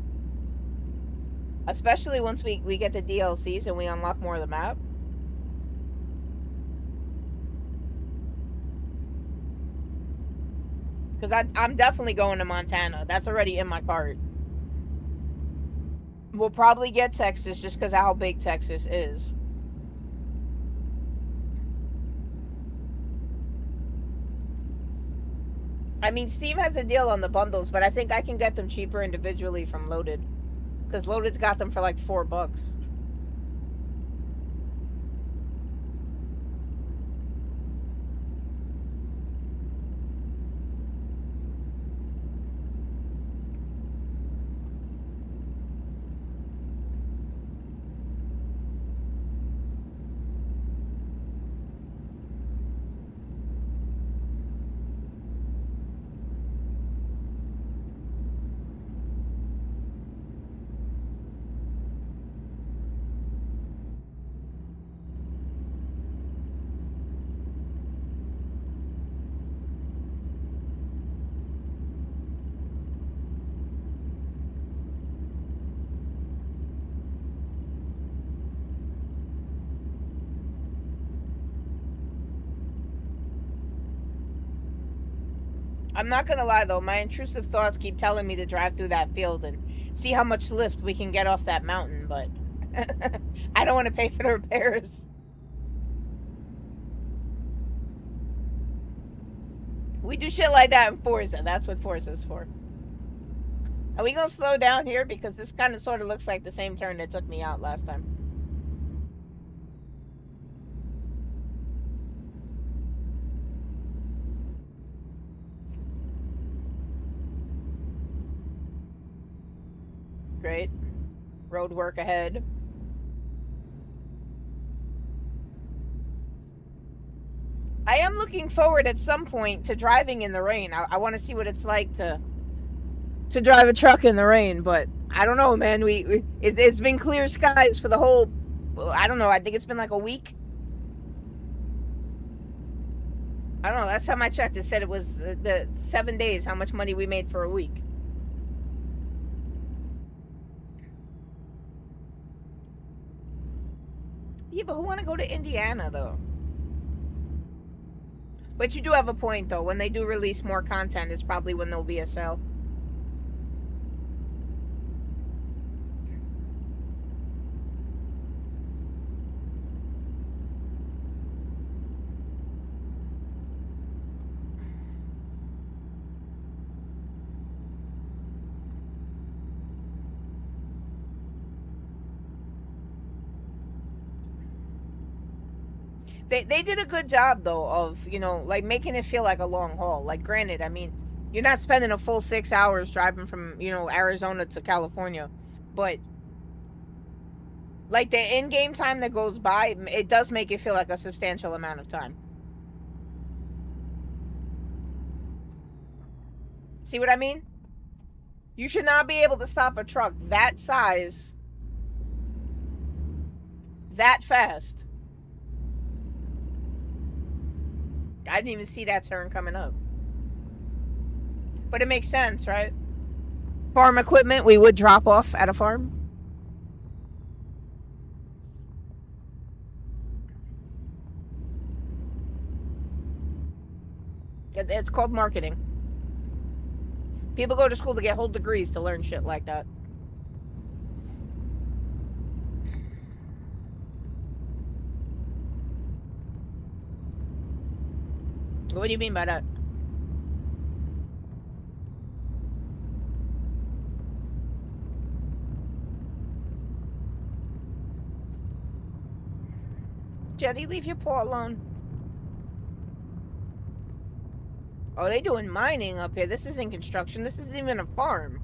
Especially once we get the DLCs and we unlock more of the map. Because I'm definitely going to Montana. That's already in my cart. We'll probably get Texas just because of how big Texas is. I mean, Steam has a deal on the bundles, but I think I can get them cheaper individually from Loaded. Because Loaded's got them for like $4. I'm not gonna lie though, my intrusive thoughts keep telling me to drive through that field and see how much lift we can get off that mountain, but I don't want to pay for the repairs. We do shit like that in Forza. That's what Forza's for. Are we gonna slow down here? Because this kind of sort of looks like the same turn that took me out last time. Great. Road work ahead. I am looking forward at some point to driving in the rain. I want to see what it's like to drive a truck in the rain, but I don't know, man. It's been clear skies for the whole. I don't know. I think it's been like a week. I don't know. Last time I checked, it said it was the 7 days. How much money we made for a week? Yeah, but who want to go to Indiana though? But you do have a point though. When they do release more content, it's probably when there'll be a sale. They did a good job though of, you know, like making it feel like a long haul. Like granted, I mean, you're not spending a full 6 hours driving from, you know, Arizona to California, but like the in-game time that goes by, it does make it feel like a substantial amount of time. See what I mean? You should not be able to stop a truck that size that fast. I didn't even see that turn coming up. But it makes sense, right? Farm equipment we would drop off at a farm. It's called marketing. People go to school to get whole degrees to learn shit like that. What do you mean by that? Jenny, leave your paw alone. Oh, they doing mining up here. This isn't construction. This isn't even a farm.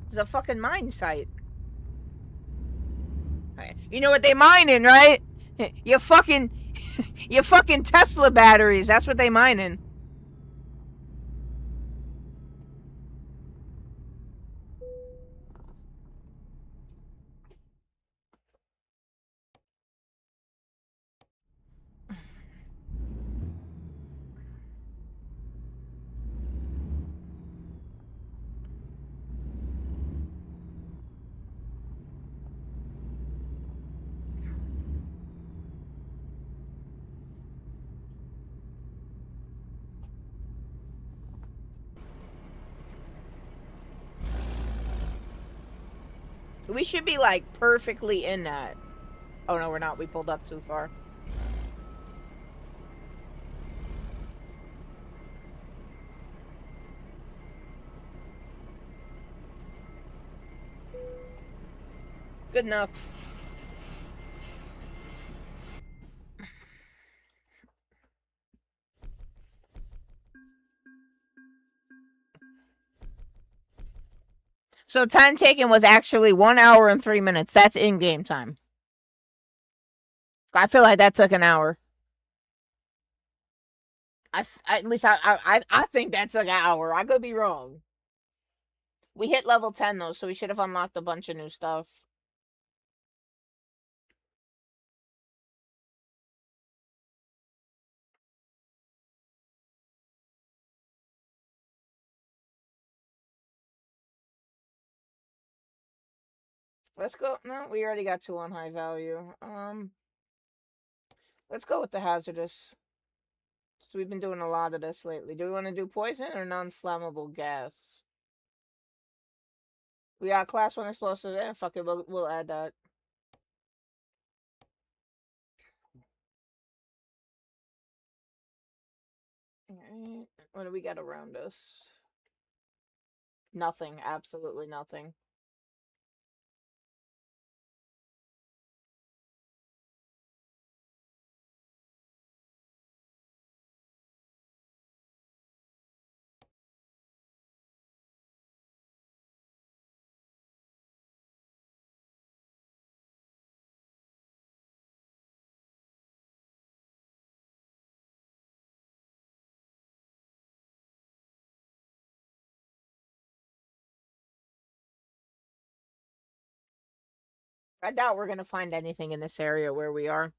It's a fucking mine site. You know what they mining, right? Your fucking, your fucking Tesla batteries. That's what they mining. We should be like perfectly in that. Oh no, we're not. We pulled up too far. Good enough. So time taken was actually 1 hour and 3 minutes. That's in-game time. I feel like that took an hour. At least I think that took an hour. I could be wrong. We hit level 10 though, so we should have unlocked a bunch of new stuff. Let's go. No, we already got 2 on high value. Let's go with the hazardous. So we've been doing a lot of this lately. Do we want to do poison or non-flammable gas? We got class 1 explosive. Fuck it, we'll add that. Alright. What do we got around us? Nothing. Absolutely nothing. I doubt we're gonna find anything in this area where we are.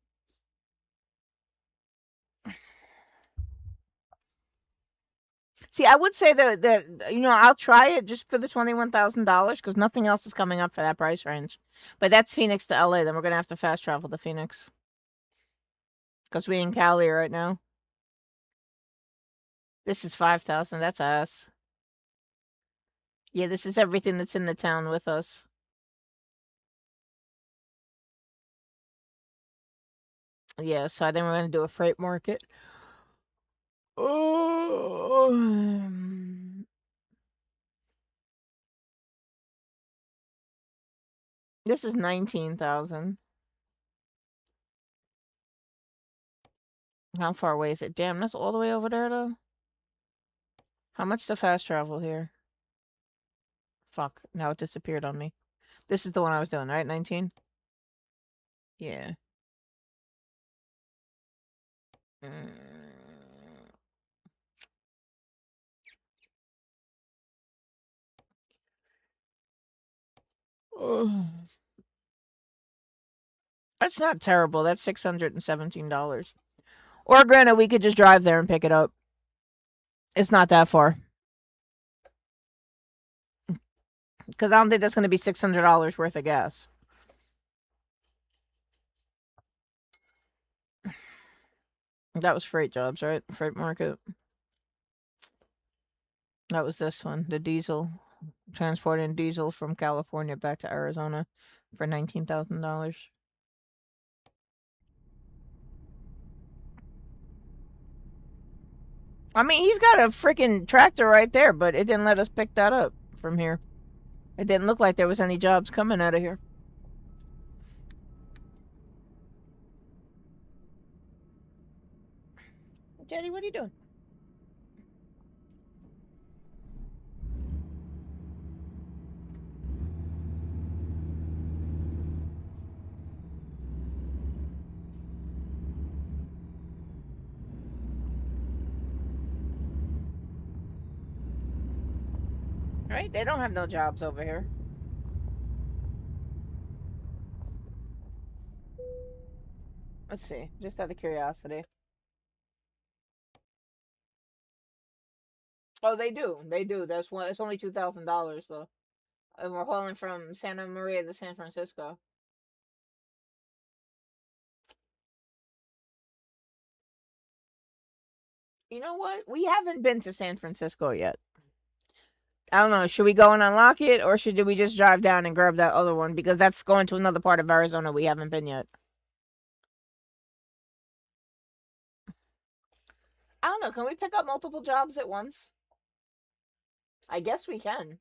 See, I would say that I'll try it just for the $21,000 because nothing else is coming up for that price range. But that's Phoenix to LA. Then we're gonna have to fast travel to Phoenix because we in Cali right now. This is 5,000. That's us. Yeah, this is everything that's in the town with us. Yeah, so I think we're gonna do a freight market. Oh. This is 19,000. How far away is it? Damn, that's all the way over there though. How much to fast travel here? Fuck, now it disappeared on me. This is the one I was doing, right? 19? Yeah. Oh. That's not terrible. That's $617. Or granted, we could just drive there and pick it up. It's not that far. Because I don't think that's going to be $600 worth of gas. That was freight jobs, right? Freight market. That was this one. The diesel. Transporting diesel from California back to Arizona for $19,000. I mean, he's got a freaking tractor right there, but it didn't let us pick that up from here. It didn't look like there was any jobs coming out of here. Jenny, what are you doing? Right? They don't have no jobs over here. Let's see. Just out of curiosity. Oh, they do. They do. That's one. It's only $2,000 though, and we're hauling from Santa Maria to San Francisco. You know what? We haven't been to San Francisco yet. I don't know. Should we go and unlock it, or should we just drive down and grab that other one because that's going to another part of Arizona we haven't been yet? I don't know. Can we pick up multiple jobs at once? I guess we can.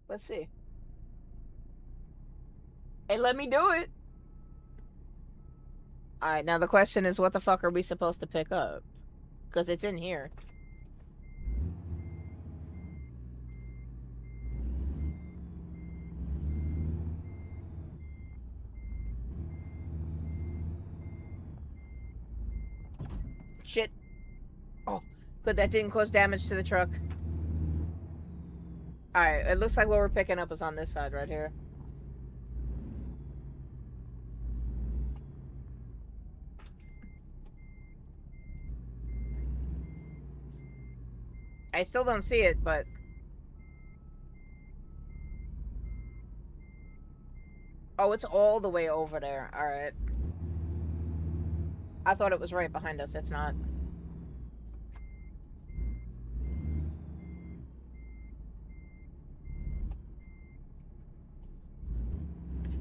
Let's see. Hey, let me do it. Alright, now the question is, what the fuck are we supposed to pick up? Because it's in here. Shit. Oh, good. That didn't cause damage to the truck. Alright, it looks like what we're picking up is on this side right here. I still don't see it, but... Oh, it's all the way over there. Alright. I thought it was right behind us. It's not.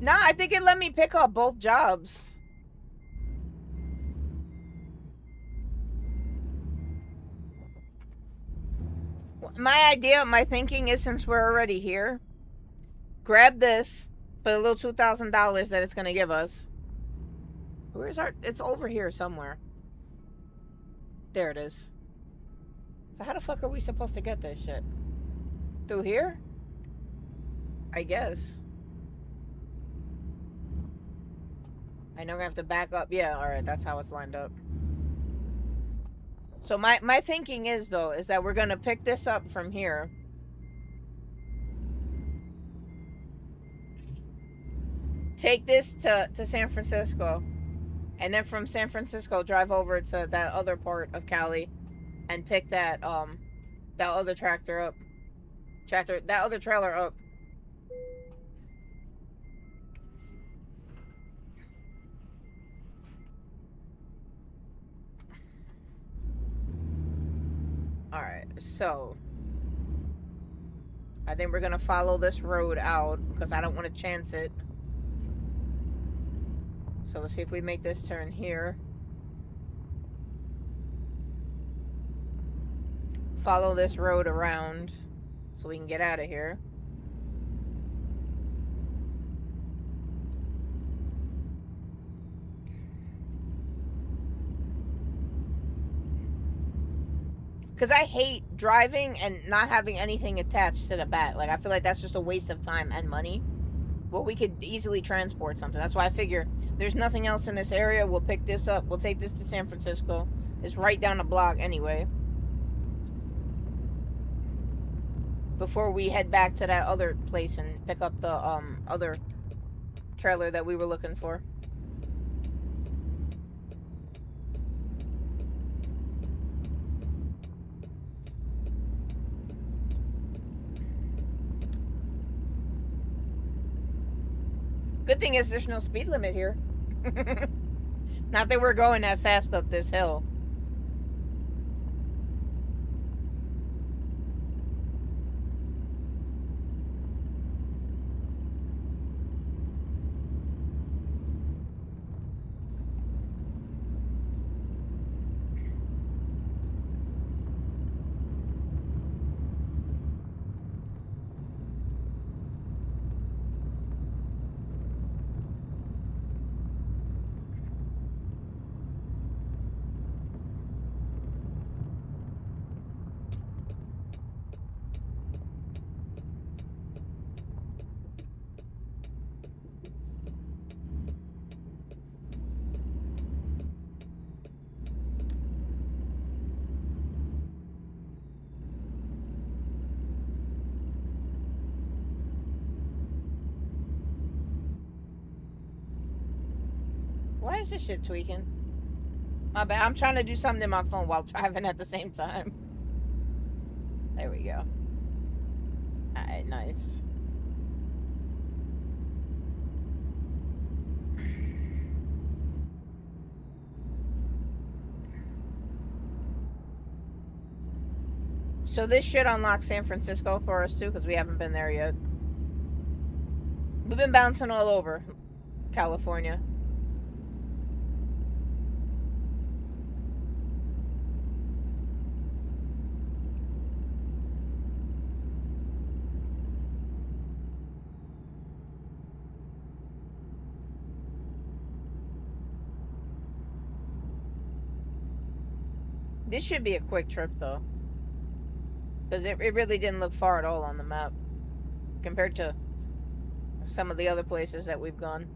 Nah, I think it let me pick up both jobs. my thinking is, since we're already here, grab this for the little $2,000 that it's gonna give us. Where's our? It's over here somewhere. There it is. So how the fuck are we supposed to get this shit? Through here? I guess. I know we're gonna have to back up. Yeah, alright, that's how it's lined up. So my thinking is, though, is that we're gonna pick this up from here. Take this to San Francisco. And then from San Francisco, drive over to that other part of Cali and pick that other tractor up. That other trailer up. Alright, so I think we're gonna follow this road out because I don't want to chance it. So let's see if we make this turn here. Follow this road around so we can get out of here. Because I hate driving and not having anything attached to the back. Like, I feel like that's just a waste of time and money. Well, we could easily transport something. That's why I figure there's nothing else in this area. We'll pick this up. We'll take this to San Francisco. It's right down the block anyway. Before we head back to that other place and pick up the other trailer that we were looking for. Good thing is there's no speed limit here. Not that we're going that fast up this hill. Why is this shit tweaking? My bad. I'm trying to do something in my phone while driving at the same time. There we go. Alright, nice. So this should unlock San Francisco for us too, because we haven't been there yet. We've been bouncing all over California. This should be a quick trip though, because it really didn't look far at all on the map compared to some of the other places that we've gone.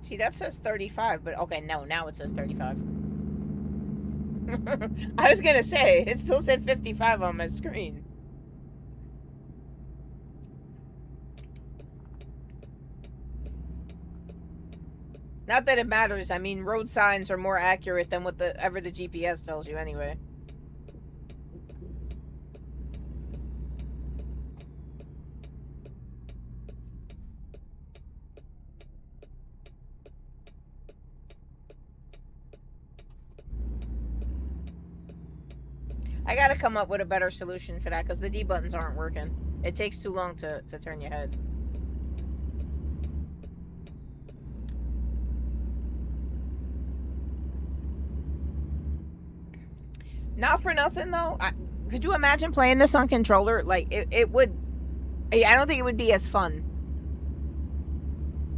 See, that says 35, but okay, no, now it says 35. I was gonna say, it still said 55 on my screen. Not that it matters. I mean, road signs are more accurate than whatever the GPS tells you anyway. I gotta come up with a better solution for that because the D buttons aren't working. It takes too long to turn your head. Not for nothing though. Could you imagine playing this on controller? Like it would. I don't think it would be as fun.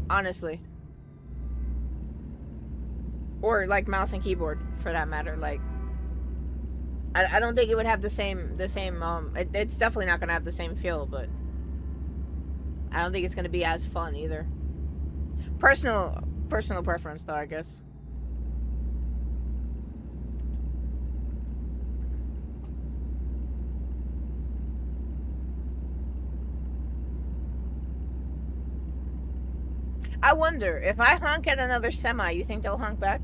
Honestly. Or like mouse and keyboard for that matter. Like I don't think it would have the same it's definitely not gonna have the same feel, but I don't think it's gonna be as fun either. Personal preference though, I guess. I wonder, if I honk at another semi, you think they'll honk back?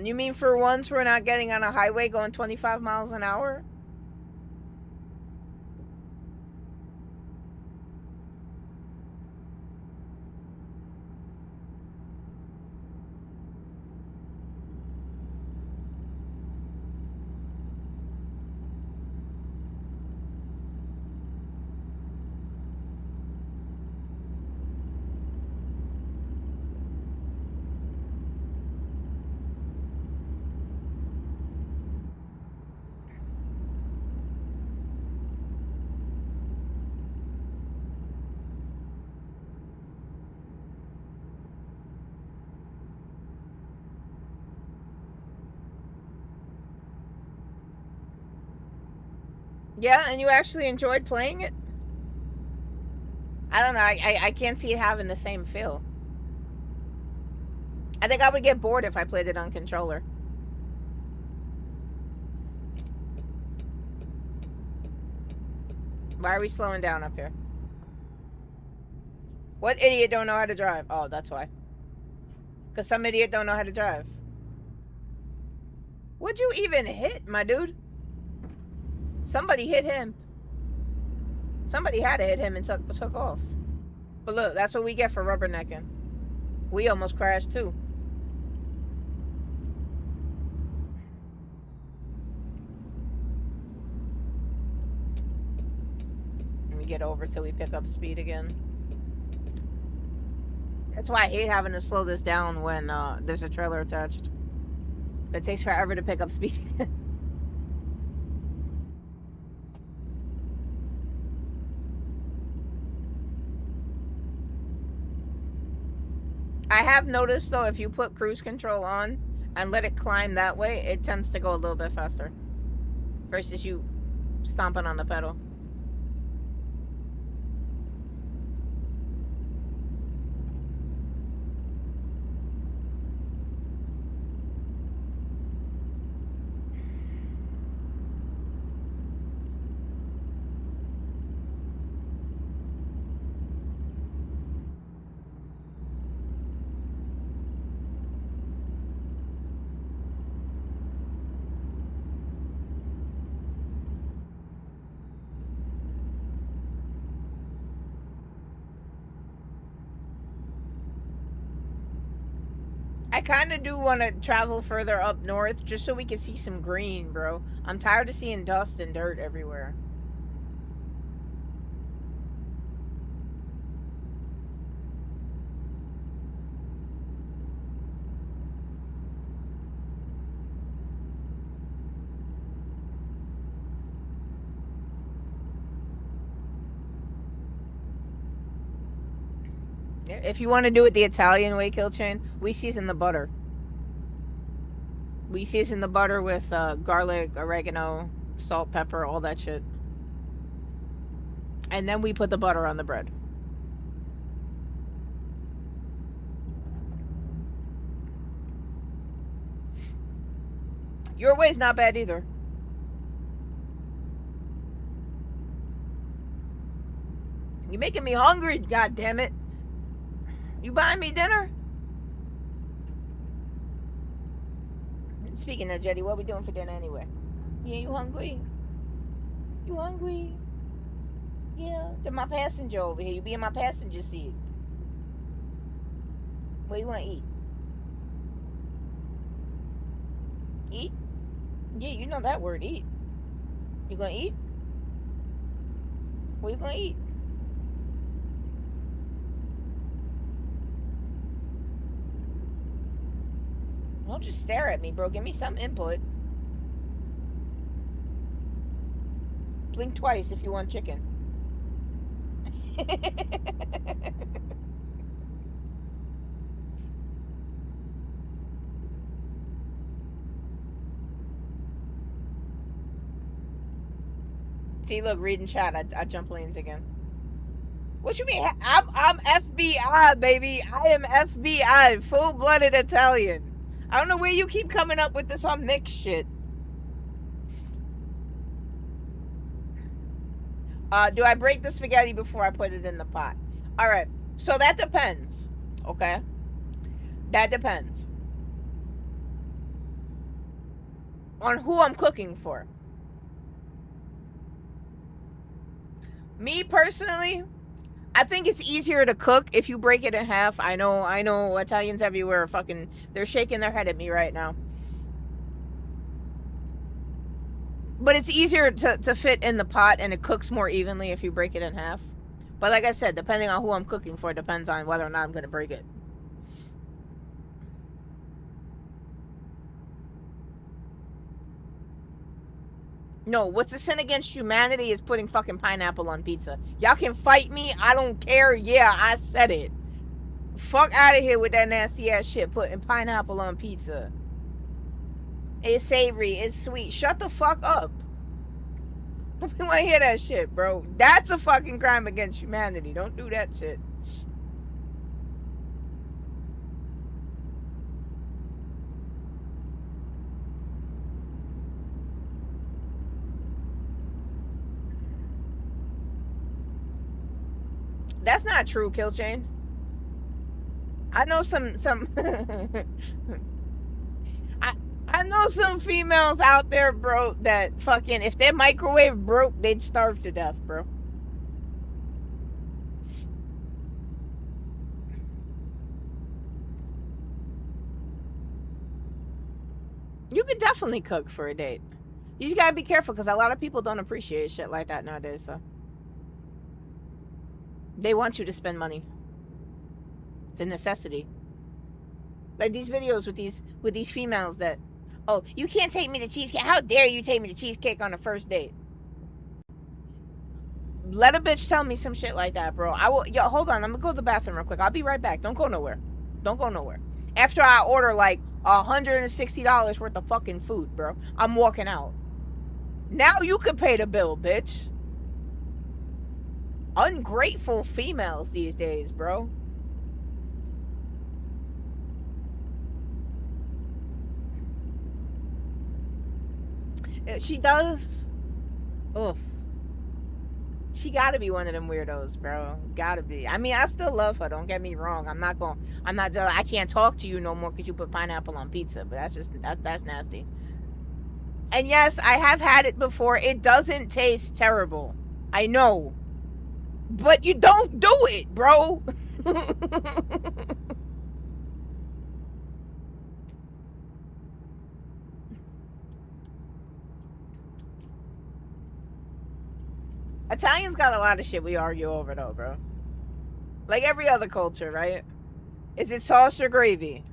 You mean for once we're not getting on a highway going 25 miles an hour? Yeah, and you actually enjoyed playing it? I don't know, I can't see it having the same feel. I think I would get bored if I played it on controller. Why are we slowing down up here? What idiot don't know how to drive? Oh, that's why. Because some idiot don't know how to drive. What'd you even hit, my dude? Somebody hit him. Somebody had to hit him and took off. But look, that's what we get for rubbernecking. We almost crashed too. Let me get over till we pick up speed again. That's why I hate having to slow this down when there's a trailer attached. It takes forever to pick up speed. I have noticed though, if you put cruise control on and let it climb that way, it tends to go a little bit faster versus you stomping on the pedal. I kind of do want to travel further up north just so we can see some green, bro. I'm tired of seeing dust and dirt everywhere. If you want to do it the Italian way, Kill Chain, we season the butter. We season the butter with garlic, oregano, salt, pepper, all that shit. And then we put the butter on the bread. Your way's not bad either. You're making me hungry, god damn it. You buying me dinner? Speaking of Jetty, what we doing for dinner anyway? Yeah, you hungry? You hungry? Yeah. They're my passenger over here. You be in my passenger seat. What you want to eat? Eat? Yeah, you know that word, eat. You gonna eat? What you gonna eat? Don't just stare at me, bro. Give me some input. Blink twice if you want chicken. See, look, reading chat. I jump lanes again. What you mean? I'm FBI, baby. I am FBI, full-blooded Italian. I don't know where you keep coming up with this on mixed shit. Do I break the spaghetti before I put it in the pot? All right. So that depends. Okay. That depends on who I'm cooking for. Me personally, I think it's easier to cook if you break it in half. I know Italians everywhere are they're shaking their head at me right now. But it's easier to fit in the pot, and it cooks more evenly if you break it in half. But like I said, depending on who I'm cooking for, depends on whether or not I'm going to break it. No, what's a sin against humanity is putting fucking pineapple on pizza. Y'all can fight me. I don't care. Yeah, I said it. Fuck out of here with that nasty ass shit, putting pineapple on pizza. It's savory. It's sweet. Shut the fuck up. We want to hear that shit, bro. That's a fucking crime against humanity. Don't do that shit. That's not true, Kill Chain. I know some I know some females out there, bro, that fucking, if their microwave broke, they'd starve to death, bro. You could definitely cook for a date. You just gotta be careful, because a lot of people don't appreciate shit like that nowadays, so. They want you to spend money. It's a necessity. Like these videos with these females that, oh, you can't take me to cheesecake. How dare you take me to cheesecake on a first date? Let a bitch tell me some shit like that, bro. I will. Yo, hold on. I'm gonna go to the bathroom real quick. I'll be right back. Don't go nowhere. Don't go nowhere. After I order like $160 worth of fucking food, bro, I'm walking out. Now you can pay the bill, bitch. Ungrateful females these days, bro. She does. Oof. She gotta be one of them weirdos, bro. Gotta be. I mean, I still love her. Don't get me wrong. I can't talk to you no more because you put pineapple on pizza. But that's nasty. And yes, I have had it before. It doesn't taste terrible. I know. But you don't do it, bro. Italians got a lot of shit we argue over, though, bro. Like every other culture, right? Is it sauce or gravy?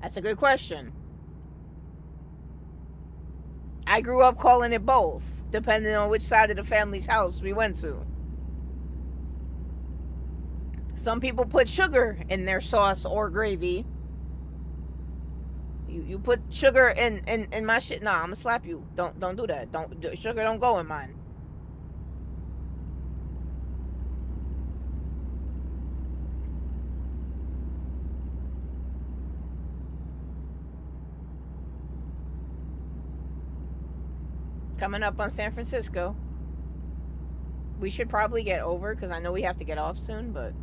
That's a good question. I grew up calling it both, depending on which side of the family's house we went to. Some people put sugar in their sauce or gravy. You put sugar in my shit. Nah, I'm gonna slap you. Don't do that. Sugar don't go in mine. Coming up on San Francisco. We should probably get over because I know we have to get off soon, but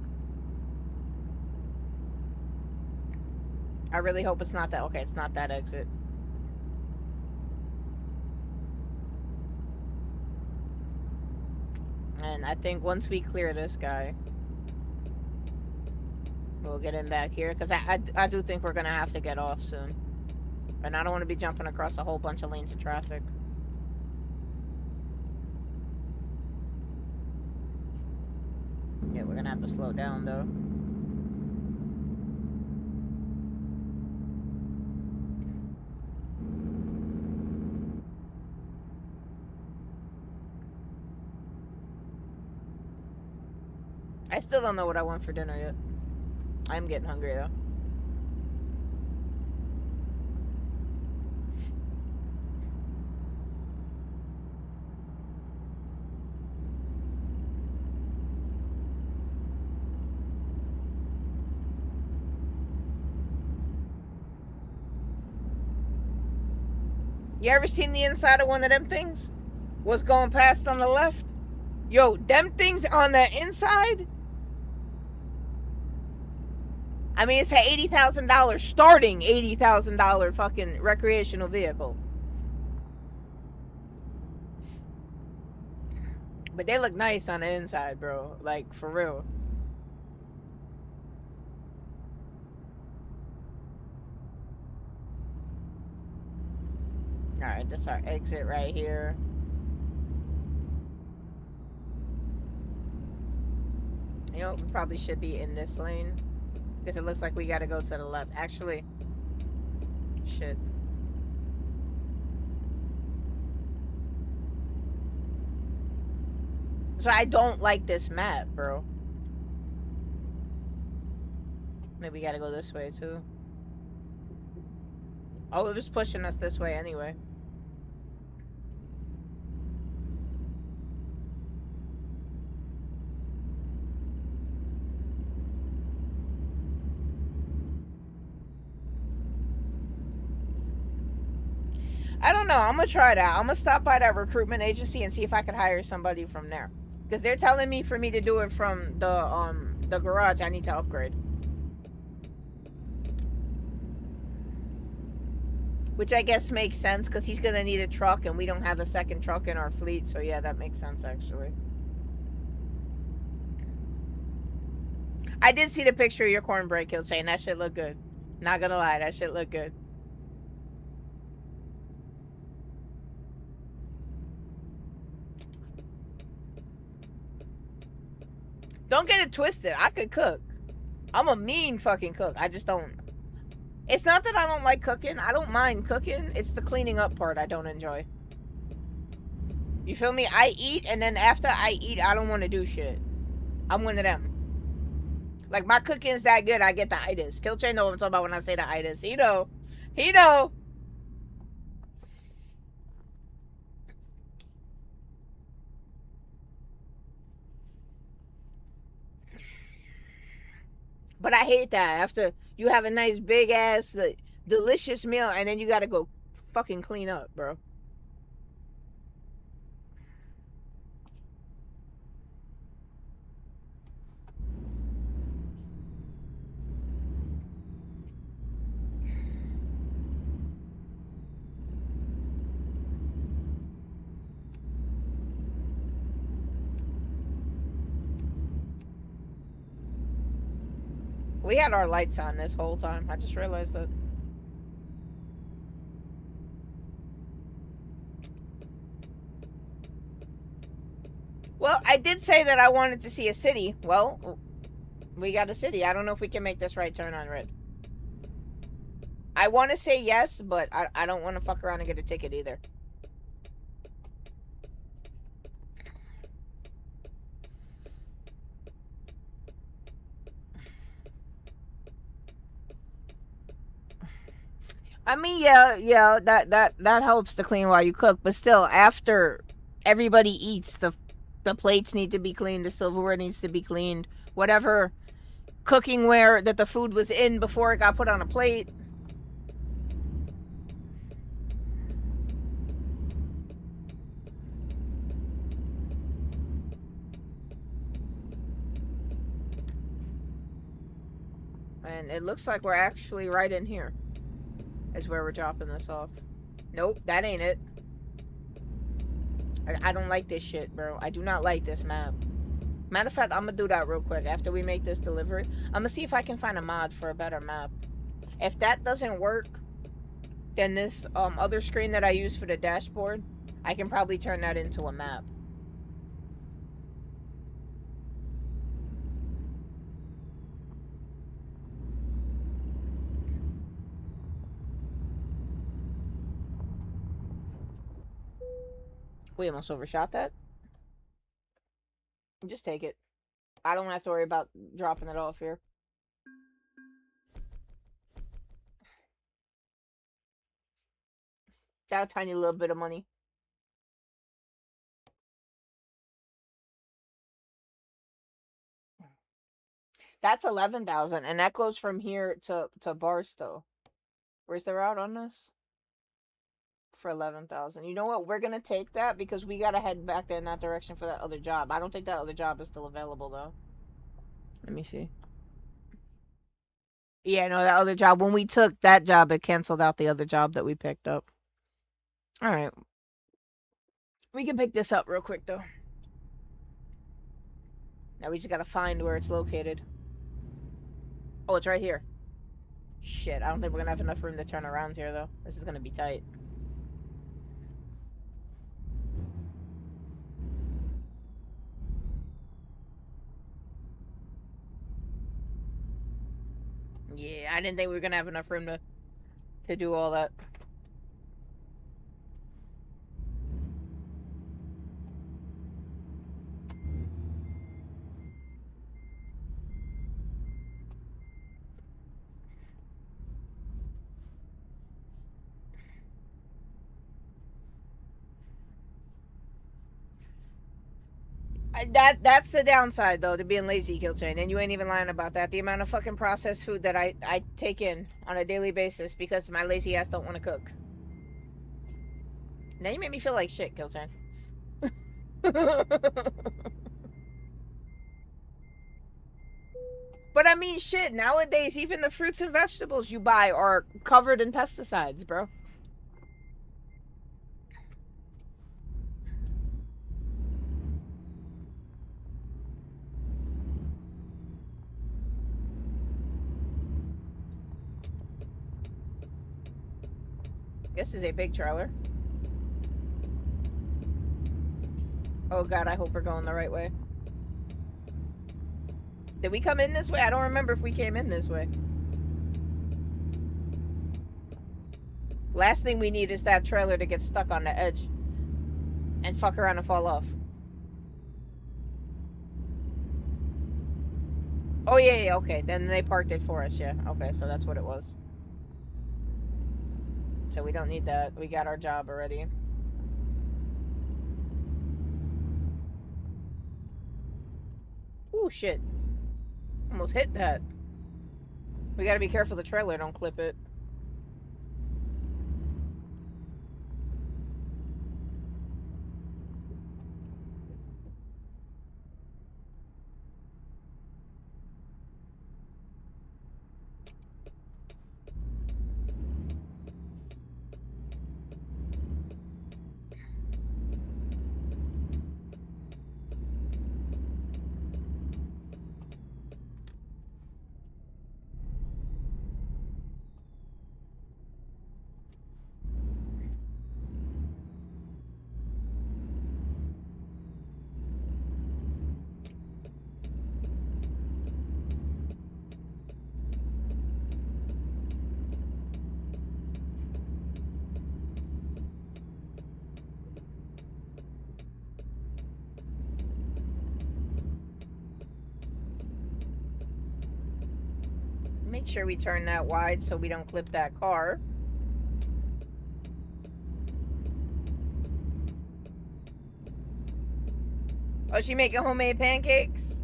I really hope it's not that. Okay, it's not that exit. And I think once we clear this guy, we'll get him back here. Because I do think we're going to have to get off soon. And I don't want to be jumping across a whole bunch of lanes of traffic. Yeah, we're going to have to slow down, though. I still don't know what I want for dinner yet. I'm getting hungry, though. You ever seen the inside of one of them things? What's going past on the left? Yo, them things on the inside? I mean, it's an $80,000, starting $80,000 fucking recreational vehicle. But they look nice on the inside, bro. Like, for real. Alright, that's our exit right here. You know, we probably should be in this lane. Because it looks like we gotta go to the left. Actually, shit. So I don't like this map, bro. Maybe we gotta go this way, too. Oh, it was pushing us this way anyway. I don't know. I'm gonna try that. I'm gonna stop by that recruitment agency and see if I can hire somebody from there. Because they're telling me for me to do it from the garage, I need to upgrade. Which I guess makes sense because he's gonna need a truck and we don't have a second truck in our fleet. So yeah, that makes sense actually. I did see the picture of your cornbread kill saying that shit look good. Not gonna lie, that shit look good. Don't get it twisted. I could cook. I'm a mean fucking cook. I just don't. It's not that I don't like cooking. I don't mind cooking. It's the cleaning up part I don't enjoy. You feel me? I eat, and then after I eat, I don't want to do shit. I'm one of them. Like, my cooking is that good, I get the itis. Killchain know what I'm talking about when I say the itis. He know. He know. But I hate that. After you have a nice big ass, like, delicious meal, and then you gotta go fucking clean up, bro. We had our lights on this whole time. I just realized that. Well, I did say that I wanted to see a city. Well, we got a city. I don't know if we can make this right turn on red. I want to say yes, but I don't want to fuck around and get a ticket either. I mean, yeah, that helps to clean while you cook, but still, after everybody eats, the plates need to be cleaned, the silverware needs to be cleaned, whatever cookingware that the food was in before it got put on a plate. And it looks like we're actually right in here. Is where we're dropping this off. Nope, that ain't it. I don't like this shit, bro. I do not like this map. Matter of fact, I'm gonna do that real quick after we make this delivery. I'm gonna see if I can find a mod for a better map. If that doesn't work, then this other screen that I use for the dashboard, I can probably turn that into a map. We almost overshot that. Just take it. I don't have to worry about dropping it off here. That tiny little bit of money. That's 11,000, and that goes from here to Barstow. Where's the route on this? For 11,000. You know what? We're gonna take that because we gotta head back in that direction for that other job. I don't think that other job is still available though. Let me see. Yeah, no, that other job. When we took that job, it canceled out the other job that we picked up. All right. We can pick this up real quick though. Now we just gotta find where it's located. Oh, it's right here. Shit, I don't think we're gonna have enough room to turn around here though. This is gonna be tight. Yeah, I didn't think we were gonna have enough room to do all that. That's the downside though to being lazy, Killchain, and you ain't even lying about that. The amount of fucking processed food that I take in on a daily basis because my lazy ass don't want to cook. Now you make me feel like shit, Killchain. But I mean, shit. Nowadays, even the fruits and vegetables you buy are covered in pesticides, bro. This is a big trailer. Oh god, I hope we're going the right way. Did we come in this way? I don't remember if we came in this way. Last thing we need is that trailer to get stuck on the edge and fuck around and fall off. Oh yeah, okay. Then they parked it for us, yeah. Okay, so that's what it was. So we don't need that. We got our job already. Ooh, shit. Almost hit that. We gotta be careful the trailer don't clip it. Make sure we turn that wide so we don't clip that car. Oh, she making homemade pancakes?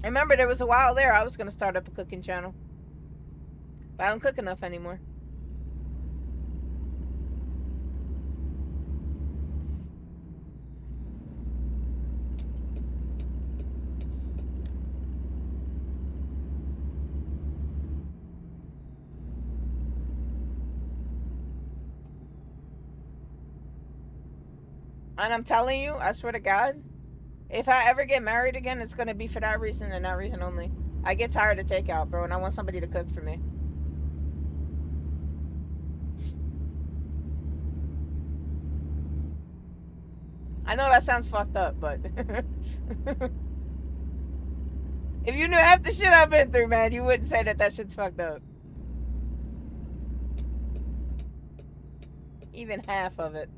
I remember there was a while there I was gonna start up a cooking channel. But I don't cook enough anymore. And I'm telling you, I swear to God, if I ever get married again, it's gonna be for that reason and that reason only. I get tired of takeout, bro, and I want somebody to cook for me. I know that sounds fucked up, but if you knew half the shit I've been through, man, you wouldn't say that shit's fucked up. Even half of it.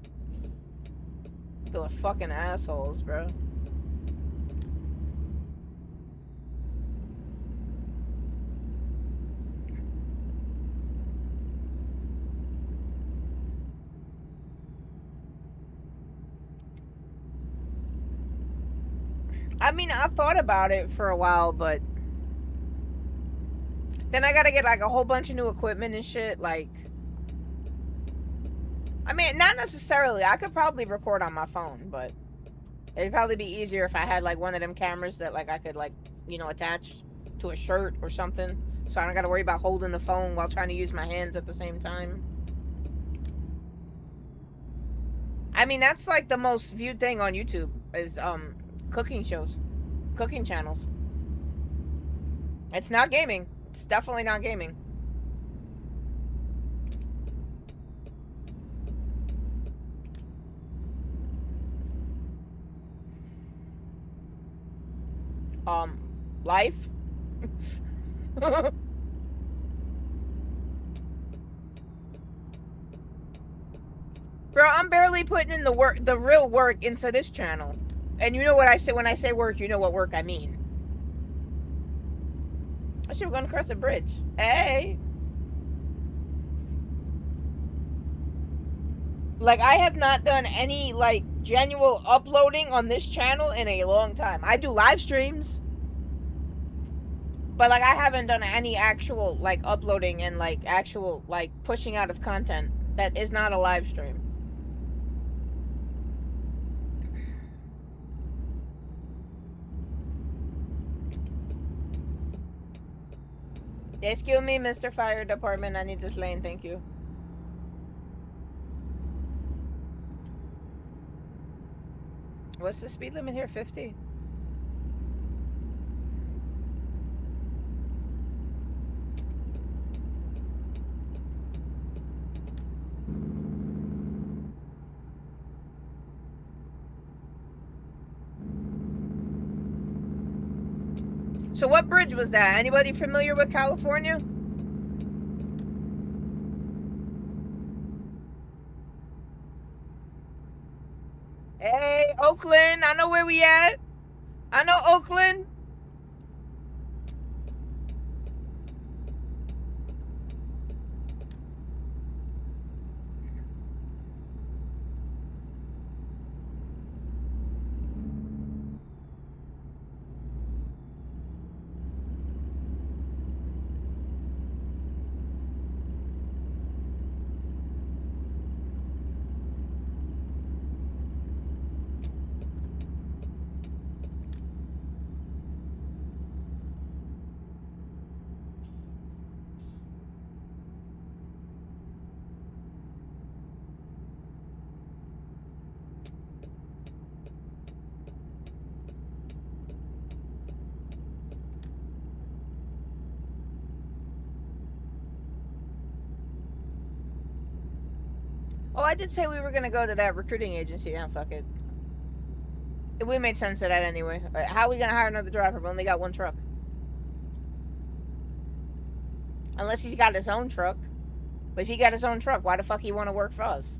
People are fucking assholes, bro. I mean, I thought about it for a while, but then I gotta get like a whole bunch of new equipment and shit. Like, I mean, not necessarily. I could probably record on my phone, but it'd probably be easier if I had like one of them cameras that like I could like, you know, attach to a shirt or something. So I don't gotta worry about holding the phone while trying to use my hands at the same time. I mean, that's like the most viewed thing on YouTube is cooking shows, cooking channels. It's not gaming. It's definitely not gaming. Life. Bro, I'm barely putting in the work, the real work into this channel. And you know what I say when I say work, you know what work I mean. I should have gone across a bridge. Hey. Like, I have not done any, like, genuine uploading on this channel in a long time. I do live streams. But, like, I haven't done any actual, like, uploading and, like, actual, like, pushing out of content that is not a live stream. Excuse me, Mr. Fire Department. I need this lane. Thank you. What's the speed limit here? 50? So what bridge was that? Anybody familiar with California? Hey, Oakland. I know where we at. I know Oakland. Oh, I did say we were gonna go to that recruiting agency. Now, fuck it. We made sense of that anyway. How are we gonna hire another driver? We only got one truck. Unless he's got his own truck. But if he got his own truck, why the fuck he want to work for us?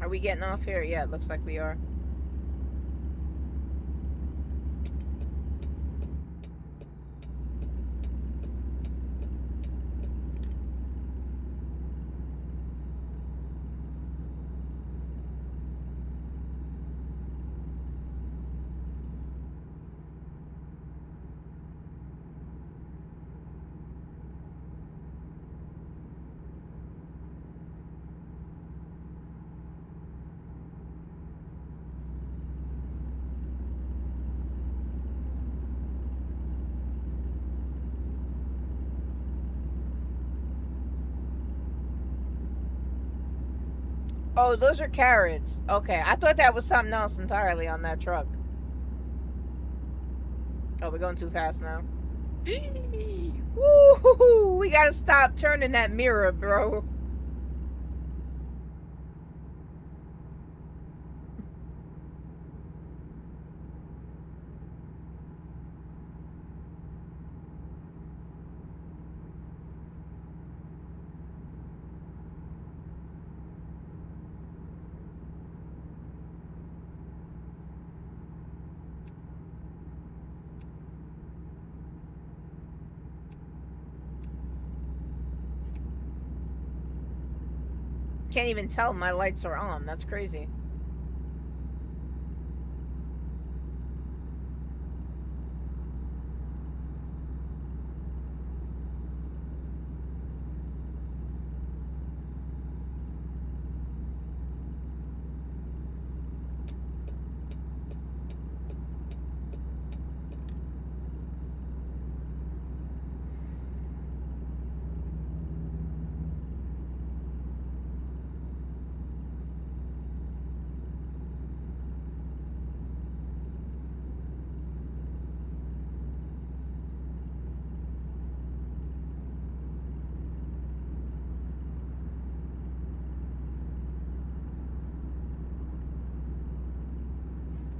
Are we getting off here? Yeah, it looks like we are. Oh, those are carrots. Okay, I thought that was something else entirely on that truck. Oh, we're going too fast now. Woo! We gotta stop turning that mirror, bro. Can't even tell my lights are on. That's crazy.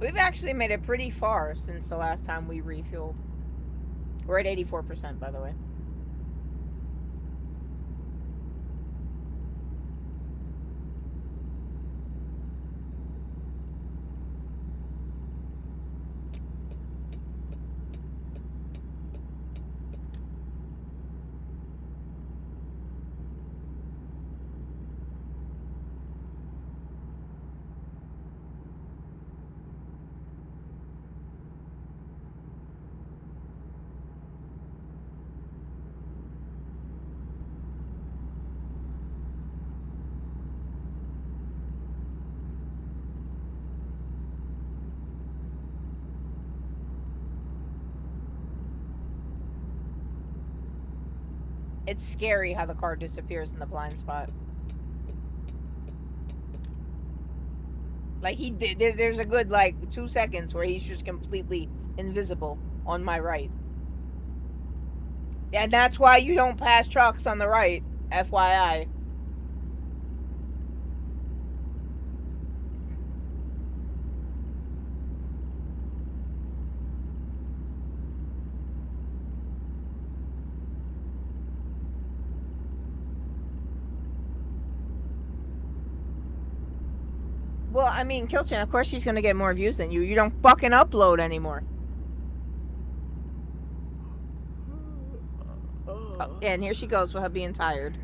We've actually made it pretty far since the last time we refueled. We're at 84%, by the way. It's scary how the car disappears in the blind spot. Like he did. There's a good like 2 seconds where he's just completely invisible on my right. And that's why you don't pass trucks on the right, FYI. Well, I mean, Kilchin, of course she's gonna get more views than you. You don't fucking upload anymore. Oh, and here she goes with her being tired.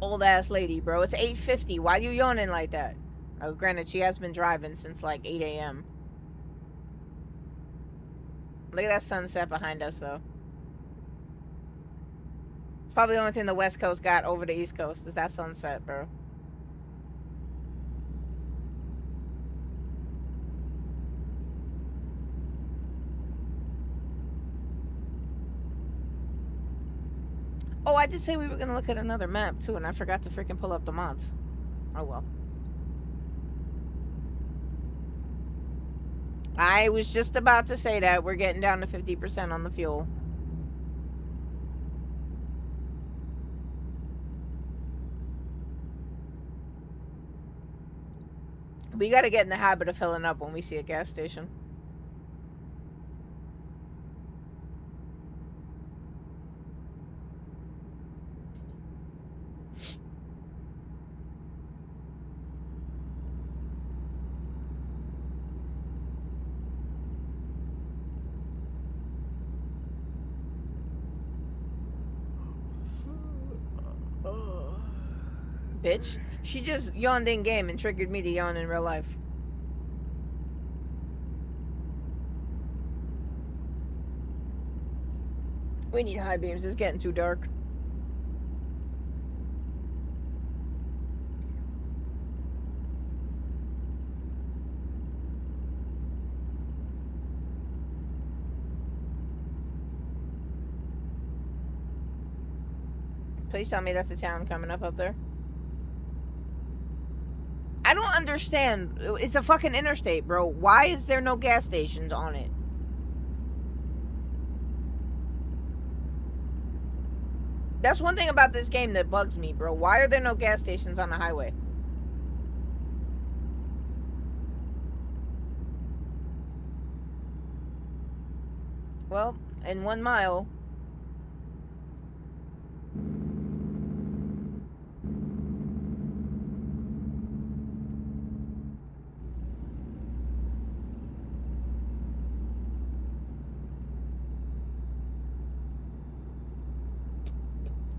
Old ass lady, bro. It's 8:50. Why are you yawning like that? Oh, granted, she has been driving since like 8 a.m. Look at that sunset behind us, though. It's probably the only thing the West Coast got over the East Coast is that sunset, bro. Oh, I did say we were gonna look at another map too, and I forgot to freaking pull up the mods. Oh well. I was just about to say that we're getting down to 50% on the fuel. We gotta get in the habit of filling up when we see a gas station. Bitch. She just yawned in game and triggered me to yawn in real life. We need high beams. It's getting too dark. Please tell me that's a town coming up there. I don't understand. It's a fucking interstate, bro. Why is there no gas stations on it? That's one thing about this game that bugs me, bro. Why are there no gas stations on the highway? Well, in 1 mile.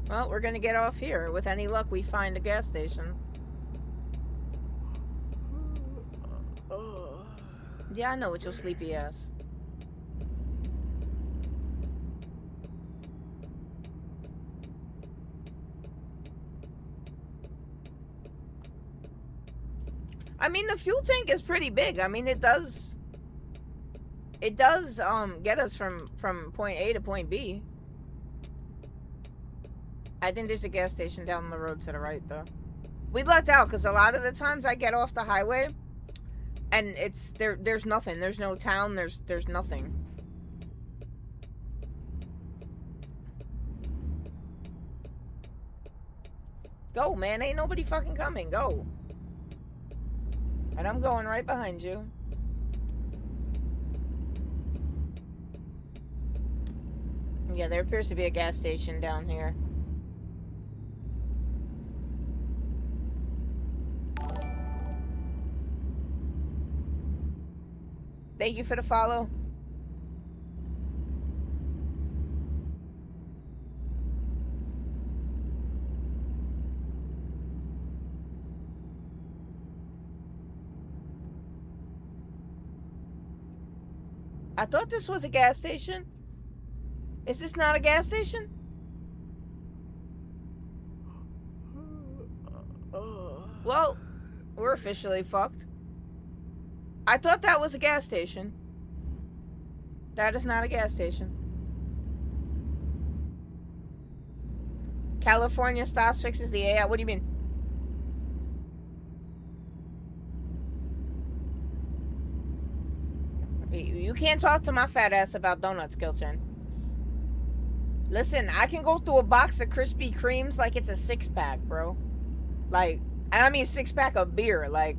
Well, we're gonna get off here. With any luck, we find a gas station. Yeah, I know it's your sleepy ass. I mean, the fuel tank is pretty big. I mean, it does get us from point A to point B. I think there's a gas station down the road to the right, though. We lucked out because a lot of the times I get off the highway and it's there's nothing. There's no town. There's nothing. Go, man. Ain't nobody fucking coming. Go. And I'm going right behind you. Yeah, there appears to be a gas station down here. Thank you for the follow. I thought this was a gas station. Is this not a gas station? Well, we're officially fucked. I thought that was a gas station. That is not a gas station. California Stars fixes the AI. What do you mean? You can't talk to my fat ass about donuts, Kilchin. Listen, I can go through a box of Krispy Kremes like it's a 6-pack, bro. Like, and I mean 6-pack of beer. Like,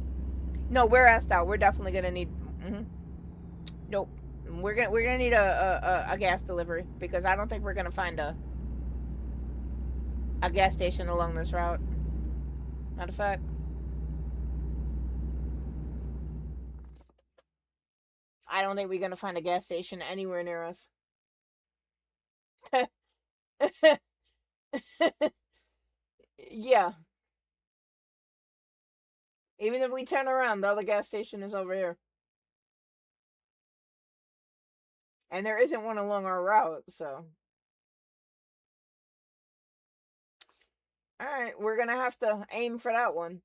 no, we're assed out. We're definitely gonna need. Nope, we're gonna need a gas delivery because I don't think we're gonna find a gas station along this route. Matter of fact. I don't think we're gonna find a gas station anywhere near us. Yeah. Even if we turn around, the other gas station is over here. And there isn't one along our route, so. Alright, we're gonna have to aim for that one.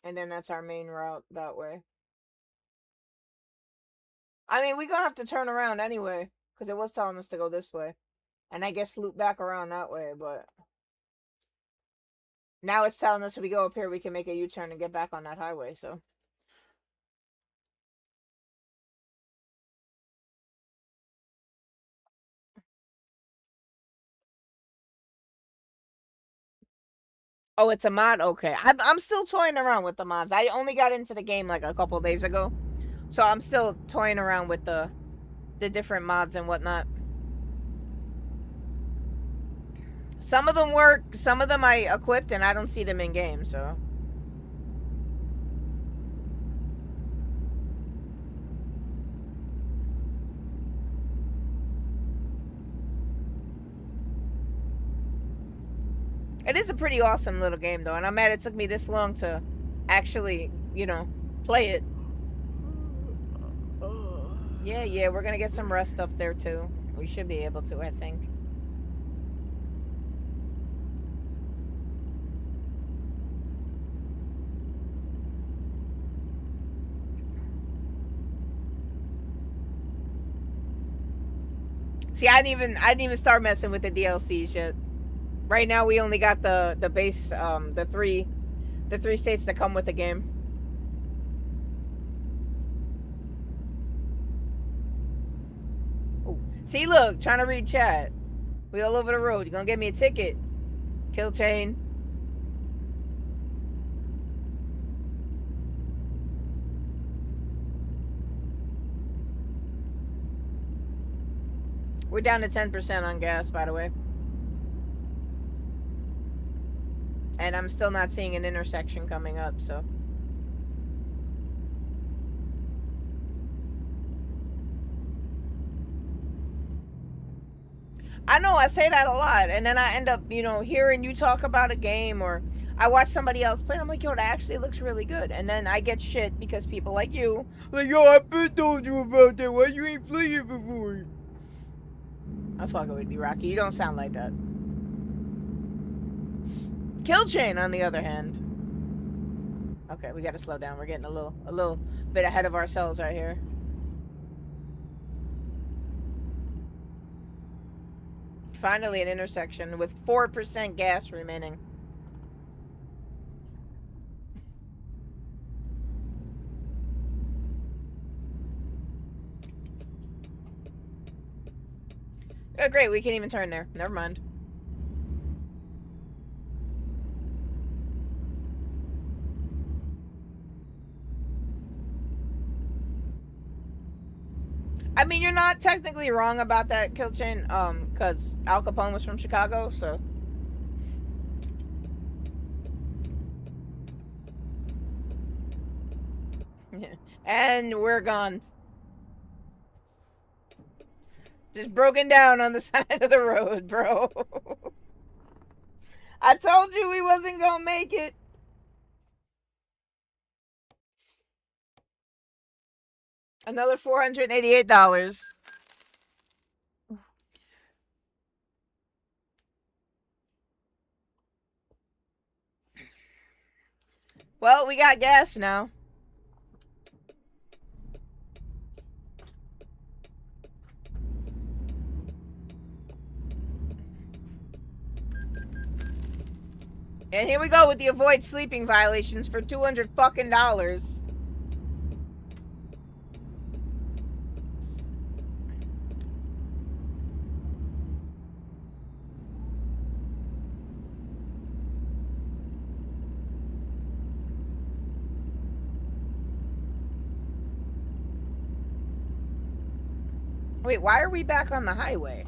And then that's our main route that way. I mean, we're gonna have to turn around anyway, because it was telling us to go this way. And I guess loop back around that way, but now it's telling us if we go up here, we can make a U-turn and get back on that highway, so. Oh, it's a mod? Okay. I'm still toying around with the mods. I only got into the game like a couple days ago. So I'm still toying around with the different mods and whatnot. Some of them work, some of them I equipped and I don't see them in game, so. It is a pretty awesome little game though, and I'm mad it took me this long to actually, you know, play it. Yeah, we're gonna get some rest up there too. We should be able to, I think. See, I didn't even start messing with the DLCs yet. Right now, we only got the base, the three states that come with the game. Ooh. See, look, trying to read chat. We all over the road. You gonna get me a ticket? Kill chain. We're down to 10% on gas, by the way. And I'm still not seeing an intersection coming up, so. I know, I say that a lot, and then I end up, you know, hearing you talk about a game, or I watch somebody else play, I'm like, yo, that actually looks really good. And then I get shit because people like you, like, yo, I've been told you about that, why you ain't played it before? I'm fucking with you, Rocky. You don't sound like that. Kill chain, on the other hand. Okay, we gotta slow down. We're getting a little bit ahead of ourselves right here. Finally, an intersection with 4% gas remaining. Oh, great, we can't even turn there. Never mind. I mean, you're not technically wrong about that, Kill Chain, because Al Capone was from Chicago, so. And we're gone. Just broken down on the side of the road, bro. I told you we wasn't gonna make it. Another $488. Well, we got gas now. And here we go with the avoid sleeping violations for $200 fucking dollars. Wait, why are we back on the highway?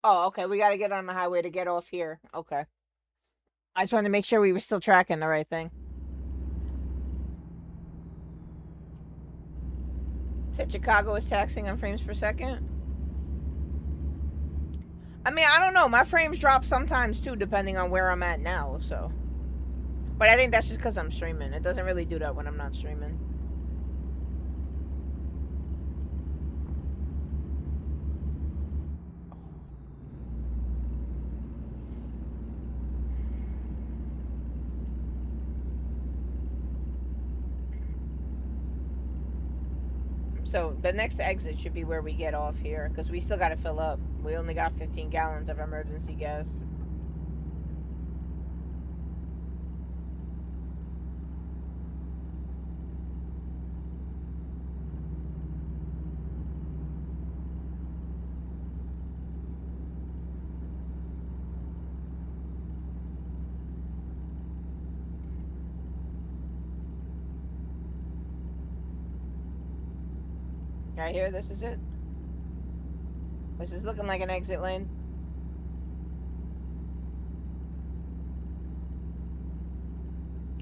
Oh, okay. We got to get on the highway to get off here. Okay. I just wanted to make sure we were still tracking the right thing. Said Chicago is taxing on frames per second. I mean, I don't know. My frames drop sometimes too, depending on where I'm at now. So, but I think that's just because I'm streaming. It doesn't really do that when I'm not streaming. So the next exit should be where we get off here, because we still got to fill up. We only got 15 gallons of emergency gas. Right here, this is it. This is looking like an exit lane.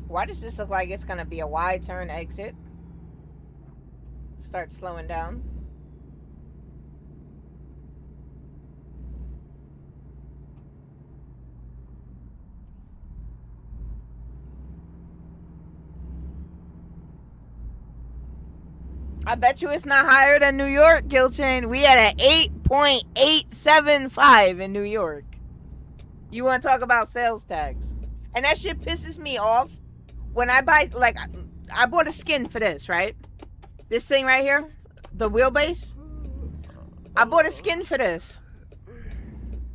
Why does this look like it's gonna be a wide turn exit? Start slowing down. I bet you it's not higher than New York, Gilchain. We had an 8.875 in New York. You want to talk about sales tax? And that shit pisses me off when I buy, like, I bought a skin for this, right? This thing right here. The wheelbase? I bought a skin for this.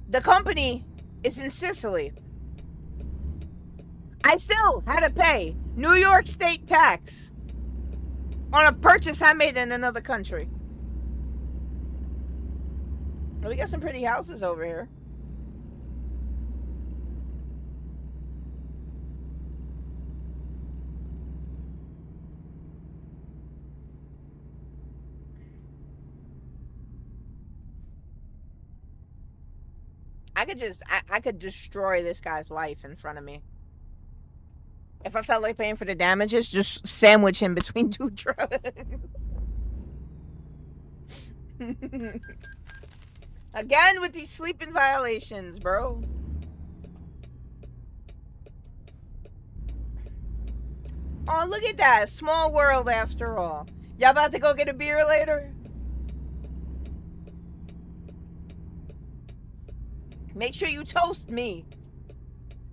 The company is in Sicily. I still had to pay New York state tax on a purchase I made in another country. Well, we got some pretty houses over here. I could destroy this guy's life in front of me. If I felt like paying for the damages, just sandwich him between two trucks. Again with these sleeping violations, bro. Oh, look at that. Small world after all. Y'all about to go get a beer later? Make sure you toast me.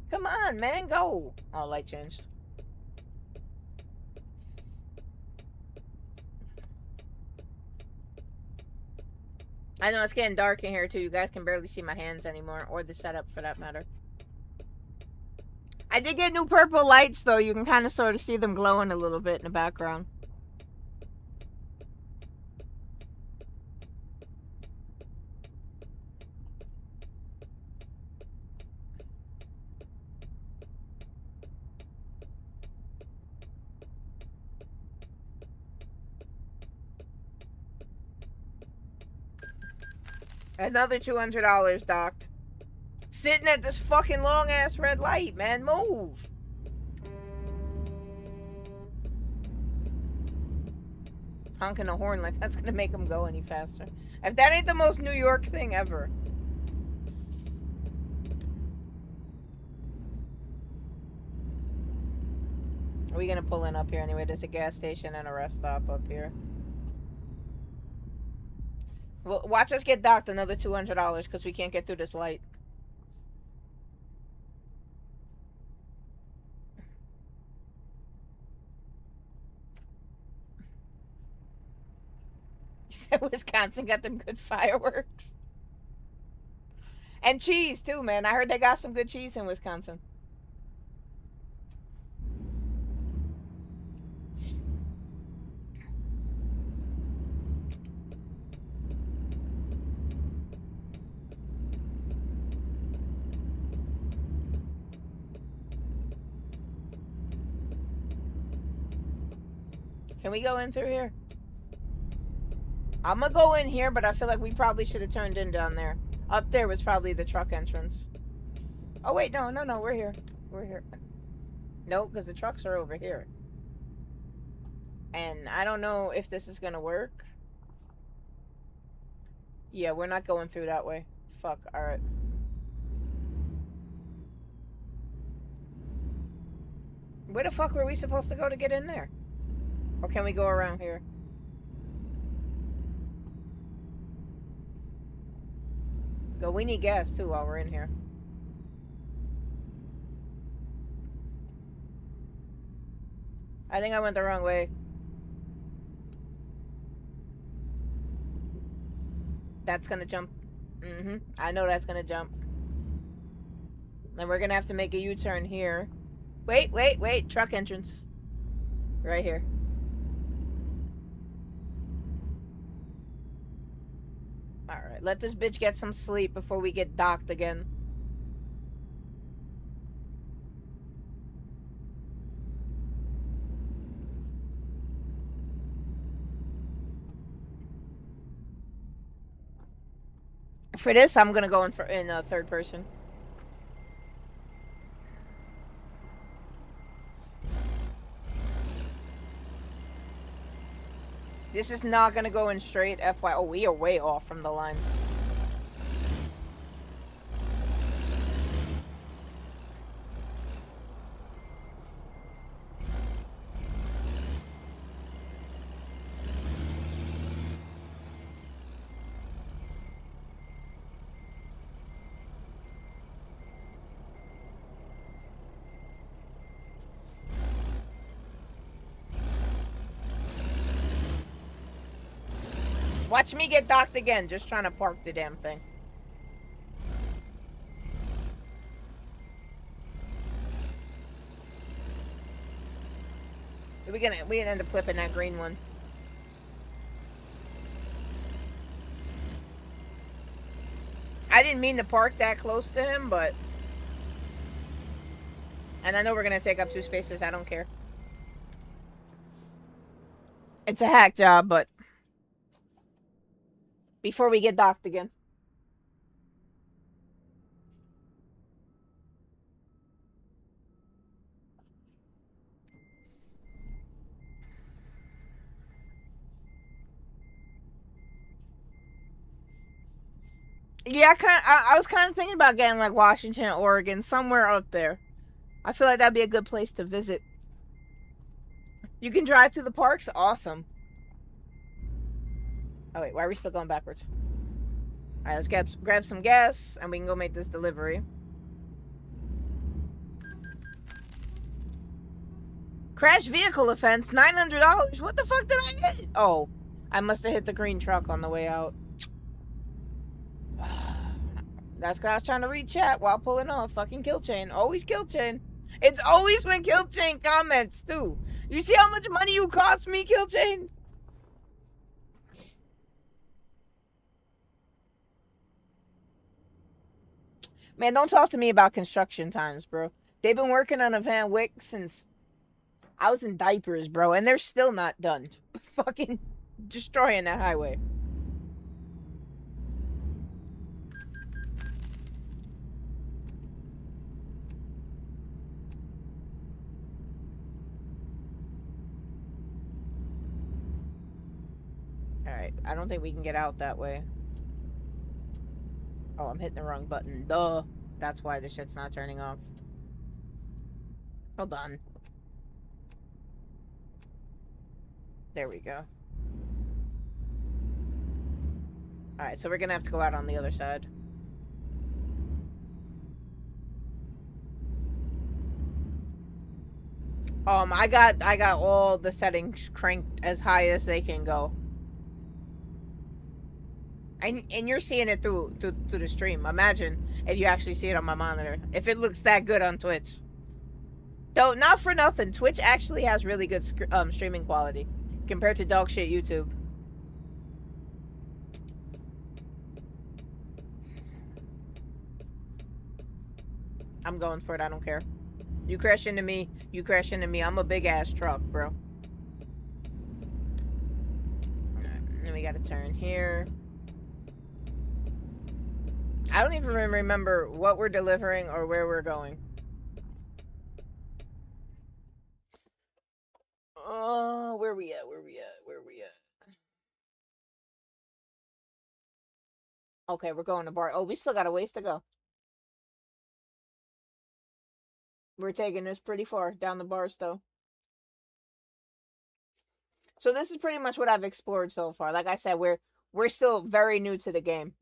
Come on, man, go. Oh, light changed. I know it's getting dark in here too. You guys can barely see my hands anymore, or the setup for that matter. I did get new purple lights though. You can kind of sort of see them glowing a little bit in the background. Another $200 docked. Sitting at this fucking long ass red light, man. Move. Honking a horn like that's gonna make him go any faster. If that ain't the most New York thing ever. Are we gonna pull in up here anyway? There's a gas station and a rest stop up here. Well, watch us get docked another $200 because we can't get through this light. You said Wisconsin got them good fireworks. And cheese too, man. I heard they got some good cheese in Wisconsin. Can we go in through here? I'm gonna go in here, but I feel like we probably should have turned in down there. Up there was probably the truck entrance. Oh, wait, no, we're here. We're here. No, because the trucks are over here. And I don't know if this is gonna work. Yeah, we're not going through that way. Fuck, alright. Where the fuck were we supposed to go to get in there? Or can we go around here? Go, we need gas too while we're in here. I think I went the wrong way. That's gonna jump. I know that's gonna jump. Then we're gonna have to make a U-turn here. Wait. Truck entrance. Right here. Alright, let this bitch get some sleep before we get docked again. For this, I'm gonna go in third person. This is not gonna go in straight, FY. Oh, we are way off from the lines. Watch me get docked again, just trying to park the damn thing. We gonna end up flipping that green one. I didn't mean to park that close to him, but... And I know we're gonna take up 2 spaces, I don't care. It's a hack job, but... Before we get docked again. Yeah, I was kind of thinking about getting like Washington, Oregon, somewhere up there. I feel like that'd be a good place to visit. You can drive through the parks? Awesome. Oh wait, why are we still going backwards? Alright, let's grab some gas and we can go make this delivery. Crash vehicle offense, $900? What the fuck did I hit? Oh, I must have hit the green truck on the way out. That's because I was trying to read chat while pulling off. Fucking kill chain. Always kill chain. It's always when kill chain comments, too. You see how much money you cost me, kill chain? Man, don't talk to me about construction times, bro. They've been working on a Van Wyck since I was in diapers, bro. And they're still not done. Fucking destroying that highway. Alright, I don't think we can get out that way. Oh, I'm hitting the wrong button. Duh. That's why the shit's not turning off. Hold on. There we go. Alright, so we're gonna have to go out on the other side. I got all the settings cranked as high as they can go. And you're seeing it through the stream. Imagine if you actually see it on my monitor. If it looks that good on Twitch. Though, not for nothing, Twitch actually has really good streaming quality compared to dog shit YouTube. I'm going for it. I don't care. You crash into me. You crash into me. I'm a big ass truck, bro. Alright, then we gotta turn here. I don't even remember what we're delivering or where we're going. Oh, where we at? Where we at? Where we at? Okay, we're going to bar. Oh, we still got a ways to go. We're taking this pretty far down the bars, though. So this is pretty much what I've explored so far. Like I said, we're still very new to the game.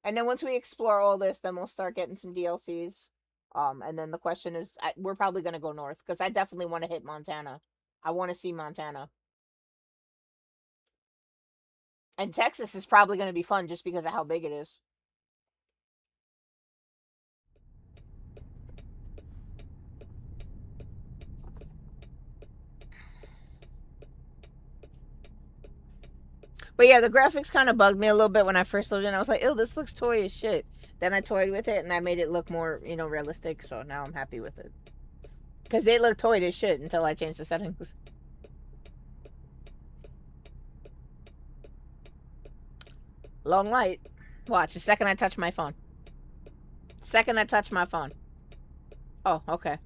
And then once we explore all this, then we'll start getting some DLCs. And then the question is, we're probably going to go north, because I definitely want to hit Montana. I want to see Montana. And Texas is probably going to be fun just because of how big it is. But yeah, the graphics kind of bugged me a little bit when I first loaded in. I was like, ew, this looks toy as shit. Then I toyed with it, and I made it look more, realistic. So now I'm happy with it. Because it looked toy as shit until I changed the settings. Long light. Watch, the second I touch my phone. Second I touch my phone. Oh, okay.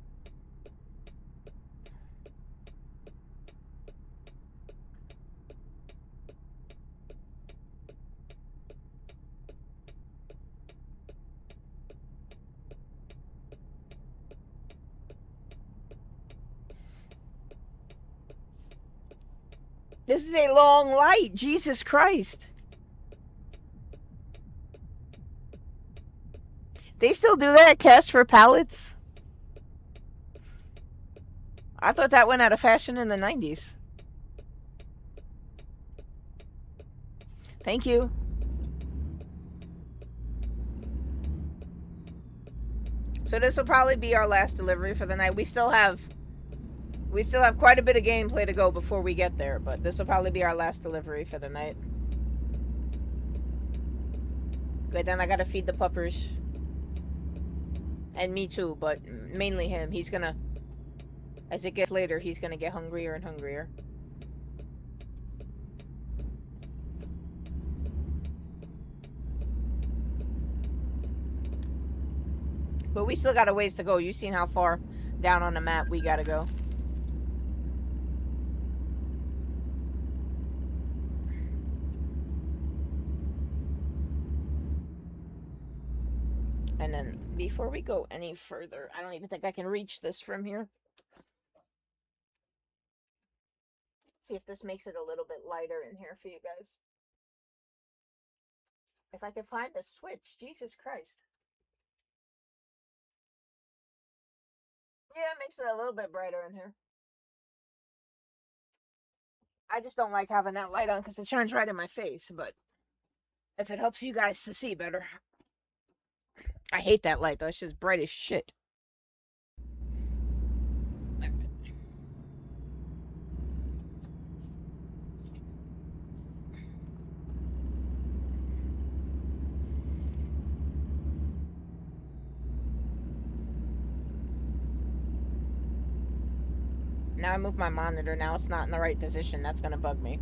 This is a long light. Jesus Christ. They still do that? Cast for pallets? I thought that went out of fashion in the 90s. Thank you. So this will probably be our last delivery for the night. We still have quite a bit of gameplay to go before we get there, but this will probably be our last delivery for the night. Good, then I gotta feed the puppers. And me too, but mainly him. He's gonna, as it gets later, he's gonna get hungrier and hungrier. But we still got a ways to go. You've seen how far down on the map we gotta go. And then, before we go any further, I don't even think I can reach this from here. See if this makes it a little bit lighter in here for you guys. If I can find a switch, Jesus Christ. Yeah, it makes it a little bit brighter in here. I just don't like having that light on because it shines right in my face, but if it helps you guys to see better. I hate that light though, it's just bright as shit. Now I move my monitor, now it's not in the right position, that's gonna bug me.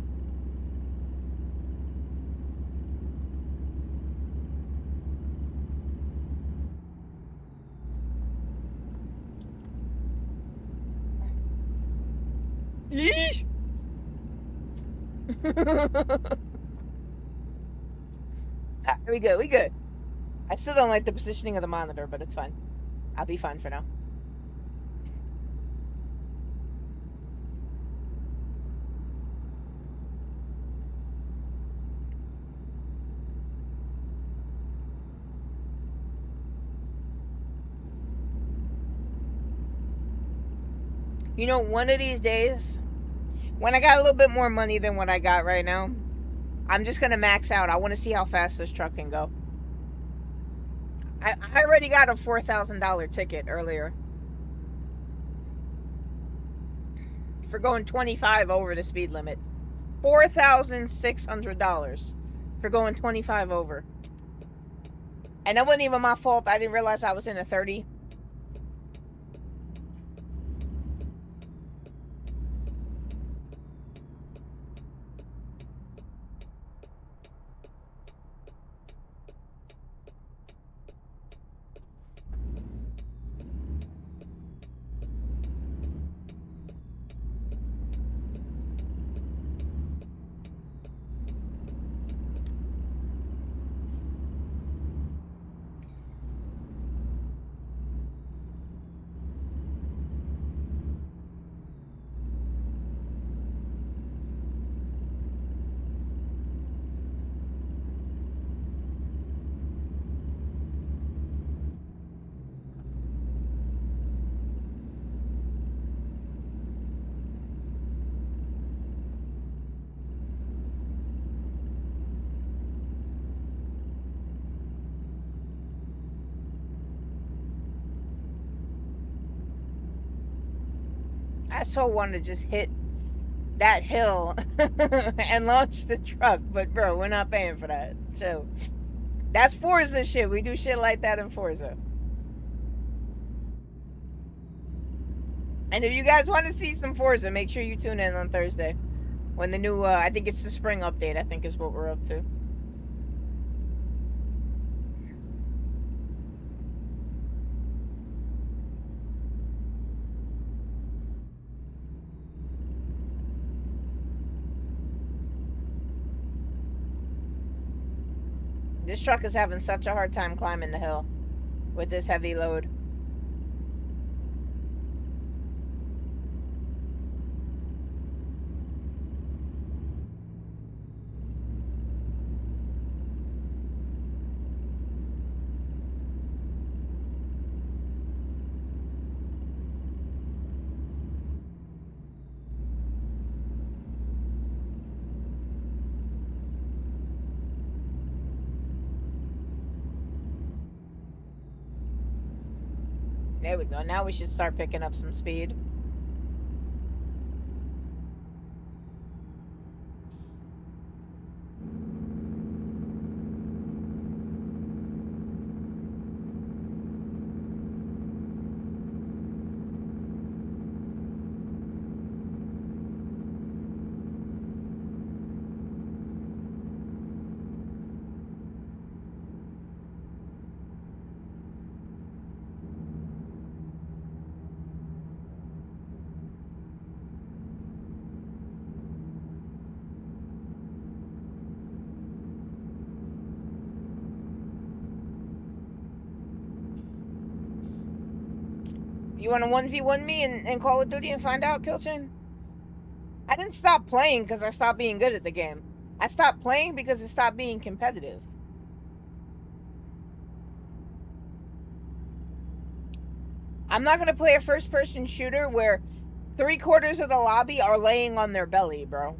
Yeesh! We good, we good. I still don't like the positioning of the monitor, but it's fine. I'll be fine for now. You know, one of these days, when I got a little bit more money than what I got right now, I'm just gonna max out. I want to see how fast this truck can go. I already got a $4,000 ticket earlier for going 25 over the speed limit. $4,600 for going 25 over. And that wasn't even my fault. I didn't realize I was in a 30. I so wanted to just hit that hill and launch the truck, but bro, we're not paying for that. So that's Forza shit. We do shit like that in Forza. And if you guys want to see some Forza, make sure you tune in on Thursday when the new I think it's the spring update, I think is what we're up to. This truck is having such a hard time climbing the hill with this heavy load. There we go. Now we should start picking up some speed. You want to 1v1 me in Call of Duty and find out, Killchain? I didn't stop playing because I stopped being good at the game. I stopped playing because it stopped being competitive. I'm not going to play a first-person shooter where 3/4 of the lobby are laying on their belly, bro.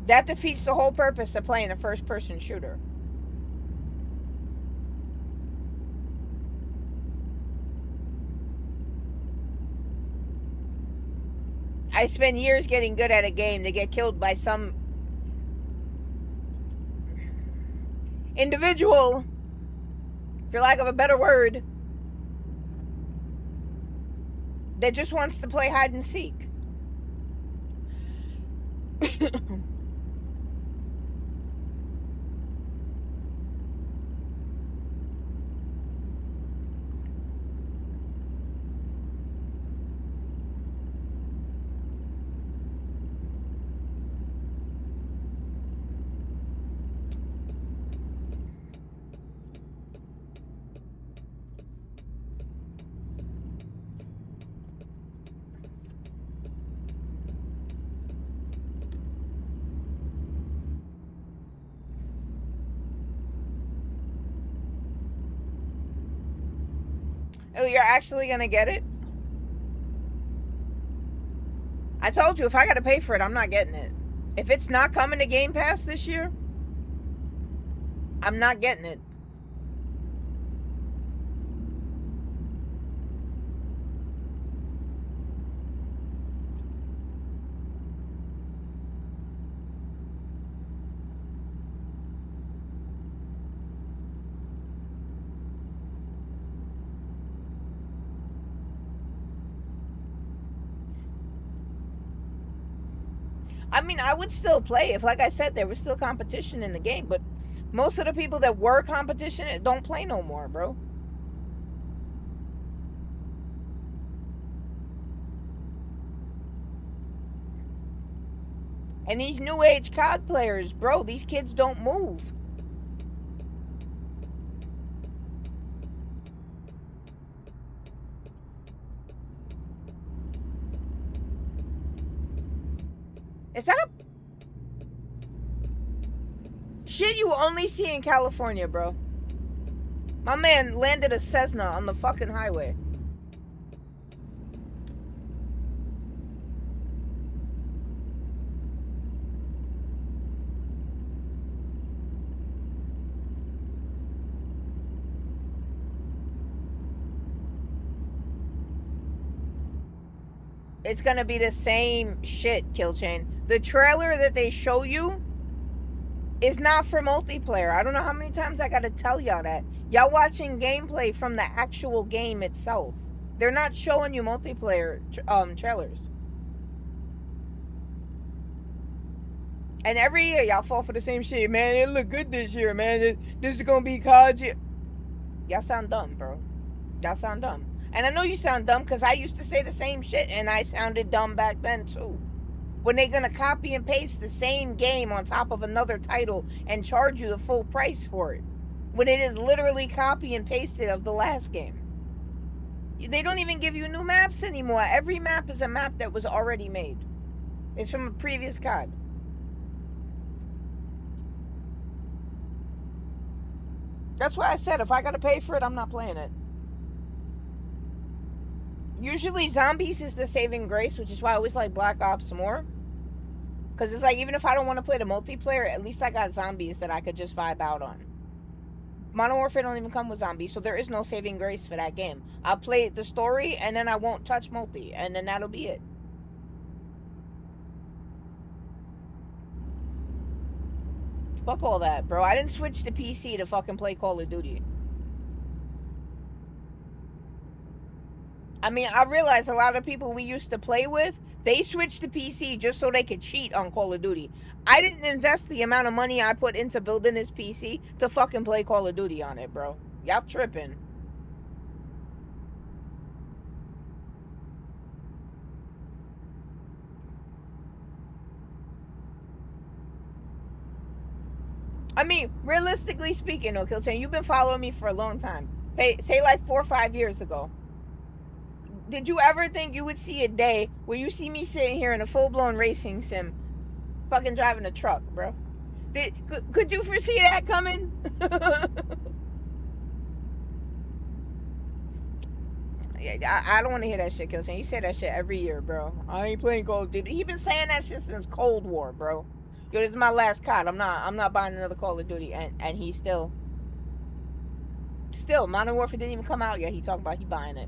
That defeats the whole purpose of playing a first-person shooter. I spend years getting good at a game to get killed by some individual, for lack of a better word, that just wants to play hide and seek. Oh, you're actually gonna get it? I told you, if I gotta pay for it, I'm not getting it. If it's not coming to Game Pass this year, I'm not getting it. I mean, I would still play if, like I said, there was still competition in the game, but most of the people that were competition don't play no more, bro. And these new age COD players, bro, these kids don't move. Is that a shit you only see in California, bro? My man landed a Cessna on the fucking highway. It's gonna be the same shit, Killchain. The trailer that they show you is not for multiplayer. I don't know how many times I gotta tell y'all that. Y'all watching gameplay from the actual game itself. They're not showing you multiplayer trailers. And every year y'all fall for the same shit. Man, it look good this year, man. This is gonna be COD. Y'all sound dumb, bro. Y'all sound dumb. And I know you sound dumb because I used to say the same shit and I sounded dumb back then too. When they gonna copy and paste the same game on top of another title and charge you the full price for it, when it is literally copy and pasted of the last game. They don't even give you new maps anymore. Every map is a map that was already made. It's from a previous COD. That's why I said if I gotta pay for it, I'm not playing it. Usually zombies is the saving grace, which is why I always like Black Ops more. Because it's like, even if I don't want to play the multiplayer, at least I got zombies that I could just vibe out on. Modern Warfare don't even come with zombies, so there is no saving grace for that game. I'll play the story, and then I won't touch multi, and then that'll be it. Fuck all that, bro. I didn't switch to PC to fucking play Call of Duty. I mean, I realize a lot of people we used to play with, they switched to PC just so they could cheat on Call of Duty. I didn't invest the amount of money I put into building this PC to fucking play Call of Duty on it, bro. Y'all tripping. I mean, realistically speaking, though, Kilton, you've been following me for a long time. Say like 4 or 5 years ago. Did you ever think you would see a day where you see me sitting here in a full-blown racing sim fucking driving a truck, bro? Could you foresee that coming? I don't want to hear that shit, Kilton. You say that shit every year, bro. I ain't playing Call of Duty. He been saying that shit since Cold War, bro. Yo, this is my last COD. I'm not buying another Call of Duty, and he still Modern Warfare didn't even come out yet. He talking about he buying it.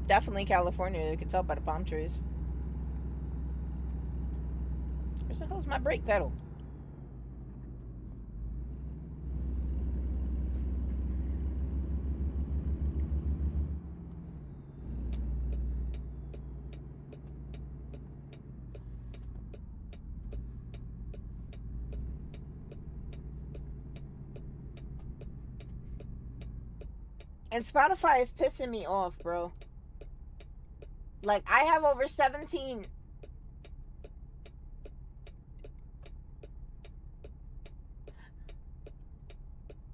Definitely California. You can tell by the palm trees. Where the hell's my brake pedal? And Spotify is pissing me off, bro. Like, I have over 17.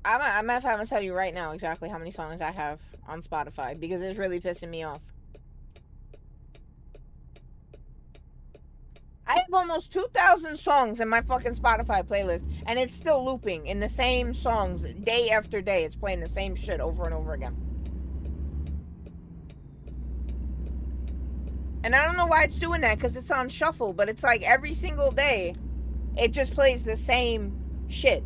I'm gonna have to tell you right now exactly how many songs I have on Spotify because it's really pissing me off. I have almost 2,000 songs in my fucking Spotify playlist, and it's still looping in the same songs day after day. It's playing the same shit over and over again. And I don't know why it's doing that, because it's on shuffle, but it's like every single day, it just plays the same shit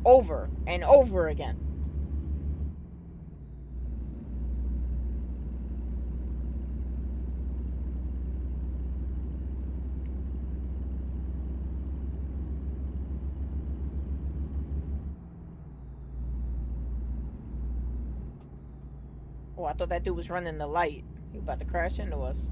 over and over again. Oh, I thought that dude was running the light. He about to crash into us.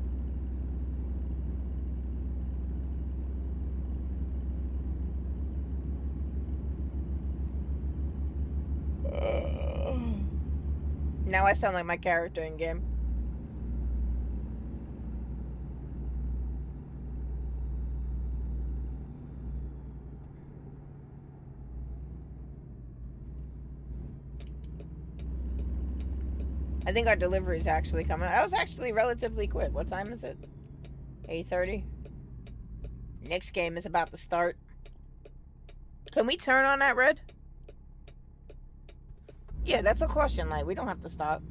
Now I sound like my character in game. I think our delivery is actually coming. That was actually relatively quick. What time is it? 8:30. Next game is about to start. Can we turn on that red? Yeah, that's a caution light. We don't have to stop.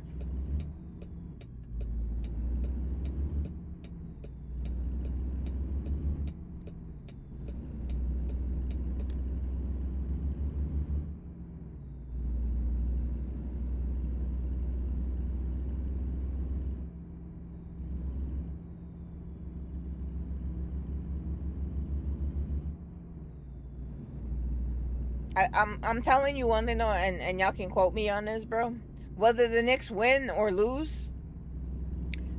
I'm telling you one thing, and y'all can quote me on this, bro. Whether the Knicks win or lose,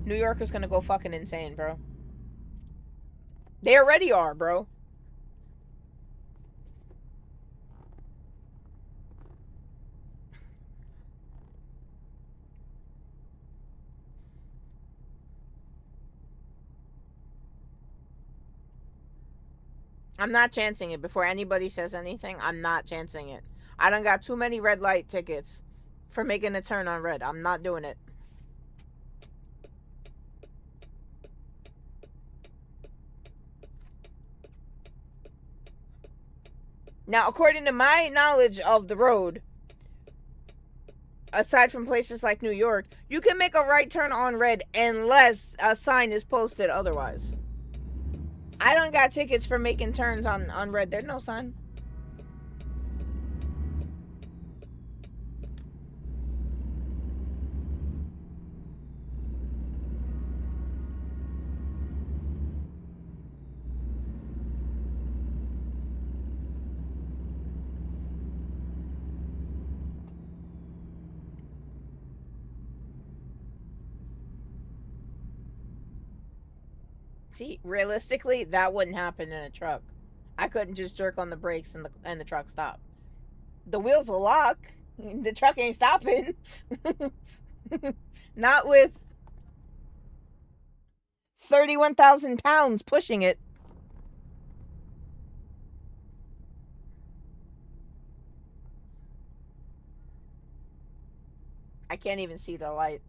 New York is gonna go fucking insane, bro. They already are, bro. I'm not chancing it before anybody says anything. I'm not chancing it. I done got too many red light tickets for making a turn on red. I'm not doing it. Now, according to my knowledge of the road, aside from places like New York, you can make a right turn on red unless a sign is posted otherwise. I don't got tickets for making turns on red. There's no sign. See, realistically, that wouldn't happen in a truck. I couldn't just jerk on the brakes and the truck stop. The wheels will lock. The truck ain't stopping. Not with 31,000 pounds pushing it. I can't even see the light.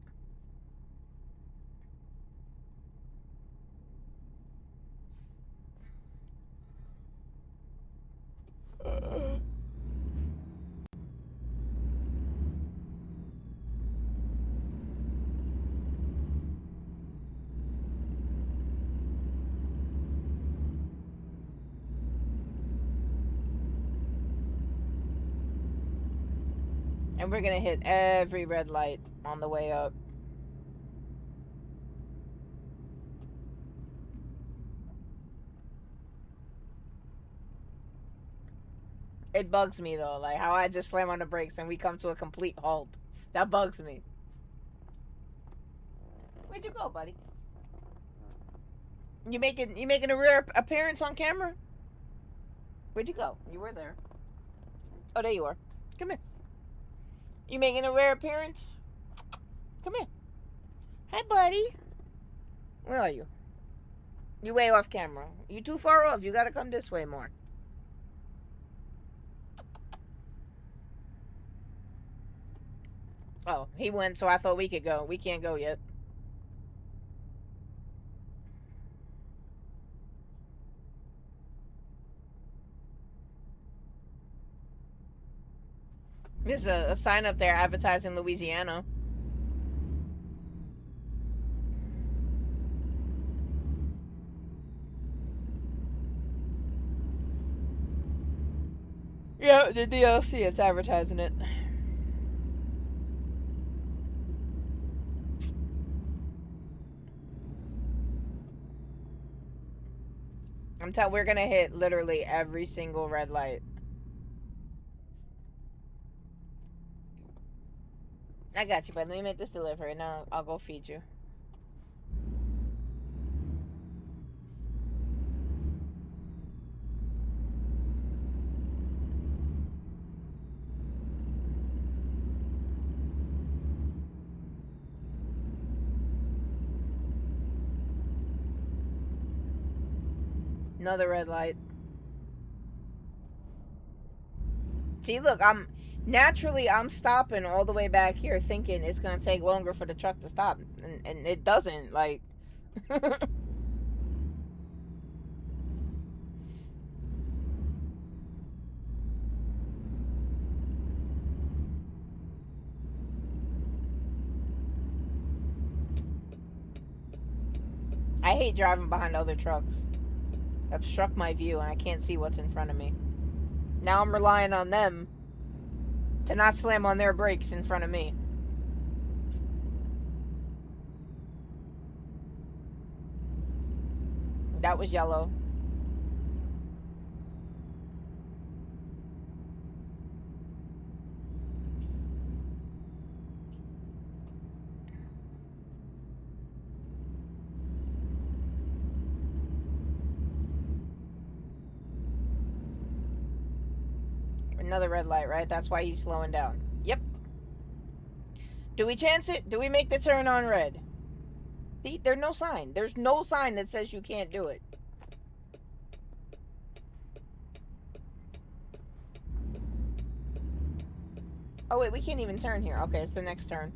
And we're gonna hit every red light on the way up. It bugs me though, like how I just slam on the brakes and we come to a complete halt. That bugs me. Where'd you go, buddy? You making a rare appearance on camera? Where'd you go? You were there. Oh, there you are. Come here. You making a rare appearance? Come here. Hi, buddy. Where are you? You way off camera. You too far off. You gotta come this way more. Oh, he went, so I thought we could go. We can't go yet. There's a sign up there advertising Louisiana. Yeah, the DLC, it's advertising it. I'm telling, we're gonna hit literally every single red light. I got you, but let me make this delivery and now I'll go feed you. Another red light. See, look, I'm stopping all the way back here thinking it's gonna take longer for the truck to stop, and it doesn't. Like, I hate driving behind other trucks. Obstruct my view and I can't see what's in front of me. Now I'm relying on them to not slam on their brakes in front of me. That was yellow. Another red light, right? That's why he's slowing down. Yep. Do we chance it? Do we make the turn on red? See, there's no sign. There's no sign that says you can't do it. Oh wait, we can't even turn here. Okay, it's the next turn.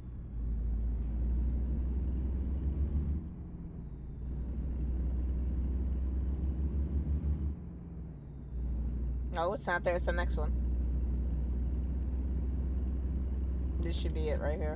No, it's not there. It's the next one. This should be it right here.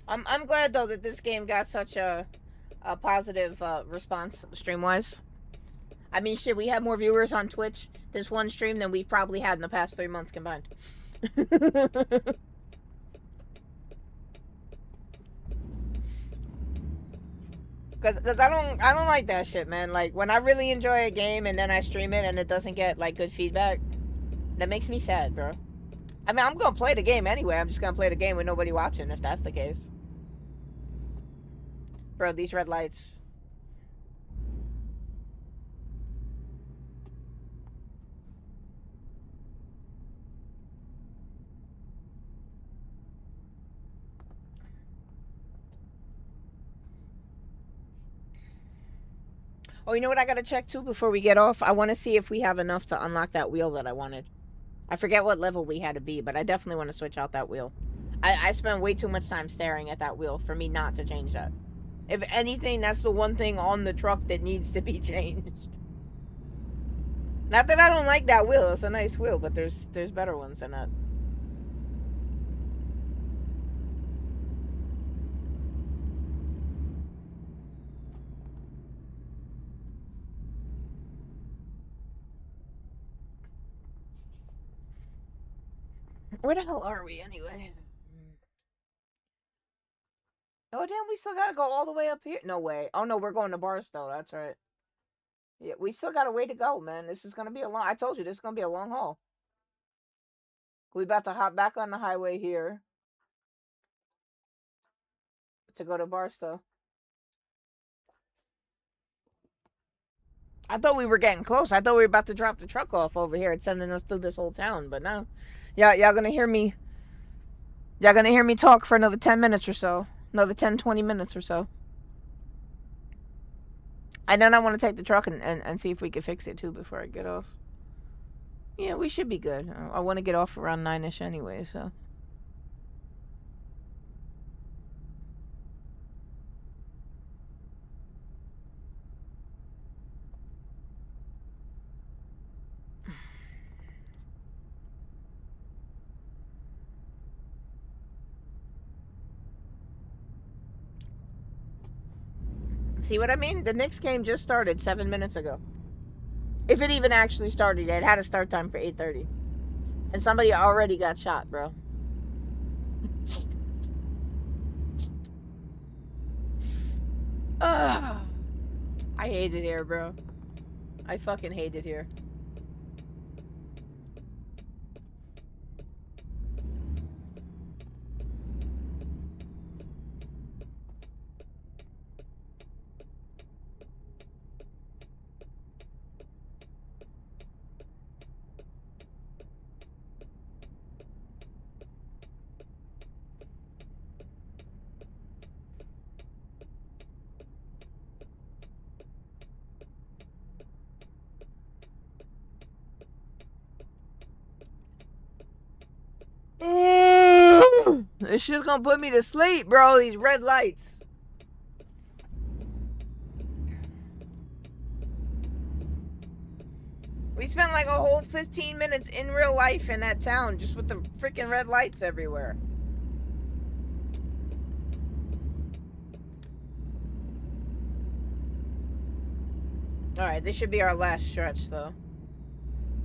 I'm glad though that this game got such a positive response stream wise. I mean, shit, we had more viewers on Twitch this one stream than we've probably had in the past 3 months combined. Cause I don't like that shit, man. Like when I really enjoy a game and then I stream it and it doesn't get like good feedback, that makes me sad, bro. I mean, I'm gonna play the game anyway. I'm just gonna play the game with nobody watching if that's the case. Bro, these red lights. Oh, you know what I gotta check too before we get off? I want to see if we have enough to unlock that wheel that I wanted. I forget what level we had to be, but I definitely want to switch out that wheel. I spent way too much time staring at that wheel for me not to change that. If anything, that's the one thing on the truck that needs to be changed. Not that I don't like that wheel. It's a nice wheel, but there's better ones than that. Where the hell are we anyway? Oh, damn, we still gotta go all the way up here. No way. Oh, no, we're going to Barstow. That's right. Yeah, we still got a way to go, man. This is gonna be a long... I told you, this is gonna be a long haul. We about to hop back on the highway here to go to Barstow. I thought we were getting close. I thought we were about to drop the truck off over here and sending us through this whole town, but no. Y'all gonna hear me. Y'all gonna hear me talk for another 10 minutes or so. Another 10, 20 minutes or so. And then I want to take the truck and see if we can fix it too before I get off. Yeah, we should be good. I want to get off around 9-ish anyway, so. See what I mean? The next game just started 7 minutes ago. If it even actually started, it had a start time for 8:30. And somebody already got shot, bro. Ugh. I hate it here, bro. I fucking hate it here. This shit's gonna put me to sleep, bro. These red lights. We spent like a whole 15 minutes in real life in that town just with the freaking red lights everywhere. Alright, this should be our last stretch, though.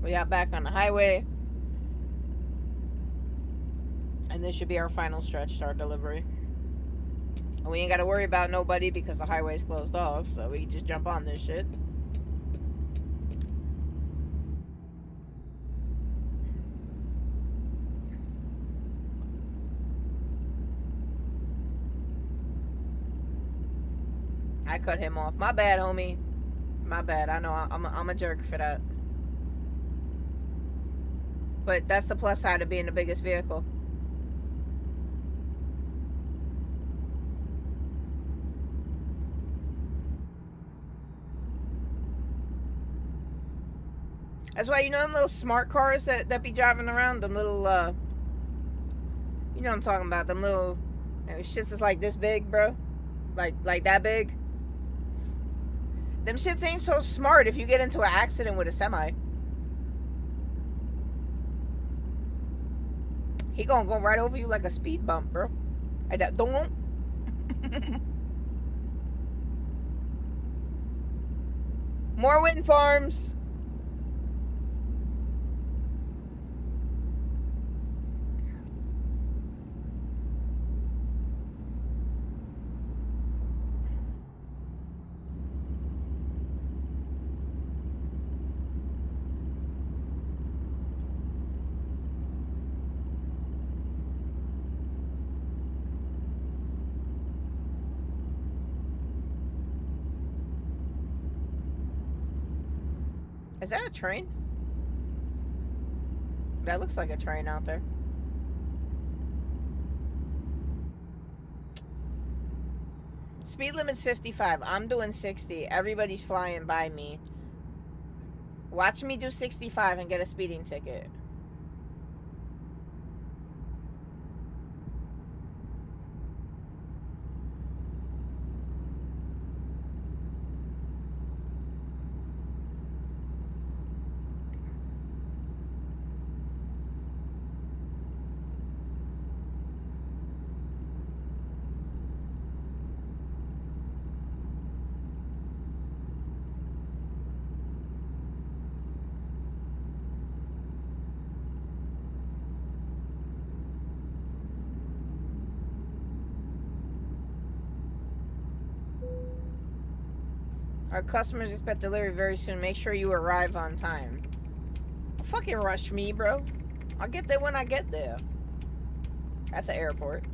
We got back on the highway. And this should be our final stretch to our delivery. And we ain't got to worry about nobody because the highway's closed off, so we can just jump on this shit. I cut him off. My bad, homie. My bad. I know I'm a jerk for that. But that's the plus side of being the biggest vehicle. That's why, you know them little smart cars that be driving around? Them little, you know what I'm talking about. Them little, shits is like this big, bro. Like that big. Them shits ain't so smart if you get into an accident with a semi. He gonna go right over you like a speed bump, bro. Don't. More wind farms. Is that a train? That looks like a train out there. Speed limit's 55. I'm doing 60. Everybody's flying by me. Watch me do 65 and get a speeding ticket. Our customers expect delivery very soon. Make sure you arrive on time. Don't fucking rush me, bro. I'll get there when I get there. That's an airport.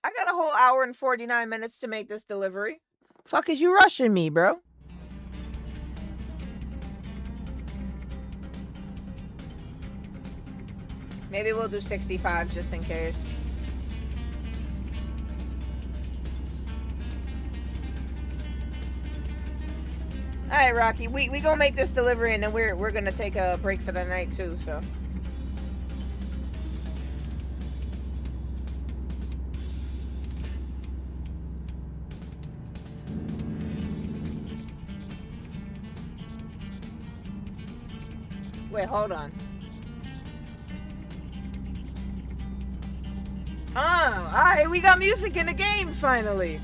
I got a whole hour and 49 minutes to make this delivery. Fuck is you rushing me, bro? Maybe we'll do 65 just in case. Alright, Rocky. We gonna make this delivery and then we're gonna take a break for the night too, so. Wait, hold on. Oh, alright, we got music in the game finally.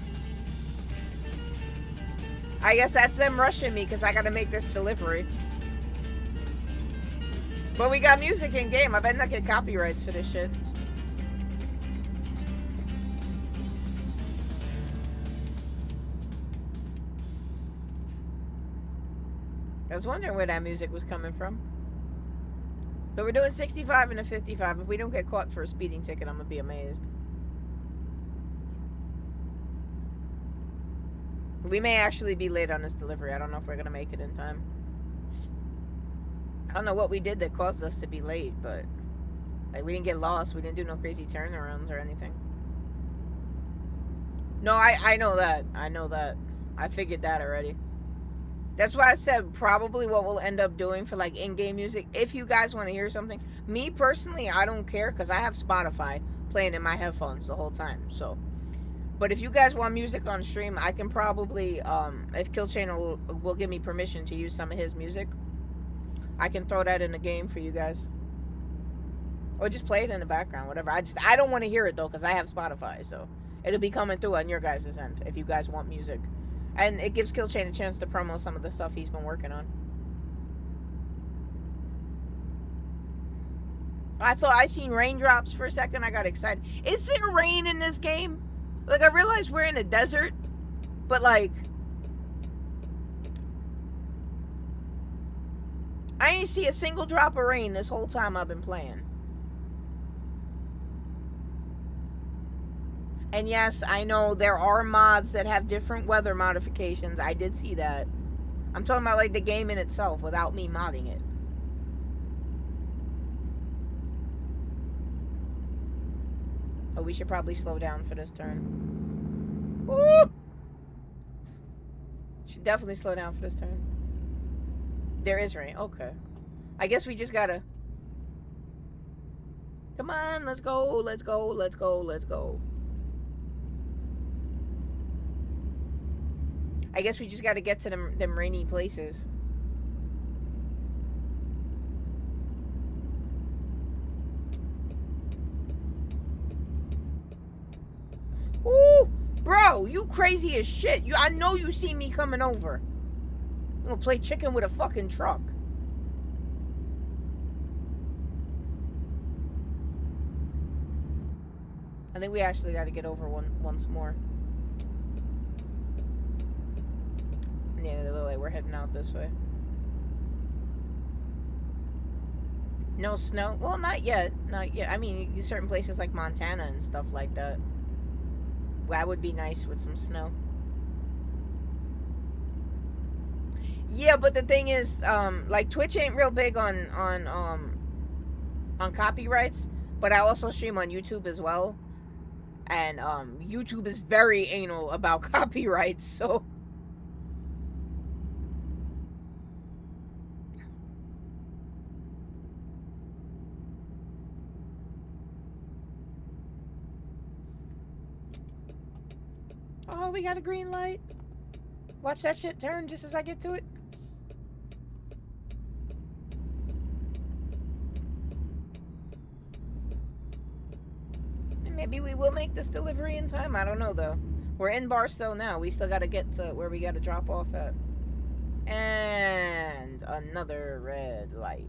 I guess that's them rushing me because I gotta make this delivery. But we got music in game. I bet not get copyrights for this shit. I was wondering where that music was coming from. So we're doing 65 and a 55. If we don't get caught for a speeding ticket, I'm gonna be amazed. We may actually be late on this delivery. I don't know if we're gonna make it in time. I don't know what we did that caused us to be late, but like we didn't get lost. We didn't do no crazy turnarounds or anything. No, I know that. I know that. I figured that already. That's why I said probably what we'll end up doing for like in-game music. If you guys want to hear something, me personally, I don't care because I have Spotify playing in my headphones the whole time. So, but if you guys want music on stream, I can probably, if Kill Chain will give me permission to use some of his music, I can throw that in the game for you guys, or just play it in the background, whatever. I don't want to hear it though because I have Spotify, so it'll be coming through on your guys' end if you guys want music. And it gives Kill Chain a chance to promo some of the stuff he's been working on. I thought I seen raindrops for a second. I got excited. Is there rain in this game? Like, I realize we're in a desert, but like, I ain't see a single drop of rain this whole time I've been playing. And yes, I know there are mods that have different weather modifications. I did see that. I'm talking about like the game in itself without me modding it. Oh, we should probably slow down for this turn. Ooh! Should definitely slow down for this turn. There is rain. Okay. I guess we just gotta... Come on, let's go, let's go, let's go, let's go. I guess we just gotta get to them rainy places. Ooh! Bro, you crazy as shit. I know you see me coming over. I'm gonna play chicken with a fucking truck. I think we actually gotta get over once more. Yeah, they look like we're heading out this way. No snow? Well, not yet. Not yet. I mean, certain places like Montana and stuff like that. That would be nice with some snow. Yeah, but the thing is, like Twitch ain't real big on copyrights, but I also stream on YouTube as well. And YouTube is very anal about copyrights, so oh, we got a green light. Watch that shit turn just as I get to it. And maybe we will make this delivery in time. I don't know, though. We're in Barstow now. We still got to get to where we got to drop off at. And another red light.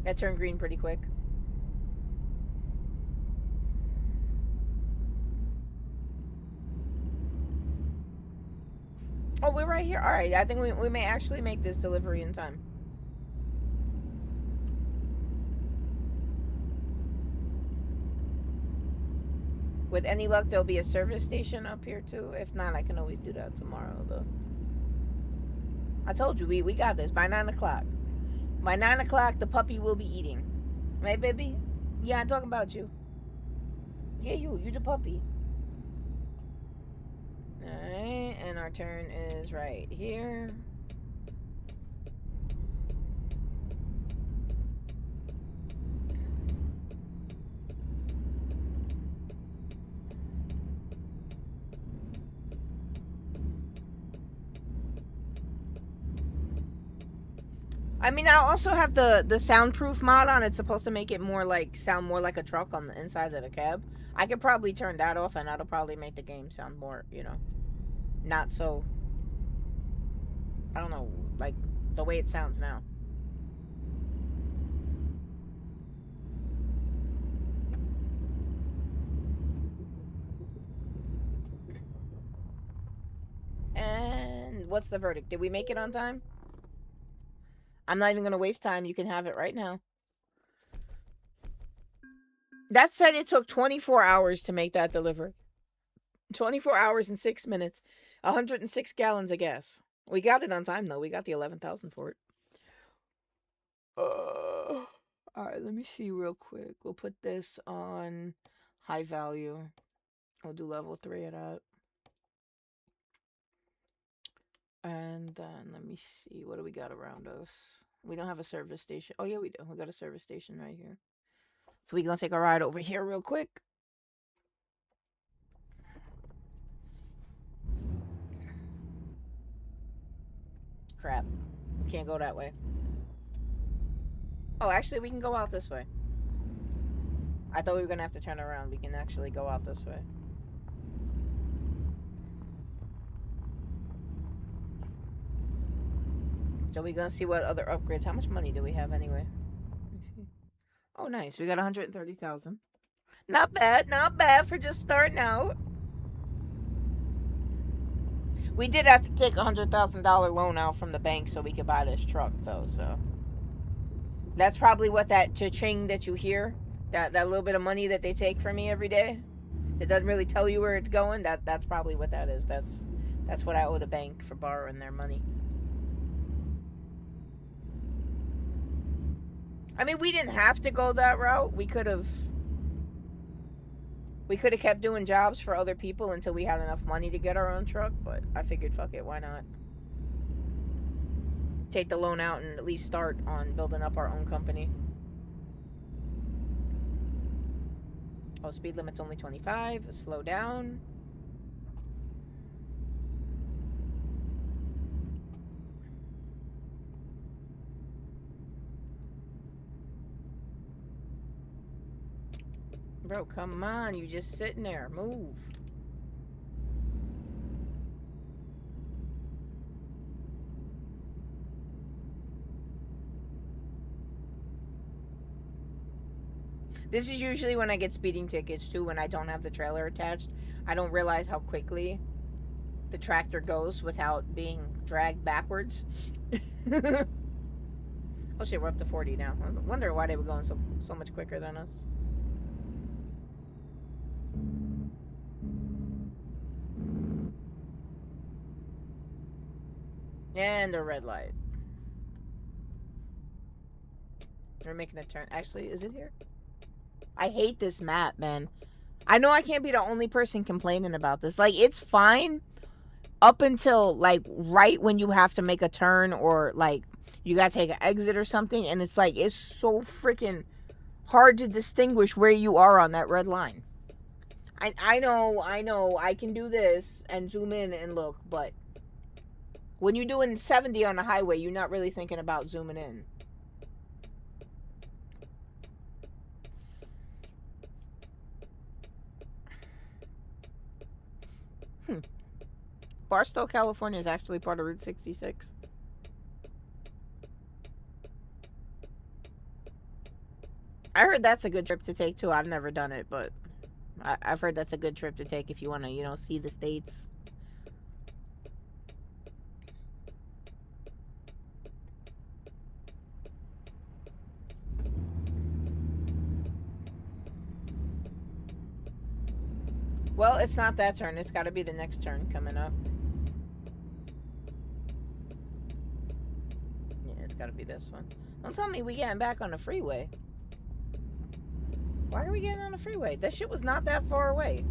That turned green pretty quick. Oh, we're right here. All right, I think we may actually make this delivery in time. With any luck, there'll be a service station up here too. If not, I can always do that tomorrow, though. I told you, we got this by 9 o'clock. By 9 o'clock, the puppy will be eating. Right, baby? Yeah, I'm talking about you. Yeah, you the puppy. Alright, and our turn is right here. I mean, I also have the soundproof mod on. It's supposed to make it more like sound more like a truck on the inside of the cab. I could probably turn that off, and that'll probably make the game sound more, you know, not so. I don't know, like the way it sounds now. And what's the verdict? Did we make it on time? I'm not even gonna waste time. You can have it right now. That said, it took 24 hours to make that delivery. 24 hours and 6 minutes. 106 gallons of gas. We got it on time, though. We got the 11,000 for it. Alright, let me see real quick. We'll put this on high value. We'll do level 3 of that. And then, let me see. What do we got around us? We don't have a service station. Oh, yeah, we do. We got a service station right here. So we're going to take a ride over here real quick. Crap. We can't go that way. Oh, actually, we can go out this way. I thought we were going to have to turn around. We can actually go out this way. So we're going to see what other upgrades. How much money do we have anyway? Let me see. Oh, nice. We got 130,000. Not bad. Not bad for just starting out. We did have to take a $100,000 loan out from the bank so we could buy this truck, though. So that's probably what that cha-ching that you hear, that little bit of money that they take from me every day. It doesn't really tell you where it's going. That's probably what that is. That's what I owe the bank for borrowing their money. I mean, we didn't have to go that route. We could have kept doing jobs for other people until we had enough money to get our own truck, but I figured, fuck it, why not? Take the loan out and at least start on building up our own company. Oh, speed limit's only 25. Slow down. Bro, come on. You just sitting there. Move. This is usually when I get speeding tickets, too, when I don't have the trailer attached. I don't realize how quickly the tractor goes without being dragged backwards. Oh, shit, we're up to 40 now. I wonder why they were going so much quicker than us. And a red light. We're making a turn. Actually, is it here? I hate this map, man. I know I can't be the only person complaining about this. Like, it's fine up until, like, right when you have to make a turn or, like, you gotta take an exit or something. And it's, like, it's so freaking hard to distinguish where you are on that red line. I know, I can do this and zoom in and look, but when you're doing 70 on the highway, you're not really thinking about zooming in. Barstow, California is actually part of Route 66. I heard that's a good trip to take too. I've never done it, but I've heard that's a good trip to take if you want to, you know, see the states. Well, it's not that turn. It's got to be the next turn coming up. Yeah, it's got to be this one. Don't tell me we getting back on the freeway. Why are we getting on the freeway? That shit was not that far away.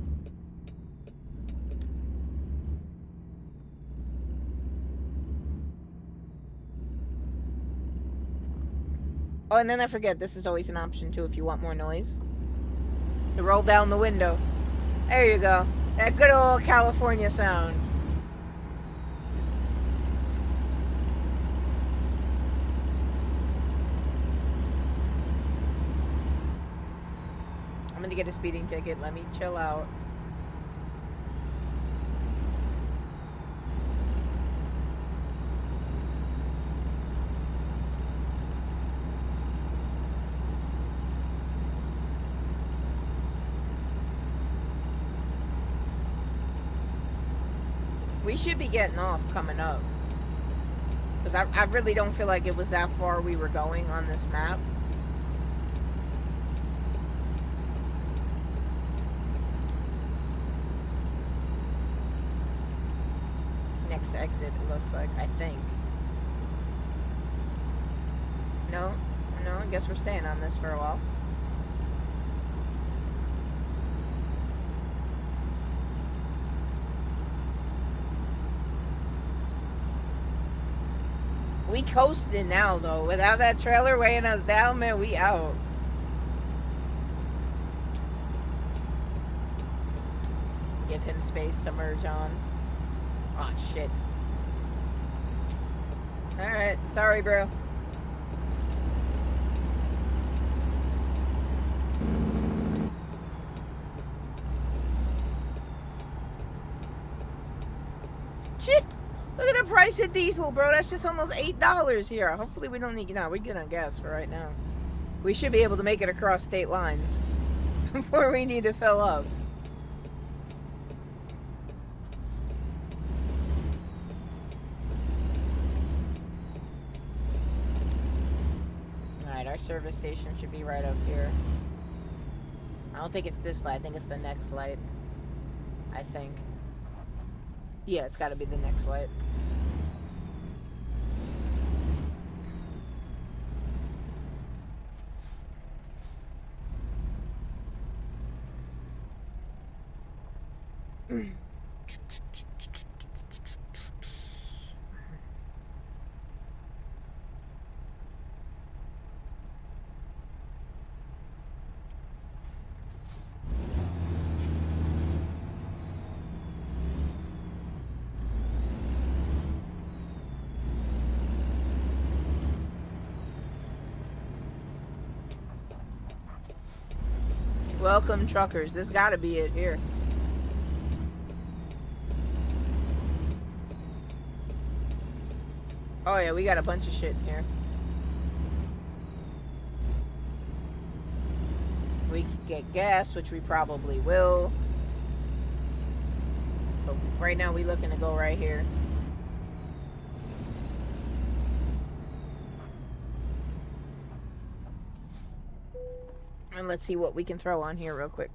Oh, and then I forget, this is always an option too if you want more noise. To roll down the window. There you go. That good old California sound. I'm gonna get a speeding ticket. Let me chill out. We should be getting off coming up. Because I really don't feel like it was that far we were going on this map. Next exit, it looks like, I think. No, I guess we're staying on this for a while. We coasting now, though. Without that trailer weighing us down, man, we out. Give him space to merge on. Oh, shit. Alright, sorry, bro. Shit! Look at the price of diesel, bro. That's just almost $8 here. Hopefully we don't need... No, we're good on gas for right now. We should be able to make it across state lines before we need to fill up. service station should be right up here. I don't think it's this light. I think it's the next light. I think. Yeah, it's got to be the next light. Welcome, truckers. This gotta be it here. Oh yeah, we got a bunch of shit in here. We can get gas, which we probably will. But right now we looking to go right here. And let's see what we can throw on here real quick.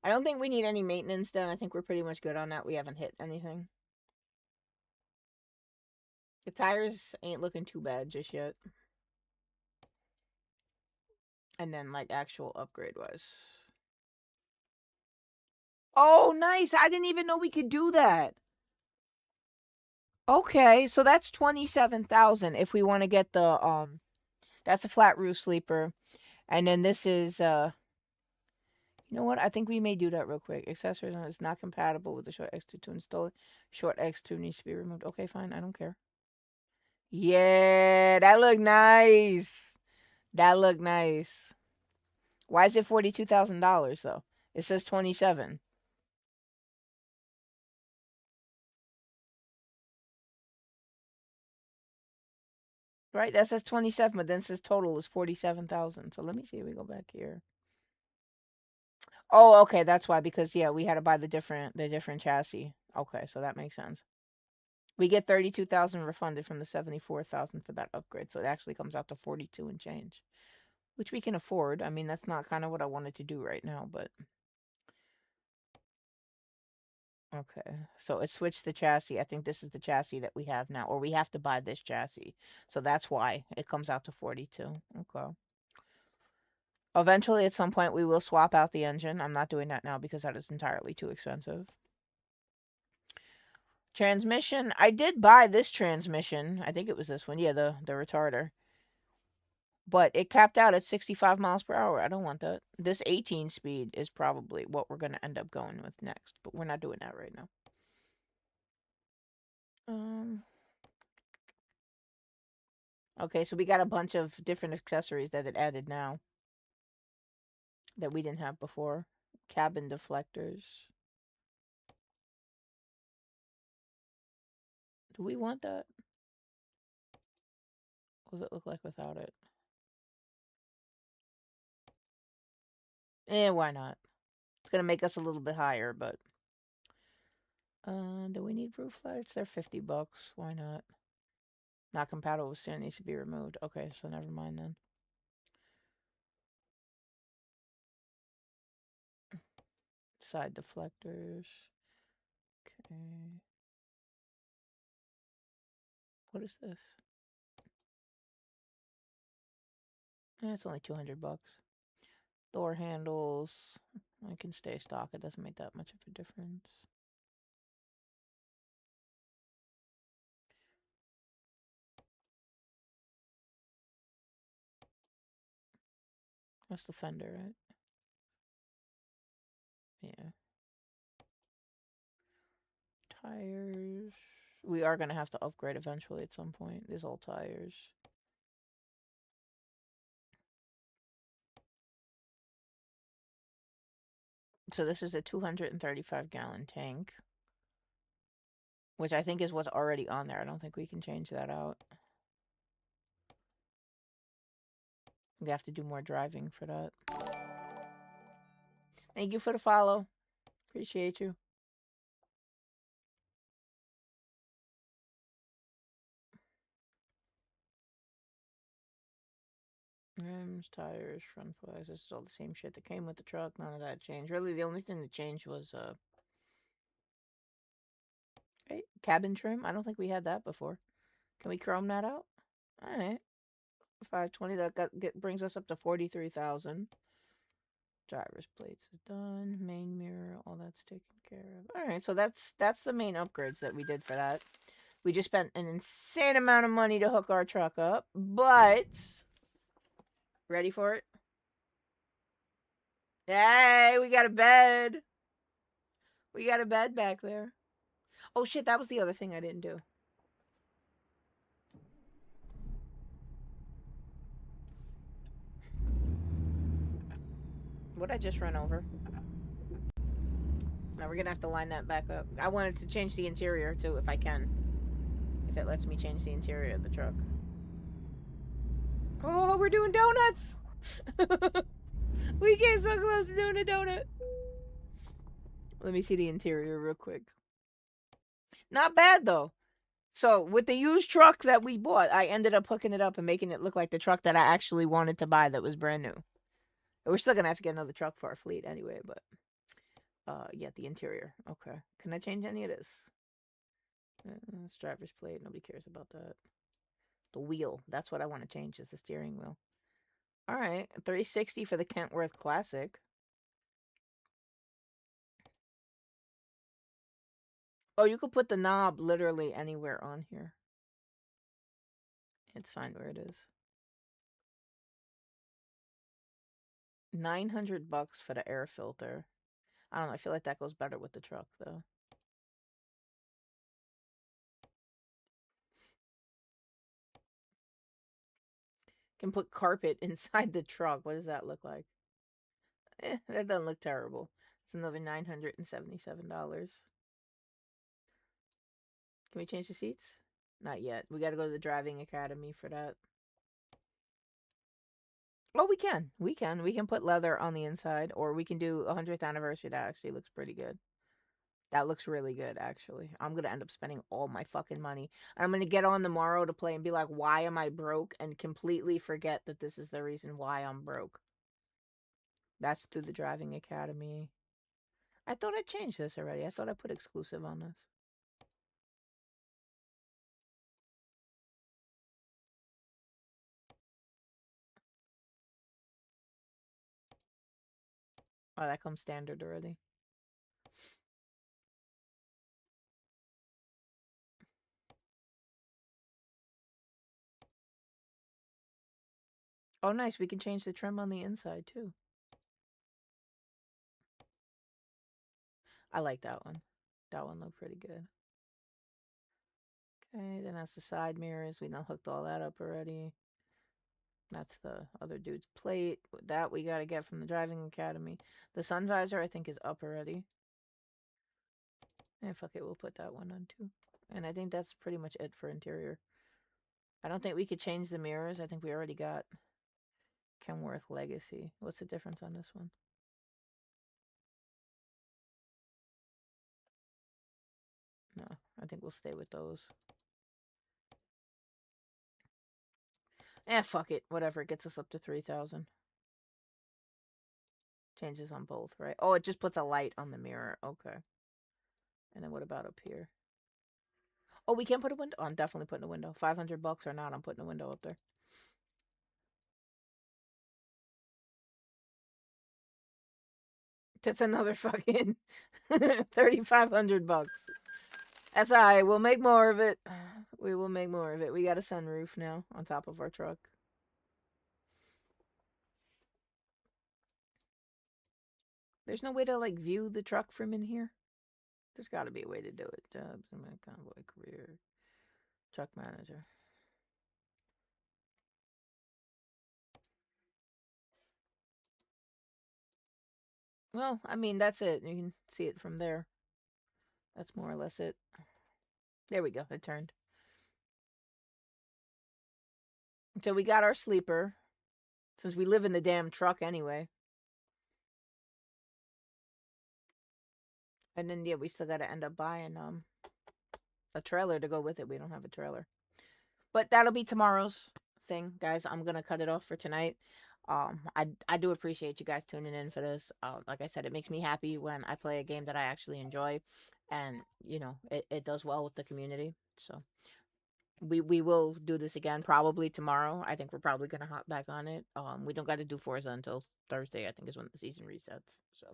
I don't think we need any maintenance done. I think we're pretty much good on that. We haven't hit anything. The tires ain't looking too bad just yet. And then, like, actual upgrade-wise. Oh, nice! I didn't even know we could do that. Okay, so that's 27,000 if we want to get the, that's a flat roof sleeper. And then this is, you know what? I think we may do that real quick. Accessories is not compatible with the short X2 to install it. Short X2 needs to be removed. Okay, fine. I don't care. Yeah, that looked nice. That looked nice. Why is it $42,000 though? It says 27. Right? That says 27, but then it says total is 47,000. So let me see if we go back here. Oh, okay, that's why, because yeah, we had to buy the different chassis. Okay, so that makes sense. We get 32,000 refunded from the 74,000 for that upgrade, so it actually comes out to 42 and change, which we can afford. I mean, that's not kind of what I wanted to do right now, but okay. So it switched the chassis. I think this is the chassis that we have now, or we have to buy this chassis. So that's why it comes out to 42. Okay. Eventually, at some point, we will swap out the engine. I'm not doing that now because that is entirely too expensive. Transmission. I did buy this transmission. I think it was this one. Yeah, the retarder. But it capped out at 65 miles per hour. I don't want that. This 18 speed is probably what we're going to end up going with next. But we're not doing that right now. Okay, so we got a bunch of different accessories that it added now that we didn't have before. Cabin deflectors. Do we want that? What does it look like without it? Why not? It's gonna make us a little bit higher, but do we need roof lights? They're $50. Why not? Not compatible with steering, needs to be removed. Okay, so never mind then. Side deflectors. Okay. What is this? It's only $200. Door handles. I can stay stock. It doesn't make that much of a difference. That's the fender, right? Yeah. Tires. We are going to have to upgrade eventually at some point. These old tires. So this is a 235-gallon tank, which I think is what's already on there. I don't think we can change that out. We have to do more driving for that. Thank you for the follow. Appreciate you. Rims, tires, front flags. This is all the same shit that came with the truck. None of that changed. Really, the only thing that changed was cabin trim. I don't think we had that before. Can we chrome that out? All right, 520. Brings us up to 43,000. Driver's plates is done. Main mirror, all that's taken care of. All right, so that's the main upgrades that we did for that. We just spent an insane amount of money to hook our truck up, but ready for it? Hey, we got a bed. We got a bed back there. Oh shit, that was the other thing I didn't do. What I just run over? Now we're gonna have to line that back up. I wanted to change the interior too, if I can. If it lets me change the interior of the truck. Oh, we're doing donuts! We get so close to doing a donut. Let me see the interior real quick. Not bad though. So with the used truck that we bought, I ended up hooking it up and making it look like the truck that I actually wanted to buy that was brand new. We're still gonna have to get another truck for our fleet anyway, but yeah, the interior. Okay. Can I change any of this? It's driver's plate. Nobody cares about that. The wheel. That's what I want to change, is the steering wheel. All right. 360 for the Kentworth Classic. Oh, you could put the knob literally anywhere on here. It's fine where it is. $900 for the air filter. I don't know. I feel like that goes better with the truck, though. Can put carpet inside the truck. What does that look like? That doesn't look terrible. It's another $977. Can we change the seats? Not yet. We got to go to the driving academy for that. Oh, we can. We can. We can put leather on the inside, or we can do a 100th anniversary. That actually looks pretty good. That looks really good, actually. I'm going to end up spending all my fucking money. I'm going to get on tomorrow to play and be like, why am I broke? And completely forget that this is the reason why I'm broke. That's through the driving academy. I thought I changed this already. I thought I put exclusive on this. Oh, that comes standard already. Oh, nice. We can change the trim on the inside, too. I like that one. That one looked pretty good. Okay, then that's the side mirrors. We done hooked all that up already. That's the other dude's plate. That we got to get from the driving academy. The sun visor, I think, is up already. And fuck it, we'll put that one on, too. And I think that's pretty much it for interior. I don't think we could change the mirrors. I think we already got Kenworth Legacy. What's the difference on this one? No, I think we'll stay with those. Fuck it. Whatever. It gets us up to 3,000. Changes on both, right? Oh, it just puts a light on the mirror. Okay. And then what about up here? Oh, we can put a window. Oh, I'm definitely putting a window. $500 or not, I'm putting a window up there. That's another fucking $3,500. That's all right. We'll make more of it. We will make more of it. We got a sunroof now on top of our truck. There's no way to like view the truck from in here. There's got to be a way to do it. Jobs, convoy, career, truck manager. Well, I mean, that's it. You can see it from there. That's more or less it. There we go. It turned. So we got our sleeper. Since we live in the damn truck anyway. And then, yeah, we still got to end up buying a trailer to go with it. We don't have a trailer. But that'll be tomorrow's thing, guys. I'm gonna cut it off for tonight. I do appreciate you guys tuning in for this. Like I said, it makes me happy when I play a game that I actually enjoy, and you know, it does well with the community. So we will do this again probably tomorrow. I think we're probably gonna hop back on it. We don't got to do Forza until Thursday, I think is when the season resets. So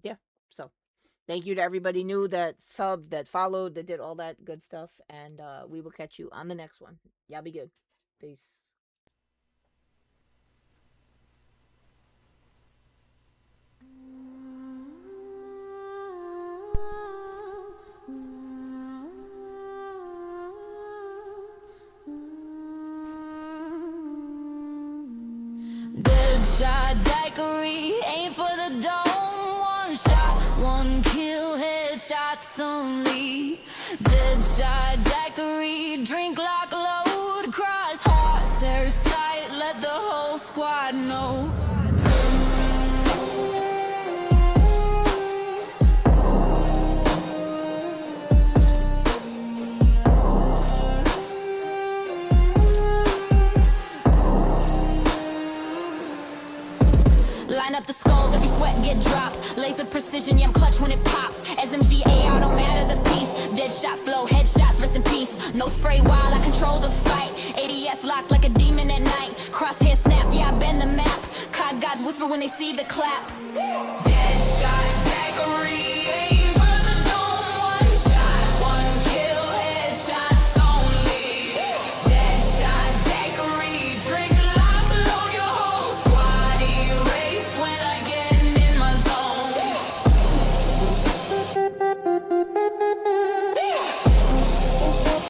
yeah. So thank you to everybody new that subbed, that followed, that did all that good stuff, and we will catch you on the next one. Y'all be good. Peace. Deadshot daiquiri, aim for the dome. One shot, one kill, headshots only. Deadshot daiquiri, drink like load. Cross hairs tight, let the whole squad know. Line up the skulls, every sweat get dropped. Laser precision, yeah, I'm clutch when it pops. SMGA, I don't matter the piece. Deadshot flow, headshots, rest in peace. No spray wild, I control the fight. ADS locked like a demon at night. Crosshair snap, yeah, I bend the map. COD gods whisper when they see the clap. Deadshot daiquiri.